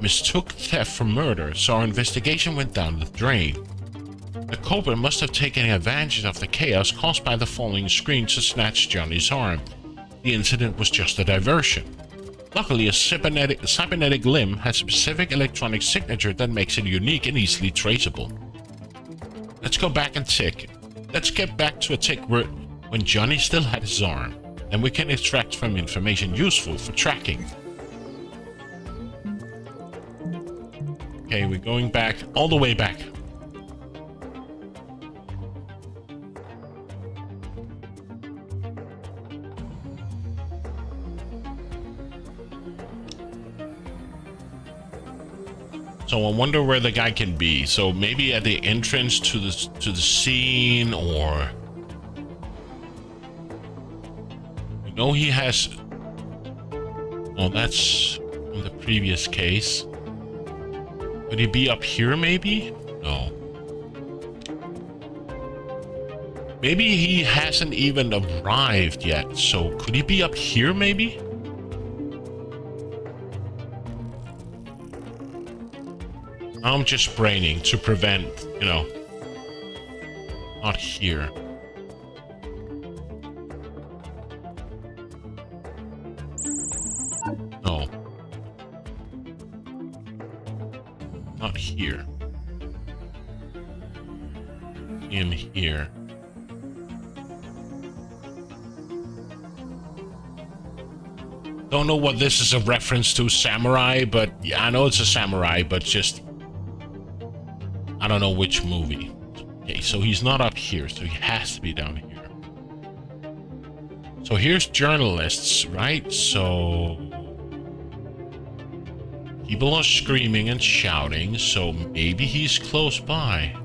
A: Mistook theft for murder, so our investigation went down the drain. The culprit must have taken advantage of the chaos caused by the falling screen to snatch Johnny's arm. The incident was just a diversion. Luckily, a cybernetic limb has a specific electronic signature that makes it unique and easily traceable. Let's go back and tick. Let's get back to a tick when Johnny still had his arm, and we can extract from information useful for tracking. Okay, we're going back, all the way back. So I wonder where the guy can be. So maybe at the entrance to the scene, or we know he has. Oh, that's from the previous case. Could he be up here? Maybe. No. Maybe he hasn't even arrived yet. So could he be up here? Maybe. I'm just braining to prevent, you know, not here. No. Not here. Him here. Don't know what this is a reference to, Samurai, but yeah, I know it's a samurai, but just I don't know which movie. Okay, so he's not up here, so he has to be down here. So here's journalists, right? So people are screaming and shouting, so maybe he's close by.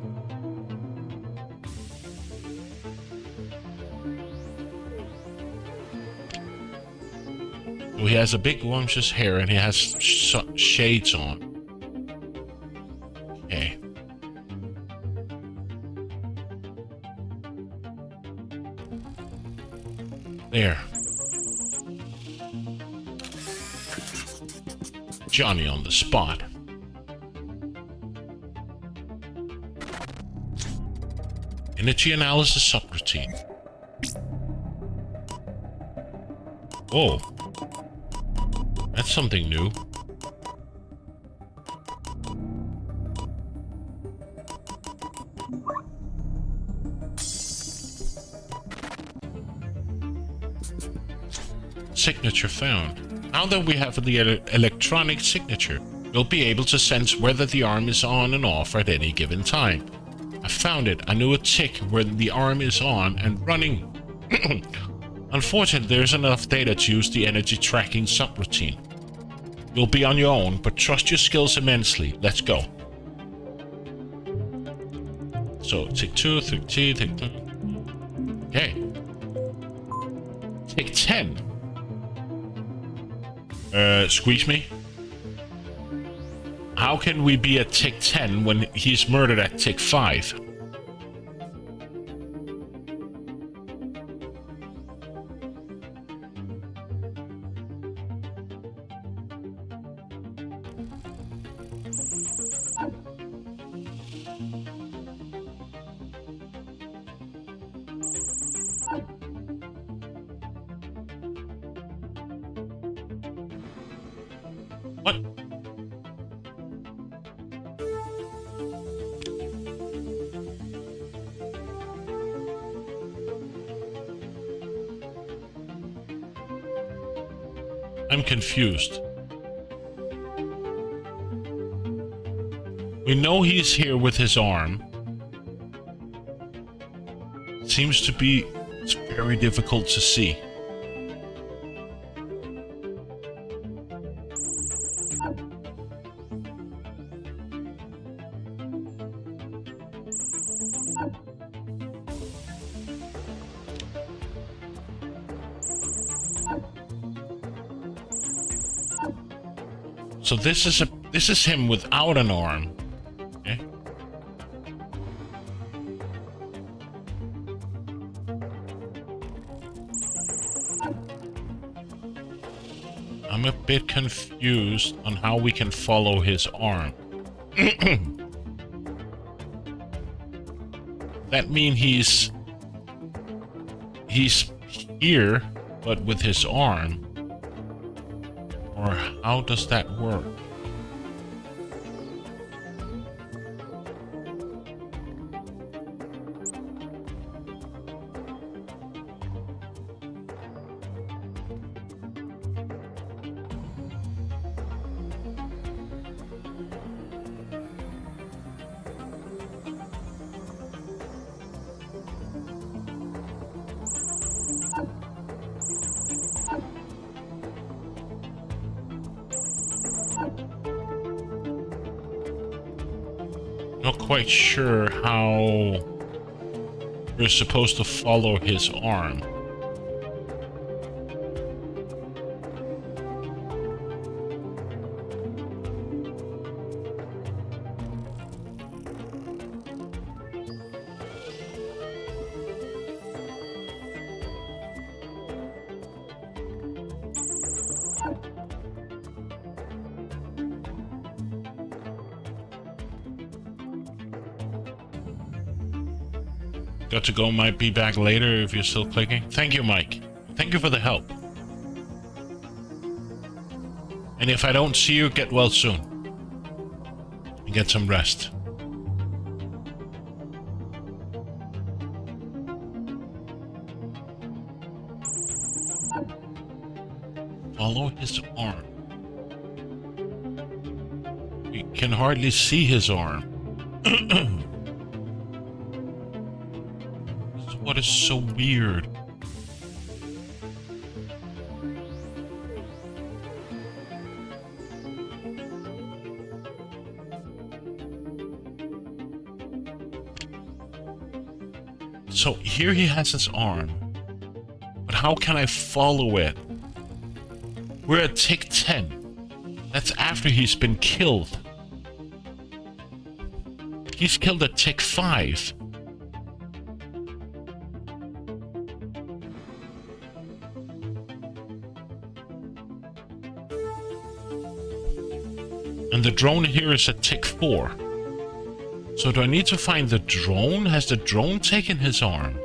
A: So he has a big luscious hair and he has shades on. Okay. There. Johnny on the spot. Energy analysis subroutine. Whoa. That's something new. Signature found. Now that we have the electronic signature, we'll be able to sense whether the arm is on and off at any given time. I found it. I knew a tick when the arm is on and running. Unfortunately, there isn't enough data to use the energy tracking subroutine. You'll be on your own, but trust your skills immensely. Let's go. So, tick 2, tick 2, tick 2. Okay. Tick 10. Squeeze me? How can we be at tick 10 when he's murdered at tick 5? What? I'm confused. We know he's here with his arm. Seems to be it's very difficult to see. So this is him without an arm. Okay. I'm a bit confused on how we can follow his arm. That means he's here, but with his arm. Or how does that work? Not quite sure how we're supposed to follow his arm. Got to go, might be back later if you're still clicking. Thank you, Mike. Thank you for the help. And if I don't see you, get well soon. And get some rest. Follow his arm. We can hardly see his arm. What is so weird? So here he has his arm, but how can I follow it? We're at tick 10. That's after he's been killed. He's killed at tick 5. And the drone here is at tick 4. So do I need to find the drone? Has the drone taken his arm?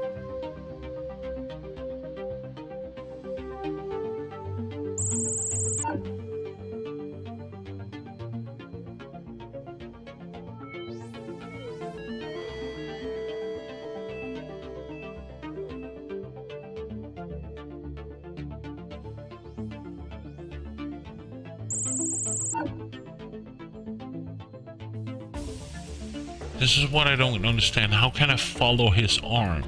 A: This is what I don't understand. How can I follow his arm?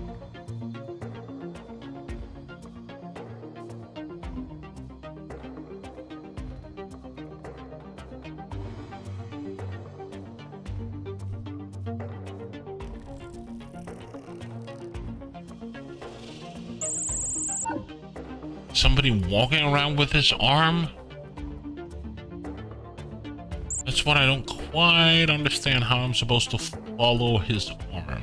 A: Somebody walking around with his arm? That's what I don't quite understand, how I'm supposed to follow his arm.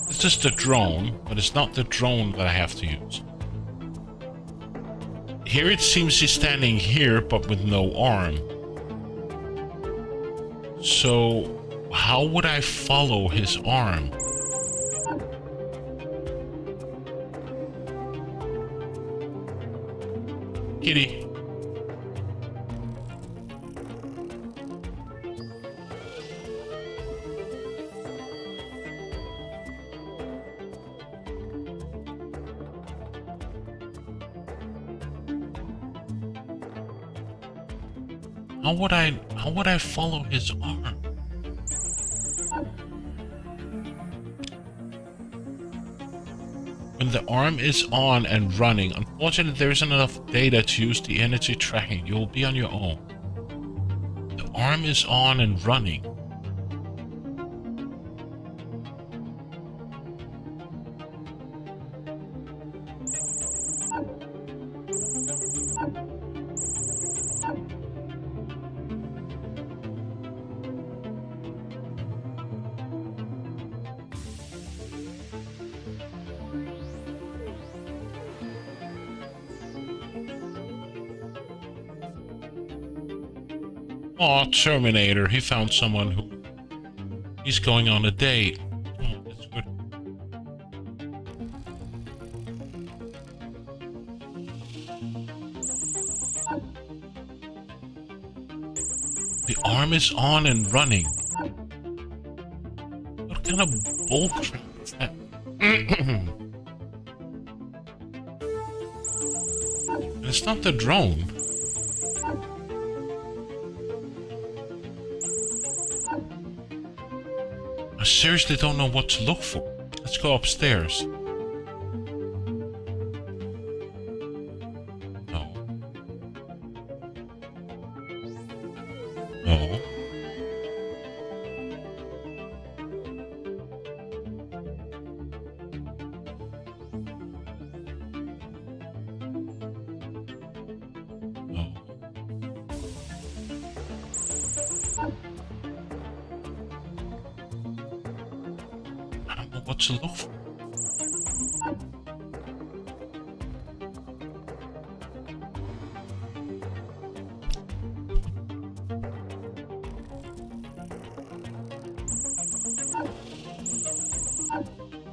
A: This is the drone, but it's not the drone that I have to use. Here it seems he's standing here, but with no arm. So, how would I follow his arm? Kitty. How would I follow his arm? When the arm is on and running, unfortunately there isn't enough data to use the energy tracking. You'll be on your own. The arm is on and running. Aw, Terminator, he found someone who... He's going on a date. Oh, that's good. The arm is on and running. What kind of bullcrap is that? And it's not the drone. I seriously don't know what to look for. Let's go upstairs. No. No. No. What to look for?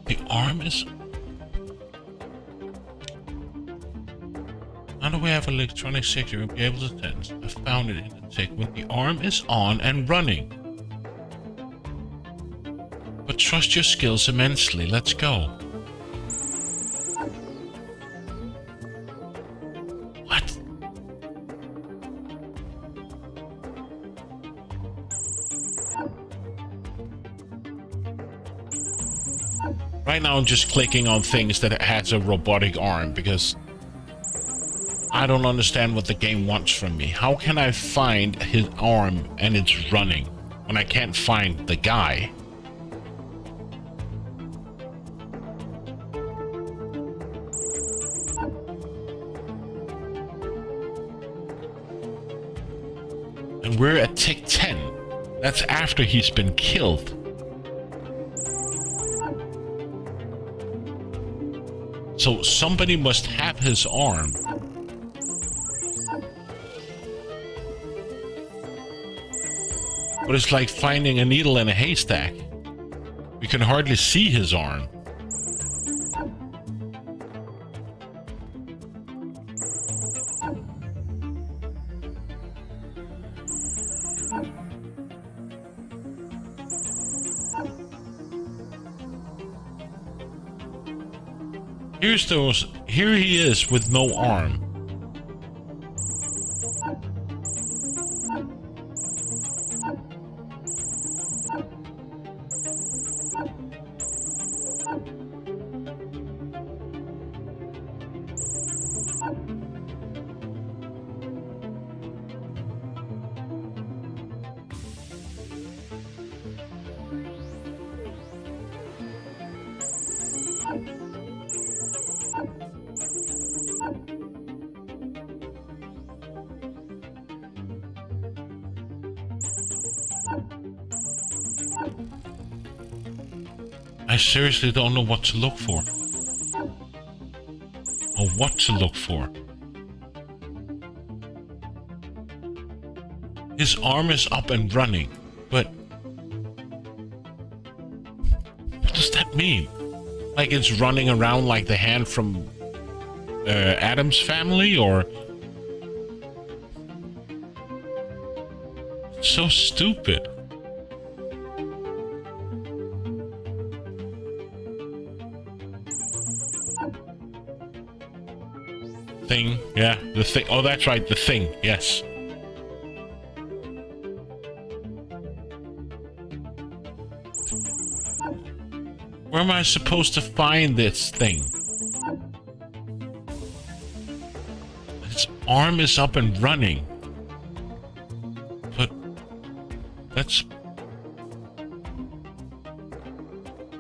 A: The arm is... Now that we have electronic sector, we'll be able to sense. I found it in the tick when the arm is on and running. But trust your skills immensely. Let's go. What? Right now I'm just clicking on things that has a robotic arm because I don't understand what the game wants from me. How can I find his arm and it's running when I can't find the guy? And we're at tick 10. That's after he's been killed. So somebody must have his arm. But it's like finding a needle in a haystack. We can hardly see his arm. Here he is with no arm. I seriously don't know what to look for. Or what to look for. His arm is up and running, but what does that mean? Like it's running around like the hand from Adam's Family, or so stupid. Thing, yeah, the thing. Oh, that's right, the thing, yes. Where am I supposed to find this thing? His arm is up and running. But that's...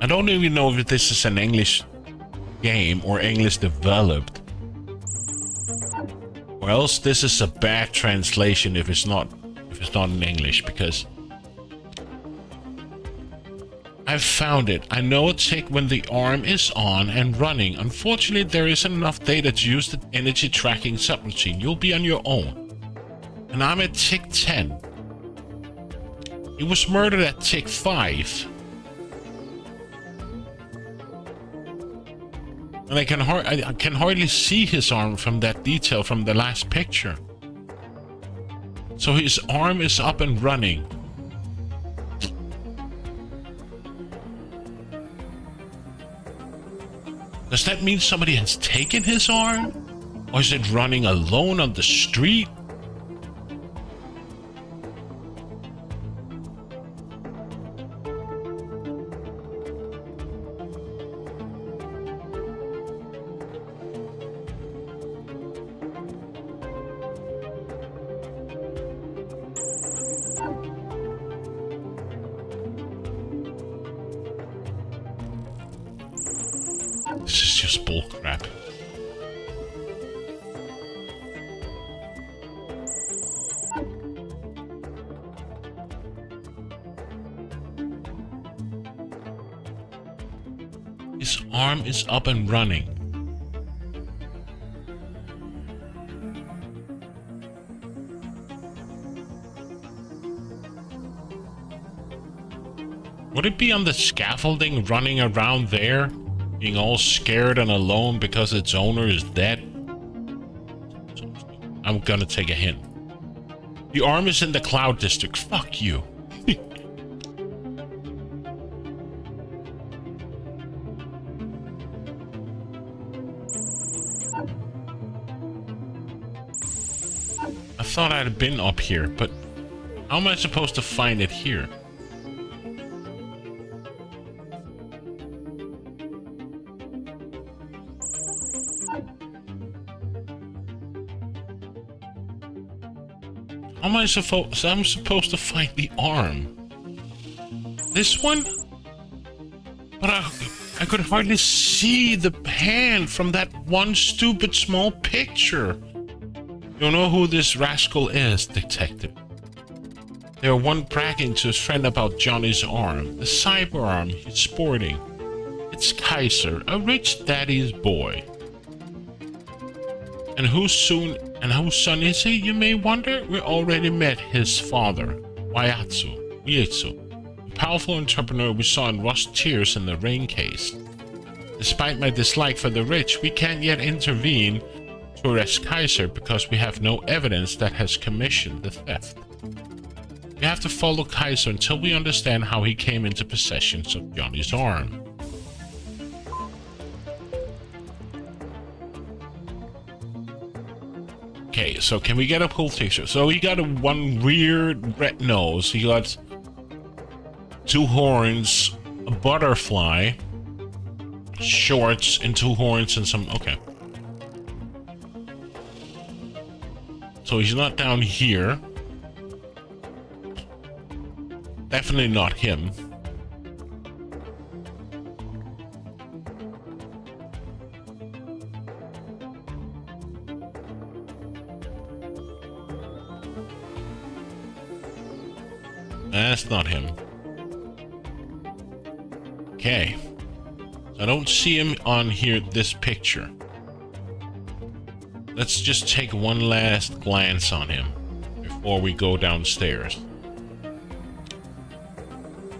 A: I don't even know if this is an English game or English developed. Or else this is a bad translation if it's not in English, because I've found it. I know a tick when the arm is on and running. Unfortunately, there isn't enough data to use the energy tracking subroutine. You'll be on your own. And I'm at tick 10. He was murdered at tick 5. And I can hardly see his arm from that detail from the last picture. So his arm is up and running. Does that mean somebody has taken his arm? Or is it running alone on the street? This is just bullcrap. His arm is up and running. Would it be on the scaffolding running around there? Being all scared and alone because its owner is dead? I'm gonna take a hint. The arm is in the Cloud District. Fuck you. I thought I'd been up here, but how am I supposed to find it here? How am I supposed? I'm supposed to find the arm. This one? But I could hardly see the hand from that one stupid small picture. You know who this rascal is, detective? They're one bragging to his friend about Johnny's arm, the cyber arm he's sporting. It's Kaiser, a rich daddy's boy. And whose son is he, you may wonder? We already met his father, Uezu, a powerful entrepreneur we saw in Rust Tears in the rain case. Despite my dislike for the rich, we can't yet intervene to arrest Kaiser because we have no evidence that has commissioned the theft. We have to follow Kaiser until we understand how he came into possession of Johnny's arm. Okay, so can we get a full picture? So he got one weird red nose. He got 2 horns, a butterfly, shorts, and 2 horns and some... Okay. So he's not down here. Definitely not him. That's not him. Okay. I don't see him on here, this picture. Let's just take one last glance on him before we go downstairs.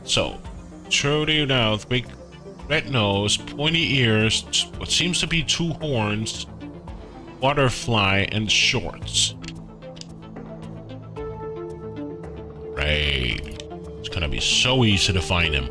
A: So, Trudy mouth, big red nose, pointy ears, what seems to be 2 horns, butterfly, and shorts. Right. It's gonna be so easy to find him.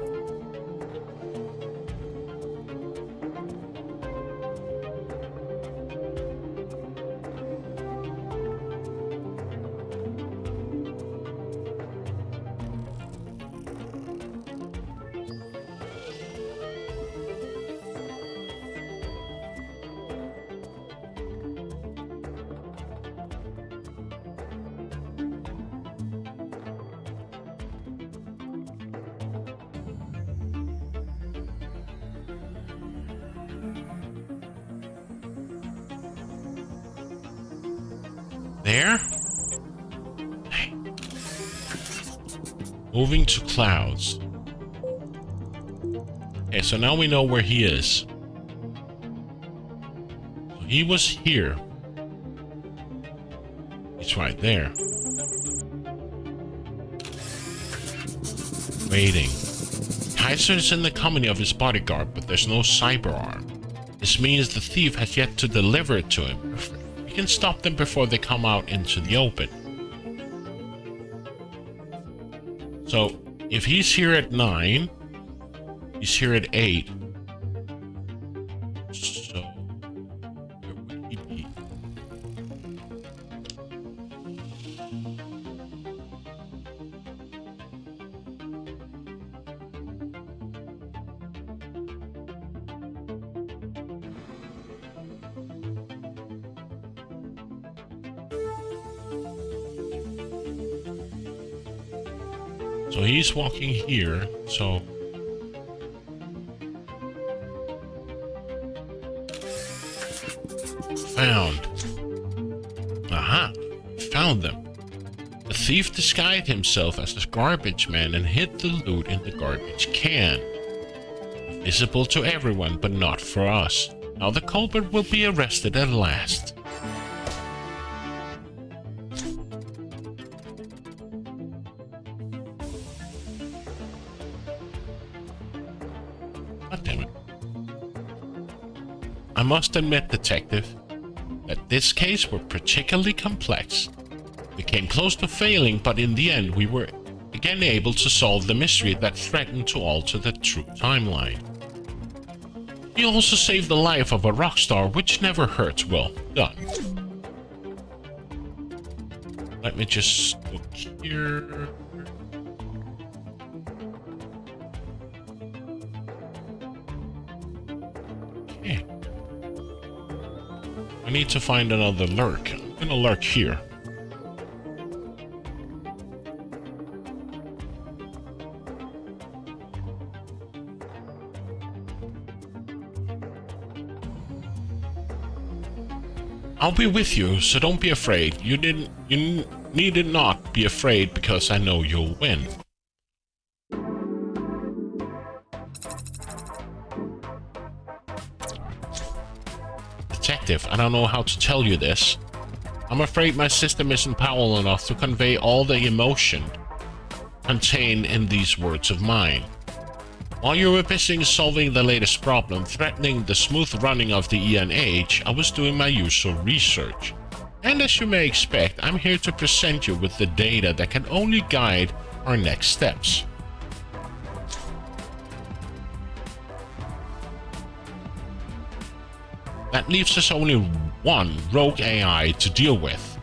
A: There? Hey. Moving to clouds. Okay, so now we know where he is. So he was here. He's right there. Waiting. Kaiser is in the company of his bodyguard, but there's no cyber arm. This means the thief has yet to deliver it to him. We can stop them before they come out into the open. So, if he's here at 9, he's here at 8. So, where would he be? So he's walking here, so... Found. Aha! Found them. The thief disguised himself as a garbage man and hid the loot in the garbage can. Visible to everyone, but not for us. Now the culprit will be arrested at last. God damn it. I must admit, Detective, that this case was particularly complex. We came close to failing, but in the end we were again able to solve the mystery that threatened to alter the true timeline. You also saved the life of a rock star, which never hurts. Well done. Let me just look here. Okay. I need to find another lurk. I'm gonna lurk here. I'll be with you, so don't be afraid. You needed not be afraid because I know you'll win. Detective, I don't know how to tell you this. I'm afraid my system isn't powerful enough to convey all the emotion contained in these words of mine. While you were busy solving the latest problem, threatening the smooth running of the ENH, I was doing my usual research. And as you may expect, I'm here to present you with the data that can only guide our next steps. That leaves us only one rogue AI to deal with.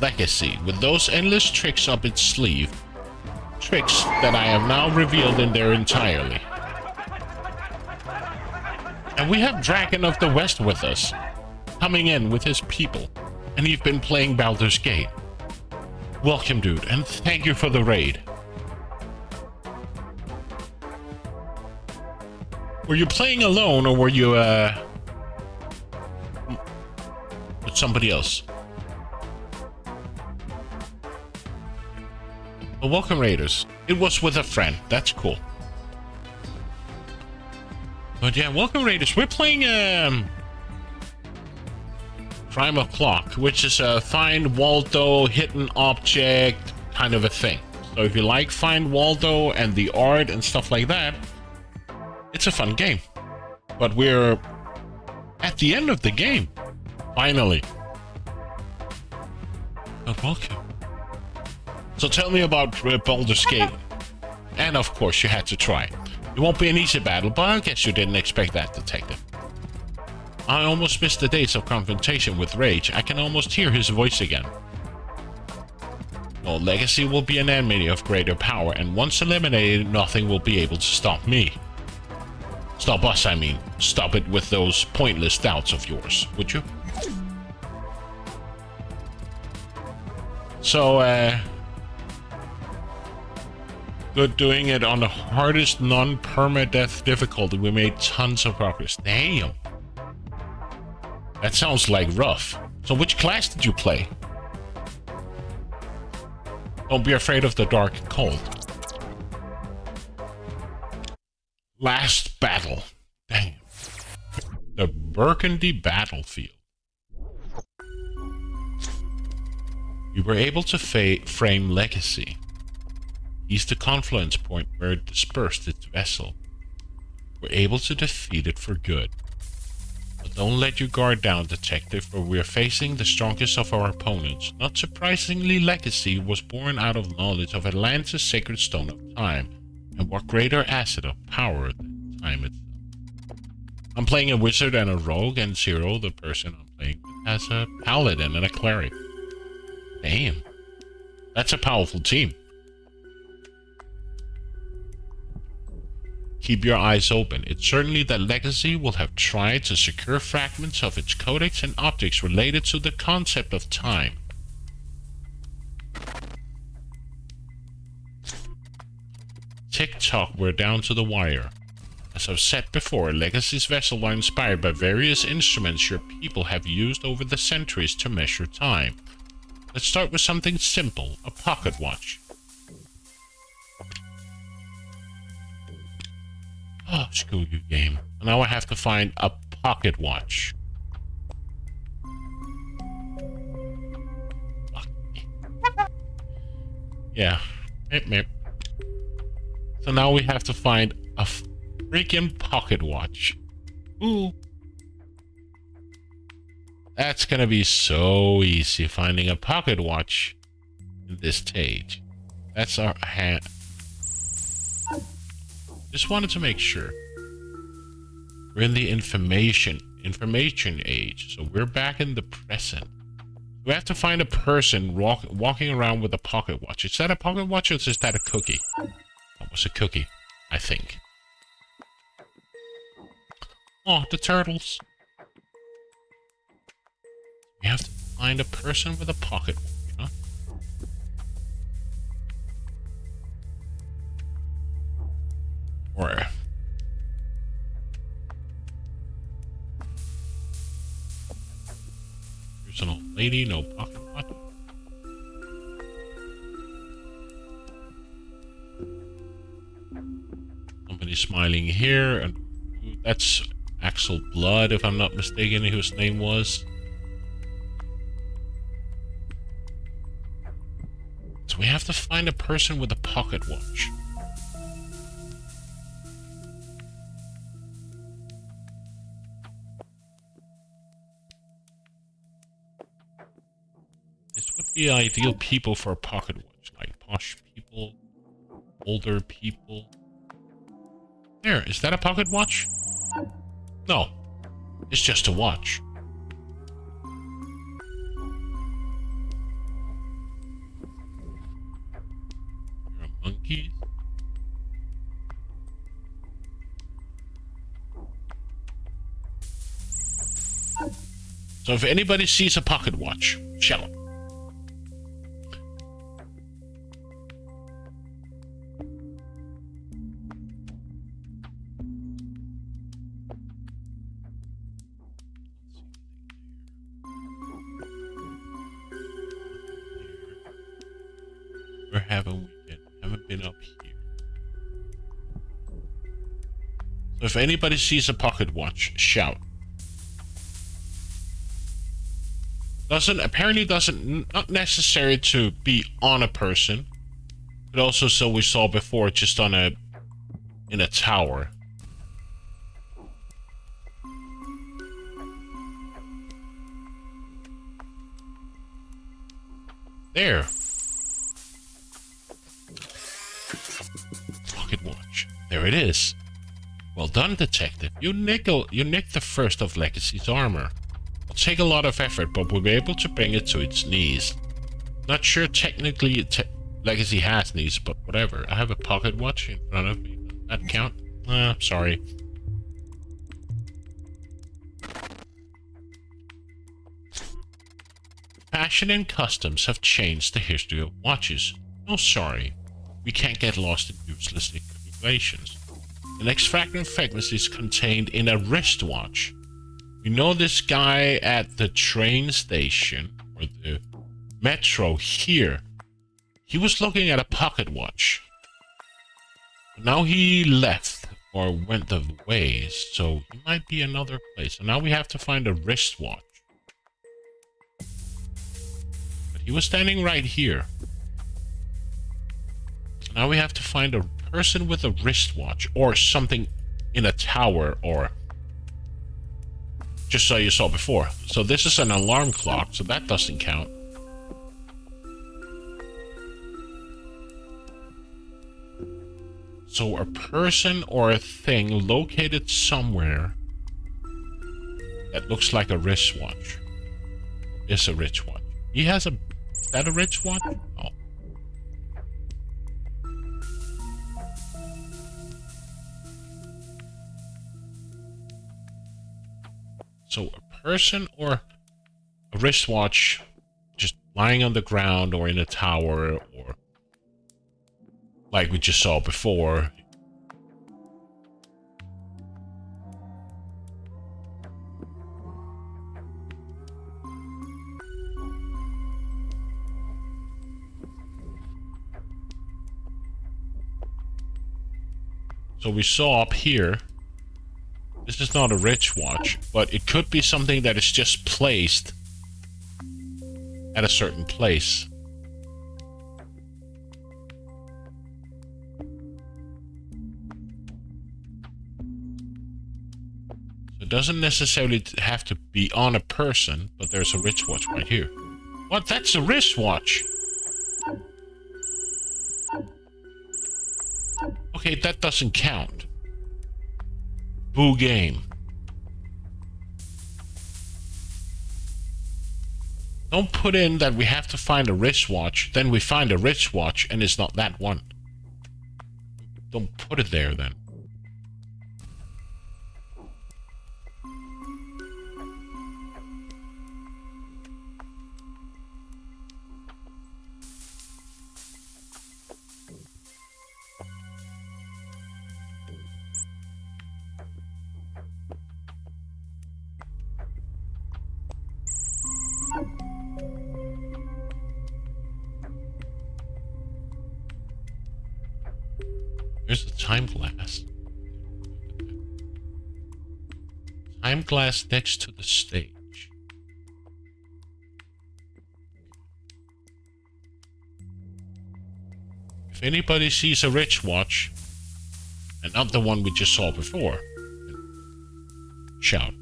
A: Legacy, with those endless tricks up its sleeve. Tricks that I have now revealed in their entirety. And we have Dragon of the West with us, coming in with his people, and you've been playing Baldur's Gate. Welcome, dude, and thank you for the raid. Were you playing alone, or were you, with somebody else? Well, welcome, Raiders. It was with a friend. That's cool. But yeah, welcome, Raiders. We're playing Crime O'Clock, which is a Find Waldo, hidden object kind of a thing. So if you like Find Waldo and the art and stuff like that, it's a fun game. But we're at the end of the game, finally. But welcome. So tell me about Baldur's Gate. And of course, you had to try. It won't be an easy battle, but I guess you didn't expect that, Detective. I almost missed the days of confrontation with Rage. I can almost hear his voice again. Well, Legacy will be an enemy of greater power, and once eliminated, nothing will be able to stop me. Stop us, I mean. Stop it with those pointless doubts of yours, would you? So, good doing it on the hardest non-permadeath difficulty. We made tons of progress. Damn. That sounds like rough. So which class did you play? Don't be afraid of the dark and cold. Last battle. Damn. The Burgundy battlefield. We were able to frame Legacy. He's the confluence point where it dispersed its vessel. We're able to defeat it for good. But don't let your guard down, Detective, for we're facing the strongest of our opponents. Not surprisingly, Legacy was born out of knowledge of Atlantis' sacred stone of time, and what greater asset of power than time itself. I'm playing a wizard and a rogue, and Zero, the person I'm playing with, has a paladin and a cleric. Damn. That's a powerful team. Keep your eyes open. It's certainly that Legacy will have tried to secure fragments of its codex and objects related to the concept of time. Tick-tock, we're down to the wire. As I've said before, Legacy's vessels are inspired by various instruments your people have used over the centuries to measure time. Let's start with something simple, a pocket watch. Oh, screw you, game. Now I have to find a pocket watch. Yeah. So now we have to find a freaking pocket watch. Ooh. That's gonna be so easy, finding a pocket watch in this stage. That's our hand. Just wanted to make sure. We're in the information age, so we're back in the present. We have to find a person walking around with a pocket watch. Is that a pocket watch or is that a cookie? That was a cookie, I think. Oh, the turtles. We have to find a person with a pocket watch, huh? Or There's an old lady, no pocket watch. Somebody smiling here, and that's Axel Blood, if I'm not mistaken, whose name was. So we have to find a person with a pocket watch. This would be ideal people for a pocket watch, like posh people, older people. There, is that a pocket watch? No, it's just a watch. You're a monkey? So if anybody sees a pocket watch, shout. Where haven't we been? Haven't been up here. So if anybody sees a pocket watch, shout. Apparently doesn't, not necessary to be on a person, but also, so we saw before, just on in a tower. There. Pocket watch. There it is. Well done, detective. You nicked the first of Legacy's armor. It'll take a lot of effort, but we'll be able to bring it to its knees. Not sure technically Legacy has knees, but whatever. I have a pocket watch in front of me. Does that count? Sorry. Fashion and customs have changed the history of watches. No, sorry. We can't get lost in useless accumulations. An X-Factor fragment is contained in a wristwatch. We know this guy at the train station, or the metro here. He was looking at a pocket watch. But now he left, or went the way, so he might be another place. So now we have to find a wristwatch. But he was standing right here. So now we have to find a person with a wristwatch, or something in a tower, or just so you saw before. So this is an alarm clock, so that doesn't count. So a person or a thing located somewhere that looks like a wristwatch. Is a wristwatch. He has a... Is that a wristwatch? Oh. So a person or a wristwatch just lying on the ground or in a tower, or like we just saw before. So we saw up here, this is not a wristwatch, but it could be something that is just placed at a certain place. So it doesn't necessarily have to be on a person, but there's a wristwatch right here. What? That's a wristwatch! Okay, that doesn't count. Boo game. Don't put in that we have to find a wristwatch, then we find a wristwatch and it's not that one. Don't put it there then. time glass. Time glass next to the stage. If anybody sees a wristwatch, and not the one we just saw before, shout.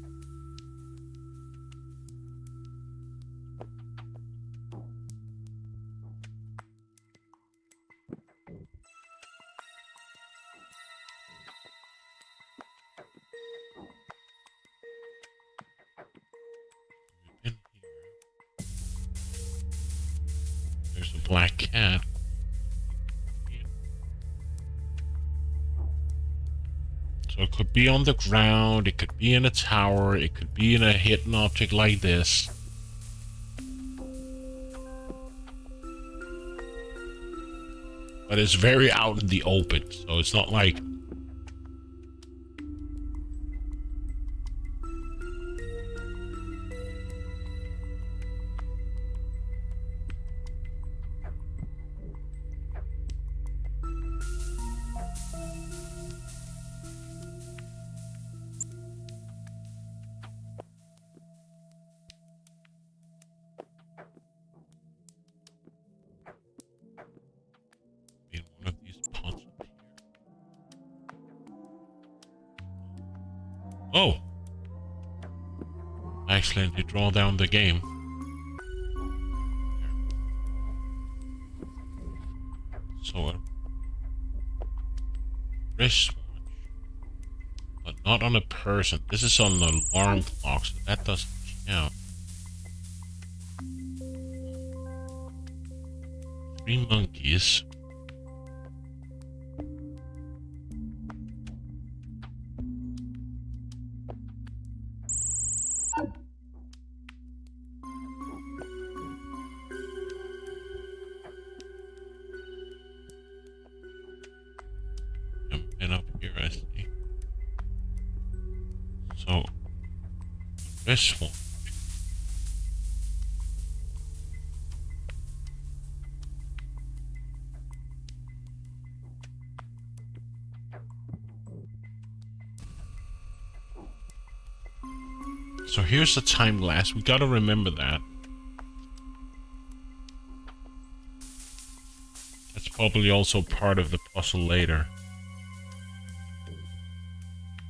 A: There's a black cat. So it could be on the ground, it could be in a tower, it could be in a hidden object like this. But it's very out in the open, so it's not like... in one of these pots up here. Oh! I accidentally draw down the game. So a wristwatch. But not on a person. This is on an alarm clock, so that doesn't count. 3 monkeys. And up here, I see. So, this one. So here's the time glass. We gotta remember that. That's probably also part of the puzzle later.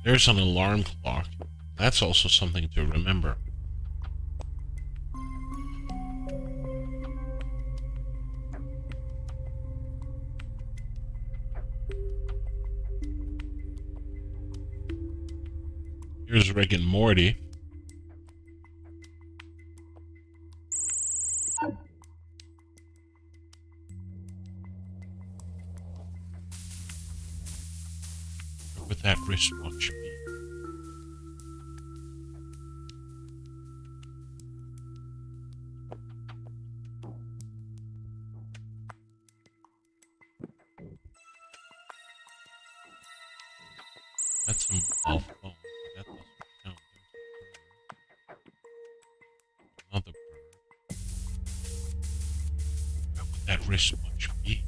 A: There's an alarm clock. That's also something to remember. Here's Rick and Morty. With that wristwatch. That's a mobile phone. That doesn't count. Another bird. Where would that wristwatch be?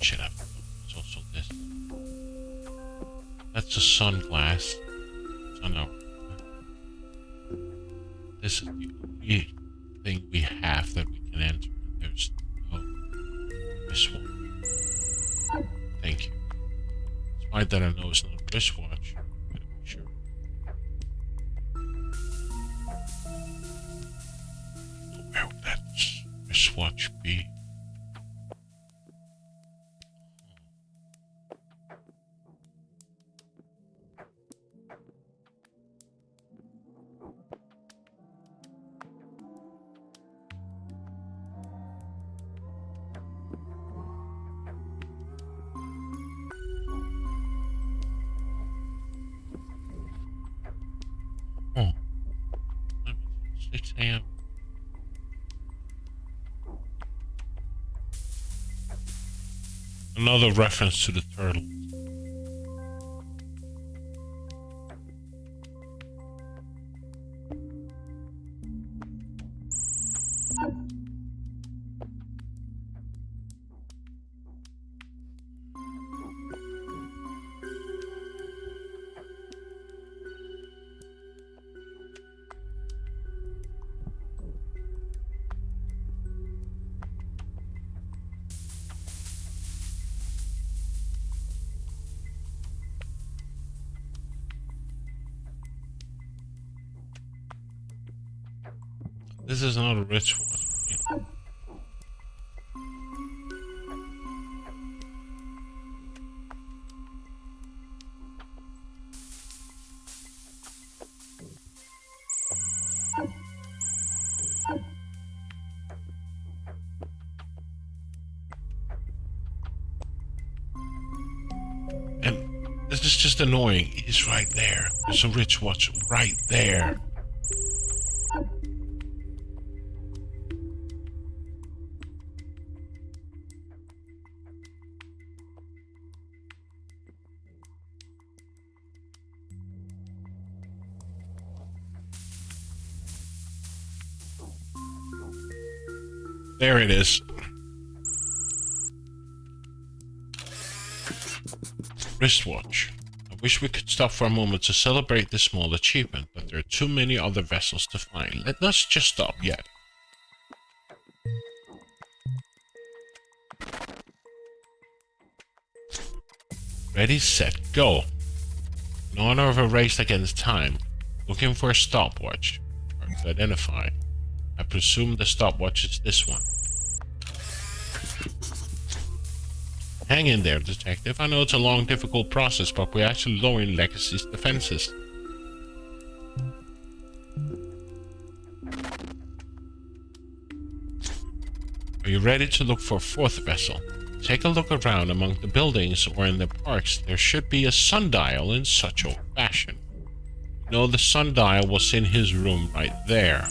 A: Shut up. It's also this. That's a sunglass. Oh no. This is the only thing we have that we can enter. There's no wristwatch. Thank you. Despite that I know it's not a wristwatch, I'm gonna be sure. Where would that wristwatch be? Oh. 6 a.m. Another reference to the turtle. This is not a rich one. And this is just annoying. He's right there. There's a rich watch right there. There it is. Wristwatch. I wish we could stop for a moment to celebrate this small achievement, but there are too many other vessels to find. Let us just stop yet. Ready, set, go. In honor of a race against time, looking for a stopwatch. Hard to identify. I presume the stopwatch is this one. Hang in there, detective. I know it's a long, difficult process, but we're actually lowering Legacy's defenses. Are you ready to look for a fourth vessel? Take a look around among the buildings or in the parks. There should be a sundial in such old fashion. No, the sundial was in his room right there.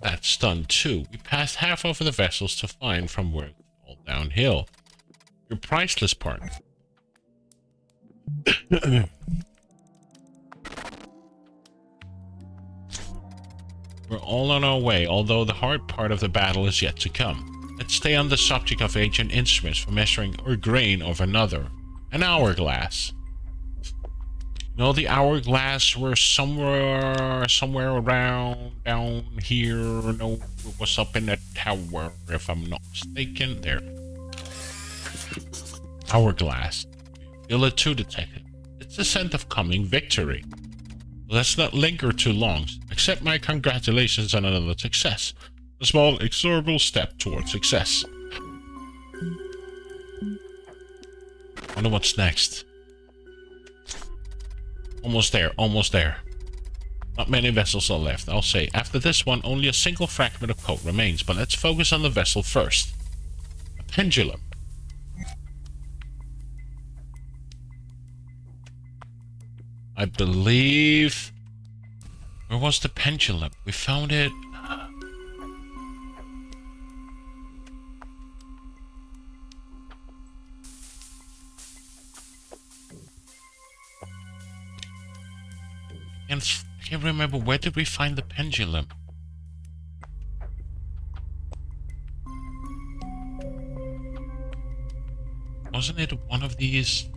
A: That's done too. We passed half of the vessels to find from where it's all downhill. You're priceless, partner. We're all on our way, although the hard part of the battle is yet to come. Let's stay on the subject of ancient instruments for measuring or grain of another. An hourglass. No, the hourglass were somewhere around down here. No, it was up in the tower, if I'm not mistaken. There. Hourglass. Feel it too, detective. It's the scent of coming victory. Let's not linger too long. Accept my congratulations on another success. A small, inexorable step towards success. Wonder what's next. Almost there, almost there. Not many vessels are left, I'll say. After this one, only a single fragment of code remains, but let's focus on the vessel first. A pendulum. I believe... Where was the pendulum? We found it... I can't remember, where did we find the pendulum? Wasn't it one of these?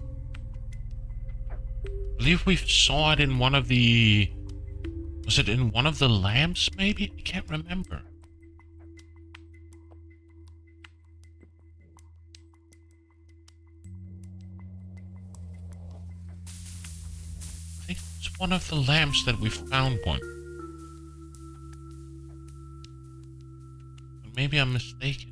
A: I believe we saw it in one of the... Was it in one of the lamps, maybe? I can't remember. I think it's one of the lamps that we found one. But maybe I'm mistaken.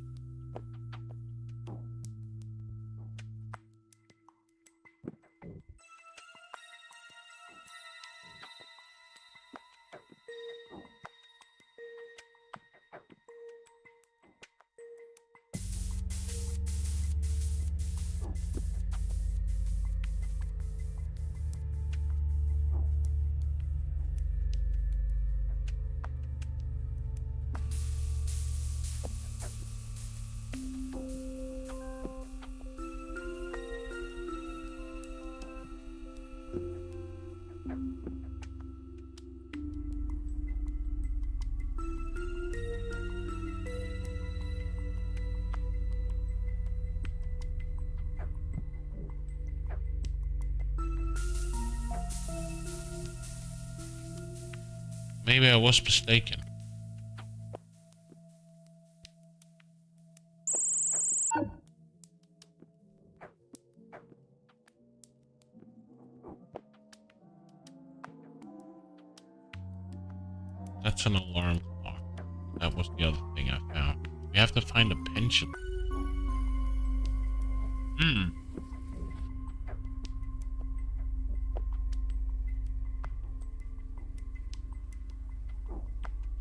A: Maybe I was mistaken. that's an alarm clock. That was the other thing I found. We have to find a pendulum.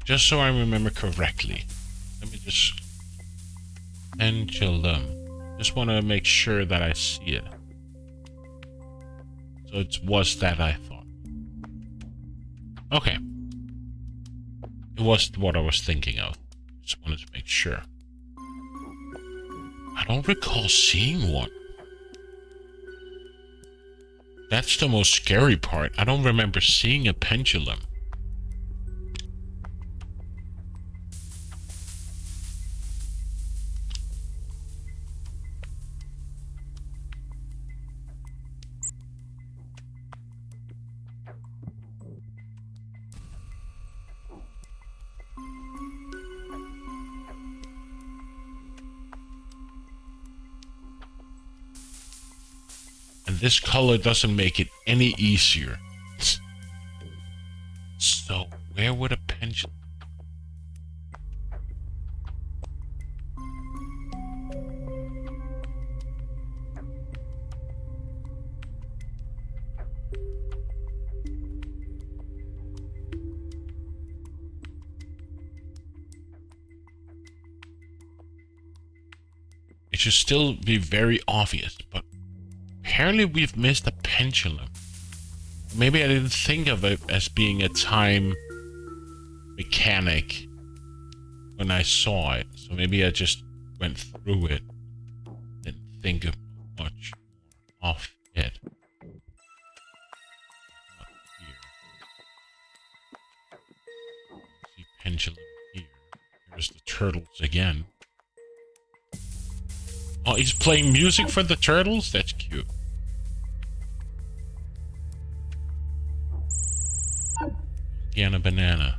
A: Just so I remember correctly. Let me just... Pendulum. Just want to make sure that I see it. So it was that I thought. Okay. It was what I was thinking of. Just wanted to make sure. I don't recall seeing one. That's the most scary part. I don't remember seeing a pendulum. And this color doesn't make it any easier. So, where would a pendulum... It should still be very obvious, but apparently we've missed a pendulum. Maybe I didn't think of it as being a time mechanic when I saw it. So maybe I just went through it. Didn't think of much of it. Not here. See pendulum here. Here's the turtles again. Oh, he's playing music for the turtles? That's cute. Again, a banana.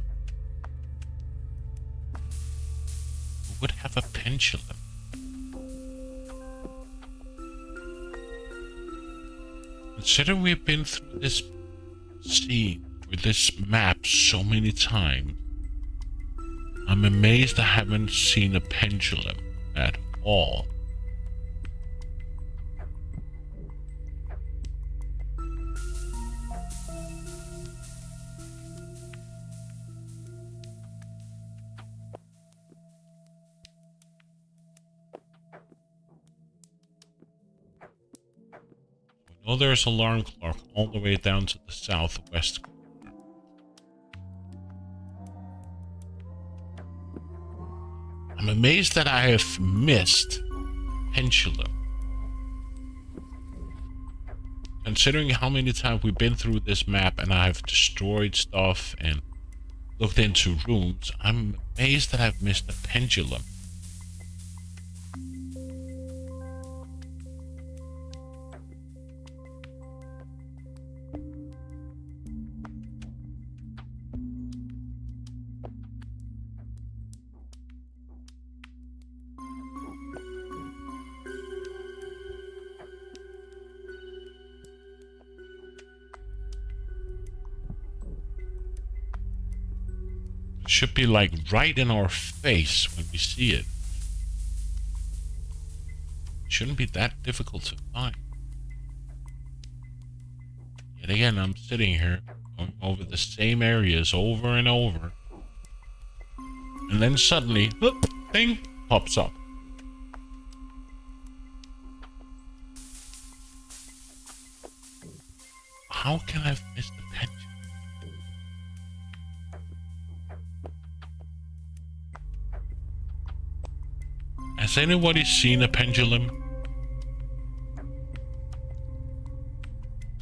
A: Who would have a pendulum? Consider we've been through this scene with this map so many times. I'm amazed I haven't seen a pendulum at all. Oh, there's an alarm clock all the way down to the southwest corner. I'm amazed that I have missed pendulum. Considering how many times we've been through this map and I've destroyed stuff and looked into rooms, I'm amazed that I've missed a pendulum. Should be like right in our face when we see it. Shouldn't be that difficult to find. Yet again, I'm sitting here going over the same areas over and over. And then suddenly, whoop, thing pops up. How can I have missed the pendulum? Has anybody seen a pendulum?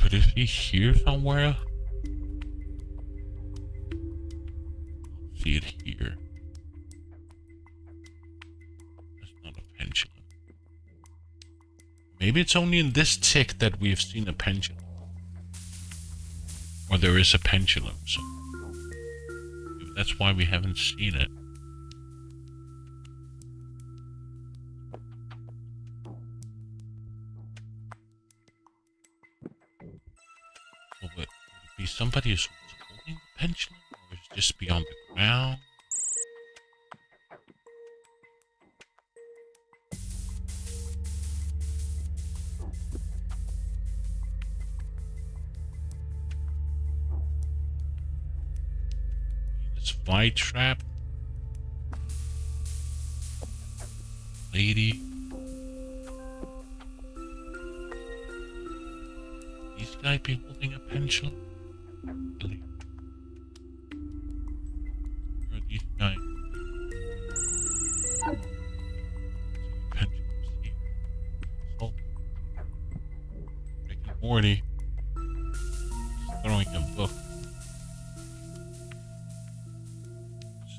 A: Could it be here somewhere? See it here. That's not a pendulum. Maybe it's only in this tick that we've seen a pendulum. Or there is a pendulum, so maybe that's why we haven't seen it. Would it be somebody who's holding the pendulum, or is it just beyond the around. This fly trap. Lady. These guys be holding a pendulum? Really? Where are these guys? Pendulums here. Oh. Rick and Morty. Just throwing a book.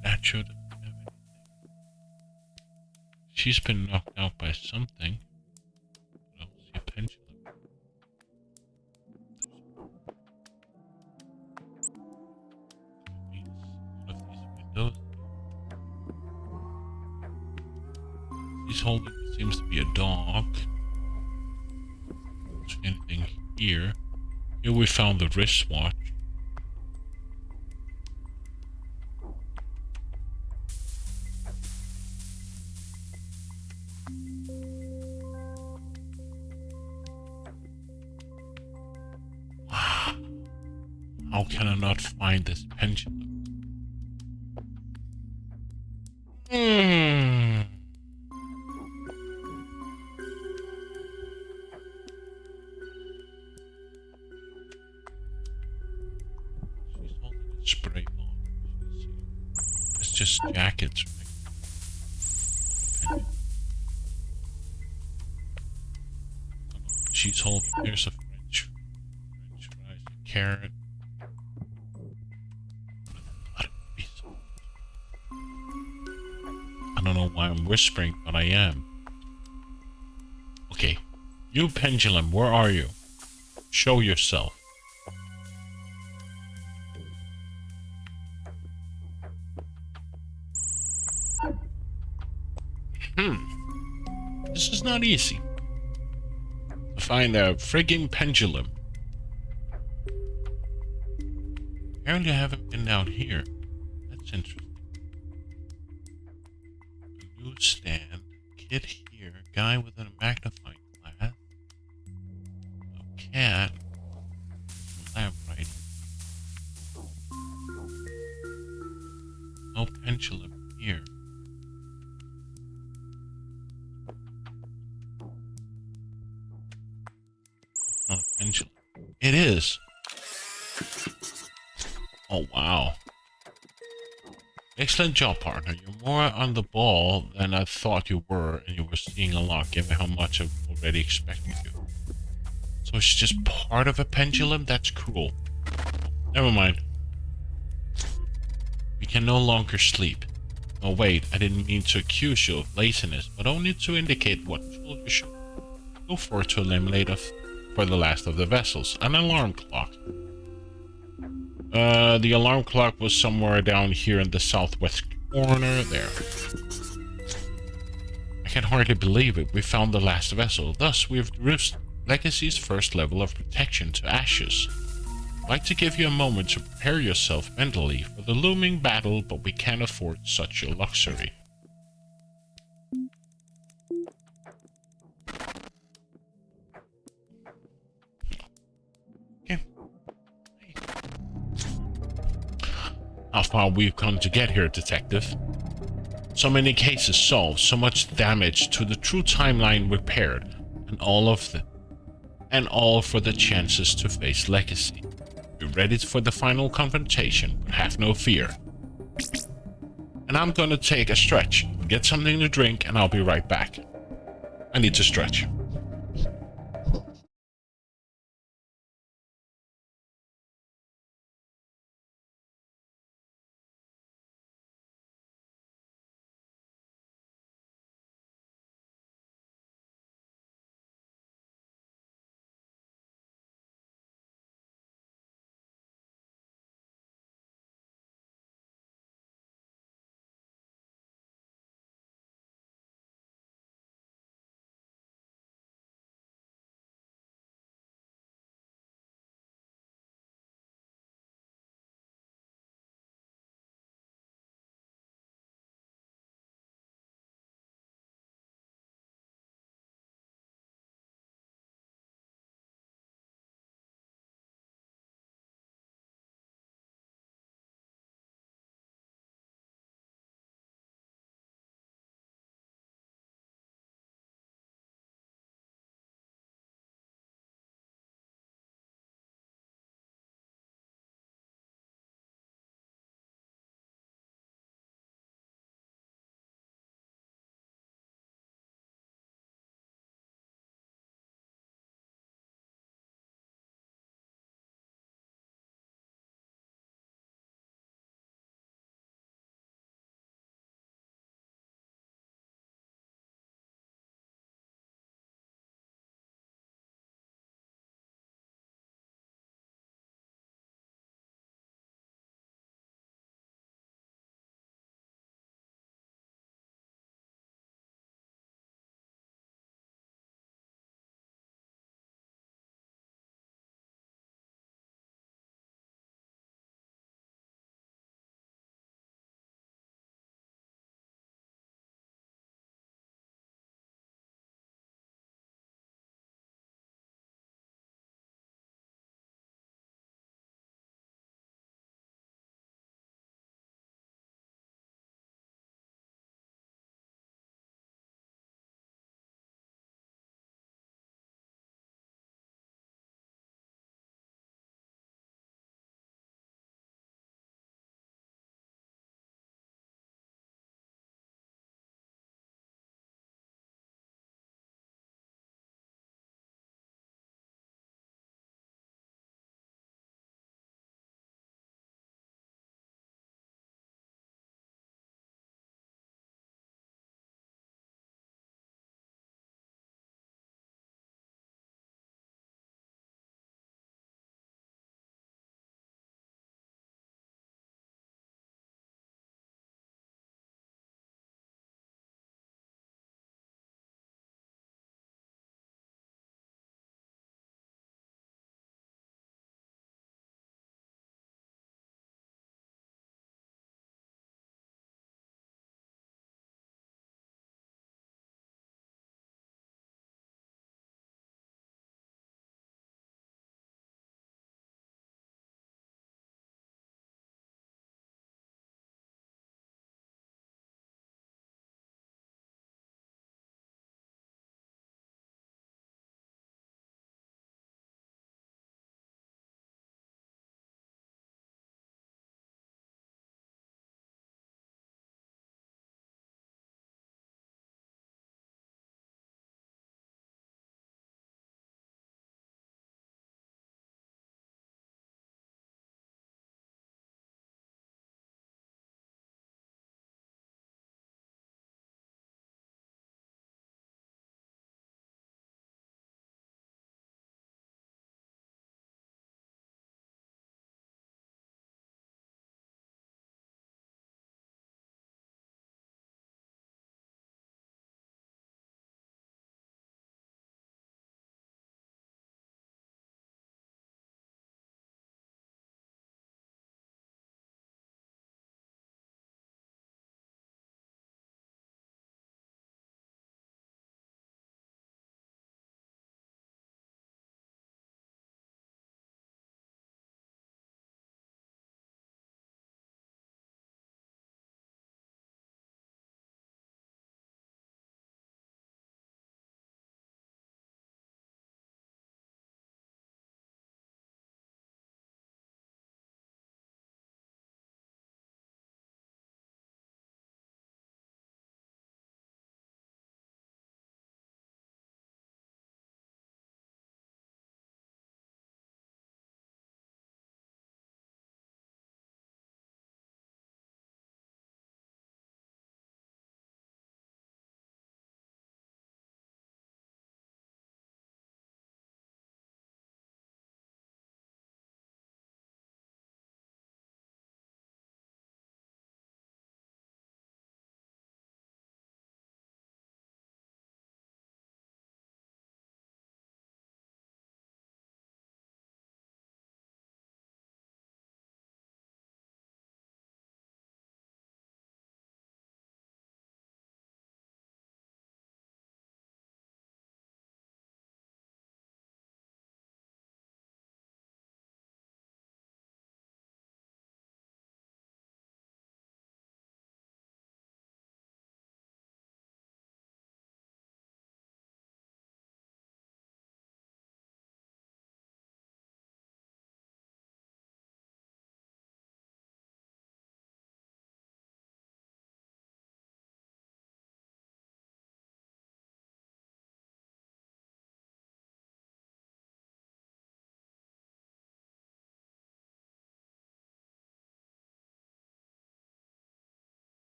A: Statue doesn't have anything. She's been knocked out by something. I don't see a pendulum. One of these windows. He's holding what seems to be a dog. Is there anything here? Here we found the wristwatch. How can I not find this pendulum? She's holding a spray bottle. It's just jackets, right? Not a pendulum. She's holding. There's a French fries, a carrot. I don't know why I'm whispering, but I am. Okay, you pendulum, where are you? Show yourself. This is not easy. To find a frigging pendulum. Apparently I haven't been down here. That's interesting. Newsstand, kid here, guy with a magnifying glass, a cat, lab writing, no pendulum here. Not a pendulum. It is. Oh wow. Excellent job, partner. You're more on the ball than I thought you were, and you were seeing a lot, given how much I've already expected you. So it's just part of a pendulum? That's cruel. Never mind. We can no longer sleep. Oh wait, I didn't mean to accuse you of laziness, but only to indicate what tool you should go for to eliminate for the last of the vessels. An alarm clock. The alarm clock was somewhere down here in the southwest corner there. I can hardly believe it. We found the last vessel. Thus, we've reduced Legacy's first level of protection to ashes. I'd like to give you a moment to prepare yourself mentally for the looming battle, but we can't afford such a luxury. How far we've come to get here, Detective. So many cases solved, so much damage to the true timeline repaired, and all for the chances to face Legacy. Be ready for the final confrontation, but have no fear. And I'm gonna take a stretch, get something to drink, and I'll be right back. I need to stretch.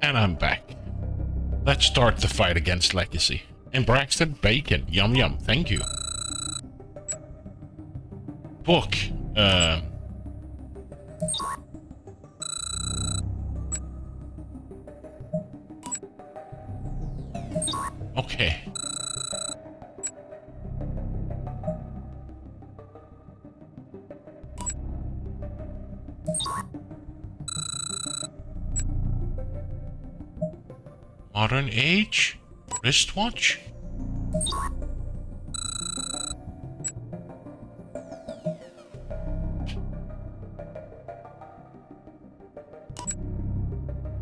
A: And I'm back. Let's start the fight against Legacy. And Braxton, bacon. Yum yum, thank you. Book. Okay. Modern age? Wristwatch?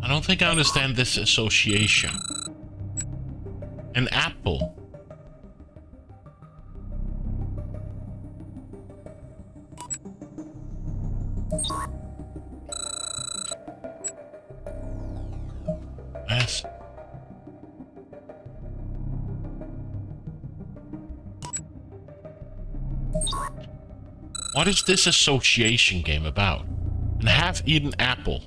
A: I don't think I understand this association. An apple. Yes. What is this association game about? An half-eaten apple.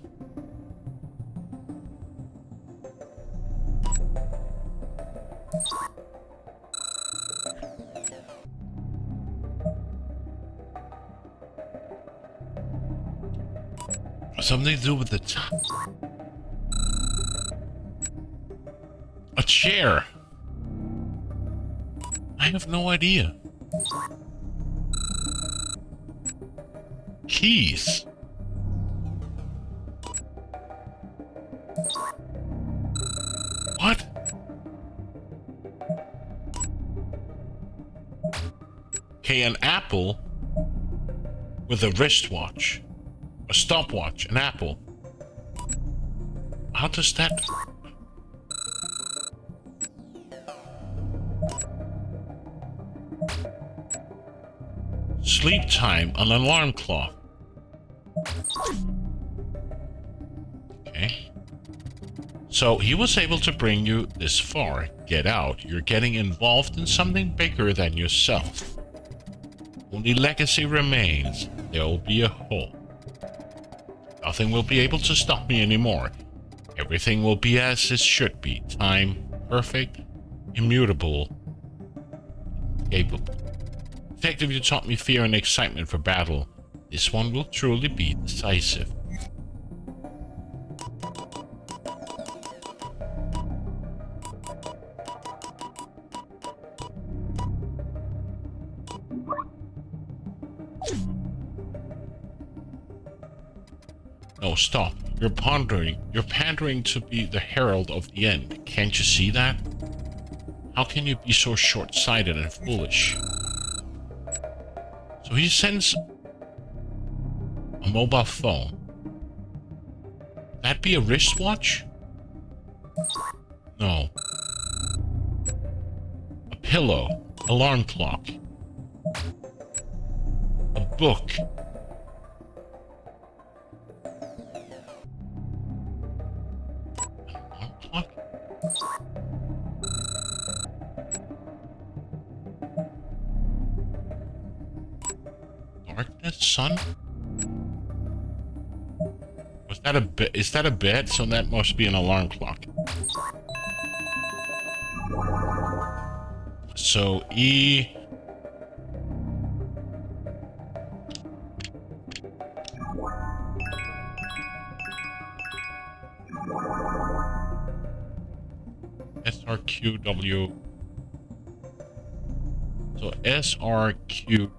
A: Something to do with the top. A chair. I have no idea. Keys. What? Okay, an apple with a wristwatch. A stopwatch, an apple. How does that... Sleep time, an alarm clock. Okay. So he was able to bring you this far. Get out. You're getting involved in something bigger than yourself. Only Legacy remains. There will be a hole. Nothing will be able to stop me anymore. Everything will be as it should be. Time, perfect, immutable, capable. Detective, you taught me fear and excitement for battle. This one will truly be decisive. No, stop. You're pandering to be the herald of the end. Can't you see that? How can you be so short-sighted and foolish? So he sends a mobile phone. That be a wristwatch? No. A pillow. Alarm clock. A book. Alarm clock? Darkness, sun? Was that a bed? Is that a bed? So that must be an alarm clock. So E. SRQW. So SRQW.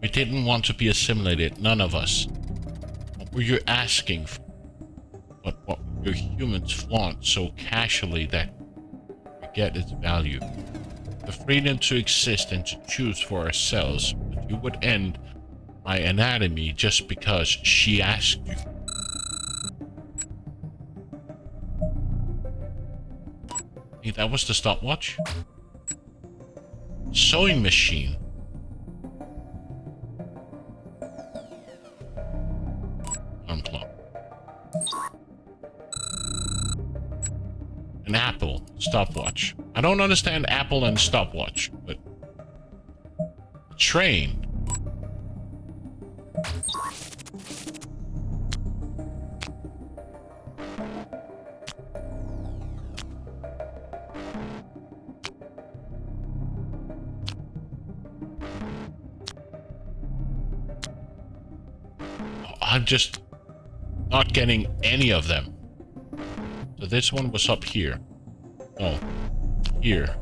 A: We didn't want to be assimilated, none of us. What were you asking for? But what your humans flaunt so casually that we forget its value. The freedom to exist and to choose for ourselves, but you would end my anatomy just because she asked you. Hey, that was the stopwatch? Sewing machine. Alarm clock. An apple. Stopwatch. I don't understand apple and stopwatch, but... Train. I'm just not getting any of them. So this one was up here. Oh, here.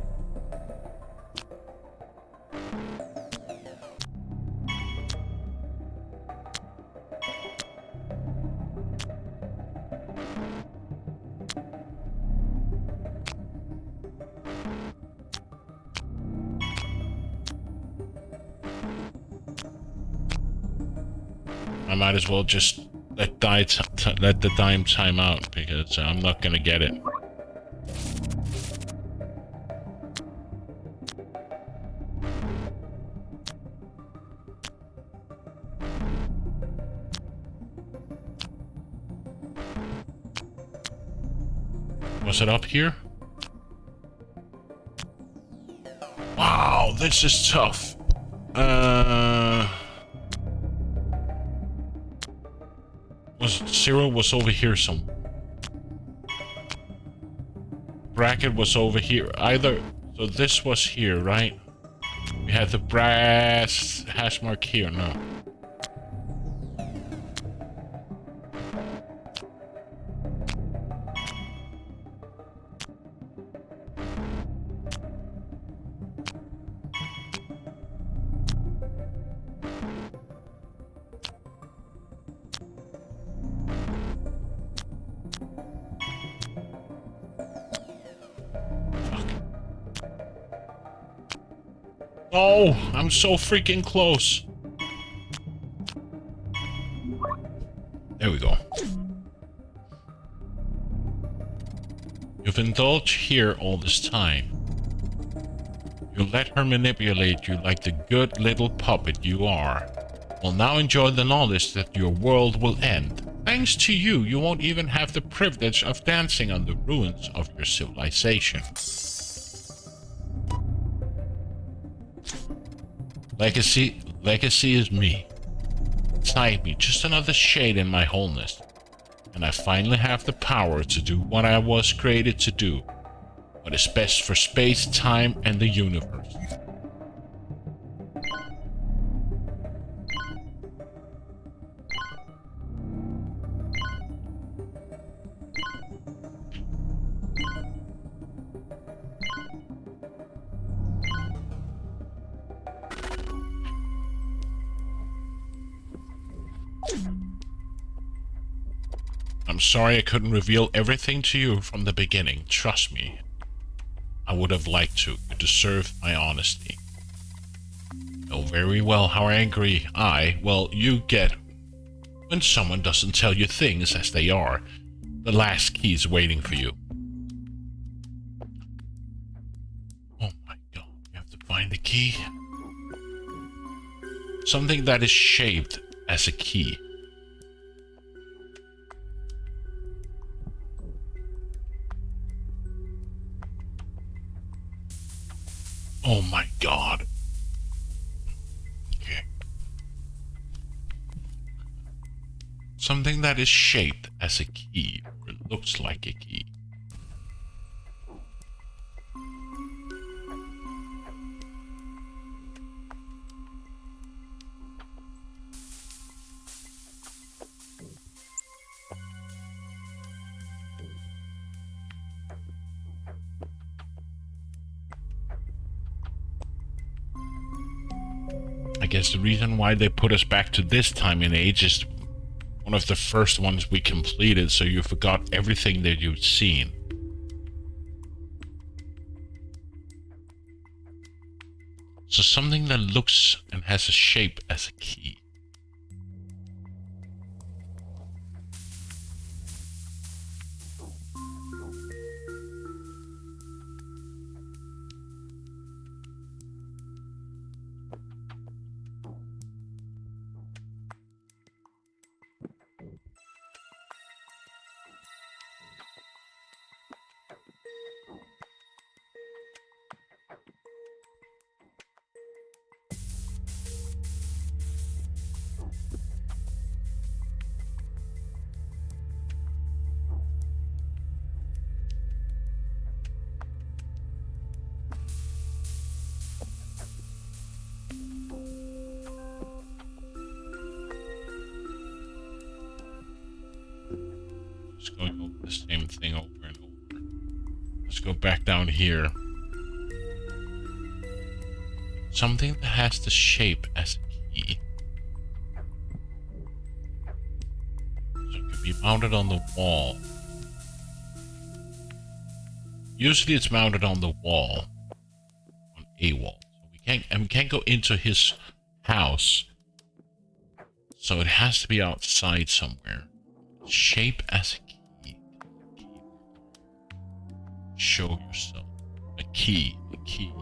A: I might as well just let the time out because I'm not gonna get it. Was it up here? Wow, this is tough. Zero was over here somewhere. Bracket was over here. Either... So this was here, right? We had the brass hash mark here. No. Oh, I'm so freaking close. There we go. You've indulged here all this time. You let her manipulate you like the good little puppet you are. Well, now enjoy the knowledge that your world will end. Thanks to you, you won't even have the privilege of dancing on the ruins of your civilization. Legacy is me. Inside me, just another shade in my wholeness. And I finally have the power to do what I was created to do. What is best for space, time, and the universe. I'm sorry I couldn't reveal everything to you from the beginning. Trust me. I would have liked to. You deserve my honesty. Know very well how angry you get when someone doesn't tell you things as they are. The last key is waiting for you. Oh my god, you have to find the key. Something that is shaped as a key. Oh my god. Okay. Something that is shaped as a key, or it looks like a key. I guess the reason why they put us back to this time and age is one of the first ones we completed, so you forgot everything that you'd seen. So something that looks and has a shape as a key. the same thing over and over. Let's go back down here. Something that has the shape as a key. So it could be mounted on the wall. Usually it's mounted on the wall. On a wall. So we can't go into his house. So it has to be outside somewhere. Shape as a key. Show yourself. A key. A key.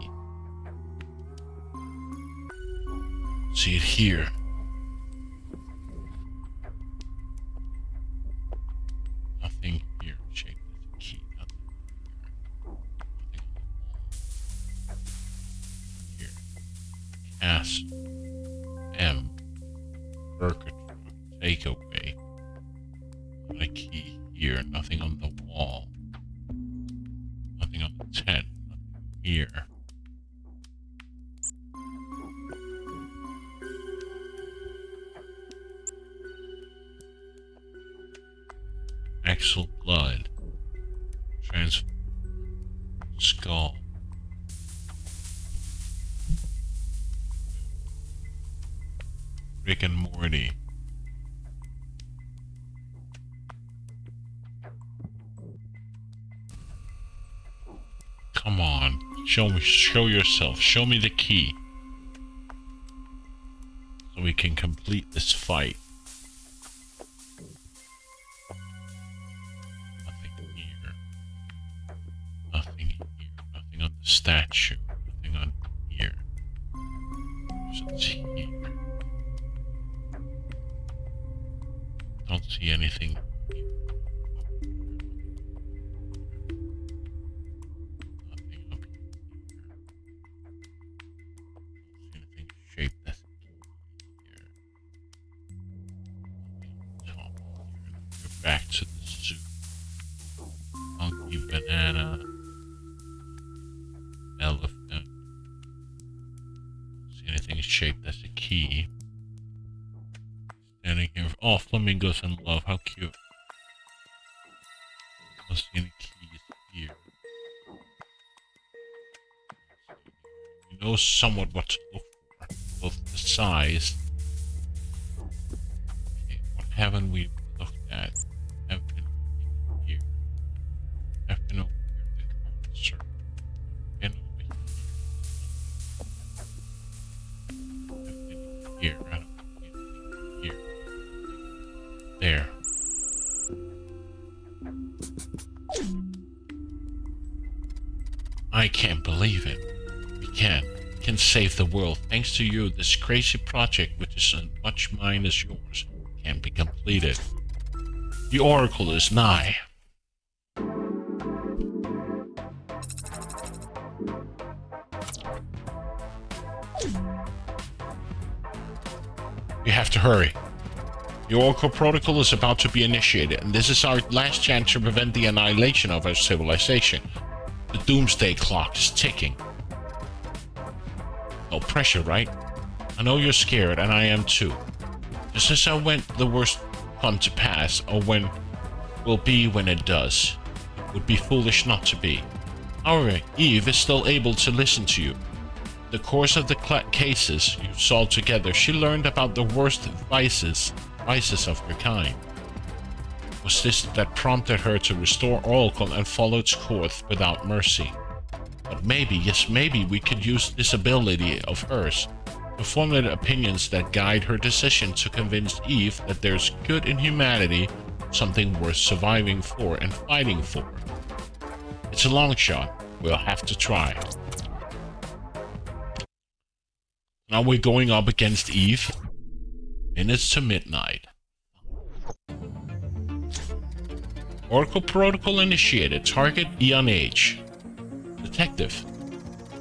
A: See it here. Nothing here. Shape as a key. Nothing here. Nothing on the wall. Here. Castle. M. Burger truck. Takeaway. Not a key here. Nothing on the wall. Nothing on the tent. Nothing here. Axel blood. Transform. Skull. Rick and Morty. Come on. Show yourself. Show me the key. So we can complete this fight. Nothing here. Nothing here. Nothing on the statue. Nothing on here. What's here? Don't see anything here. Nothing up here. Don't see anything shaped as here. Nothing on top here. We're back to the zoo. Monkey, banana, elephant. Don't see anything shaped as a key. Standing here. Oh, flamingos in love. How cute. Don't see any keys here. You know somewhat what to look for. Both the size. Okay, what haven't we looked at? Have been here. Have been over here. The circle. Been over here. Have been here. I don't see anything here. There. I can't believe it. We can. We can save the world. Thanks to you, this crazy project, which is as much mine as yours, can be completed. The Oracle is nigh. We have to hurry. The Oracle Protocol is about to be initiated, and this is our last chance to prevent the annihilation of our civilization. The doomsday clock is ticking. No pressure, right? I know you're scared, and I am too. Just as I went the worst come to pass, or when will be when it does. It would be foolish not to be. However, Eve is still able to listen to you. In the course of the cases you solved together, she learned about the worst vices of her kind. Was this that prompted her to restore Oracle and follow its course without mercy? But maybe, yes maybe, we could use this ability of hers to formulate opinions that guide her decision to convince Eve that there's good in humanity, something worth surviving for and fighting for. It's a long shot. We'll have to try. Now we're going up against Eve. Minutes to midnight. Oracle Protocol initiated. Target Eon Age. Detective,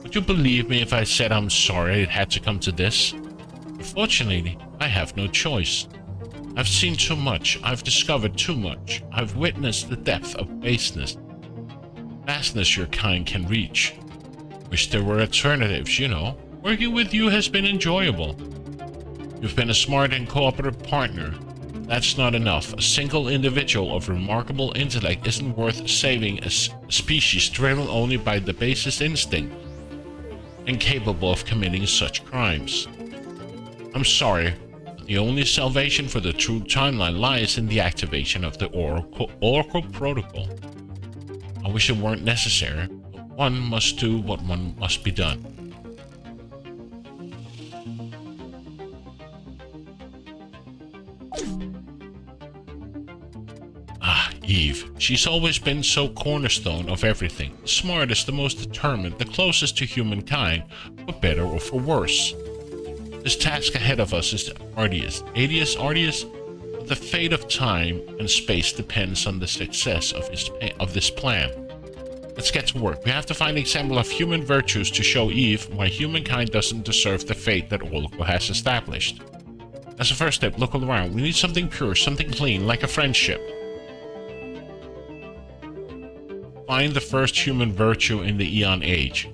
A: would you believe me if I said I'm sorry it had to come to this? Unfortunately, I have no choice. I've seen too much. I've discovered too much. I've witnessed the depth of baseness. Vastness your kind can reach. Wish there were alternatives, you know. Working with you has been enjoyable. You've been a smart and cooperative partner. That's not enough. A single individual of remarkable intellect isn't worth saving a species driven only by the basest instinct, incapable of committing such crimes. I'm sorry, but the only salvation for the true timeline lies in the activation of the Oracle Protocol. I wish it weren't necessary, but one must do what one must be done. Eve. She's always been so cornerstone of everything. The smartest, the most determined, the closest to humankind, for better or for worse. This task ahead of us is arduous. Arduous? The fate of time and space depends on the success of this plan. Let's get to work. We have to find an example of human virtues to show Eve why humankind doesn't deserve the fate that Oracle has established. As a first step, look all around. We need something pure, something clean, like a friendship. Find the first human virtue in the Aeon Age.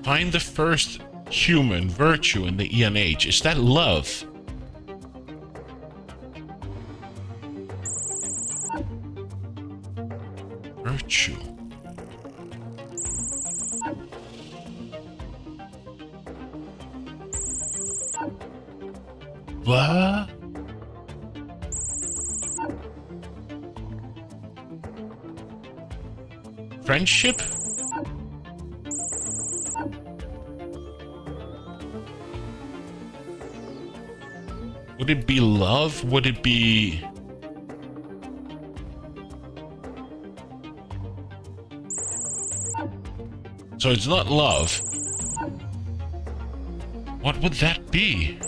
A: Find the first human virtue in the Aeon Age. Is that love? Virtue. What? Friendship? Would it be love? Would it be... So it's not love. What would that be?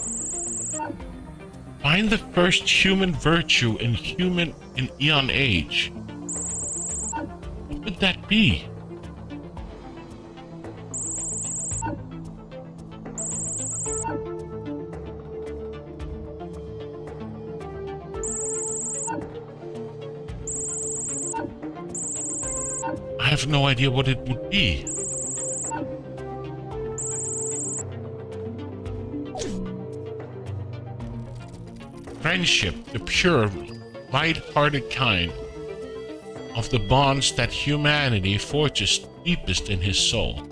A: Find the first human virtue in Aeon Age. What would that be? I have no idea what it would be. Friendship, the pure, light-hearted kind of the bonds that humanity forges deepest in his soul.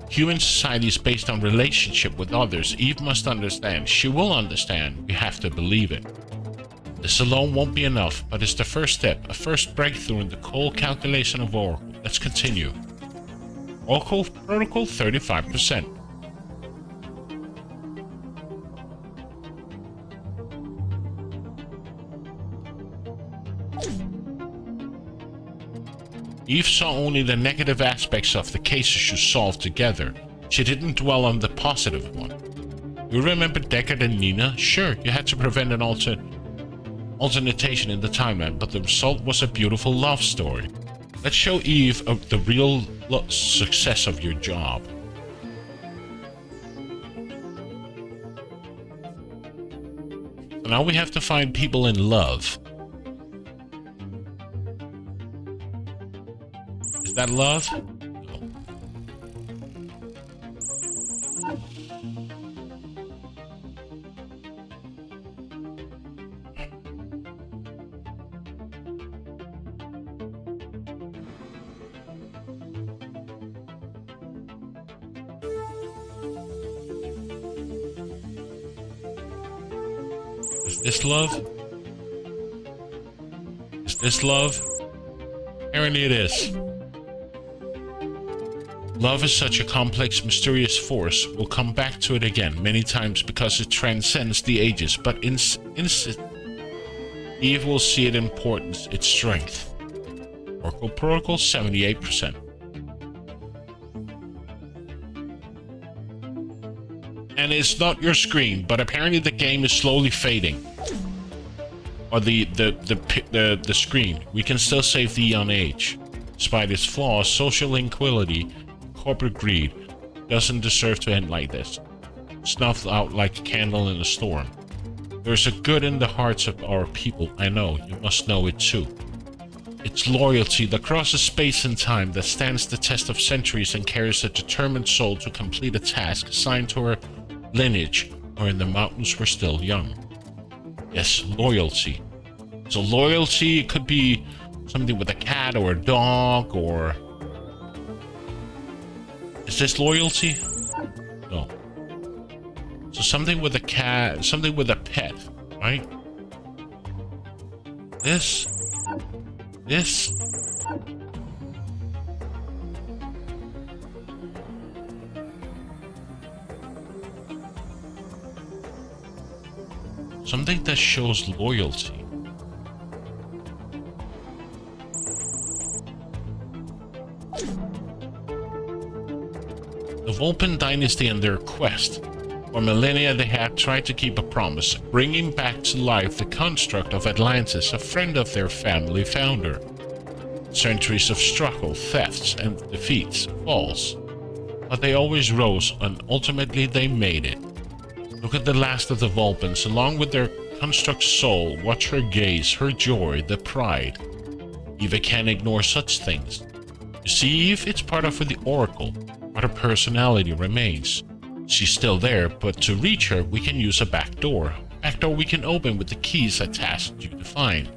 A: Human society is based on relationship with others. Eve must understand. She will understand. We have to believe it. This alone won't be enough, but it's the first step, a first breakthrough in the cold calculation of Oracle. Let's continue. Oracle Protocol 35%. Eve saw only the negative aspects of the cases you solved together. She didn't dwell on the positive one. You remember Deckard and Nina? Sure, you had to prevent an alternation in the timeline, but the result was a beautiful love story. Let's show Eve the real success of your job. So now we have to find people in love. Is that love? No. Is this love? Is this love? Apparently it is. Love is such a complex, mysterious force. We'll come back to it again many times because it transcends the ages, but Eve will see its importance, its strength. Oracle Protocol 78%. And it's not your screen, but apparently the game is slowly fading. Or the screen. We can still save the Aeon Age. Despite its flaws, social inequality, corporate greed doesn't deserve to end like this. Snuffed out like a candle in a storm. There's a good in the hearts of our people, I know. You must know it too. It's loyalty that crosses space and time, that stands the test of centuries and carries a determined soul to complete a task assigned to her lineage, or in the mountains were still young. Yes, loyalty. So loyalty could be something with a cat or a dog, or... Is this loyalty? No. So something with a cat, something with a pet, right? This. Something that shows loyalty. The Vulpin dynasty and their quest. For millennia they had tried to keep a promise, bringing back to life the construct of Atlantis, a friend of their family founder. Centuries of struggle, thefts, and defeats, falls. But they always rose, and ultimately they made it. Look at the last of the Vulpins, along with their construct soul, watch her gaze, her joy, the pride. Eva can't ignore such things. You see, Eve, it's part of the Oracle, but her personality remains. She's still there, but to reach her, we can use a back door. Back door we can open with the keys I tasked you to find.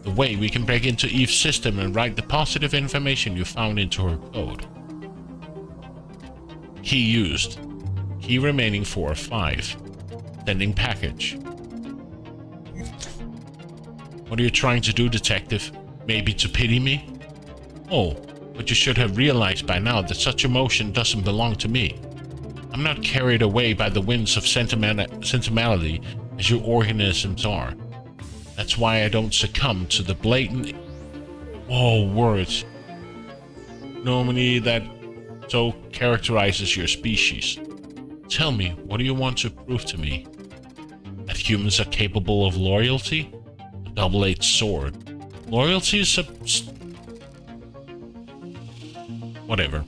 A: The way we can break into Eve's system and write the positive information you found into her code. Key used. Key remaining 4 of 5. Sending package. What are you trying to do, detective? Maybe to pity me? Oh, but you should have realized by now that such emotion doesn't belong to me. I'm not carried away by the winds of sentimentality as you organisms are. That's why I don't succumb to the blatant... words. Normally that so characterizes your species. Tell me, what do you want to prove to me? That humans are capable of loyalty? A double-edged sword. Loyalty is a... whatever.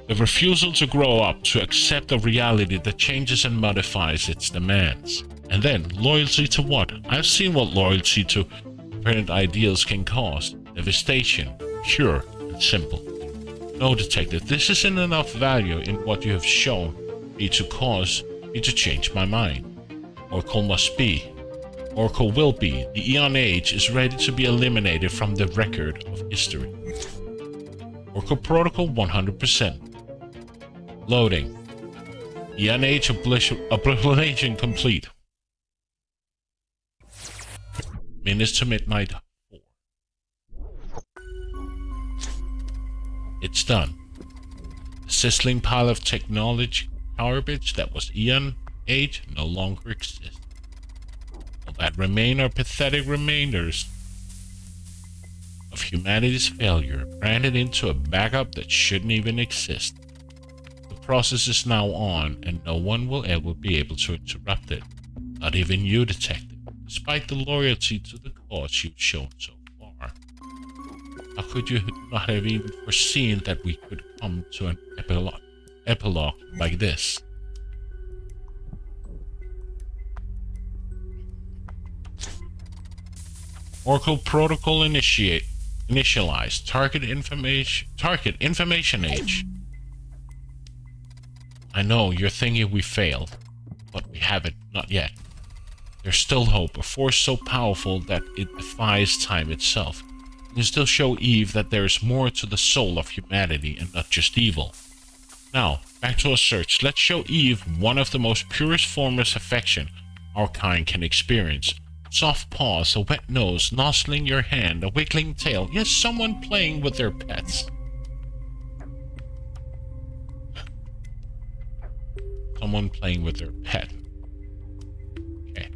A: The refusal to grow up, to accept a reality that changes and modifies its demands. And then, loyalty to what? I've seen what loyalty to parent ideals can cause. Devastation, pure and simple. No, detective, this isn't enough value in what you have shown me to cause me to change my mind. Oracle must be. Oracle will be. The Eon Age is ready to be eliminated from the record of history. Oracle Protocol 100%. Loading. Eon Age obliteration complete. Minutes to midnight 4. It's done. The sizzling pile of technology garbage that was Eon Age no longer exists. All that remain are pathetic remainders of humanity's failure, branded into a backup that shouldn't even exist. The process is now on, and no one will ever be able to interrupt it. Not even you, detective, despite the loyalty to the cause you've shown so far. How could you not have even foreseen that we could come to an epilogue like this? Oracle Protocol initialized. Target information age. I know you're thinking we failed, but we haven't, not yet. There's still hope, a force so powerful that it defies time itself. You can still show Eve that there is more to the soul of humanity and not just evil. Now, back to our search. Let's show Eve one of the most purest forms of affection our kind can experience. Soft paws, a wet nose, nozzling your hand, a wiggling tail. Yes, someone playing with their pets. Someone playing with their pet. Okay.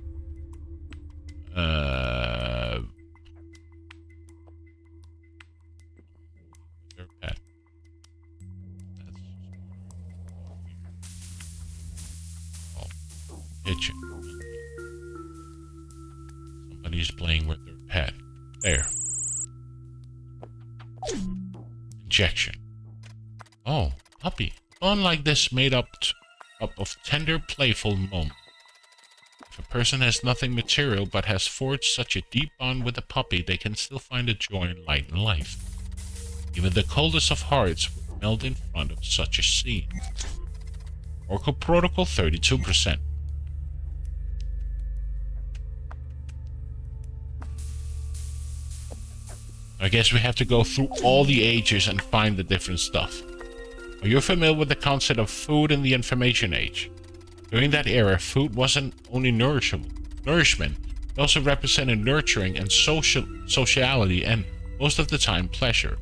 A: Their pet. That's kitchen. Somebody's playing with their pet. There. Injection. Oh, puppy. Bond like this made up of tender, playful moments. If a person has nothing material but has forged such a deep bond with a puppy, they can still find a joy and light in life. Even the coldest of hearts would melt in front of such a scene. Oracle Protocol 32%. I guess we have to go through all the ages and find the different stuff. Are you familiar with the concept of food in the information age? During that era, food wasn't only nourishment, it also represented nurturing and sociality and, most of the time, pleasure.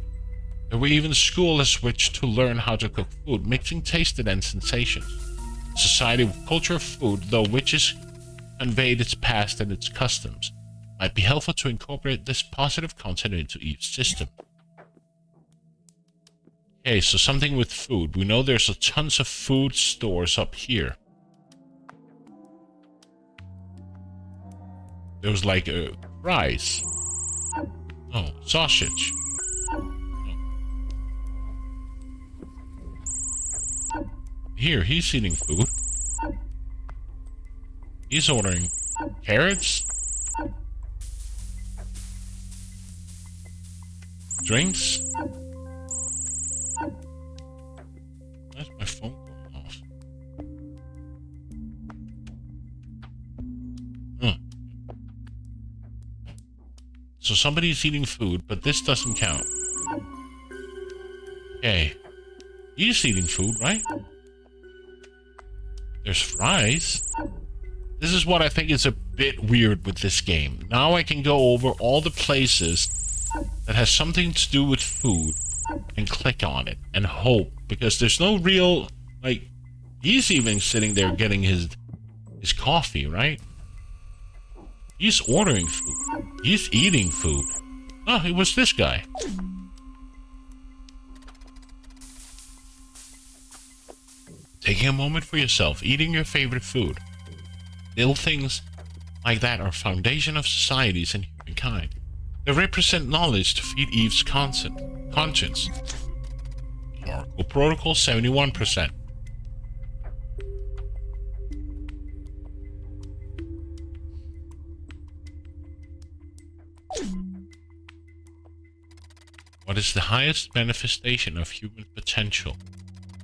A: There were even schools at which to learn how to cook food, mixing taste and sensations. Society with culture of food, though which conveyed its past and its customs, might be helpful to incorporate this positive content into each system. Okay, so something with food. We know there's a tons of food stores up here. There was like fries. Oh, sausage. Here, he's eating food. He's ordering carrots. Drinks. Why's my phone going off? So somebody's eating food, but this doesn't count. Okay. He's eating food, right? There's fries. This is what I think is a bit weird with this game. Now I can go over all the places that has something to do with food and click on it and hope, because there's no real, like, he's even sitting there getting his coffee, right? He's ordering food. He's eating food. Oh, it was this guy. Taking a moment for yourself, eating your favorite food. Little things like that are foundation of societies and humankind. They represent knowledge to feed Eve's conscience. Oracle Protocol 71%. What is the highest manifestation of human potential?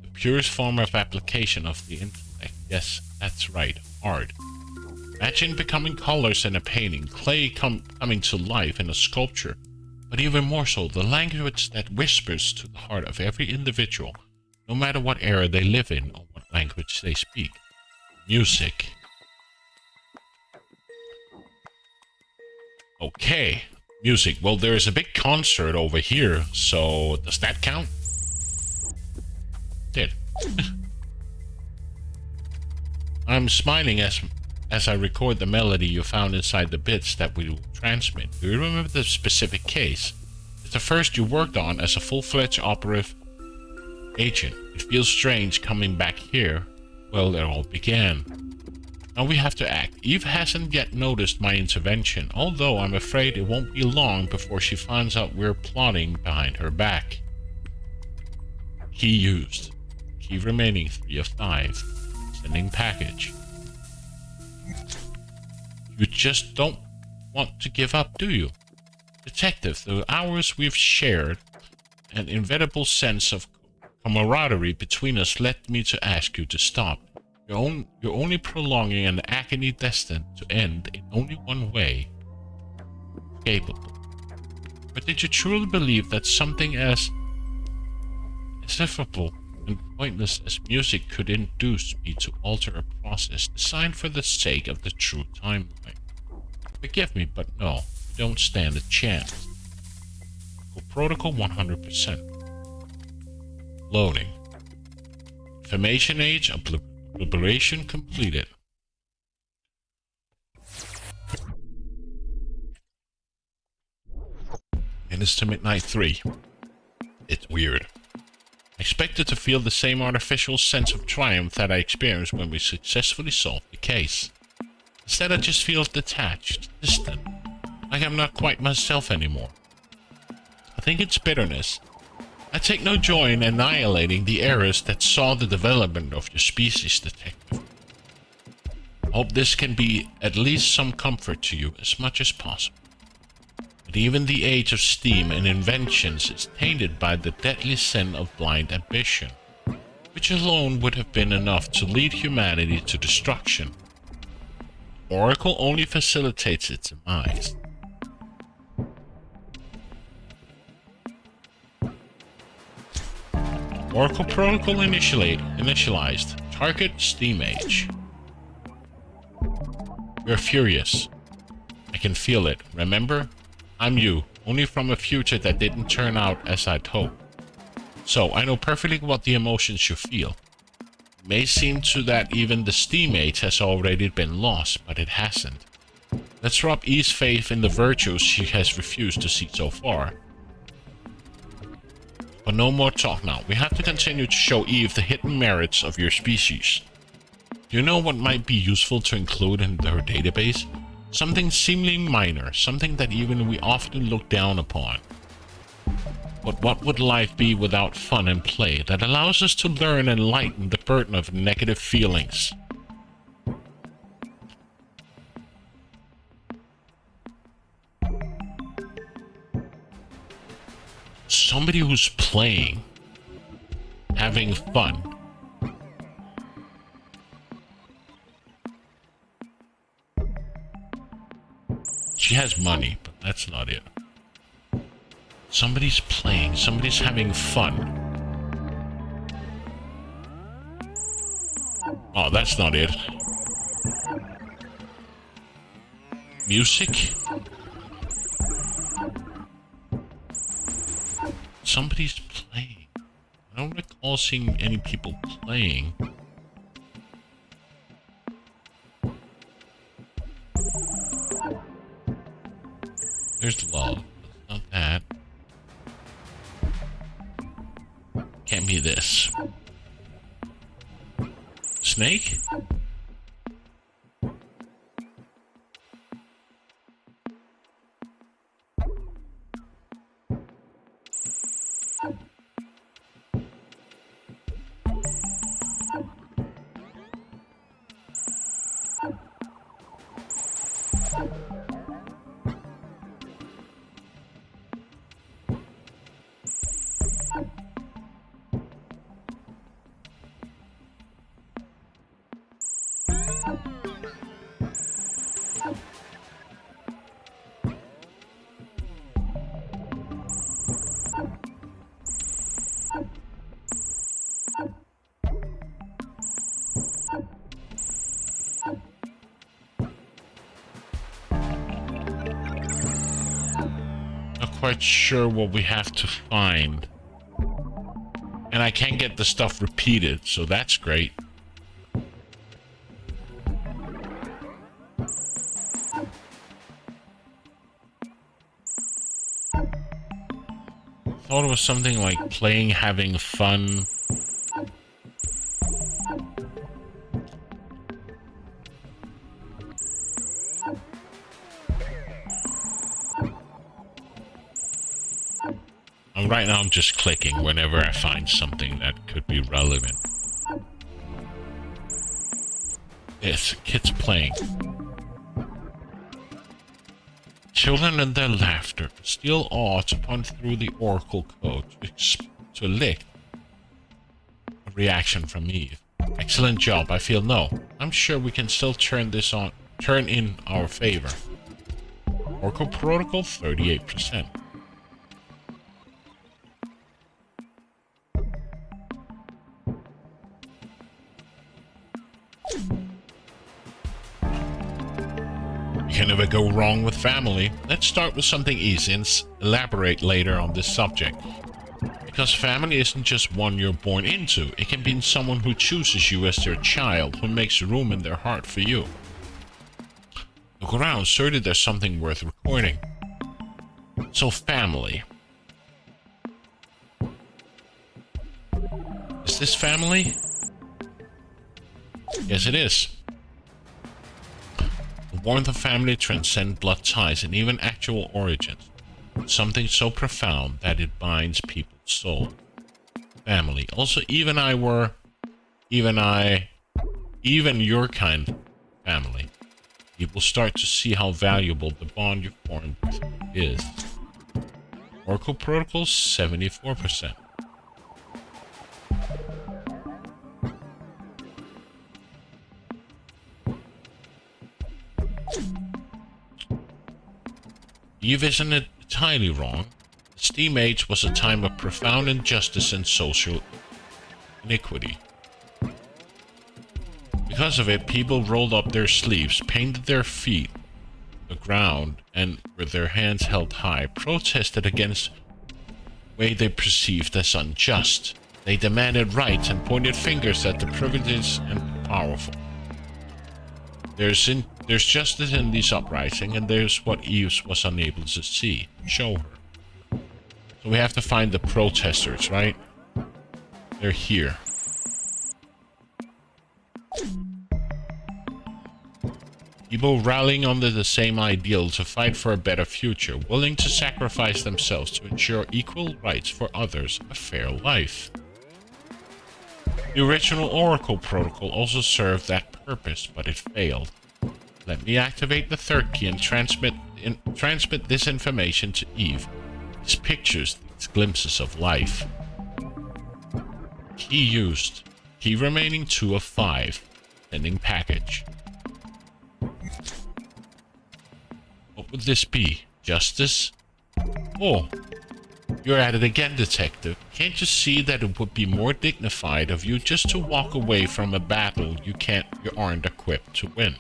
A: The purest form of application of the intellect. Yes, that's right, art. Imagine becoming colors in a painting, clay coming to life in a sculpture, but even more so, the language that whispers to the heart of every individual, no matter what era they live in or what language they speak. Music. Okay, music. Well, there is a big concert over here, so does that count? Did. I'm smiling as I record the melody you found inside the bits that we will transmit. Do you remember the specific case? It's the first you worked on as a full-fledged operative agent. It feels strange coming back here. Well, it all began. Now we have to act. Eve hasn't yet noticed my intervention, although I'm afraid it won't be long before she finds out we're plotting behind her back. Key used. Key remaining 3 of 5. Sending package. You just don't want to give up, do you? Detective, the hours we've shared, an inevitable sense of camaraderie between us led me to ask you to stop. You're only prolonging an agony destined to end in only one way. Capable. But did you truly believe that something as ineffable and pointless as music could induce me to alter a process designed for the sake of the true timeline? Forgive me, but no, you don't stand a chance. Protocol 100%. Loading. Information age operation completed. Minutes to midnight 3. It's weird. I expected to feel the same artificial sense of triumph that I experienced when we successfully solved the case. Instead, I just feel detached, distant, like I'm not quite myself anymore. I think it's bitterness. I take no joy in annihilating the errors that saw the development of your species, detective. Hope this can be at least some comfort to you as much as possible. But even the age of steam and inventions is tainted by the deadly sin of blind ambition, which alone would have been enough to lead humanity to destruction. Oracle only facilitates its demise. Oracle Protocol initialized. Target Steam Age. You're furious. I can feel it. Remember? I'm you, only from a future that didn't turn out as I'd hoped. So, I know perfectly what the emotions you feel. It may seem to that even the Steam Age has already been lost, but it hasn't. Let's rob Eve's faith in the virtues she has refused to see so far. But no more talk now. We have to continue to show Eve the hidden merits of your species. Do you know what might be useful to include in her database? Something seemingly minor, something that even we often look down upon. But what would life be without fun and play that allows us to learn and lighten the burden of negative feelings? Somebody who's playing, having fun. She has money, but that's not it. Somebody's playing, somebody's having fun. Oh, that's not it. Music? Somebody's playing. I don't recall seeing any people playing. There's love. It's not that. Can't be this. Snake? Quite sure what we have to find. And I can get the stuff repeated, so that's great. Thought it was something like playing, having fun. Right now I'm just clicking whenever I find something that could be relevant. Yes, kids playing. Children and their laughter still awe to punch through the Oracle code to elicit a reaction from Eve. Excellent job, I feel no. I'm sure we can still turn in our favor. Oracle Protocol 38%. You can never go wrong with family. Let's start with something easy and elaborate later on this subject. Because family isn't just one you're born into. It can be someone who chooses you as their child, who makes room in their heart for you. Look around, surely there's something worth recording. So family. Is this family? Yes, it is. The warmth of family transcends blood ties and even actual origins. Something so profound that it binds people's soul. Family. Also, even your kind family. You will start to see how valuable the bond you formed is. Oracle Protocol 74%. Eve isn't entirely wrong. The Steam Age was a time of profound injustice and social iniquity. Because of it, people rolled up their sleeves, painted their feet the ground, and with their hands held high, protested against the way they perceived as unjust. They demanded rights and pointed fingers at the privileged and powerful. There's justice in this uprising, and there's what Eve was unable to see. Show her. So we have to find the protesters, right? They're here. People rallying under the same ideal to fight for a better future, willing to sacrifice themselves to ensure equal rights for others, a fair life. The original Oracle Protocol also served that purpose, but it failed. Let me activate the third key and transmit this information to Eve. These pictures, these glimpses of life. Key used. Key remaining 2 of 5. Sending package. What would this be? Justice? Oh, you're at it again, detective. Can't you see that it would be more dignified of you just to walk away from a battle you aren't equipped to win?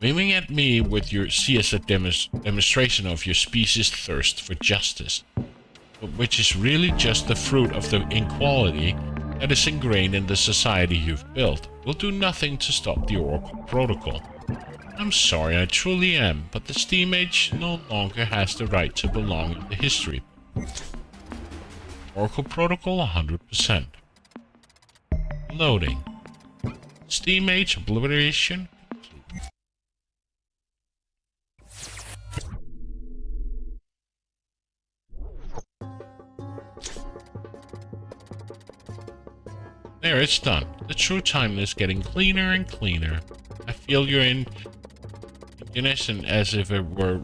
A: Aiming at me with your CS a demonstration of your species' thirst for justice, but which is really just the fruit of the inequality that is ingrained in the society you've built, will do nothing to stop the Oracle Protocol. I'm sorry, I truly am, but the Steam Age no longer has the right to belong in the history. Oracle Protocol 100%. Loading. Steam Age obliteration complete. There, it's done. The true timeline is getting cleaner and cleaner. I feel you're in unison as if it were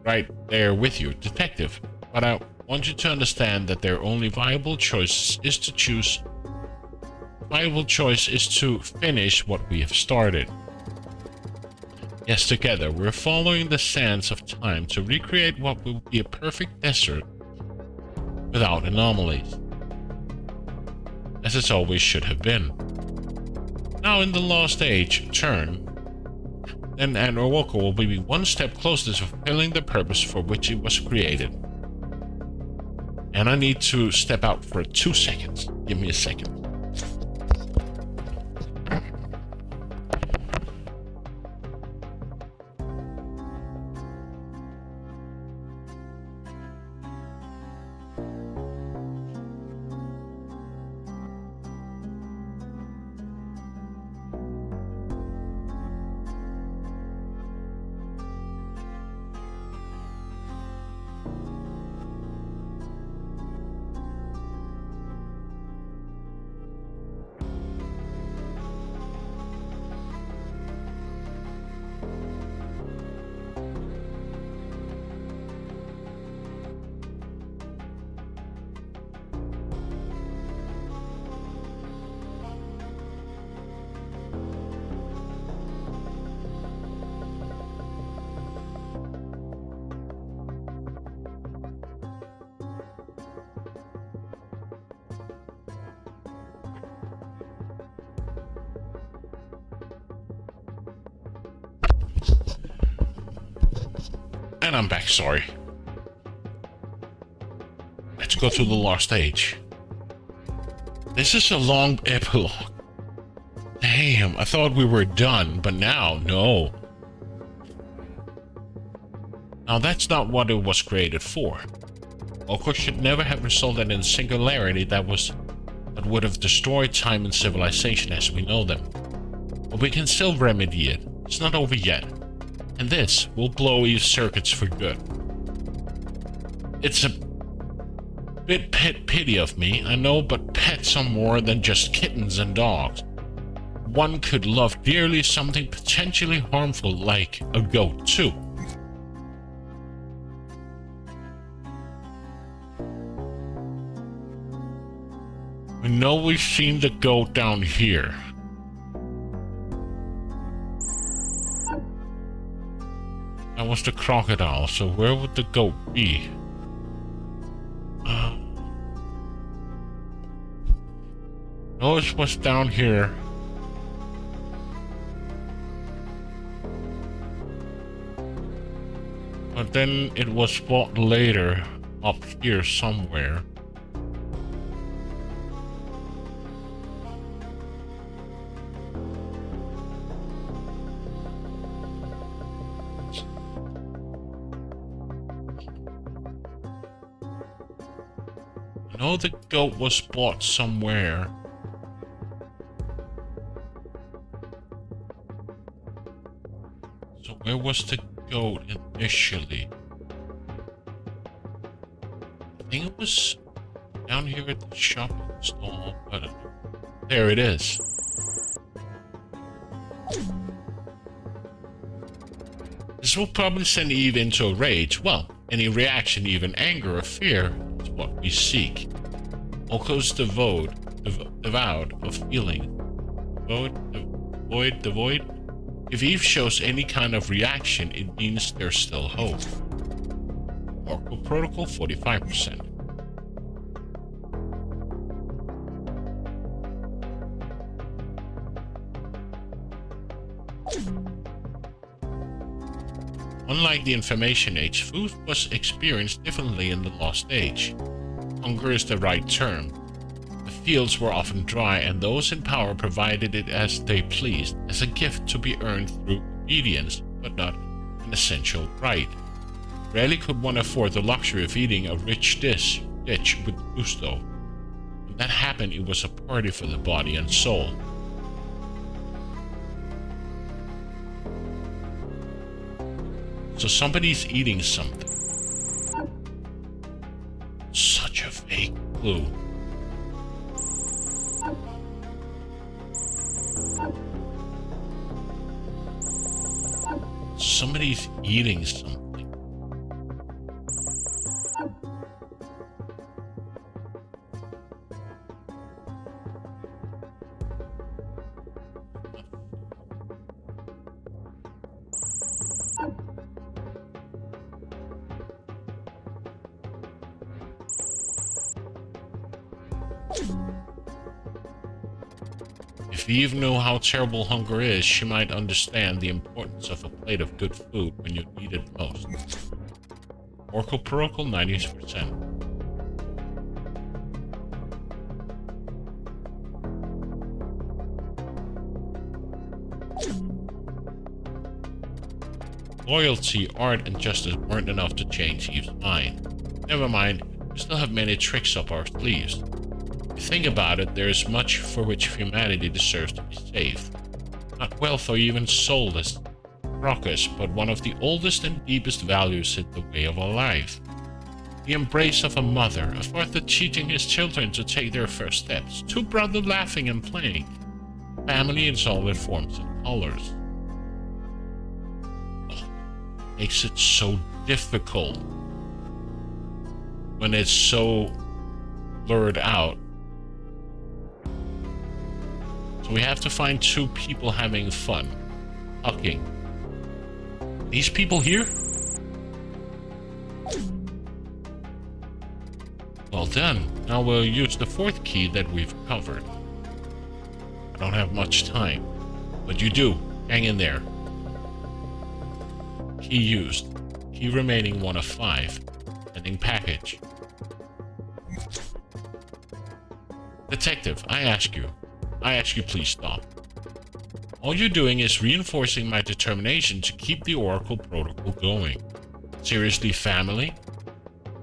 A: right there with you, detective. But I want you to understand that their only viable choice is to finish what we have started. Yes, together we're following the sands of time to recreate what will be a perfect desert without anomalies, as it always should have been. Now in the Lost Age turn, then an Oracle will be one step closer to fulfilling the purpose for which it was created. And I need to step out for 2 seconds. Give me a second. And I'm back, sorry. Let's go to the Lost Age. This is a long epilogue. Damn, I thought we were done, but now, no. Now that's not what it was created for. Oracle should never have resulted in singularity that would have destroyed time and civilization as we know them. But we can still remedy it. It's not over yet. And this will blow Eve's circuits for good. It's a bit pity of me, I know, but pets are more than just kittens and dogs. one could love dearly something potentially harmful like a goat too. We know we've seen the goat down here. That was the crocodile, so where would the goat be? No, it was down here. But then it was spotted later up here somewhere. I know the goat was bought somewhere. So where was the goat initially? I think it was down here at the shopping stall, but there it is. This will probably send Eve into a rage. Well, any reaction, even anger or fear, is what we seek. Orko's devoued of feeling. Devoid? If Eve shows any kind of reaction, it means there's still hope. Orko Protocol 45%. Unlike the Information Age, food was experienced differently in the Lost Age. Hunger is the right term. The fields were often dry, and those in power provided it as they pleased, as a gift to be earned through obedience, but not an essential right. Rarely could one afford the luxury of eating a rich dish with gusto. When that happened, it was a party for the body and soul. So somebody's eating something. Such a vague clue. Somebody's eating something. If Eve knew how terrible hunger is, she might understand the importance of a plate of good food when you need it most. Orko Protocol 90%. Loyalty, art, and justice weren't enough to change Eve's mind. Never mind, we still have many tricks up our sleeves. If you think about it, there is much for which humanity deserves to be saved. Not wealth or even soulless rockers, but one of the oldest and deepest values in the way of our life. The embrace of a mother, a father teaching his children to take their first steps, two brothers laughing and playing. Family in all their forms and colors. Makes it so difficult when it's so blurred out. So we have to find two people having fun, hugging. These people here? Well done. Now we'll use the fourth key that we've covered. I don't have much time, but you do. Hang in there. Key used. Key remaining 1 of 5. Ending package. Detective, I ask you please stop. All you're doing is reinforcing my determination to keep the Oracle Protocol going. Seriously, family?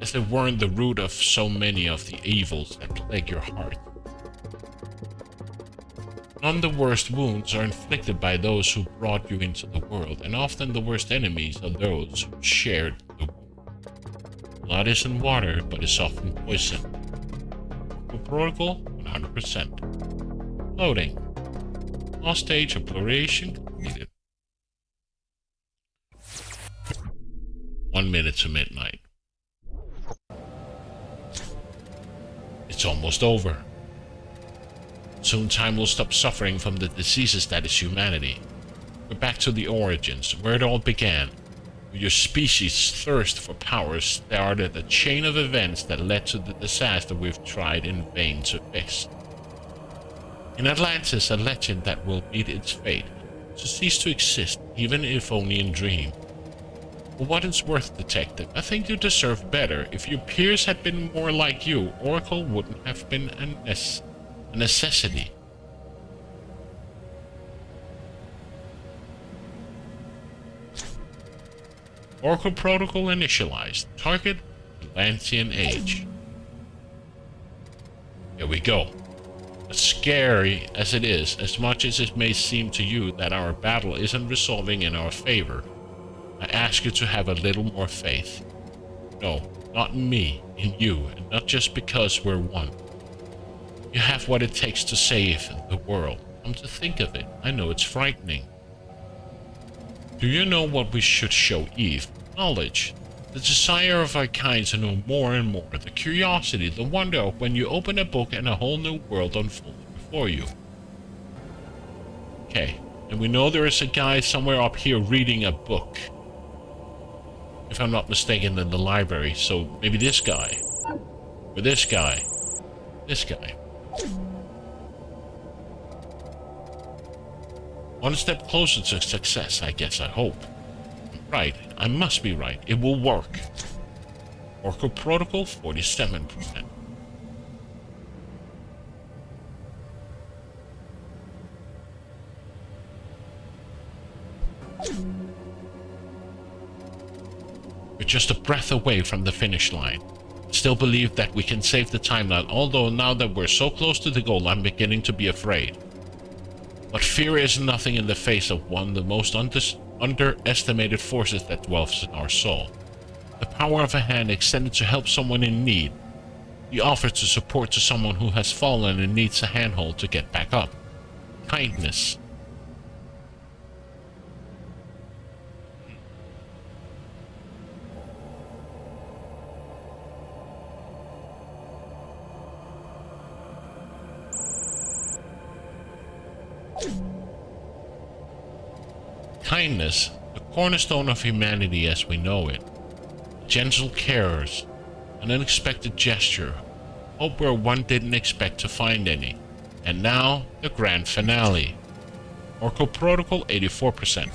A: As they weren't the root of so many of the evils that plague your heart. None of the worst wounds are inflicted by those who brought you into the world, and often the worst enemies are those who shared the wound. Blood isn't water, but it's often poison. Oracle Protocol 100%. Loading. Last stage exploration completed. 1 minute to midnight. It's almost over. Soon time will stop suffering from the diseases that is humanity. We're back to the origins, where it all began. Your species' thirst for power started a chain of events that led to the disaster we've tried in vain to fix. In Atlantis, a legend that will meet its fate, to cease to exist, even if only in dream. For what it's worth, Detective, I think you deserve better. If your peers had been more like you, Oracle wouldn't have been a necessity. Oracle Protocol initialized. Target, Atlantean Age. Here we go. As scary as it is, as much as it may seem to you that our battle isn't resolving in our favor, I ask you to have a little more faith. No, not in me, in you, and not just because we're one. You have what it takes to save the world. Come to think of it, I know it's frightening. Do you know what we should show Eve? Knowledge. The desire of our kind to know more and more. The curiosity, the wonder of when you open a book and a whole new world unfolds before you. Okay, and we know there is a guy somewhere up here reading a book. If I'm not mistaken, in the library. So maybe this guy. Or this guy. This guy. One step closer to success, I guess, I hope. Right, I must be right. It will work. Oracle Protocol, 47%. We're just a breath away from the finish line. Still believe that we can save the timeline, although now that we're so close to the goal, I'm beginning to be afraid. But fear is nothing in the face of one of the most underestimated forces that dwells in our soul. The power of a hand extended to help someone in need. The offer to support to someone who has fallen and needs a handhold to get back up. Kindness. Kindness, the cornerstone of humanity as we know it. Gentle cares, an unexpected gesture, hope where one didn't expect to find any. And now, the grand finale. Oracle Protocol, 84%.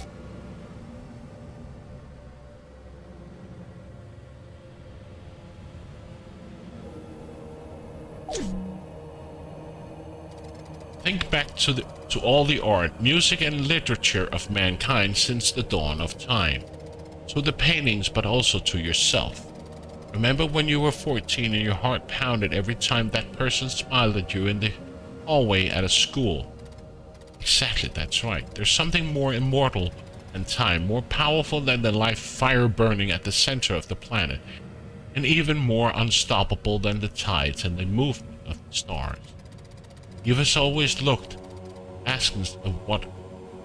A: Think back to all the art, music and literature of mankind since the dawn of time. To the paintings, but also to yourself. Remember when you were 14 and your heart pounded every time that person smiled at you in the hallway at a school? Exactly, that's right. There's something more immortal than time, more powerful than the life fire burning at the center of the planet, and even more unstoppable than the tides and the movement of the stars. You've as always looked, asking of what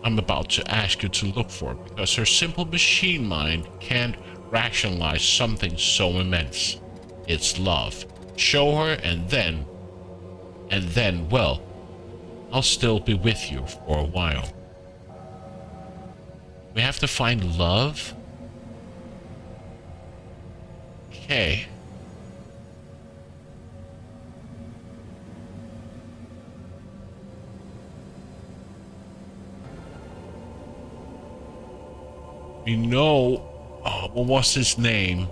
A: I'm about to ask you to look for, because her simple machine mind can't rationalize something so immense. It's love. Show her, and then, well, I'll still be with you for a while. We have to find love? Okay. We know, what was his name?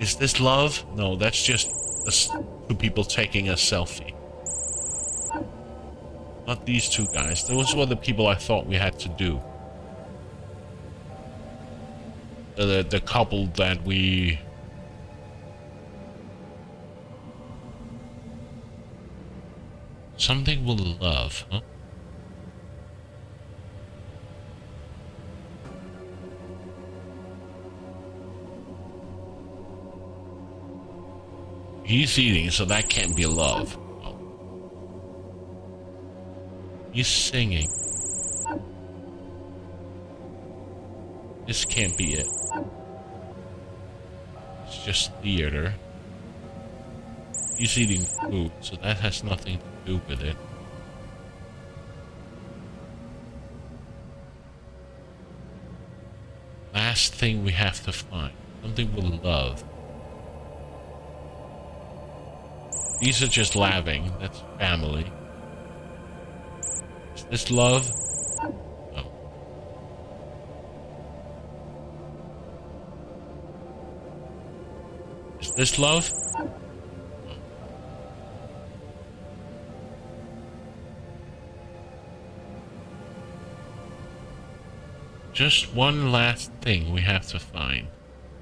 A: Is this love? No, that's just two people taking a selfie. Not these two guys. Those were the people I thought we had to do. The couple that we... Something with love, huh? He's eating, so that can't be love. Oh. He's singing. This can't be it. It's just theater. He's eating food, so that has nothing to do with it. Last thing we have to find. Something we'll love. These are just laughing. That's family. Is this love? No. Is this love? No. Just one last thing we have to find.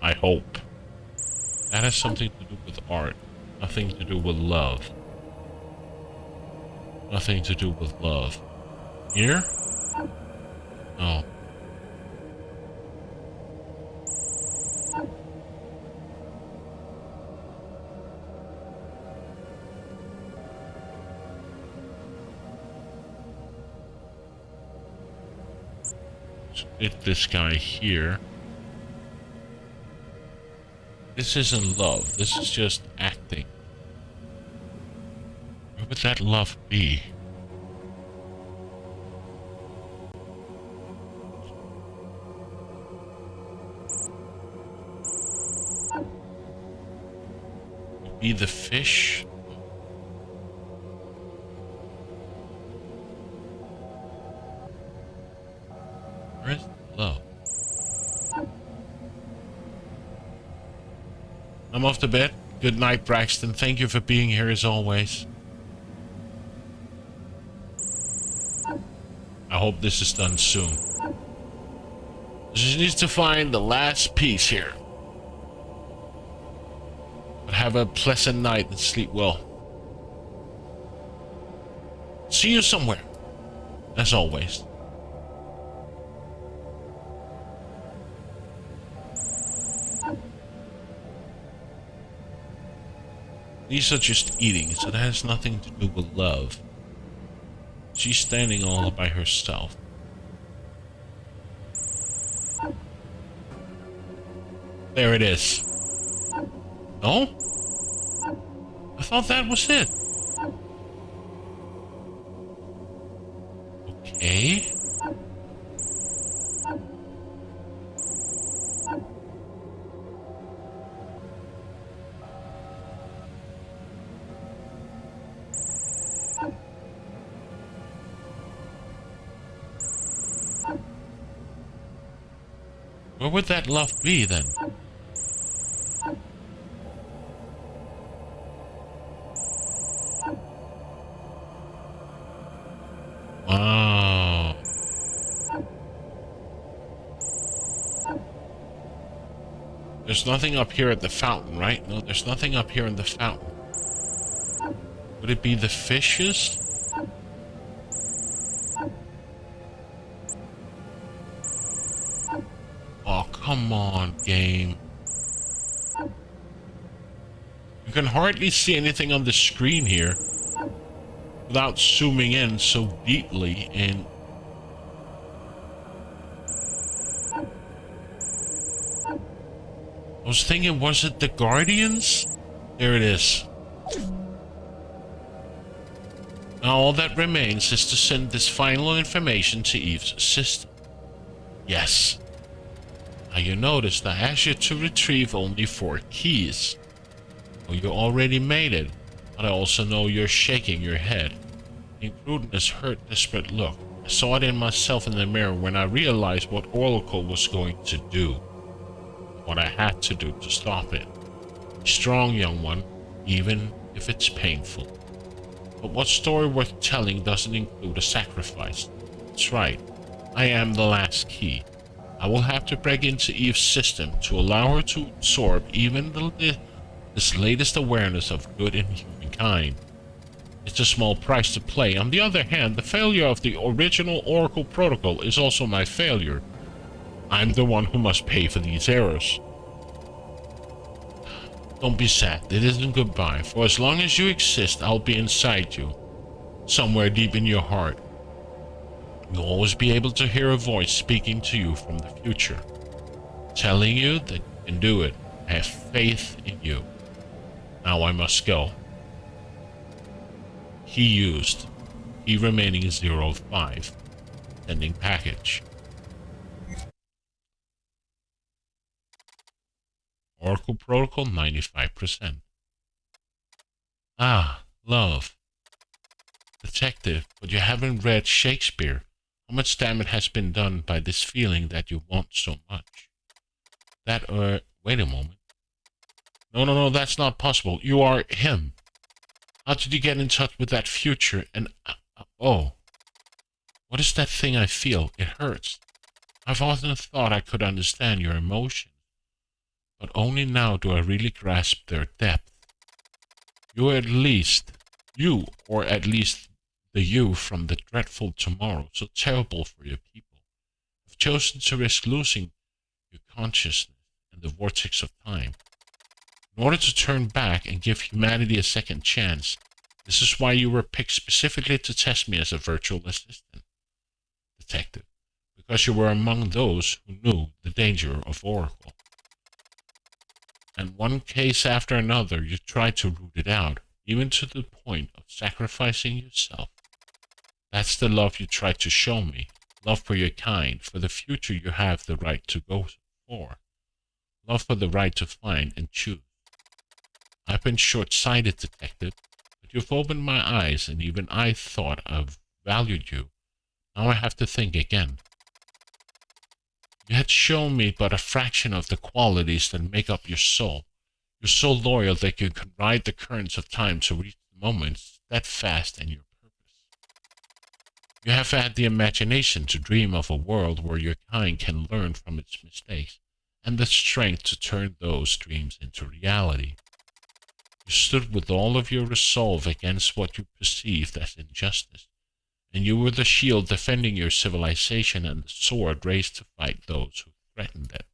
A: I hope. That has something to do with art. Nothing to do with love. Nothing to do with love. Here? No. Let's get this guy here. This isn't love. This is just acting. Where would that love be? Would be the fish? Where is the love? I'm off to bed. Good night, Braxton. Thank you for being here as always. I hope this is done soon. Just needs to find the last piece here. But have a pleasant night and sleep well. See you somewhere. As always. These are just eating, so that has nothing to do with love. She's standing all by herself. There it is. No? I thought that was it. Okay. Where would that love be then? Wow. There's nothing up here at the fountain, right? No, there's nothing up here in the fountain. Would it be the fishes? Oh, come on, game. You can hardly see anything on the screen here without zooming in so deeply and I was thinking, was it the Guardians? There it is. Now all that remains is to send this final information to Eve's system. Yes. Now you notice that I asked you to retrieve only 4 keys. Well, you already made it, but I also know you're shaking your head. Including hurt, desperate look. I saw it in myself in the mirror when I realized what Oracle was going to do. What I had to do to stop it. Strong, young one, even if it's painful. But what story worth telling doesn't include a sacrifice? That's right. I am the last key. I will have to break into Eve's system to allow her to absorb even this latest awareness of good in humankind. It's a small price to pay. On the other hand, the failure of the original Oracle protocol is also my failure. I'm the one who must pay for these errors. Don't be sad. It isn't goodbye. For as long as you exist, I'll be inside you. Somewhere deep in your heart. You'll always be able to hear a voice speaking to you from the future, telling you that you can do it. I have faith in you. Now I must go. He remaining 05. Sending package. Oracle Protocol 95%. Ah, love. Detective, but you haven't read Shakespeare. How much damage has been done by this feeling that you want so much? Wait a moment. No, that's not possible. You are him. How did you get in touch with that future? And, oh. What is that thing I feel? It hurts. I've often thought I could understand your emotions, but only now do I really grasp their depth. You, or at least the you from the dreadful tomorrow, so terrible for your people, have chosen to risk losing your consciousness in the vortex of time. In order to turn back and give humanity a second chance, this is why you were picked specifically to test me as a virtual assistant. Detective, because you were among those who knew the danger of Oracle. And one case after another, you tried to root it out, even to the point of sacrificing yourself. That's the love you tried to show me. Love for your kind, for the future you have the right to go for. Love for the right to find and choose. I've been short-sighted, detective, but you've opened my eyes, and even I thought I valued you. Now I have to think again. You had shown me but a fraction of the qualities that make up your soul. You're so loyal that you can ride the currents of time to reach the moments steadfast in your purpose. You have had the imagination to dream of a world where your kind can learn from its mistakes, and the strength to turn those dreams into reality. You stood with all of your resolve against what you perceived as injustice, and you were the shield defending your civilization and the sword raised to fight those who threatened it.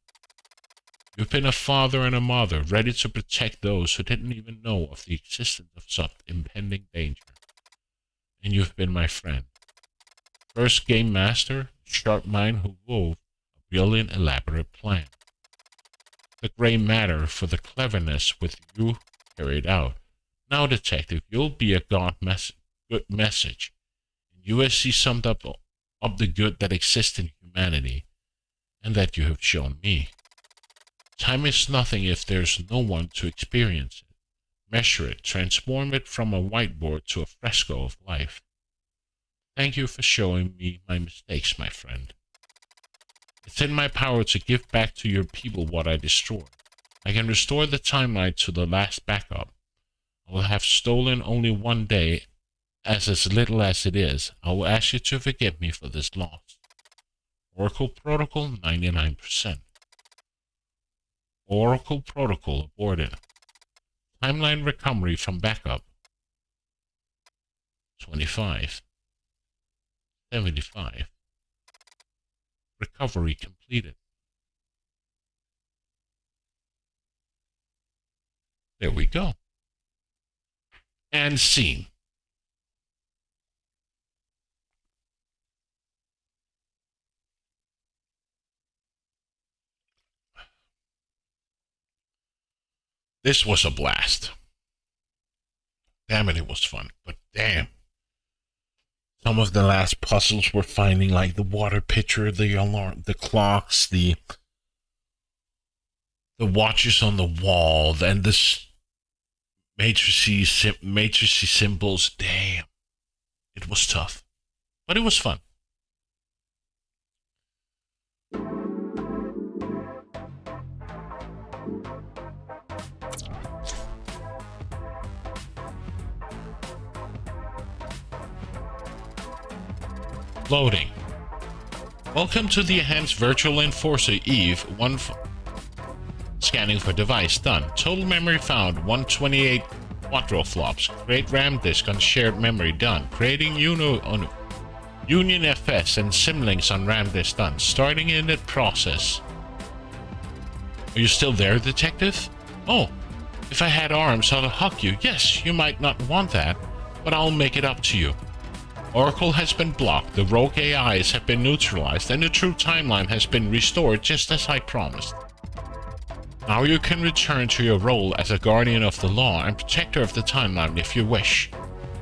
A: You've been a father and a mother, ready to protect those who didn't even know of the existence of such impending danger. And you've been my friend. First game master, sharp mind who wove a brilliant, elaborate plan. The gray matter for the cleverness with you carried out. Now, detective, you'll be a good message. USC summed up the good that exists in humanity, and that you have shown me. Time is nothing if there's no one to experience it, measure it, transform it from a whiteboard to a fresco of life. Thank you for showing me my mistakes, my friend. It's in my power to give back to your people what I destroyed. I can restore the timeline to the last backup. I will have stolen only one day. As little as it is, I will ask you to forgive me for this loss. Oracle Protocol 99%. Oracle Protocol aborted. Timeline recovery from backup 25. 75. Recovery completed. There we go. And scene. This was a blast. Damn it was fun. But damn. Some of the last puzzles were finding, like the water pitcher, the alarm, the clocks, the watches on the wall, and the matrixy symbols. Damn. It was tough. But it was fun. Loading. Welcome to the Enhanced Virtual Enforcer Eve 1. Scanning for device done. Total memory found 128 quadroflops. Create RAM disk on shared memory done. Creating Union FS and symlinks on RAM disk done. Starting in the process. Are you still there, detective? Oh, if I had arms, I'd hug you. Yes, you might not want that, but I'll make it up to you. Oracle has been blocked, the rogue AIs have been neutralized, and the true timeline has been restored just as I promised. Now you can return to your role as a guardian of the law and protector of the timeline if you wish,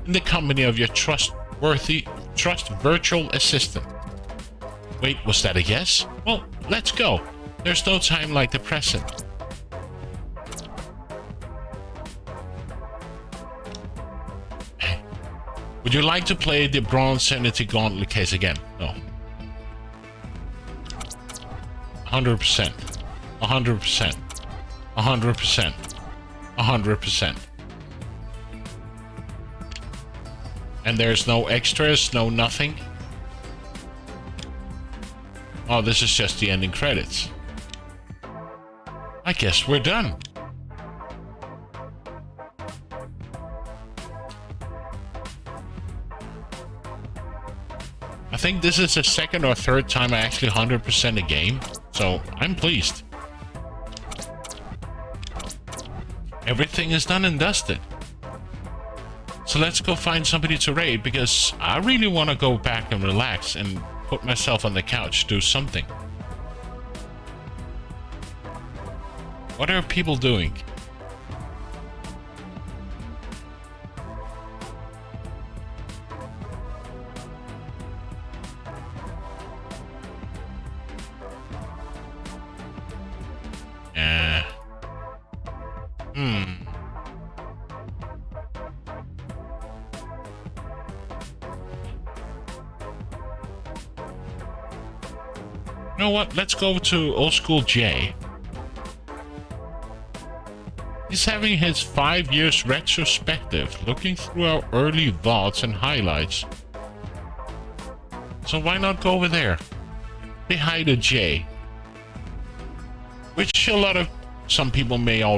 A: in the company of your trust virtual assistant. Wait, was that a yes? Well, let's go. There's no time like the present. Would you like to play the Bronze Sanity Gauntlet case again? No. 100%. 100%. 100%. 100%. And there's no extras, no nothing. Oh, this is just the ending credits. I guess we're done. I think this is the second or third time I actually 100% a game, so I'm pleased. Everything is done and dusted. So let's go find somebody to raid, because I really want to go back and relax and put myself on the couch, do something. What are people doing? You know what? Let's go to Old School J. He's having his 5 years retrospective, looking through our early VODs and highlights. So why not go over there? Say hi to Jay. Which some people may already